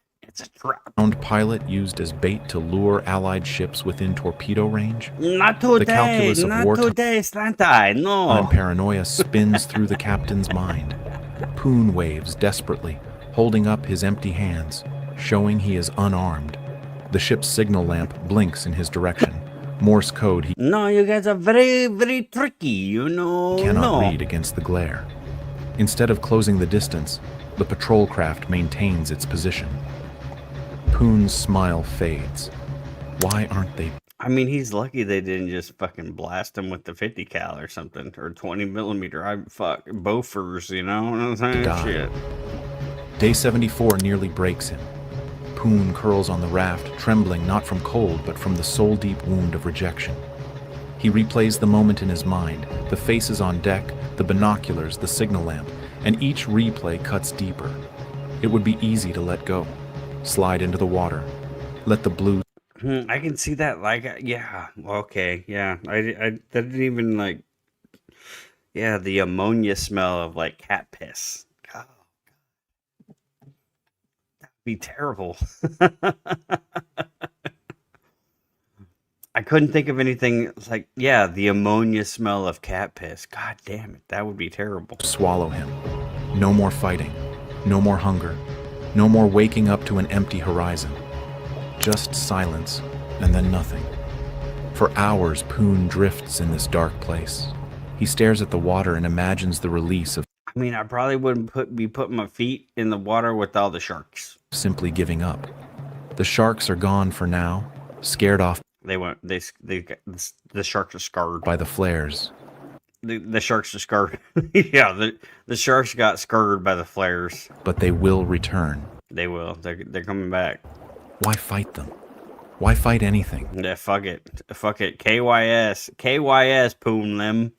Ground pilot used as bait to lure Allied ships within torpedo range? Not today, The calculus of not wartime today, Slantai, and no. paranoia spins through the captain's mind. Poon waves desperately, holding up his empty hands, showing he is unarmed. The ship's signal lamp blinks in his direction. Morse code he No, you guys are very, very tricky, you know. cannot read against the glare. Instead of closing the distance, the patrol craft maintains its position. Poon's smile fades. Why aren't they? I mean, he's lucky they didn't just fucking blast him with the 50 cal or something, or 20 millimeter. Bofors, you know what I'm saying? Die. Shit. Day 74 nearly breaks him. Poon curls on the raft, trembling not from cold, but from the soul-deep wound of rejection. He replays the moment in his mind, the faces on deck, the binoculars, the signal lamp, and each replay cuts deeper. It would be easy to let go, slide into the water, let the blue... I can see that, like, yeah, okay, yeah. I didn't even, like, yeah, the ammonia smell of, like, cat piss. Oh, that'd be terrible. I couldn't think of anything like, yeah, the ammonia smell of cat piss. God damn it, that would be terrible. Swallow him. No more fighting, no more hunger, no more waking up to an empty horizon. Just silence, and then nothing. For hours, Poon drifts in this dark place. He stares at the water and imagines the release of... I mean, I probably wouldn't be putting my feet in the water with all the sharks. Simply giving up. The sharks are gone for now, scared off... The sharks are scarred by the flares. The sharks are scarred. Yeah, the sharks got scarred by the flares. But they will return. They will. They're coming back. Why fight them? Why fight anything? Yeah, fuck it. Fuck it. KYS, Poon Lim.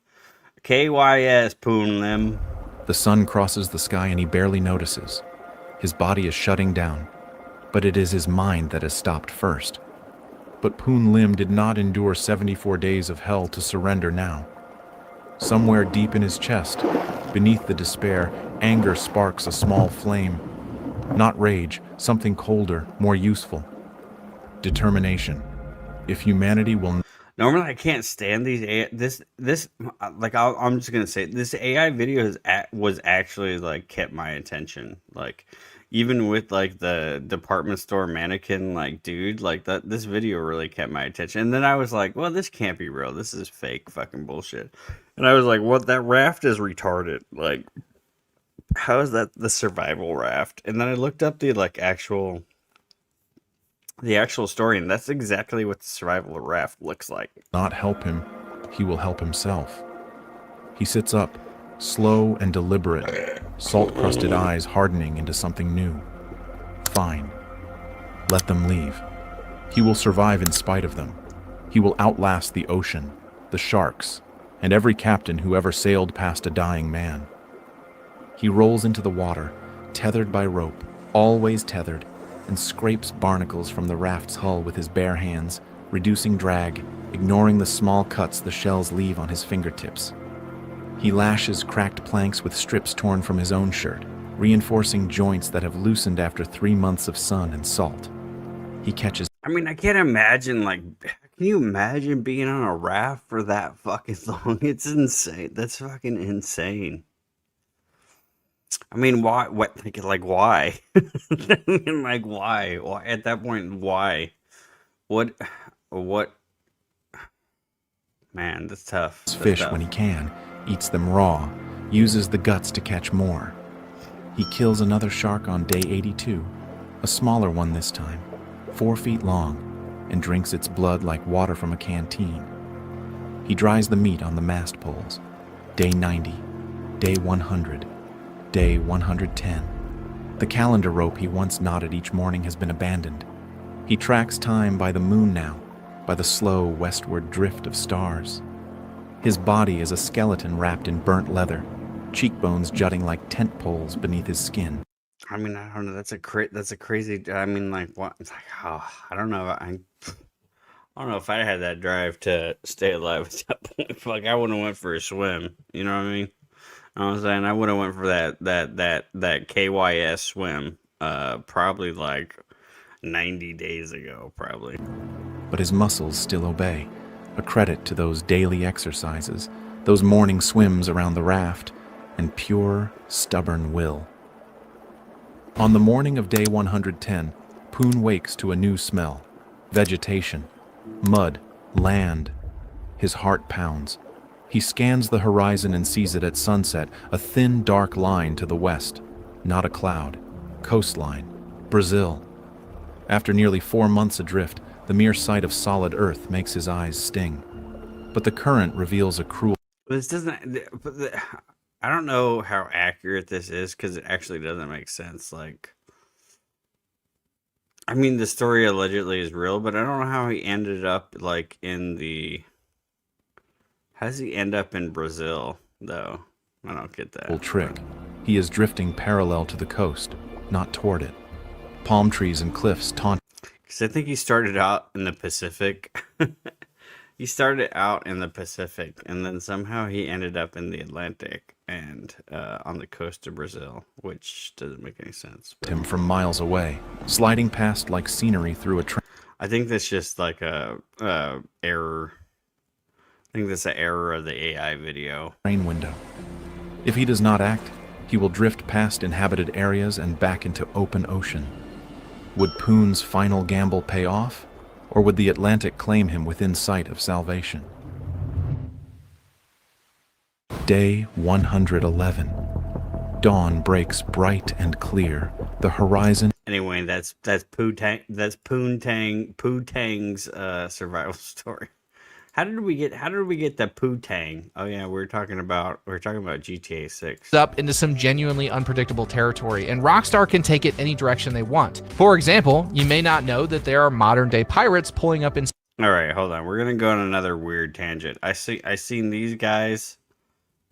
KYS, Poon Lim. The sun crosses the sky and he barely notices. His body is shutting down, but it is his mind that has stopped first. But Poon Lim did not endure 74 days of hell to surrender now. Somewhere deep in his chest, beneath the despair, anger sparks a small flame. Not rage, something colder, more useful. Determination. If humanity will... Normally, I can't stand these AI... I'm just gonna say, this AI video was actually, like, kept my attention. Like, even with, like, the department store mannequin, like, dude, like, this video really kept my attention. And then I was like, well, this can't be real. This is fake fucking bullshit. And I was like, what? That raft is retarded. Like, how is that the survival raft? And then I looked up the, like, actual story, and that's exactly what the survival raft looks like. Not help him, he will help himself. He sits up, slow and deliberate, salt-crusted eyes hardening into something new. Fine. Let them leave. He will survive in spite of them. He will outlast the ocean, the sharks, and every captain who ever sailed past a dying man. He rolls into the water, tethered by rope, always tethered, and scrapes barnacles from the raft's hull with his bare hands, reducing drag, ignoring the small cuts the shells leave on his fingertips. He lashes cracked planks with strips torn from his own shirt, reinforcing joints that have loosened after 3 months of sun and salt. He catches... I mean, I can't imagine, like... Can you imagine being on a raft for that fucking long? It's insane. That's fucking insane. I mean, why? What? Like, why? I mean, like, why? Why? At that point, why? What? Man, that's tough. That's fish tough. When he can, eats them raw, uses the guts to catch more. He kills another shark on day 82, a smaller one this time, 4 feet long, and drinks its blood like water from a canteen. He dries the meat on the mast poles. Day 90, day 100, day 110. The calendar rope he once knotted each morning has been abandoned. He tracks time by the moon now, by the slow westward drift of stars. His body is a skeleton wrapped in burnt leather, cheekbones jutting like tent poles beneath his skin. I mean, I don't know. That's a crazy. I mean, like, what? It's like, oh, I don't know. I don't know if I had that drive to stay alive at that point. Like, I would have went for a swim. You know what I mean? You know what I'm saying? I would have went for that KYS swim. Probably like 90 days ago, probably. But his muscles still obey, a credit to those daily exercises, those morning swims around the raft, and pure, stubborn will. On the morning of day 110, Poon wakes to a new smell. Vegetation, mud, land. His heart pounds. He scans the horizon and sees it at sunset, a thin, dark line to the west. Not a cloud. Coastline. Brazil. After nearly 4 months adrift, the mere sight of solid earth makes his eyes sting. But the current reveals a cruel... This doesn't... I don't know how accurate this is, because it actually doesn't make sense. Like, I mean, the story allegedly is real, but I don't know how he ended up, like, in the... How does he end up in Brazil, though? I don't get that. Trick. He is drifting parallel to the coast, not toward it. Palm trees and cliffs taunt... Because I think he started out in the Pacific. He started out in the Pacific, and then somehow he ended up in the Atlantic and on the coast of Brazil, which doesn't make any sense. Him from miles away, sliding past like scenery through a train. I think that's just like a error. I think that's an error of the AI video. Train window. If he does not act, he will drift past inhabited areas and back into open ocean. Would Poon's final gamble pay off? Or would the Atlantic claim him within sight of salvation? Day 111. Dawn breaks bright and clear. The horizon... Anyway, that's Poontang's survival story. How did we get the Poontang? Oh yeah, we're talking about GTA 6. Up into some genuinely unpredictable territory, and Rockstar can take it any direction they want. For example, you may not know that there are modern day pirates pulling up in... All right, hold on. We're gonna go on another weird tangent. I seen these guys,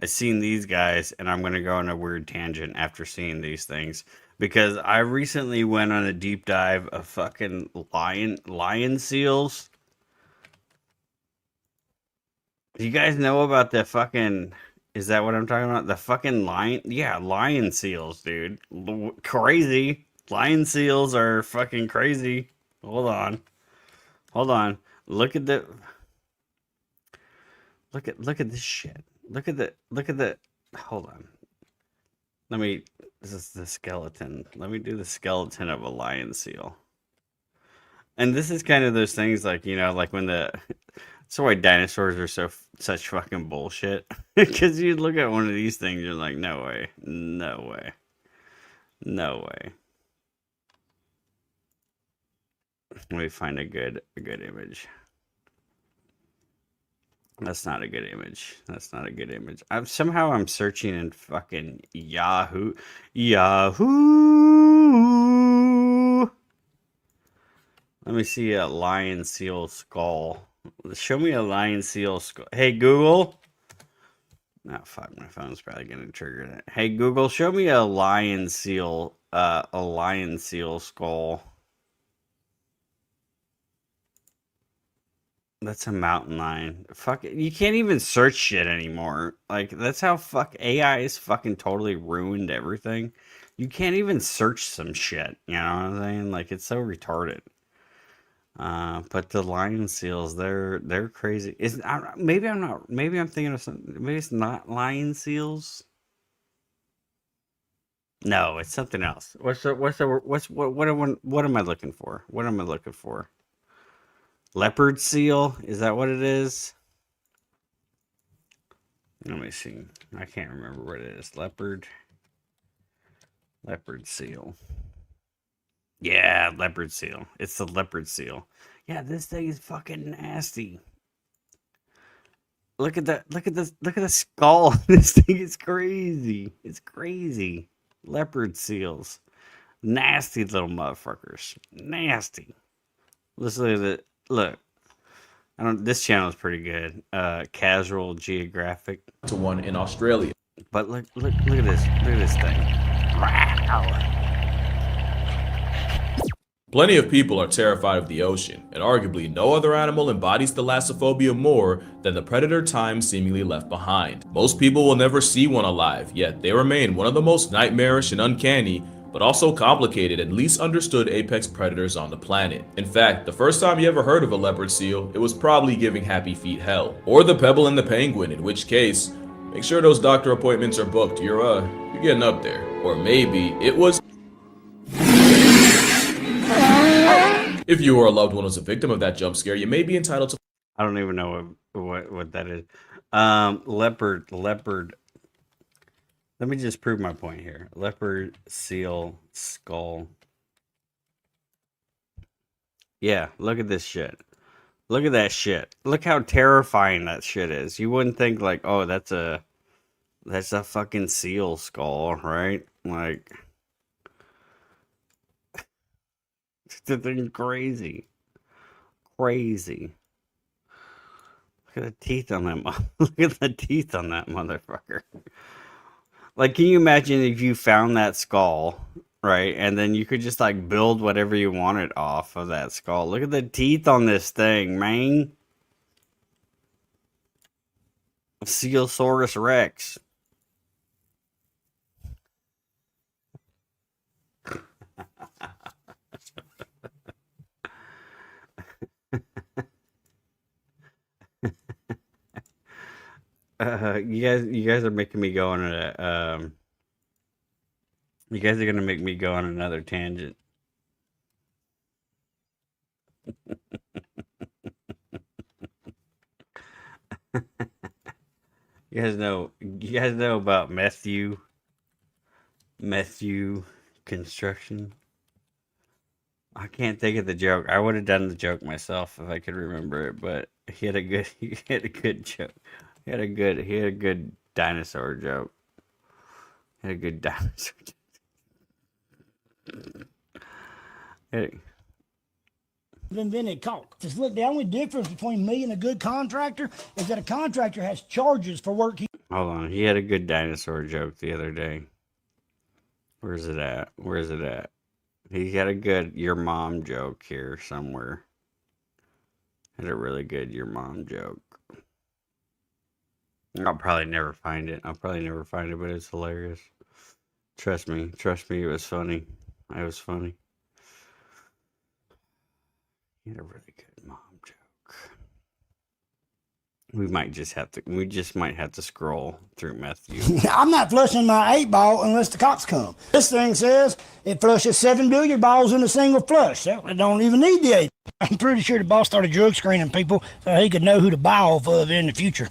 and I'm gonna go on a weird tangent after seeing these things, because I recently went on a deep dive of fucking lion seals. Do you guys know about the fucking... Is that what I'm talking about? The fucking lion... Yeah, lion seals, dude. Crazy. Lion seals are fucking crazy. Hold on. Look at the... Look at this shit. Look at the... Hold on. This is the skeleton. Let me do the skeleton of a lion seal. And this is kind of those things like, you know, like when the... That's why dinosaurs are such fucking bullshit. Because you look at one of these things, you're like, no way. Let me find a good image. That's not a good image. I'm searching in fucking Yahoo. Let me see a lion seal skull. Show me a lion seal skull. Hey Google. Oh fuck, my phone's probably gonna trigger that. Hey Google, show me a lion seal skull. That's a mountain lion. Fuck it. You can't even search shit anymore. Like, that's how AI is fucking totally ruined everything. You can't even search some shit. You know what I'm saying? Like, it's so retarded. But the lion seals, they're crazy. Maybe I'm thinking of something. Maybe it's not lion seals. No, it's something else. What am I looking for? Leopard seal? Is that what it is? Let me see. I can't remember what it is. Leopard seal. Yeah, leopard seal. It's the leopard seal. Yeah, this thing is fucking nasty. Look at the skull. This thing is crazy. It's crazy. Leopard seals. Nasty little motherfuckers. Nasty. Listen to the look. This channel is pretty good. Casual Geographic. To one in Australia. But look at this. Look at this thing. Wow. Plenty of people are terrified of the ocean, and arguably no other animal embodies thalassophobia more than the predator time seemingly left behind. Most people will never see one alive, yet they remain one of the most nightmarish and uncanny but also complicated and least understood apex predators on the planet. In fact, the first time you ever heard of a leopard seal, it was probably giving Happy Feet hell. Or the pebble and the penguin, in which case, make sure those doctor appointments are booked. You're getting up there. Or maybe it was... If you or a loved one was a victim of that jump scare, you may be entitled to... I don't even know what that is. Leopard. Let me just prove my point here. Leopard, seal, skull. Yeah, look at this shit. Look at that shit. Look how terrifying that shit is. You wouldn't think like, oh, that's a fucking seal skull, right? Like, the thing's crazy. Crazy. Look at the teeth on that. Look at the teeth on that motherfucker. Like, can you imagine if you found that skull, right? And then you could just like build whatever you wanted off of that skull. Look at the teeth on this thing, man. Steelsaurus Rex. You guys are making me go on a you guys are gonna make me go on another tangent. You guys know about Matthew construction. I can't think of the joke. I would have done the joke myself if I could remember it, but he had a good joke. He had a good dinosaur joke. He had a good dinosaur joke. Invented caulk. Just look, the only difference between me and a good contractor is that a contractor has charges for work. Hold on, he had a good dinosaur joke the other day. Where's it at? He had a good your mom joke here somewhere. Had a really good your mom joke. I'll probably never find it. But it's hilarious. Trust me, it was funny. It was funny. He had a really good mom joke. We just might have to scroll through Matthew. I'm not flushing my 8-ball unless the cops come. This thing says it flushes 7 billiard balls in a single flush. So I don't even need the 8. I'm pretty sure the boss started drug screening people so he could know who to buy off of in the future.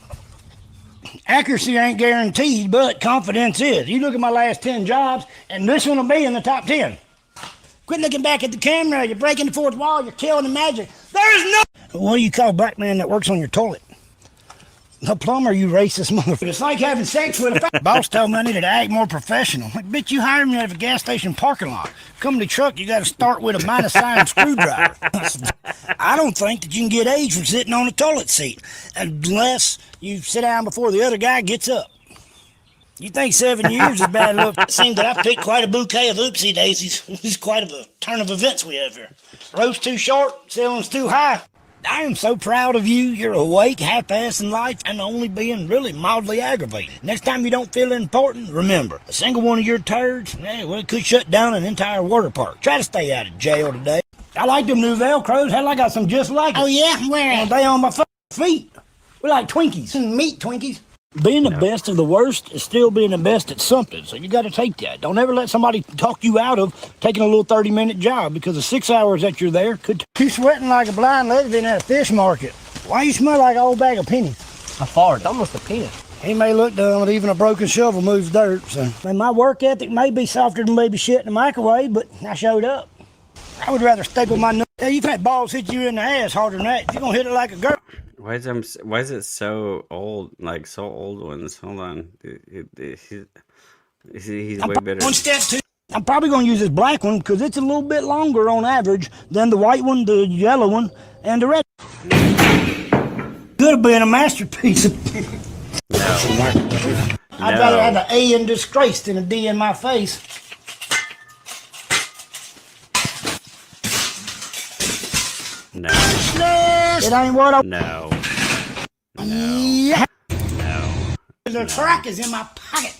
Accuracy ain't guaranteed, but confidence is. You look at my last 10 jobs, and this one will be in the top 10. Quit looking back at the camera. You're breaking the fourth wall. You're killing the magic. There's no... What do you call a black man that works on your toilet? A plumber, you racist motherfucker. It's like having sex with a... Boss told me I needed to act more professional. Like, bitch, you hired me out of a gas station parking lot. Company truck, you got to start with a minus sign screwdriver. I don't think that you can get age from sitting on a toilet seat unless you sit down before the other guy gets up. You think 7 years is bad enough? It seems that I picked quite a bouquet of oopsie daisies. It's quite a turn of events we have here. Roast too short, ceiling's too high. I am so proud of you. You're awake, half-assing life, and only being really mildly aggravated. Next time you don't feel important, remember, a single one of your turds, it could shut down an entire water park. Try to stay out of jail today. I like them new Velcros. Hell, I got some just like it. Oh, yeah? Where? They on my feet. We like Twinkies. Meat Twinkies. Being the best of the worst is still being the best at something, so you got to take that. Don't ever let somebody talk you out of taking a little 30-minute job, because the 6 hours that you're there could... You sweating like a blind lesbian at a fish market. Why you smell like an old bag of pennies? I farted. Almost a penis. He may look dumb, but even a broken shovel moves dirt, so... And my work ethic may be softer than baby shit in the microwave, but I showed up. I would rather staple my nut. Hey, you've had balls hit you in the ass harder than that. If you're gonna hit it like a girl... Why is it so old? Like so old ones. Hold on. He's way better. One step two. I'm probably going to use this black one because it's a little bit longer on average than the white one, the yellow one, and the red. Could have been a masterpiece. No. I'd rather have an A in disgrace than a D in my face. No. It ain't what I... No. Yeah. No. The track is in my pocket.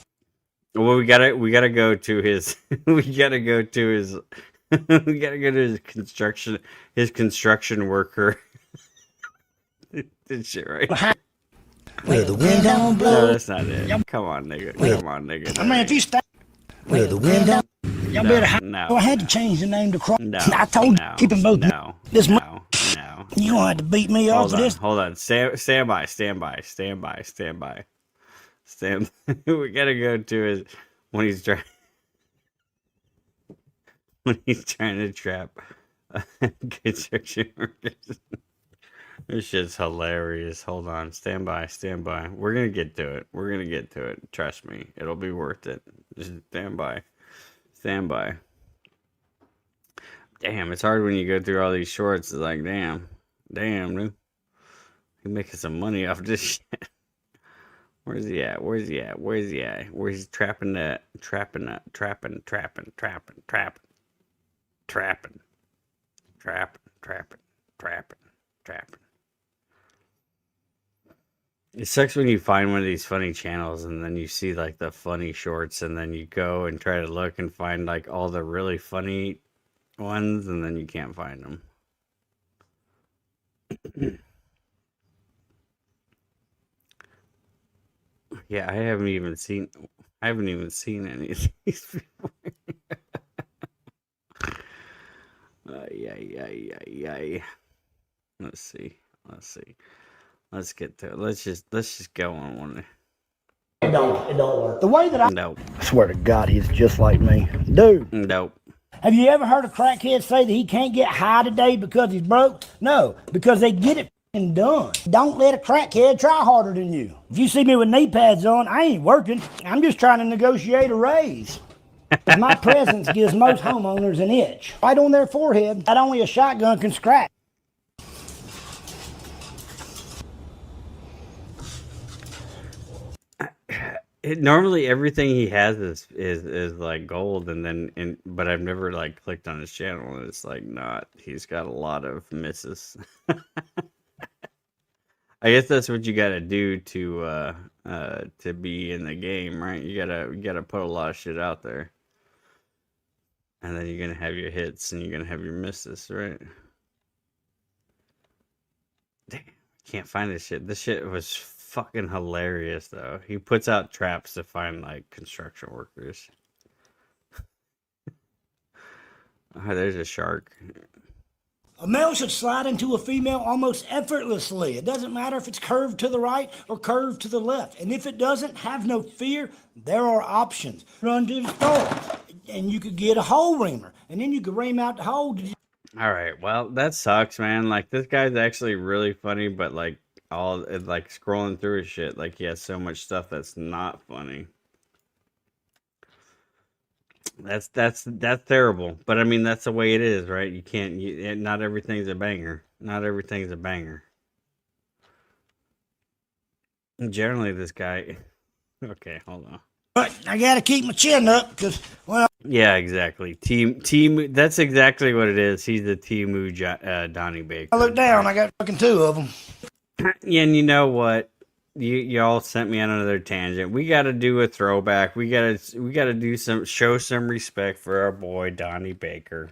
Well, we gotta go to his we gotta go to his we gotta go to his construction worker. This shit right. Where the wind don't blow. No, that's not it. Come on, nigga. Come on, nigga. I mean, if you stay where the wind don't, y'all better have. No. I had to change the name to Cross. No, I told you, keep them both. No. This No. you gonna have to beat me off of this. Hold on. Stand by. We gotta go to his when he's trying to trap construction workers. This shit's hilarious. Hold on. Stand by. We're gonna get to it. Trust me. It'll be worth it. Just stand by. Damn, it's hard when you go through all these shorts. It's like, damn, dude. You're making some money off this shit. Where's he at? Where's he trapping that? Trapping. It sucks when you find one of these funny channels and then you see like the funny shorts and then you go and try to look and find like all the really funny ones and then you can't find them. Yeah, I haven't even seen any of these before. Yeah. Let's see. Let's get to it. Let's just go on one. It don't work. The way that I Nope. swear to God, he's just like me, dude. Nope. Have you ever heard a crackhead say that he can't get high today because he's broke? No, because they get it f***ing done. Don't let a crackhead try harder than you. If you see me with knee pads on, I ain't working. I'm just trying to negotiate a raise. My presence gives most homeowners an itch. Right on their forehead, that only a shotgun can scratch. Normally everything he has is like gold but I've never like clicked on his channel and it's like not. He's got a lot of misses. I guess that's what you gotta do to be in the game, right? You gotta put a lot of shit out there. And then you're gonna have your hits and you're gonna have your misses, right? Damn, can't find this shit. This shit was fucking hilarious though. He puts out traps to find like construction workers. Oh, there's a shark. A male should slide into a female almost effortlessly. It doesn't matter if it's curved to the right or curved to the left. And if it doesn't, have no fear. There are options. Run to the store, and you could get a hole reamer, and then you could ream out the hole. All right, well that sucks, man. Like this guy's actually really funny, but like scrolling through his shit, like he has so much stuff that's not funny. That's terrible. But I mean, that's the way it is, right? You can't. Not everything's a banger. Not everything's a banger. Generally, this guy. Okay, hold on. But I gotta keep my chin up because, well. Yeah, exactly. Team. That's exactly what it is. He's the Timu Donnie Baker. I look down. I got fucking two of them. Yeah, and you know what? Y'all sent me on another tangent. We got to do a throwback. We got to show some respect for our boy Donnie Baker.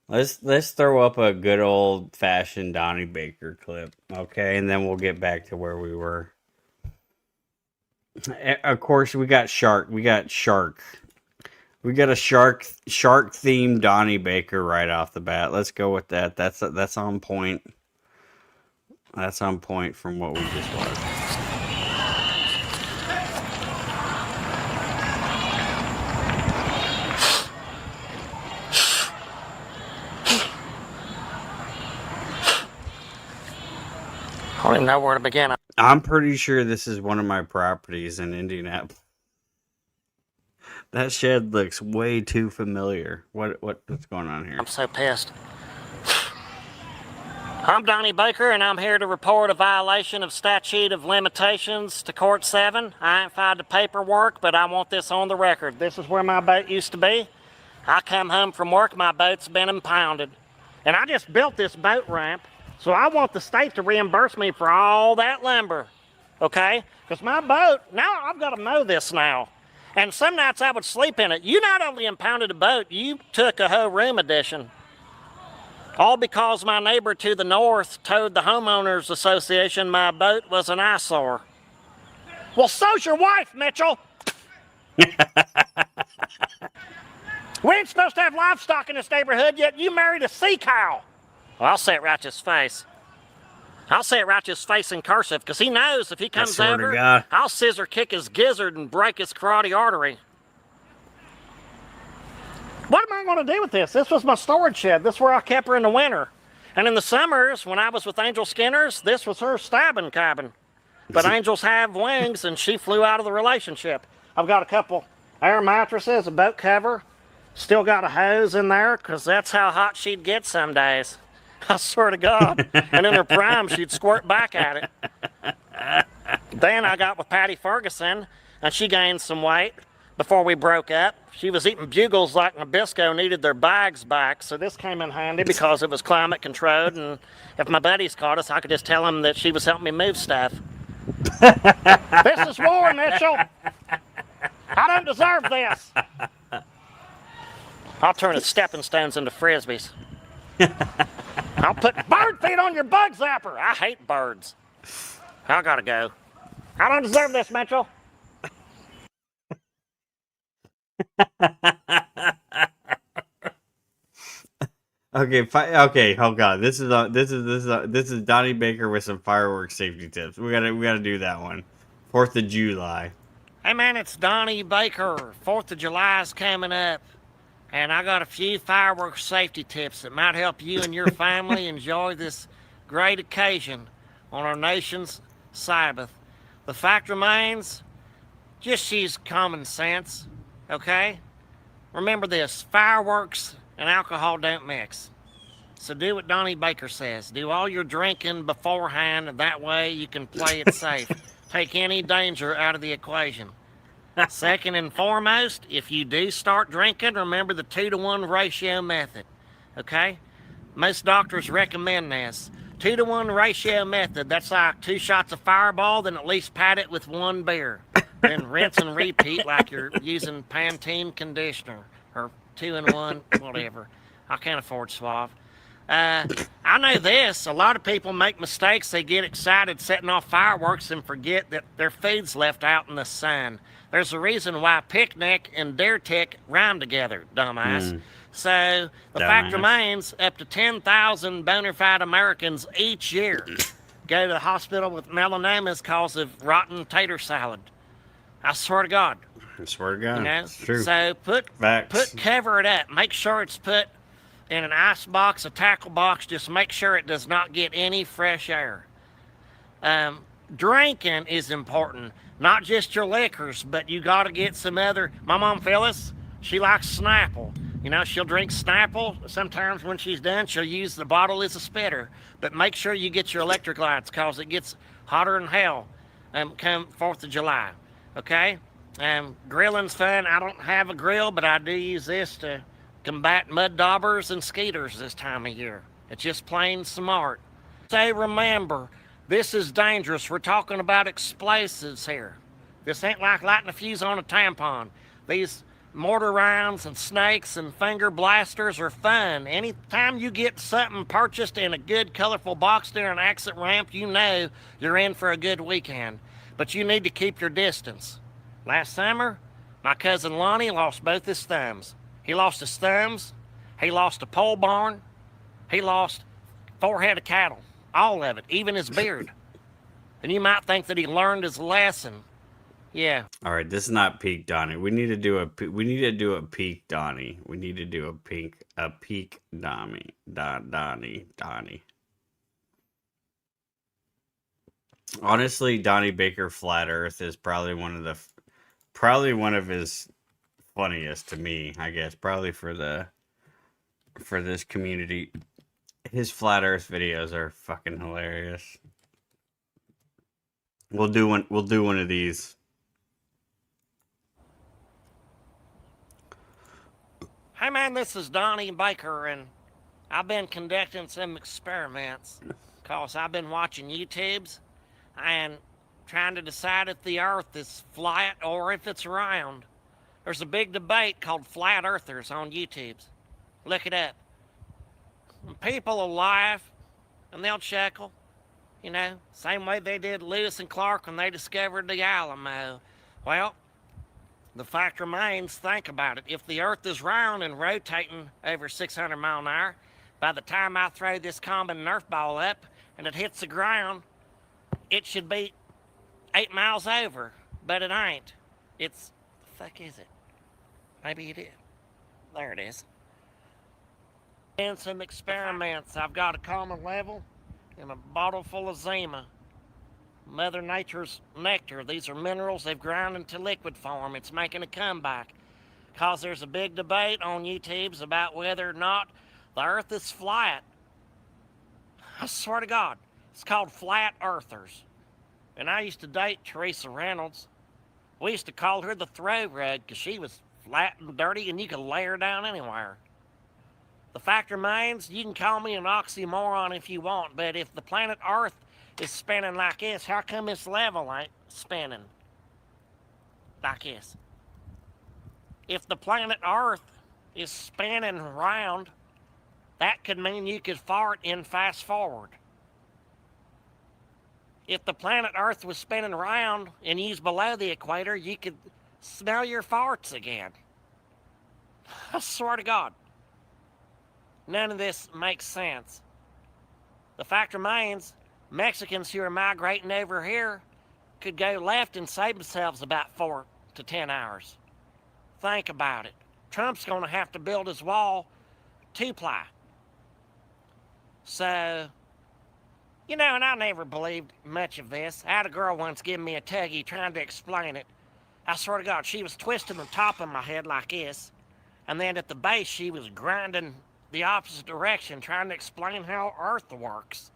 Let's throw up a good old fashioned Donnie Baker clip, okay? And then we'll get back to where we were. Of course, we got shark. We got a shark themed Donnie Baker right off the bat. Let's go with that. That's on point. That's on point from what we just watched. I don't even know where to begin. I'm pretty sure this is one of my properties in Indianapolis. That shed looks way too familiar. What's going on here? I'm so pissed. I'm Donnie Baker, and I'm here to report a violation of statute of limitations to Court 7. I ain't filed the paperwork, but I want this on the record. This is where my boat used to be. I come home from work, my boat's been impounded. And I just built this boat ramp, so I want the state to reimburse me for all that lumber, okay? Because my boat, now I've got to mow this now. And some nights I would sleep in it. You not only impounded a boat, you took a whole room addition. All because my neighbor to the north told the homeowners association my boat was an eyesore. Well, so's your wife, Mitchell. We ain't supposed to have livestock in this neighborhood, yet you married a sea cow. Well, I'll say it right to his face. I'll say it right to his face in cursive, because he knows if he comes over, I'll scissor kick his gizzard and break his carotid artery. What am I going to do with this? This was my storage shed. This is where I kept her in the winter. And in the summers, when I was with Angel Skinners, this was her stabbing cabin. But angels have wings, and she flew out of the relationship. I've got a couple air mattresses, a boat cover. Still got a hose in there, because that's how hot she'd get some days. I swear to God. And in her prime, she'd squirt back at it. Then I got with Patty Ferguson, and she gained some weight before we broke up. She was eating bugles like Nabisco needed their bags back, so this came in handy because it was climate controlled, and if my buddies caught us, I could just tell them that she was helping me move stuff. This is war, Mitchell. I don't deserve this. I'll turn his stepping stones into frisbees. I'll put bird feed on your bug zapper. I hate birds. I gotta go. I don't deserve this, Mitchell. Okay, hold on. This is Donnie Baker with some fireworks safety tips. We gotta do that one. 4th of July. Hey man, it's Donnie Baker. 4th of July is coming up. And I got a few fireworks safety tips that might help you and your family enjoy this great occasion on our nation's Sabbath. The fact remains, just use common sense, okay? Remember this, fireworks and alcohol don't mix. So do what Donnie Baker says. Do all your drinking beforehand, and that way you can play it safe. Take any danger out of the equation. Second and foremost, if you do start drinking, remember the 2-to-1 ratio method, okay? Most doctors recommend this. 2-to-1 ratio method, that's like 2 shots of Fireball, then at least pat it with 1 beer. Then rinse and repeat like you're using Pantene conditioner, or 2-in-1, whatever. I can't afford Suave. I know this, a lot of people make mistakes. They get excited setting off fireworks and forget that their food's left out in the sun. There's a reason why picnic and dare tick rhyme together, dumbass. So the fact remains, up to 10,000 bona fide Americans each year go to the hospital with melanomas cause of rotten tater salad. I swear to God. I swear to God. You know? It's true. So cover it up. Make sure it's put in an ice box, a tackle box. Just make sure it does not get any fresh air. Drinking is important. Not just your liquors, but you got to get some other. My mom Phyllis, she likes Snapple. You know, she'll drink Snapple. Sometimes when she's done, she'll use the bottle as a spitter. But make sure you get your electric lights, because it gets hotter than hell come 4th of July. Okay? Grilling's fun. I don't have a grill, but I do use this to combat mud daubers and skeeters this time of year. It's just plain smart. Say, remember, this is dangerous. We're talking about explosives here. This ain't like lighting a fuse on a tampon. These mortar rounds and snakes and finger blasters are fun. Anytime you get something purchased in a good, colorful box near an exit ramp, you know you're in for a good weekend. But you need to keep your distance. Last summer, my cousin Lonnie lost both his thumbs. He lost his thumbs, he lost a pole barn, he lost 4 head of cattle. All of it, even his beard. And you might think that he learned his lesson. Yeah. All right, this is not peak Donnie. We need to do a peak Donnie. We need to do a peak Donnie. Honestly, Donnie Baker Flat Earth is probably one of his funniest to me, I guess. Probably for this community. His Flat Earth videos are fucking hilarious. We'll do one of these. Hey man, this is Donnie Baker, and I've been conducting some experiments because I've been watching YouTubes and trying to decide if the earth is flat or if it's round. There's a big debate called Flat Earthers on YouTube. Look it up. And people will laugh and they'll chuckle, you know, same way they did Lewis and Clark when they discovered the Alamo. Well, the fact remains, think about it. If the Earth is round and rotating over 600 miles an hour, by the time I throw this common Nerf ball up and it hits the ground, it should be 8 miles over, but it ain't. It's, the fuck is it? Maybe it is. There it is. And some experiments. I've got a common level and a bottle full of Zima. Mother Nature's nectar. These are minerals they've ground into liquid form. It's making a comeback. Because there's a big debate on YouTube's about whether or not the Earth is flat. I swear to God, it's called Flat Earthers. And I used to date Teresa Reynolds. We used to call her the throw rug because she was flat and dirty and you could lay her down anywhere. The fact remains, you can call me an oxymoron if you want, but if the planet Earth is spinning like this, how come this level ain't spinning like this? If the planet Earth is spinning round, that could mean you could fart in fast forward. If the planet Earth was spinning around and you was below the equator, you could smell your farts again. I swear to God. None of this makes sense. The fact remains, Mexicans who are migrating over here could go left and save themselves about 4 to 10 hours. Think about it. Trump's going to have to build his wall 2-ply. So, you know, and I never believed much of this. I had a girl once give me a tuggy trying to explain it. I swear to God, she was twisting the top of my head like this, and then at the base she was grinding the opposite direction, trying to explain how Earth works.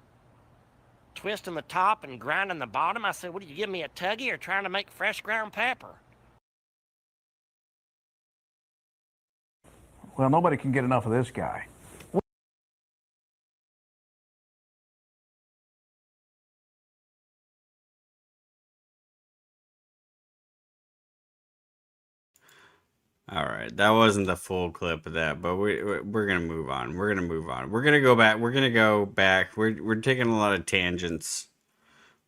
Twisting the top and grinding the bottom. I said, what, did you give me a tuggy or trying to make fresh ground pepper? Well, nobody can get enough of this guy. All right, that wasn't the full clip of that, but we're gonna move on. We're gonna move on. We're gonna go back. We're gonna go back. We're taking a lot of tangents.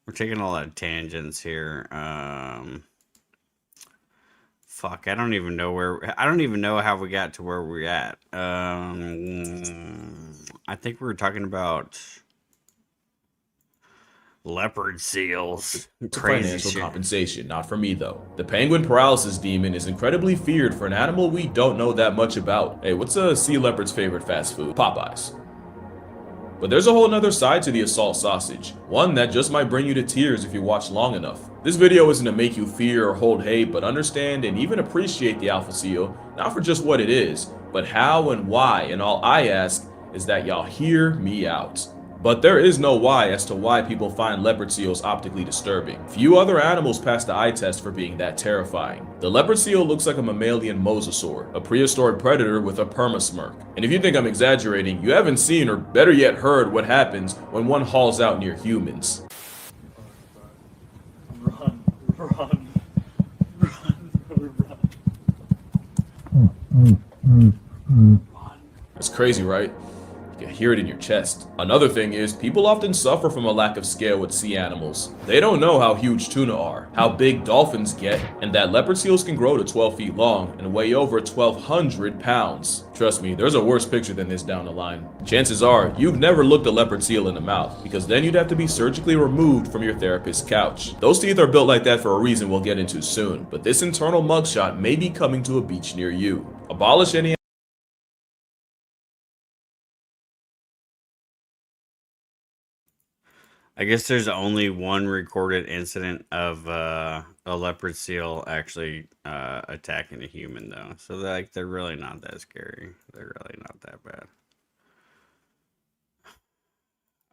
We're taking a lot of tangents here. Fuck, I don't even know where. I don't even know how we got to where we're at. I think we were talking about leopard seals. It's financial compensation, not for me though. The penguin paralysis demon is incredibly feared for an animal we don't know that much about. Hey, what's a sea leopard's favorite fast food? Popeyes. But there's a whole nother side to the assault sausage, one that just might bring you to tears if you watch long enough. This video isn't to make you fear or hold hate, but understand and even appreciate the alpha seal, not for just what it is, but how and why, and all I ask is that y'all hear me out. But there is no why as to why people find leopard seals optically disturbing. Few other animals pass the eye test for being that terrifying. The leopard seal looks like a mammalian mosasaur, a prehistoric predator with a permasmirk. And if you think I'm exaggerating, you haven't seen or better yet heard what happens when one hauls out near humans. Run, run, run. It's crazy, right? You can hear it in your chest. Another thing is, people often suffer from a lack of scale with sea animals. They don't know how huge tuna are, how big dolphins get, and that leopard seals can grow to 12 feet long and weigh over 1,200 pounds. Trust me, there's a worse picture than this down the line. Chances are, you've never looked a leopard seal in the mouth, because then you'd have to be surgically removed from your therapist's couch. Those teeth are built like that for a reason we'll get into soon, but this internal mugshot may be coming to a beach near you. Abolish any I guess there's only one recorded incident of a leopard seal actually attacking a human, though. So they're really not that scary. They're really not that bad.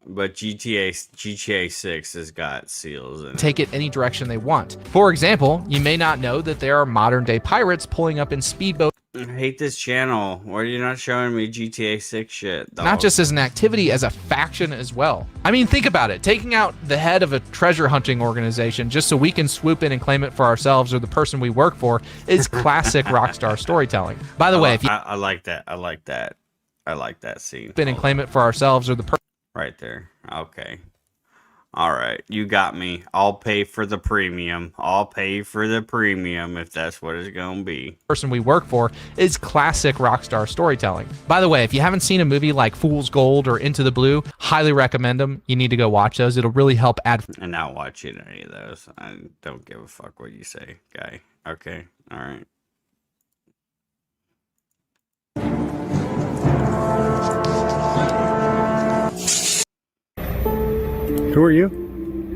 But GTA 6 has got seals in it. Take it any direction they want. For example, you may not know that there are modern day pirates pulling up in speedboats. I hate this channel. Why are you not showing me GTA 6 shit, dog? Not just as an activity, as a faction as well. I mean, think about it. Taking out the head of a treasure hunting organization just so we can swoop in and claim it for ourselves or the person we work for is classic Rockstar storytelling. By the way, if you I like that. I like that. I like that scene. swoop in and claim it for ourselves or the person Right there. Okay. All right. You got me. I'll pay for the premium. I'll pay for the premium if that's what it's going to be. person we work for is classic Rockstar storytelling. By the way, if you haven't seen a movie like Fool's Gold or Into the Blue, highly recommend them. You need to go watch those. It'll really help add. And not watching any of those. I don't give a fuck what you say, guy. Okay. All right. Who are you?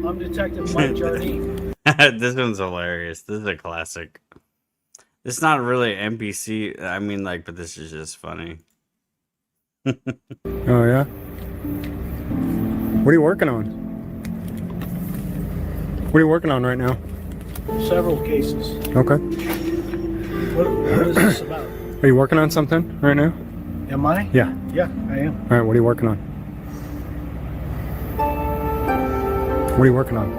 I'm Detective Mike Jardine. This one's hilarious. This is a classic. It's not really NPC. I mean, like, but this is just funny. Oh, yeah? What are you working on? What are you working on right now? Several cases. Okay. What is this about? Are you working on something right now? Am I? Yeah. Yeah, I am. All right, what are you working on? What are you working on?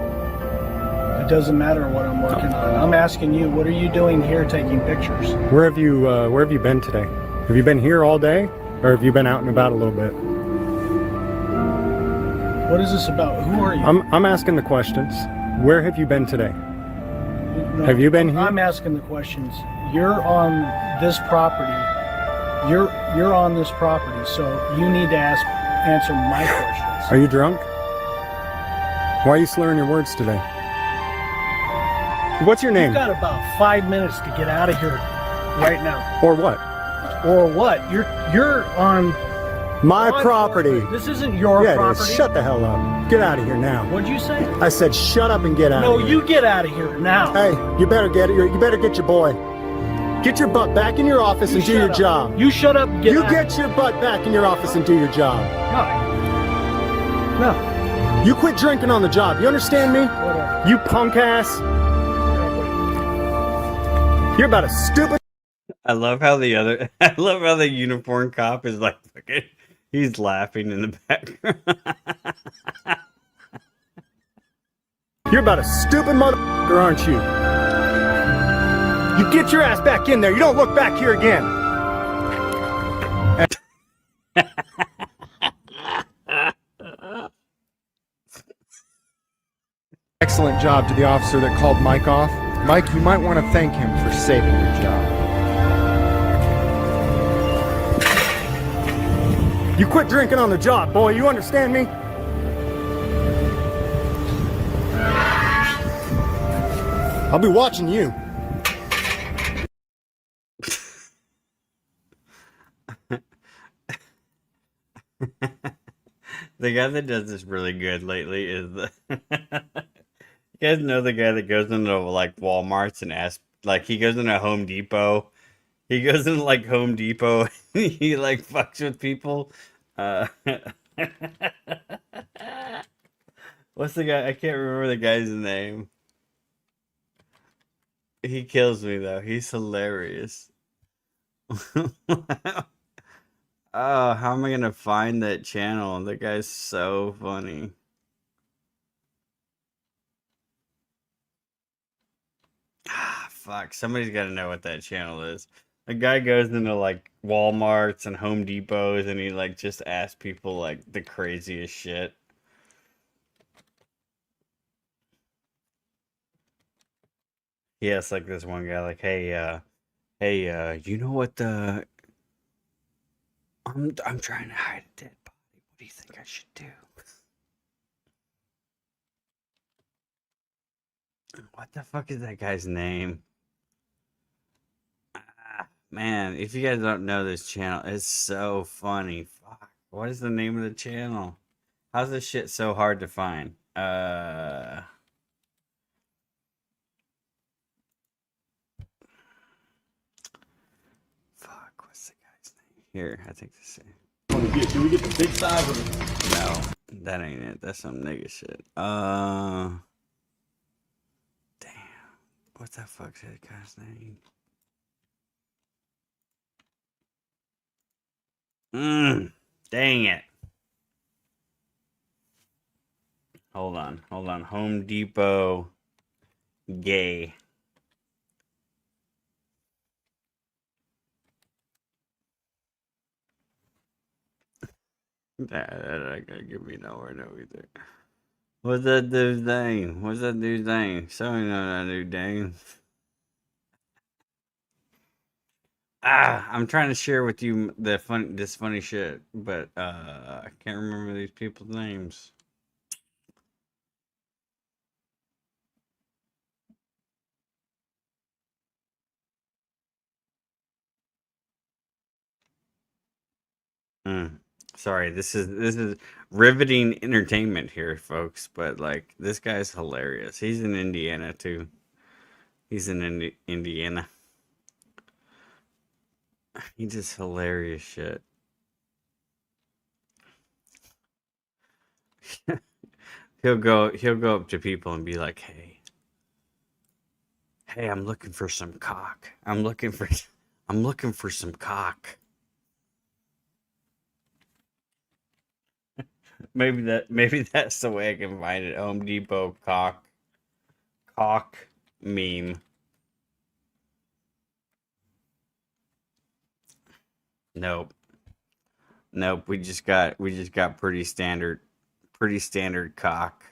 It doesn't matter what I'm working on. I'm asking you, what are you doing here taking pictures? Where have you been today? Have you been here all day, or have you been out and about a little bit? What is this about? Who are you? I'm asking the questions. Where have you been today? No, have you been here? I'm asking the questions. You're on this property. You're on this property, so you need to answer my questions. Are you drunk? Why are you slurring your words today? What's your name? You've got about 5 minutes to get out of here right now. Or what? Or what? You're on my property. This isn't your property. It is. Shut the hell up. Get out of here now. What'd you say? I said shut up and get out of here. No, you get out of here now. Hey, you better get your boy. Get your butt back in your office and do your job. You shut up and get out. You get your butt back in your office and do your job. No. You quit drinking on the job. You understand me? Whatever. You punk ass. You're about as stupid. I love how the uniform cop is like, he's laughing in the background. You're about a stupid motherfucker, aren't you? You get your ass back in there. You don't look back here again. Excellent job to the officer that called Mike off. Mike, you might want to thank him for saving your job. You quit drinking on the job, boy. You understand me? I'll be watching you. The guy that does this really good lately is the you guys know the guy that goes into like Walmart's and asks, like, he goes into Home Depot. He goes into like Home Depot and he like fucks with people. What's the guy? I can't remember the guy's name. He kills me though. He's hilarious. Oh, how am I gonna find that channel? That guy's so funny. Ah, fuck. Somebody's gotta know what that channel is. A guy goes into like Walmarts and Home Depots and he like just asks people like the craziest shit. Yes, like this one guy, like, hey, you know what the I'm trying to hide a dead body. What do you think I should do? What the fuck is that guy's name? Ah, man, if you guys don't know this channel, it's so funny. Fuck. What is the name of the channel? How's this shit so hard to find? Fuck, what's the guy's name? Here, I think this is. Do we get the big size or the... No, that ain't it. That's some nigga shit. Damn. What the fuck's that guy's name? Dang it. Hold on. Home Depot gay. That ain't gonna give me nowhere, no either. What's that dude's name? So you know that dude's name. I'm trying to share with you this funny shit, but I can't remember these people's names. Sorry, this is riveting entertainment here, folks. But like, this guy's hilarious. He's in Indiana too. He's in Indiana. He just hilarious shit. He'll go up to people and be like, "Hey, I'm looking for some cock. I'm looking for some cock." Maybe that's the way I can find it. Home Depot cock meme. Nope. We just got pretty standard cock.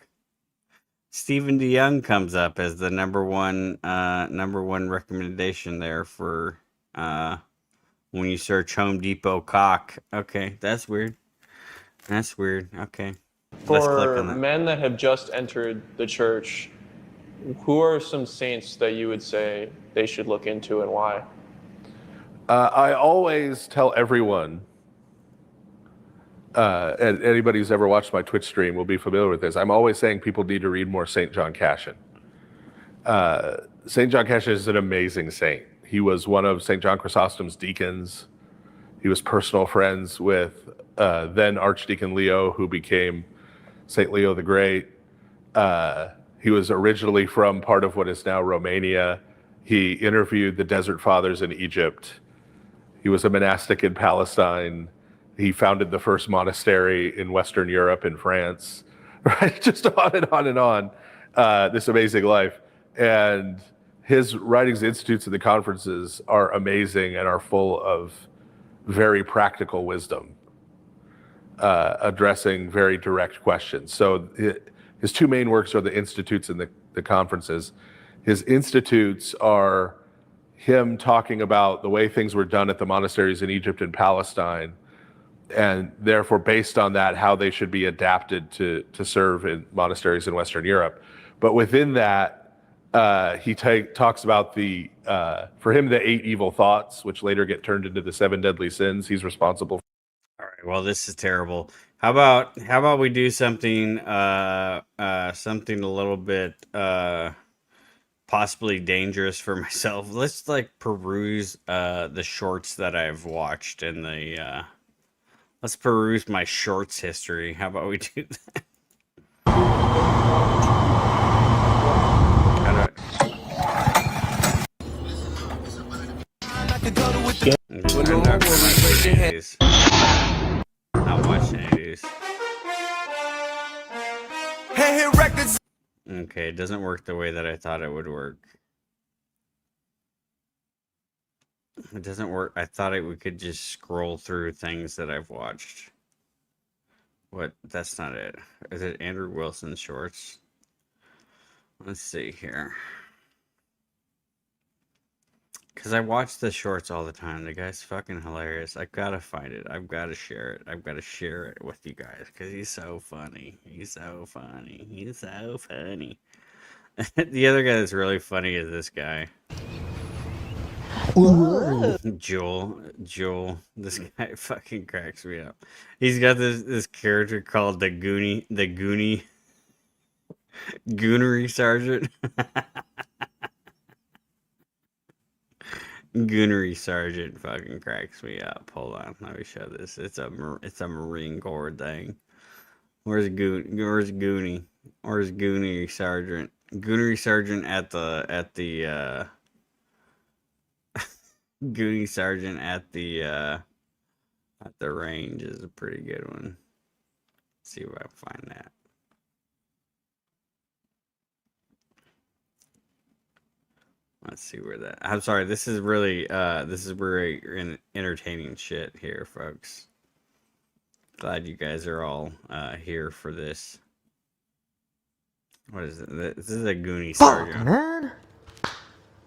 Stephen DeYoung comes up as the number one recommendation there for when you search Home Depot cock. Okay, that's weird. Okay. Let's click For on that. men that have just entered the church, who are some saints that you would say they should look into and why? I always tell everyone, and anybody who's ever watched my Twitch stream will be familiar with this. I'm always saying people need to read more St. John Cassian. St. John Cassian is an amazing saint. He was one of St. John Chrysostom's deacons. He was personal friends with then Archdeacon Leo, who became St. Leo the Great. He was originally from part of what is now Romania. He interviewed the Desert Fathers in Egypt. He was a monastic in Palestine. He founded the first monastery in Western Europe in France, right? Just on and on and on. This amazing life. And his writings, the institutes, and the conferences are amazing and are full of very practical wisdom, addressing very direct questions. So his two main works are the institutes and the conferences. His institutes are him talking about the way things were done at the monasteries in Egypt and Palestine, and therefore, based on that, how they should be adapted to serve in monasteries in Western Europe. But within that, he talks about for him, the 8 evil thoughts, which later get turned into the 7 deadly sins. He's responsible. All right. Well, this is terrible. How about we do something something a little bit possibly dangerous for myself. Let's like peruse the shorts that I've watched in the let's peruse my shorts history. How about we do that? Not watching any of these. Okay, it doesn't work the way that I thought it would work. It doesn't work. I thought we could just scroll through things that I've watched. What? That's not it. Is it Andrew Wilson shorts? Let's see here. Because I watch the shorts all the time. The guy's fucking hilarious. I've got to find it. I've got to share it. I've got to share it with you guys. Because he's so funny. He's so funny. He's so funny. The other guy that's really funny is this guy. Joel. This guy fucking cracks me up. He's got this character called the Goonery Sergeant. Goonery Sergeant fucking cracks me up. Hold on, let me show this. It's a Marine Corps thing. Where's Goonie? Where's Goonery Sergeant? Goonery Sergeant at the Goonie Sergeant at the At the range is a pretty good one. Let's see if I can find that. Let's see where that. I'm sorry. This is really entertaining shit here, folks. Glad you guys are all here for this. What is it? This is a Goonie Sergeant. Man.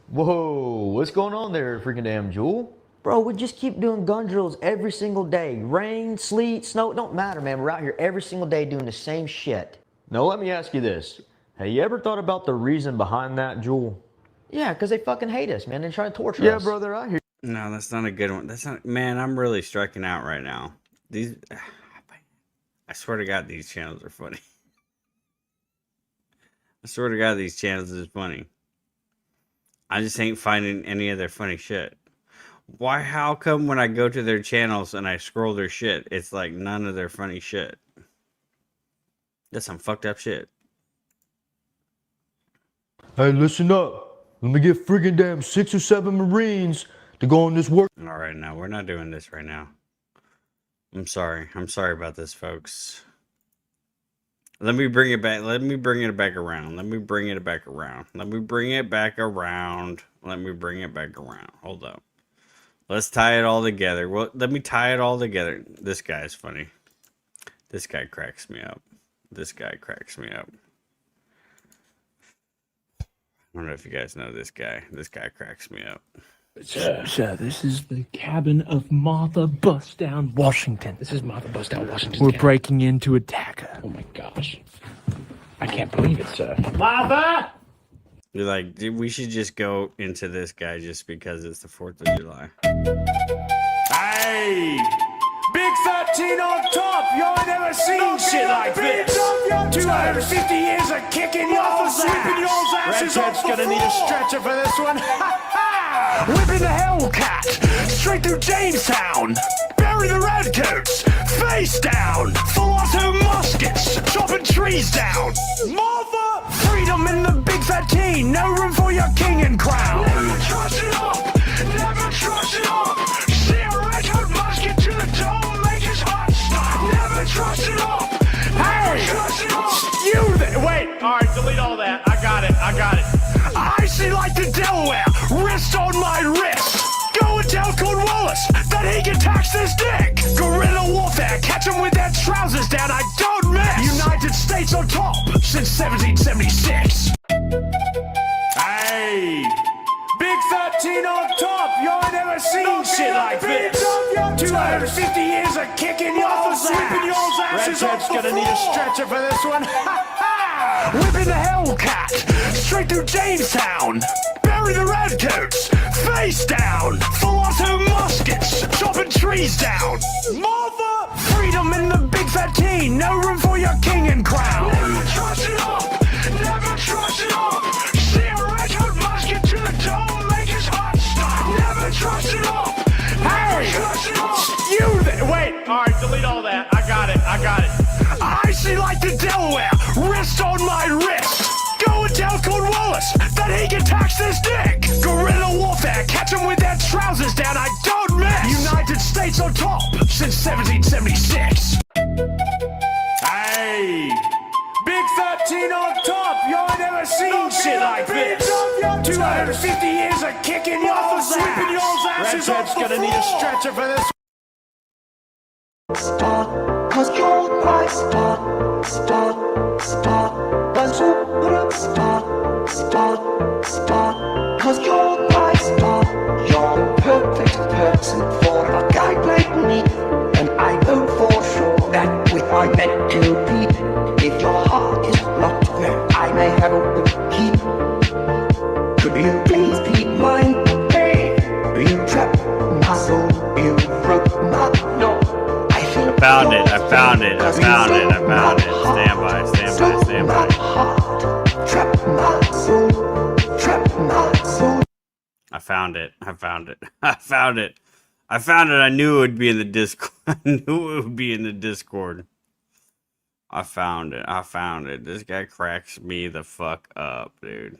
Whoa, what's going on there, freaking damn Jewel? Bro, we just keep doing gun drills every single day. Rain, sleet, snow, it don't matter, man. We're out here every single day doing the same shit. Now, let me ask you this. Have you ever thought about the reason behind that, Jewel? Yeah, because they fucking hate us, man. They're trying to torture us. Yeah, bro, they're out here. No, that's not a good one. That's not. Man, I'm really striking out right now. These. I swear to God, these channels are funny. I swear to God, these channels is funny. I just ain't finding any of their funny shit. Why? How come when I go to their channels and I scroll their shit, it's like none of their funny shit? That's some fucked up shit. Hey, listen up. Let me get friggin' damn 6 or 7 Marines to go on this work. All right, now we're not doing this right now. I'm sorry. I'm sorry about this, folks. Let me bring it back. Let me bring it back around. Let me bring it back around. Let me bring it back around. Let me bring it back around. Hold up. Let's tie it all together. Well, let me tie it all together. This guy's funny. This guy cracks me up. This guy cracks me up. I don't know if you guys know this guy. This guy cracks me up. Sir, this is the cabin of Martha Bustdown, Washington. This is Martha Bustdown, Washington. We're breaking in to attack her. Oh my gosh. I can't believe it, sir. Martha! You're like, dude, we should just go into this guy just because it's the 4th of July. Hey! Big 13 on top! You ain't never seen shit like this! 250 years of kicking y'all's asses off the floor! Redhead's gonna need a stretcher for this one. Whipping the Hellcat! Straight through Jamestown! Bury the redcoats! Face down! Full auto muskets! Chopping trees down! Mother! Freedom in the big 13! No room for your king and crown! Never trust it up! Never trust it up! See a redcoat musket to the dome, make his heart stop! Never trust it up! Hey! You there! Wait! Alright, delete all that. I got it. I see like the Delaware, wrist on my wrist. Go and tell Cornwallis that he can tax this dick. Guerrilla warfare, catch him with their trousers down, I don't miss. United States on top since 1776. Hey, Big 13 on top, you ain't never seen shit like this. 250 years of kicking y'all's ass. Redhead's gonna need a stretcher for this one. Whipping the Hellcat, straight through Jamestown. Bury the redcoats, face down. Full auto muskets, chopping trees down. Mother! Freedom in the big 13, no room for your king and crown. Never trust it up, never trust it up. See a redcoat musket to the dome, make his heart stop. Never trust it up. Hey! You there! Wait! Alright, delete all that. I got it. I see like the Delaware, wrist on my wrist. Go and tell Cornwallis that he can tax this dick. Guerrilla warfare, catch him with their trousers down, I don't miss. United States on top since 1776. Hey, Big 13 on top, you ain't never seen shit like this. 250 years of kicking y'all's ass. Redhead's gonna need a stretcher for this. Start, cause you're my start. Cause you're my star. You're the perfect person for a guy like me. And I know for sure that we are meant to be. If your heart is locked where I may have a key, could you please be mine? Hey, you trapped my soul, you broke my no. I found it. Stand by. Trap my soul. I found it. I knew it would be in the Discord. I found it. This guy cracks me the fuck up, dude.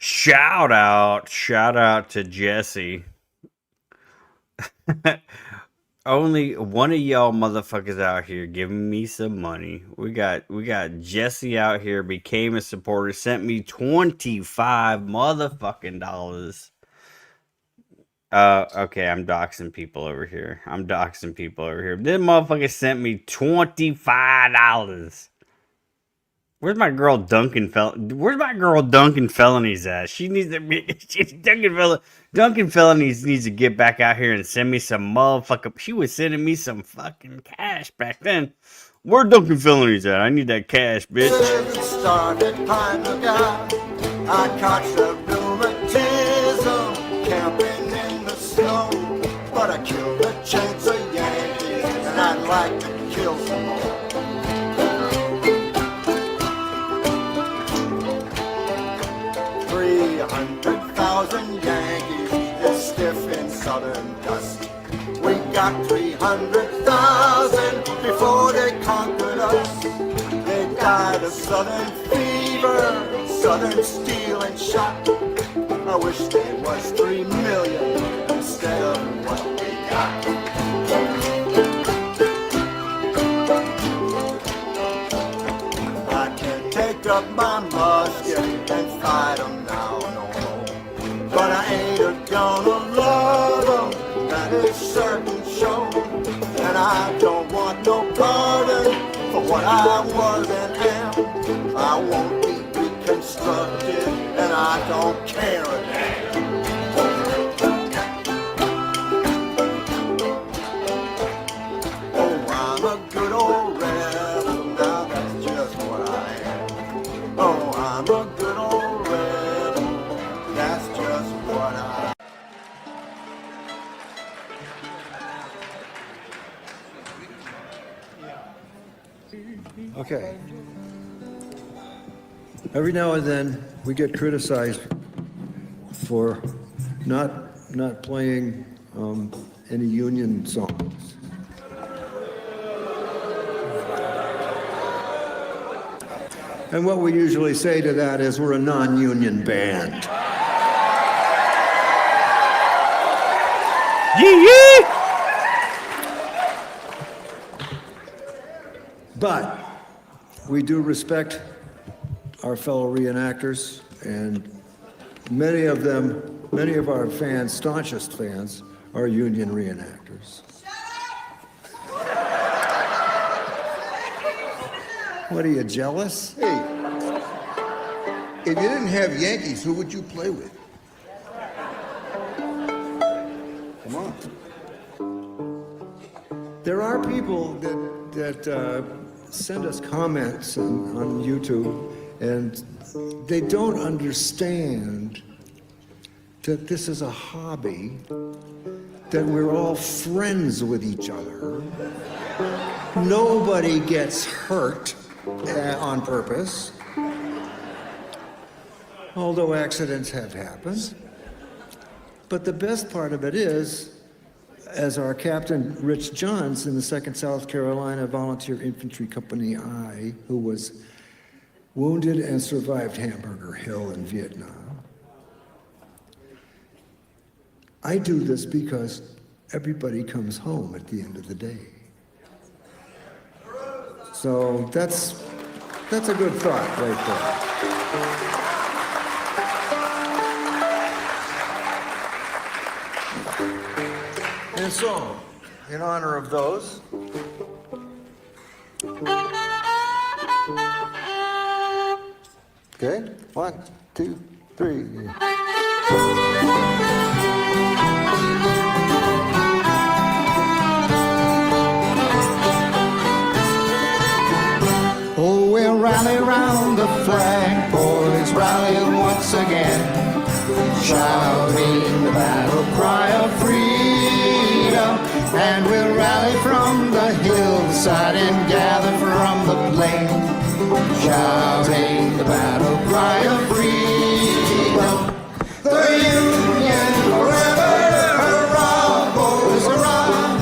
Shout out to Jesse. Only one of y'all motherfuckers out here giving me some money. We got Jesse out here, became a supporter, sent me $25 motherfucking dollars. Okay, I'm doxing people over here. This motherfucker sent me $25. Where's my girl Duncan Felonies at? She needs to be Duncan Felonies needs to get back out here and send me some motherfucker. She was sending me some fucking cash back then. Where Duncan Felonies at? I need that cash, bitch. Started time ago. I caught the rheumatism, camping in the snow. But I killed a chance of Yankees, and I'd like to kill some more. 300,000 Yankees is stiff in southern dust. We got 300,000 before they conquered us. They died of southern fever, southern steel and shot. I wish there was 3 million instead of what we got. I can't take up my musket and fight them now, no more. But I ain't gonna love them, that is certain sure. And I don't want no pardon for what I was and am. I won't be reconstructed, and I don't care a damn. Oh, I'm a good old rebel, now that's just what I am. Oh, I'm a good old rebel, that's just what I am. Okay. Every now and then, we get criticized for not playing any union songs. And what we usually say to that is we're a non-union band. Yee-yee! But we do respect our fellow reenactors, and many of our fans, staunchest fans, are union reenactors. What are you, jealous? Hey, if you didn't have Yankees, who would you play with? Come on. There are people that send us comments on YouTube, and they don't understand that this is a hobby, that we're all friends with each other. Nobody gets hurt on purpose, although accidents have happened. But the best part of it is, as our Captain Rich Johns in the 2nd South Carolina Volunteer Infantry Company I, who was wounded and survived Hamburger Hill in Vietnam. I do this because everybody comes home at the end of the day. So that's a good thought right there. And so, in honor of those, okay, 1, 2, 3. Oh, we'll rally round the flag, boys, rally once again, shouting the battle cry of freedom. And we'll rally from the hillside and gather from the plain, shouting the battle cry of freedom. The Union forever, hurrah, boys, hurrah,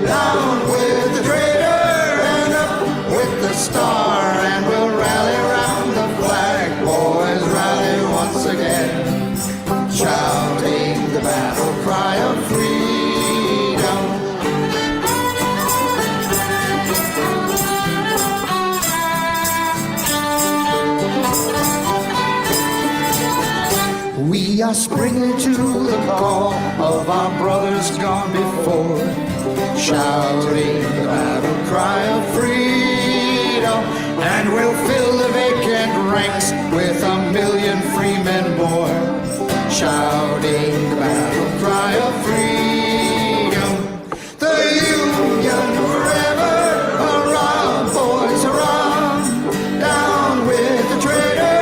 down with the traitor and up with the star. And we'll rally round the flag, boys, rally once again. I spring into the call of our brothers gone before, shouting the battle cry of freedom, and we'll fill the vacant ranks with 1,000,000 free men more, shouting the battle cry of freedom. The Union forever, around, boys, around, down with the traitor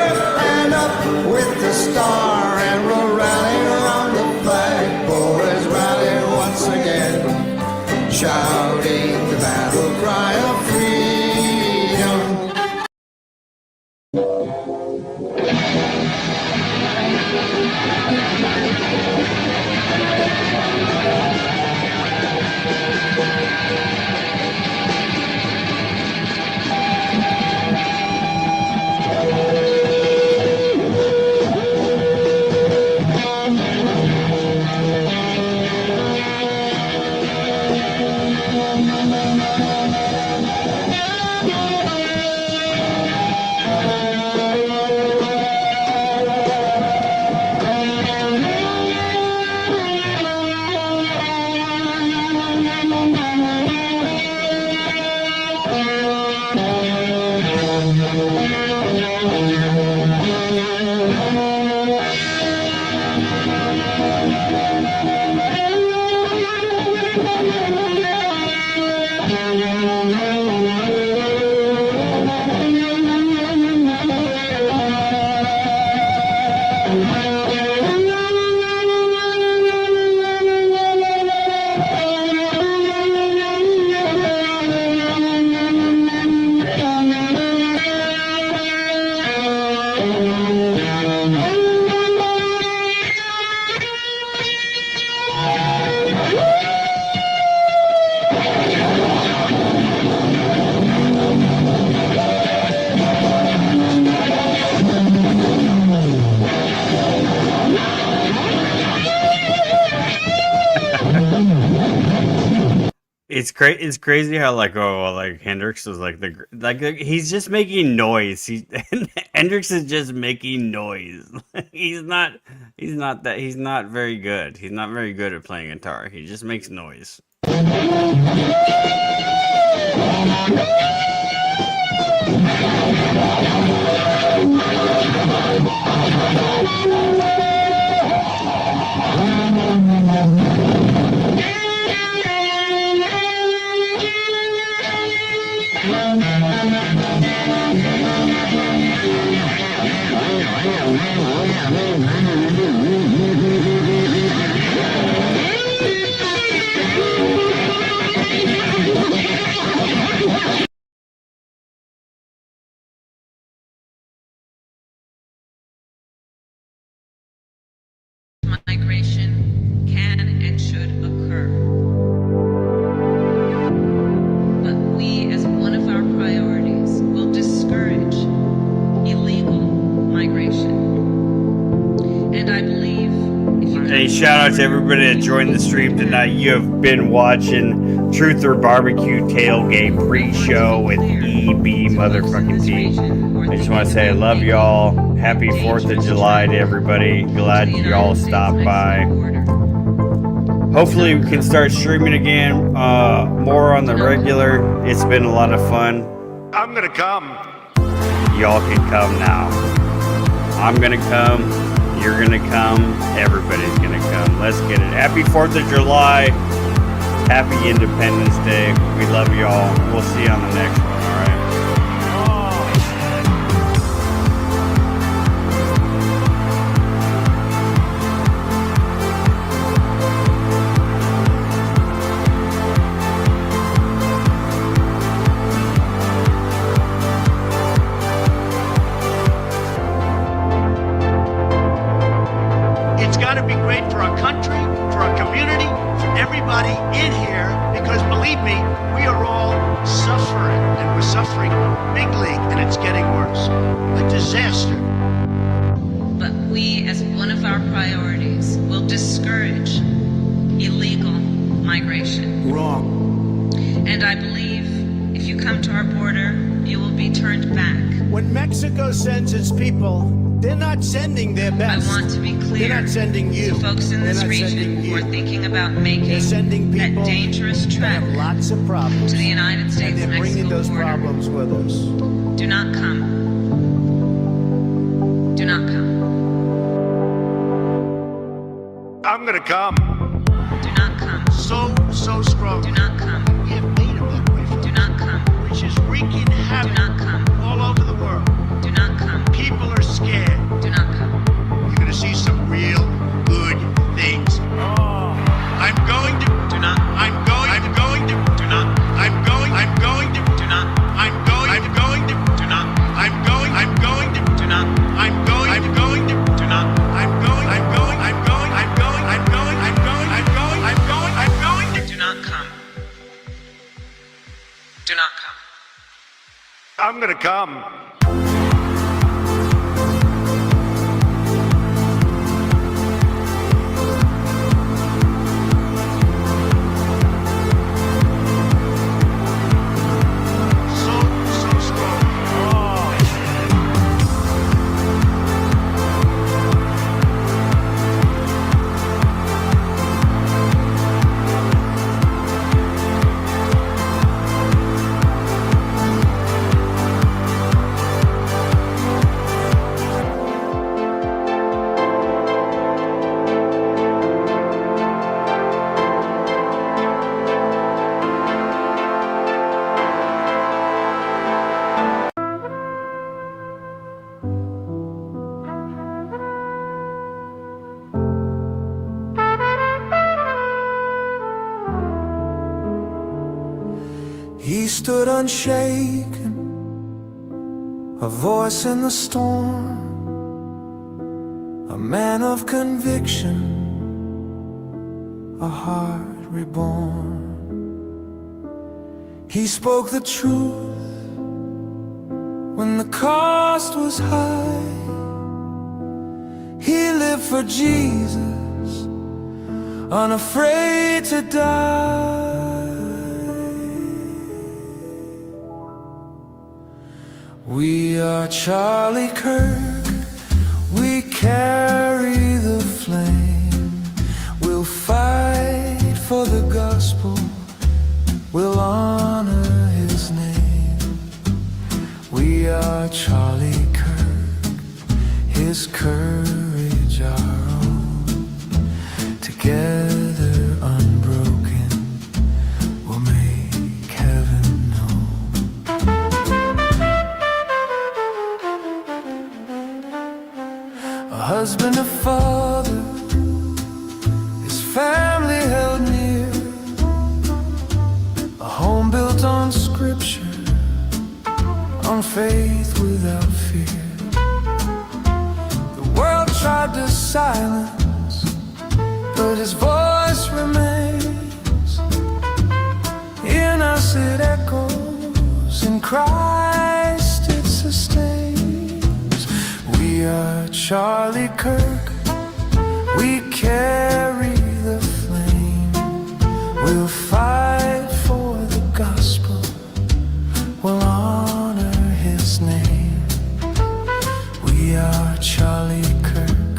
and up with the star, and we'll rally around the flag, boys, rally once again, shouting the battle cry of freedom. It's crazy how like Hendrix is he's just making noise. Hendrix is just making noise. he's not very good. He's not very good at playing guitar. He just makes noise. Migration can and should occur. But we, as one of our priorities, will discourage illegal migration. And I believe if you Hey, shout out to everybody that joined the stream tonight. You have been watching Truth or Barbecue Tailgate pre-show with EB motherfucking T. I just want to say I love y'all. Happy 4th of July to everybody. Glad y'all stopped by. Hopefully we can start streaming again, more on the regular. It's been a lot of fun. I'm gonna come. Y'all can come now. I'm gonna come. You're gonna come. Everybody's gonna come. Let's get it. Happy 4th of July. Happy Independence Day. We love y'all. We'll see you on the next one, all right? It's got to be great for our country, for our community, for everybody in here, because believe me, we are all suffering, and we're suffering big league, and it's getting worse. A disaster. but we, as one of our priorities, will discourage illegal migration. Wrong. And I believe if you come to our border, you will be turned back. When Mexico sends its people They're not sending their best. I want to be clear. They're not sending you. To folks in this They're not region sending who are you. thinking about making They're sending that people dangerous that trek have lots of problems. to the United States and they're bringing Mexico those border. problems with us. Do not come. Do not come. I'm gonna come. Do not come. So strong. Do not come. We have made him that way. Do not come. Which is wreaking havoc Do not come. all over the world. Do not come. People are scared. Do not come. You're gonna see some real good things. I'm going to. Do not. I'm going to. Do not. I'm going to. Do not. I'm going to. Do not. I'm going to. Do not. I'm going to. Do not. I'm going to. Do not come. Do not come. I'm gonna come. So strong. He stood unshaken, a voice in the storm, a man of conviction, a heart reborn. He spoke the truth when the cost was high. He lived for Jesus, unafraid to die. We are Charlie Kirk, we carry the flame. We'll fight for the gospel, we'll honor his name. We are Charlie Kirk, his courage our own. Together unbroken, we'll make heaven known. A husband, a father, his family held near. A home built on scripture, on faith without fear. The world tried to silence, but his voice remains. In us it echoes, in Christ it sustains. We are Charlie Kirk, we carry the flame. We'll fight for the gospel, we'll honor his name. We are Charlie Kirk,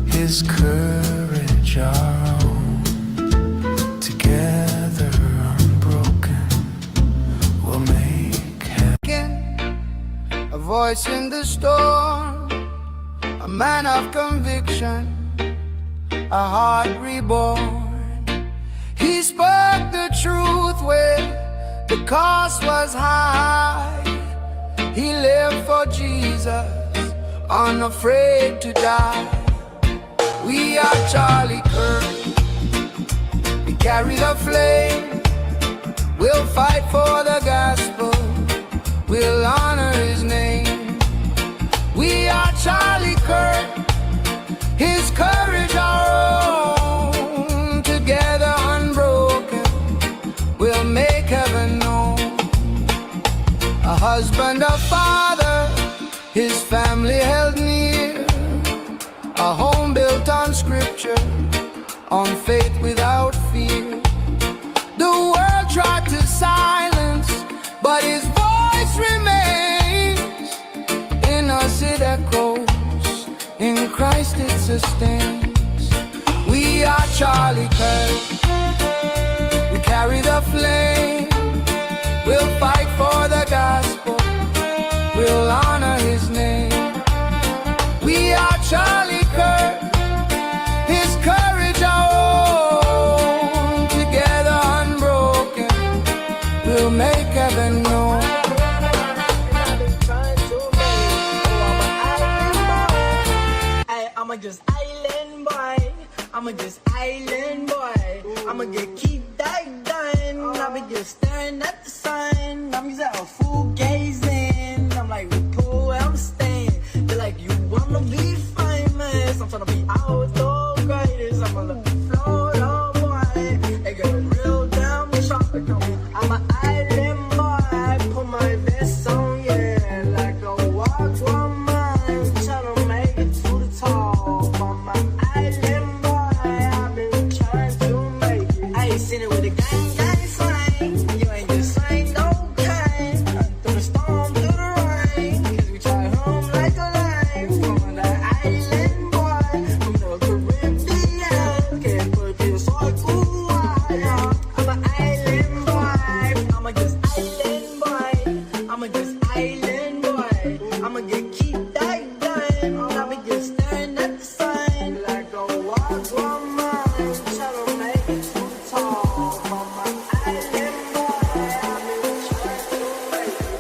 his courage our own. Together unbroken, we'll make heaven. A voice in the storm, a man of conviction, a heart reborn. He spoke the truth when the cost was high. He lived for Jesus, unafraid to die. We are Charlie Kirk, we carry the flame. We'll fight for the gospel, we'll honor his name. We are Charlie Kirk, his courage our own. Together unbroken, we'll make heaven known. A husband, a father, his family held near. A home built on scripture, on faith without fear. The world tried to silence, but his voice remains. In us it echoes, Christ it sustains. We are Charlie Kirk. We carry the flame. We'll fight for the gospel. We'll honor his name. We are Charlie Kirk. His courage our own. Together unbroken, we'll make heaven known. I'm just island boy. I'm just island boy. I'ma get keep that done. I'm just staring at the sun. I'm just out full gazing. I'm like, cool, I'm staying. They're like, you wanna be famous? I'm tryna be out the greatest. I'm gonna float on boy. They get real damn chocolate on me. I'm an island boy. Put my vest on, yeah, like a walk one man. Tryna make it to the top. I'm an island boy. I've been trying to make it. I ain't seen it with a gang, gang sign. You ain't just signed, okay. Through the storm, through the rain. Cause we try home like a line. From the island boy. From the Caribbean. Can't put this on cool. I'm an island boy. I'm just island boy. I'm just island boy. I'ma get keep that done. I'ma get staring at the sun. Like a walk one man. Tryna make it to the top. I'm an island boy. I've been trying to make it.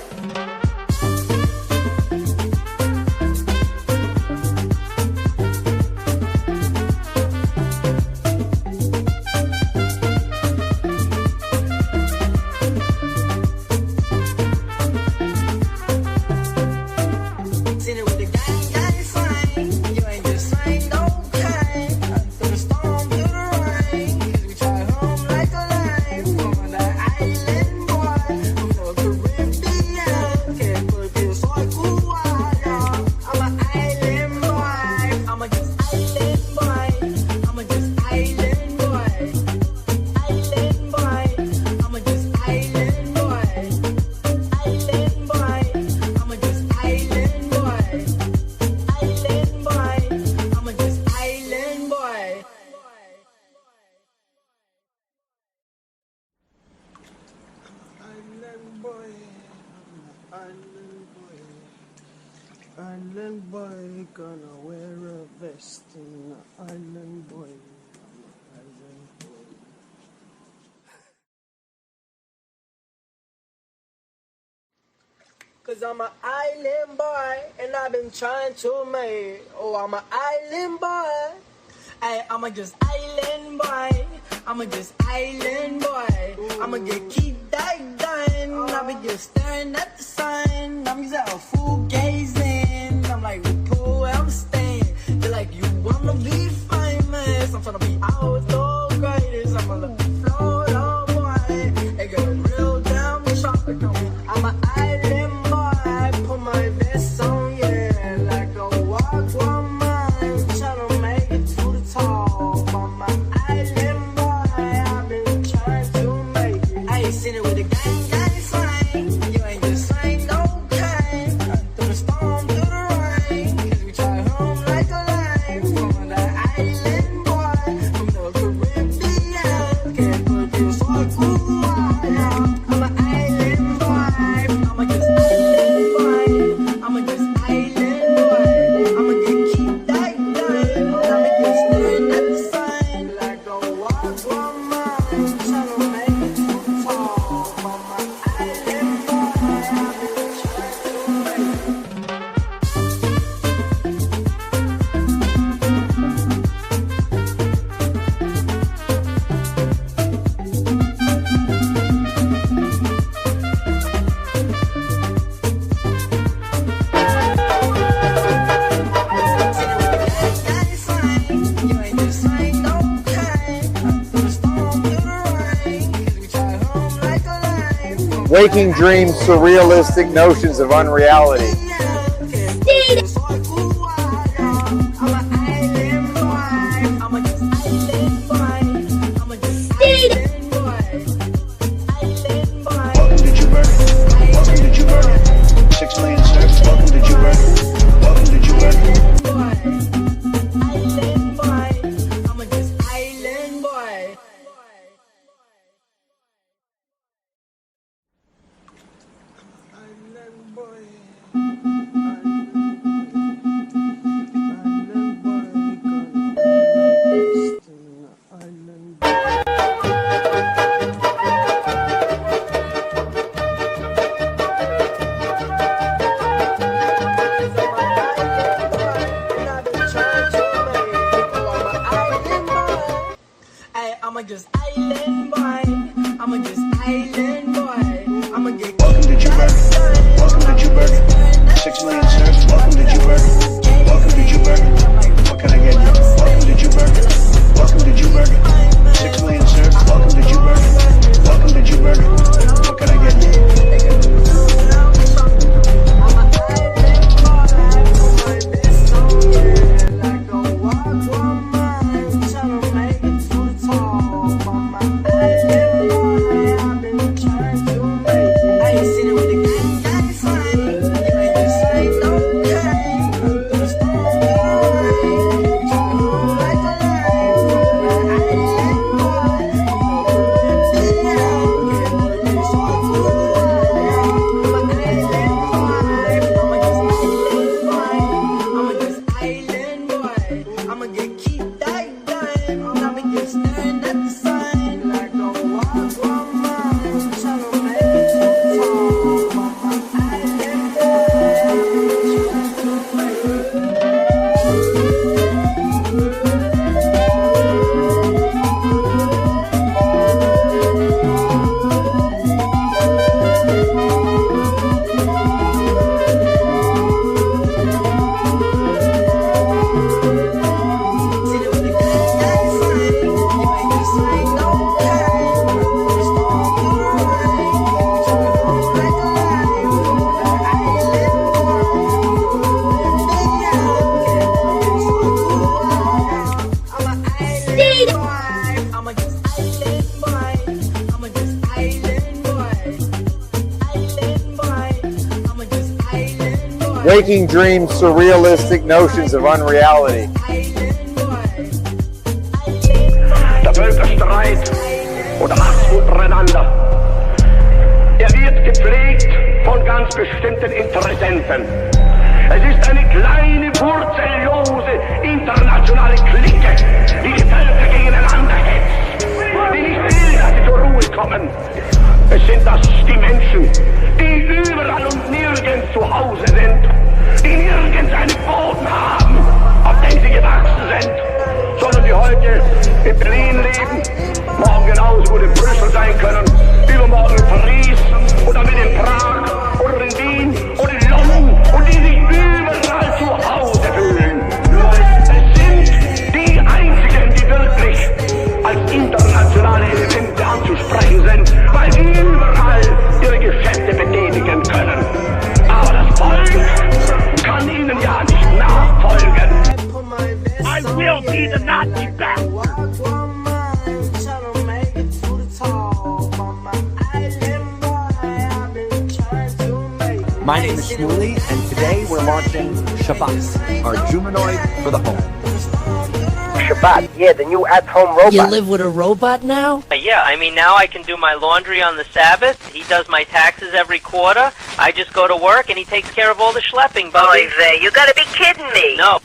Seen it with the gang, gang sign. You ain't just signed, okay. Through the storm, through the rain. Cause we try home like a line. From the island boy. From the Caribbean. Can't put this on cool. I'm an island boy. I'm just island boy. I'm just island boy. Island boy. I'm just island boy. Island boy. I'm just island boy. Island boy. I'm just island boy. Island boy. Island boy. Island boy. Gonna wear a vest in the island boy. Island boy. Cause I'm an island boy, and I've been trying to make. Oh, I'm an island boy. I'ma just island boy. I'ma just island boy. I'ma get keep that done. I'ma just staring at the sun. I'm just out full gazing. I'm like, cool, I'm staying. They're like, you wanna be famous? I'm tryna be out the greatest. I'm gonna float on boy. They get real damn chocolate on me. I'm an island boy. Put my vest on, yeah, like a walk one man. Tryna make it to the top. I'm an island boy. I've been trying to make it. I ain't seen it with a gang, gang sign. You ain't just signed, okay. Through the storm, through the rain. Cause we try home like a line. From the island boy. From the Caribbean. Can't put this on cool. I'm an island boy. I'm just island boy. I'm just island boy. I'ma get keep that done. I'ma get staring at the sun. Like a walk one man. Tryna make it to the top. I'm an island boy. I've been trying to make it. You ain't just signed, okay. Through the storm, through the rain. Cause we try home like a line. Waking dreams, surrealistic notions of unreality. Welcome to Joo Lie. Welcome to Joo Lie. 6 million subs. Welcome to Joo Lie. Welcome to Joo Lie. island boy. I'ma get Welcome to Jewburger. Welcome to Jewburger. 6 million serves. Welcome to Jewburger. Welcome to Jewburger. What can I get you? Welcome to Jewburger. Welcome to Jewburger. 6 million serves. Welcome to Jewburger. Welcome to Jewburger. What can I get you? Waking dreams, surrealistic notions of unreality. Der Völkerstreit oder Hass untereinander, wird gepflegt von ganz bestimmten Interessenten. Es ist eine kleine, wurzellose, internationale Clique, die die Völker gegeneinander hetzt, die nicht will, dass sie zur Ruhe kommen. Es sind das die Menschen, die überall und nirgends zu Hause sind, die nirgends einen Boden haben, auf den sie gewachsen sind, sondern die heute in Berlin leben, morgen genauso gut in Brüssel sein können, übermorgen in Paris oder mit in Prag oder in Wien oder in London und die sich überall zu Hause fühlen. Es sind die einzigen, die wirklich als internationale Elemente anzusprechen sind, weil sie überall ihre Geschäfte betätigen können. Aber das Volk kann ihnen ja nicht nachfolgen. I will be the Nazi bastard. My name is Joo Lie, and today we're launching Shabbat, our humanoid for the home. Shabbat, yeah, the new at-home robot. You live with a robot now? Yeah, I mean, now I can do my laundry on the Sabbath. He does my taxes every quarter. I just go to work, and he takes care of all the schlepping, Bubby. Boy, you gotta be kidding me. No.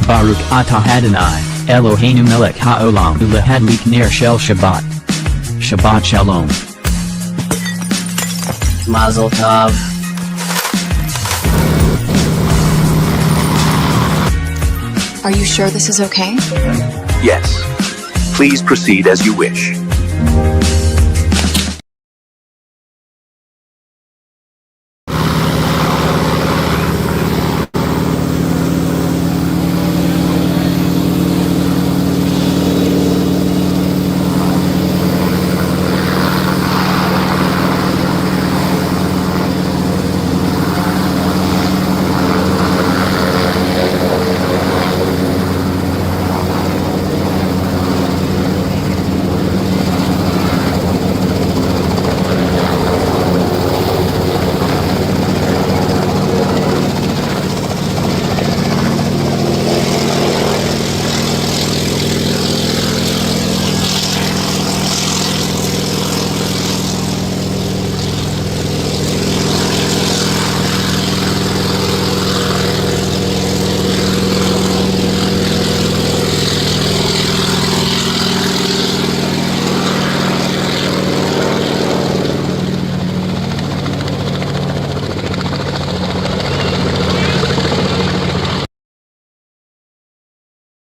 Baruch atah Adonai, Eloheinu melech haolam ulehadlik ner shel Shabbat. Shabbat Shalom. Mazel tov. Are you sure this is okay? Yes. Please proceed as you wish.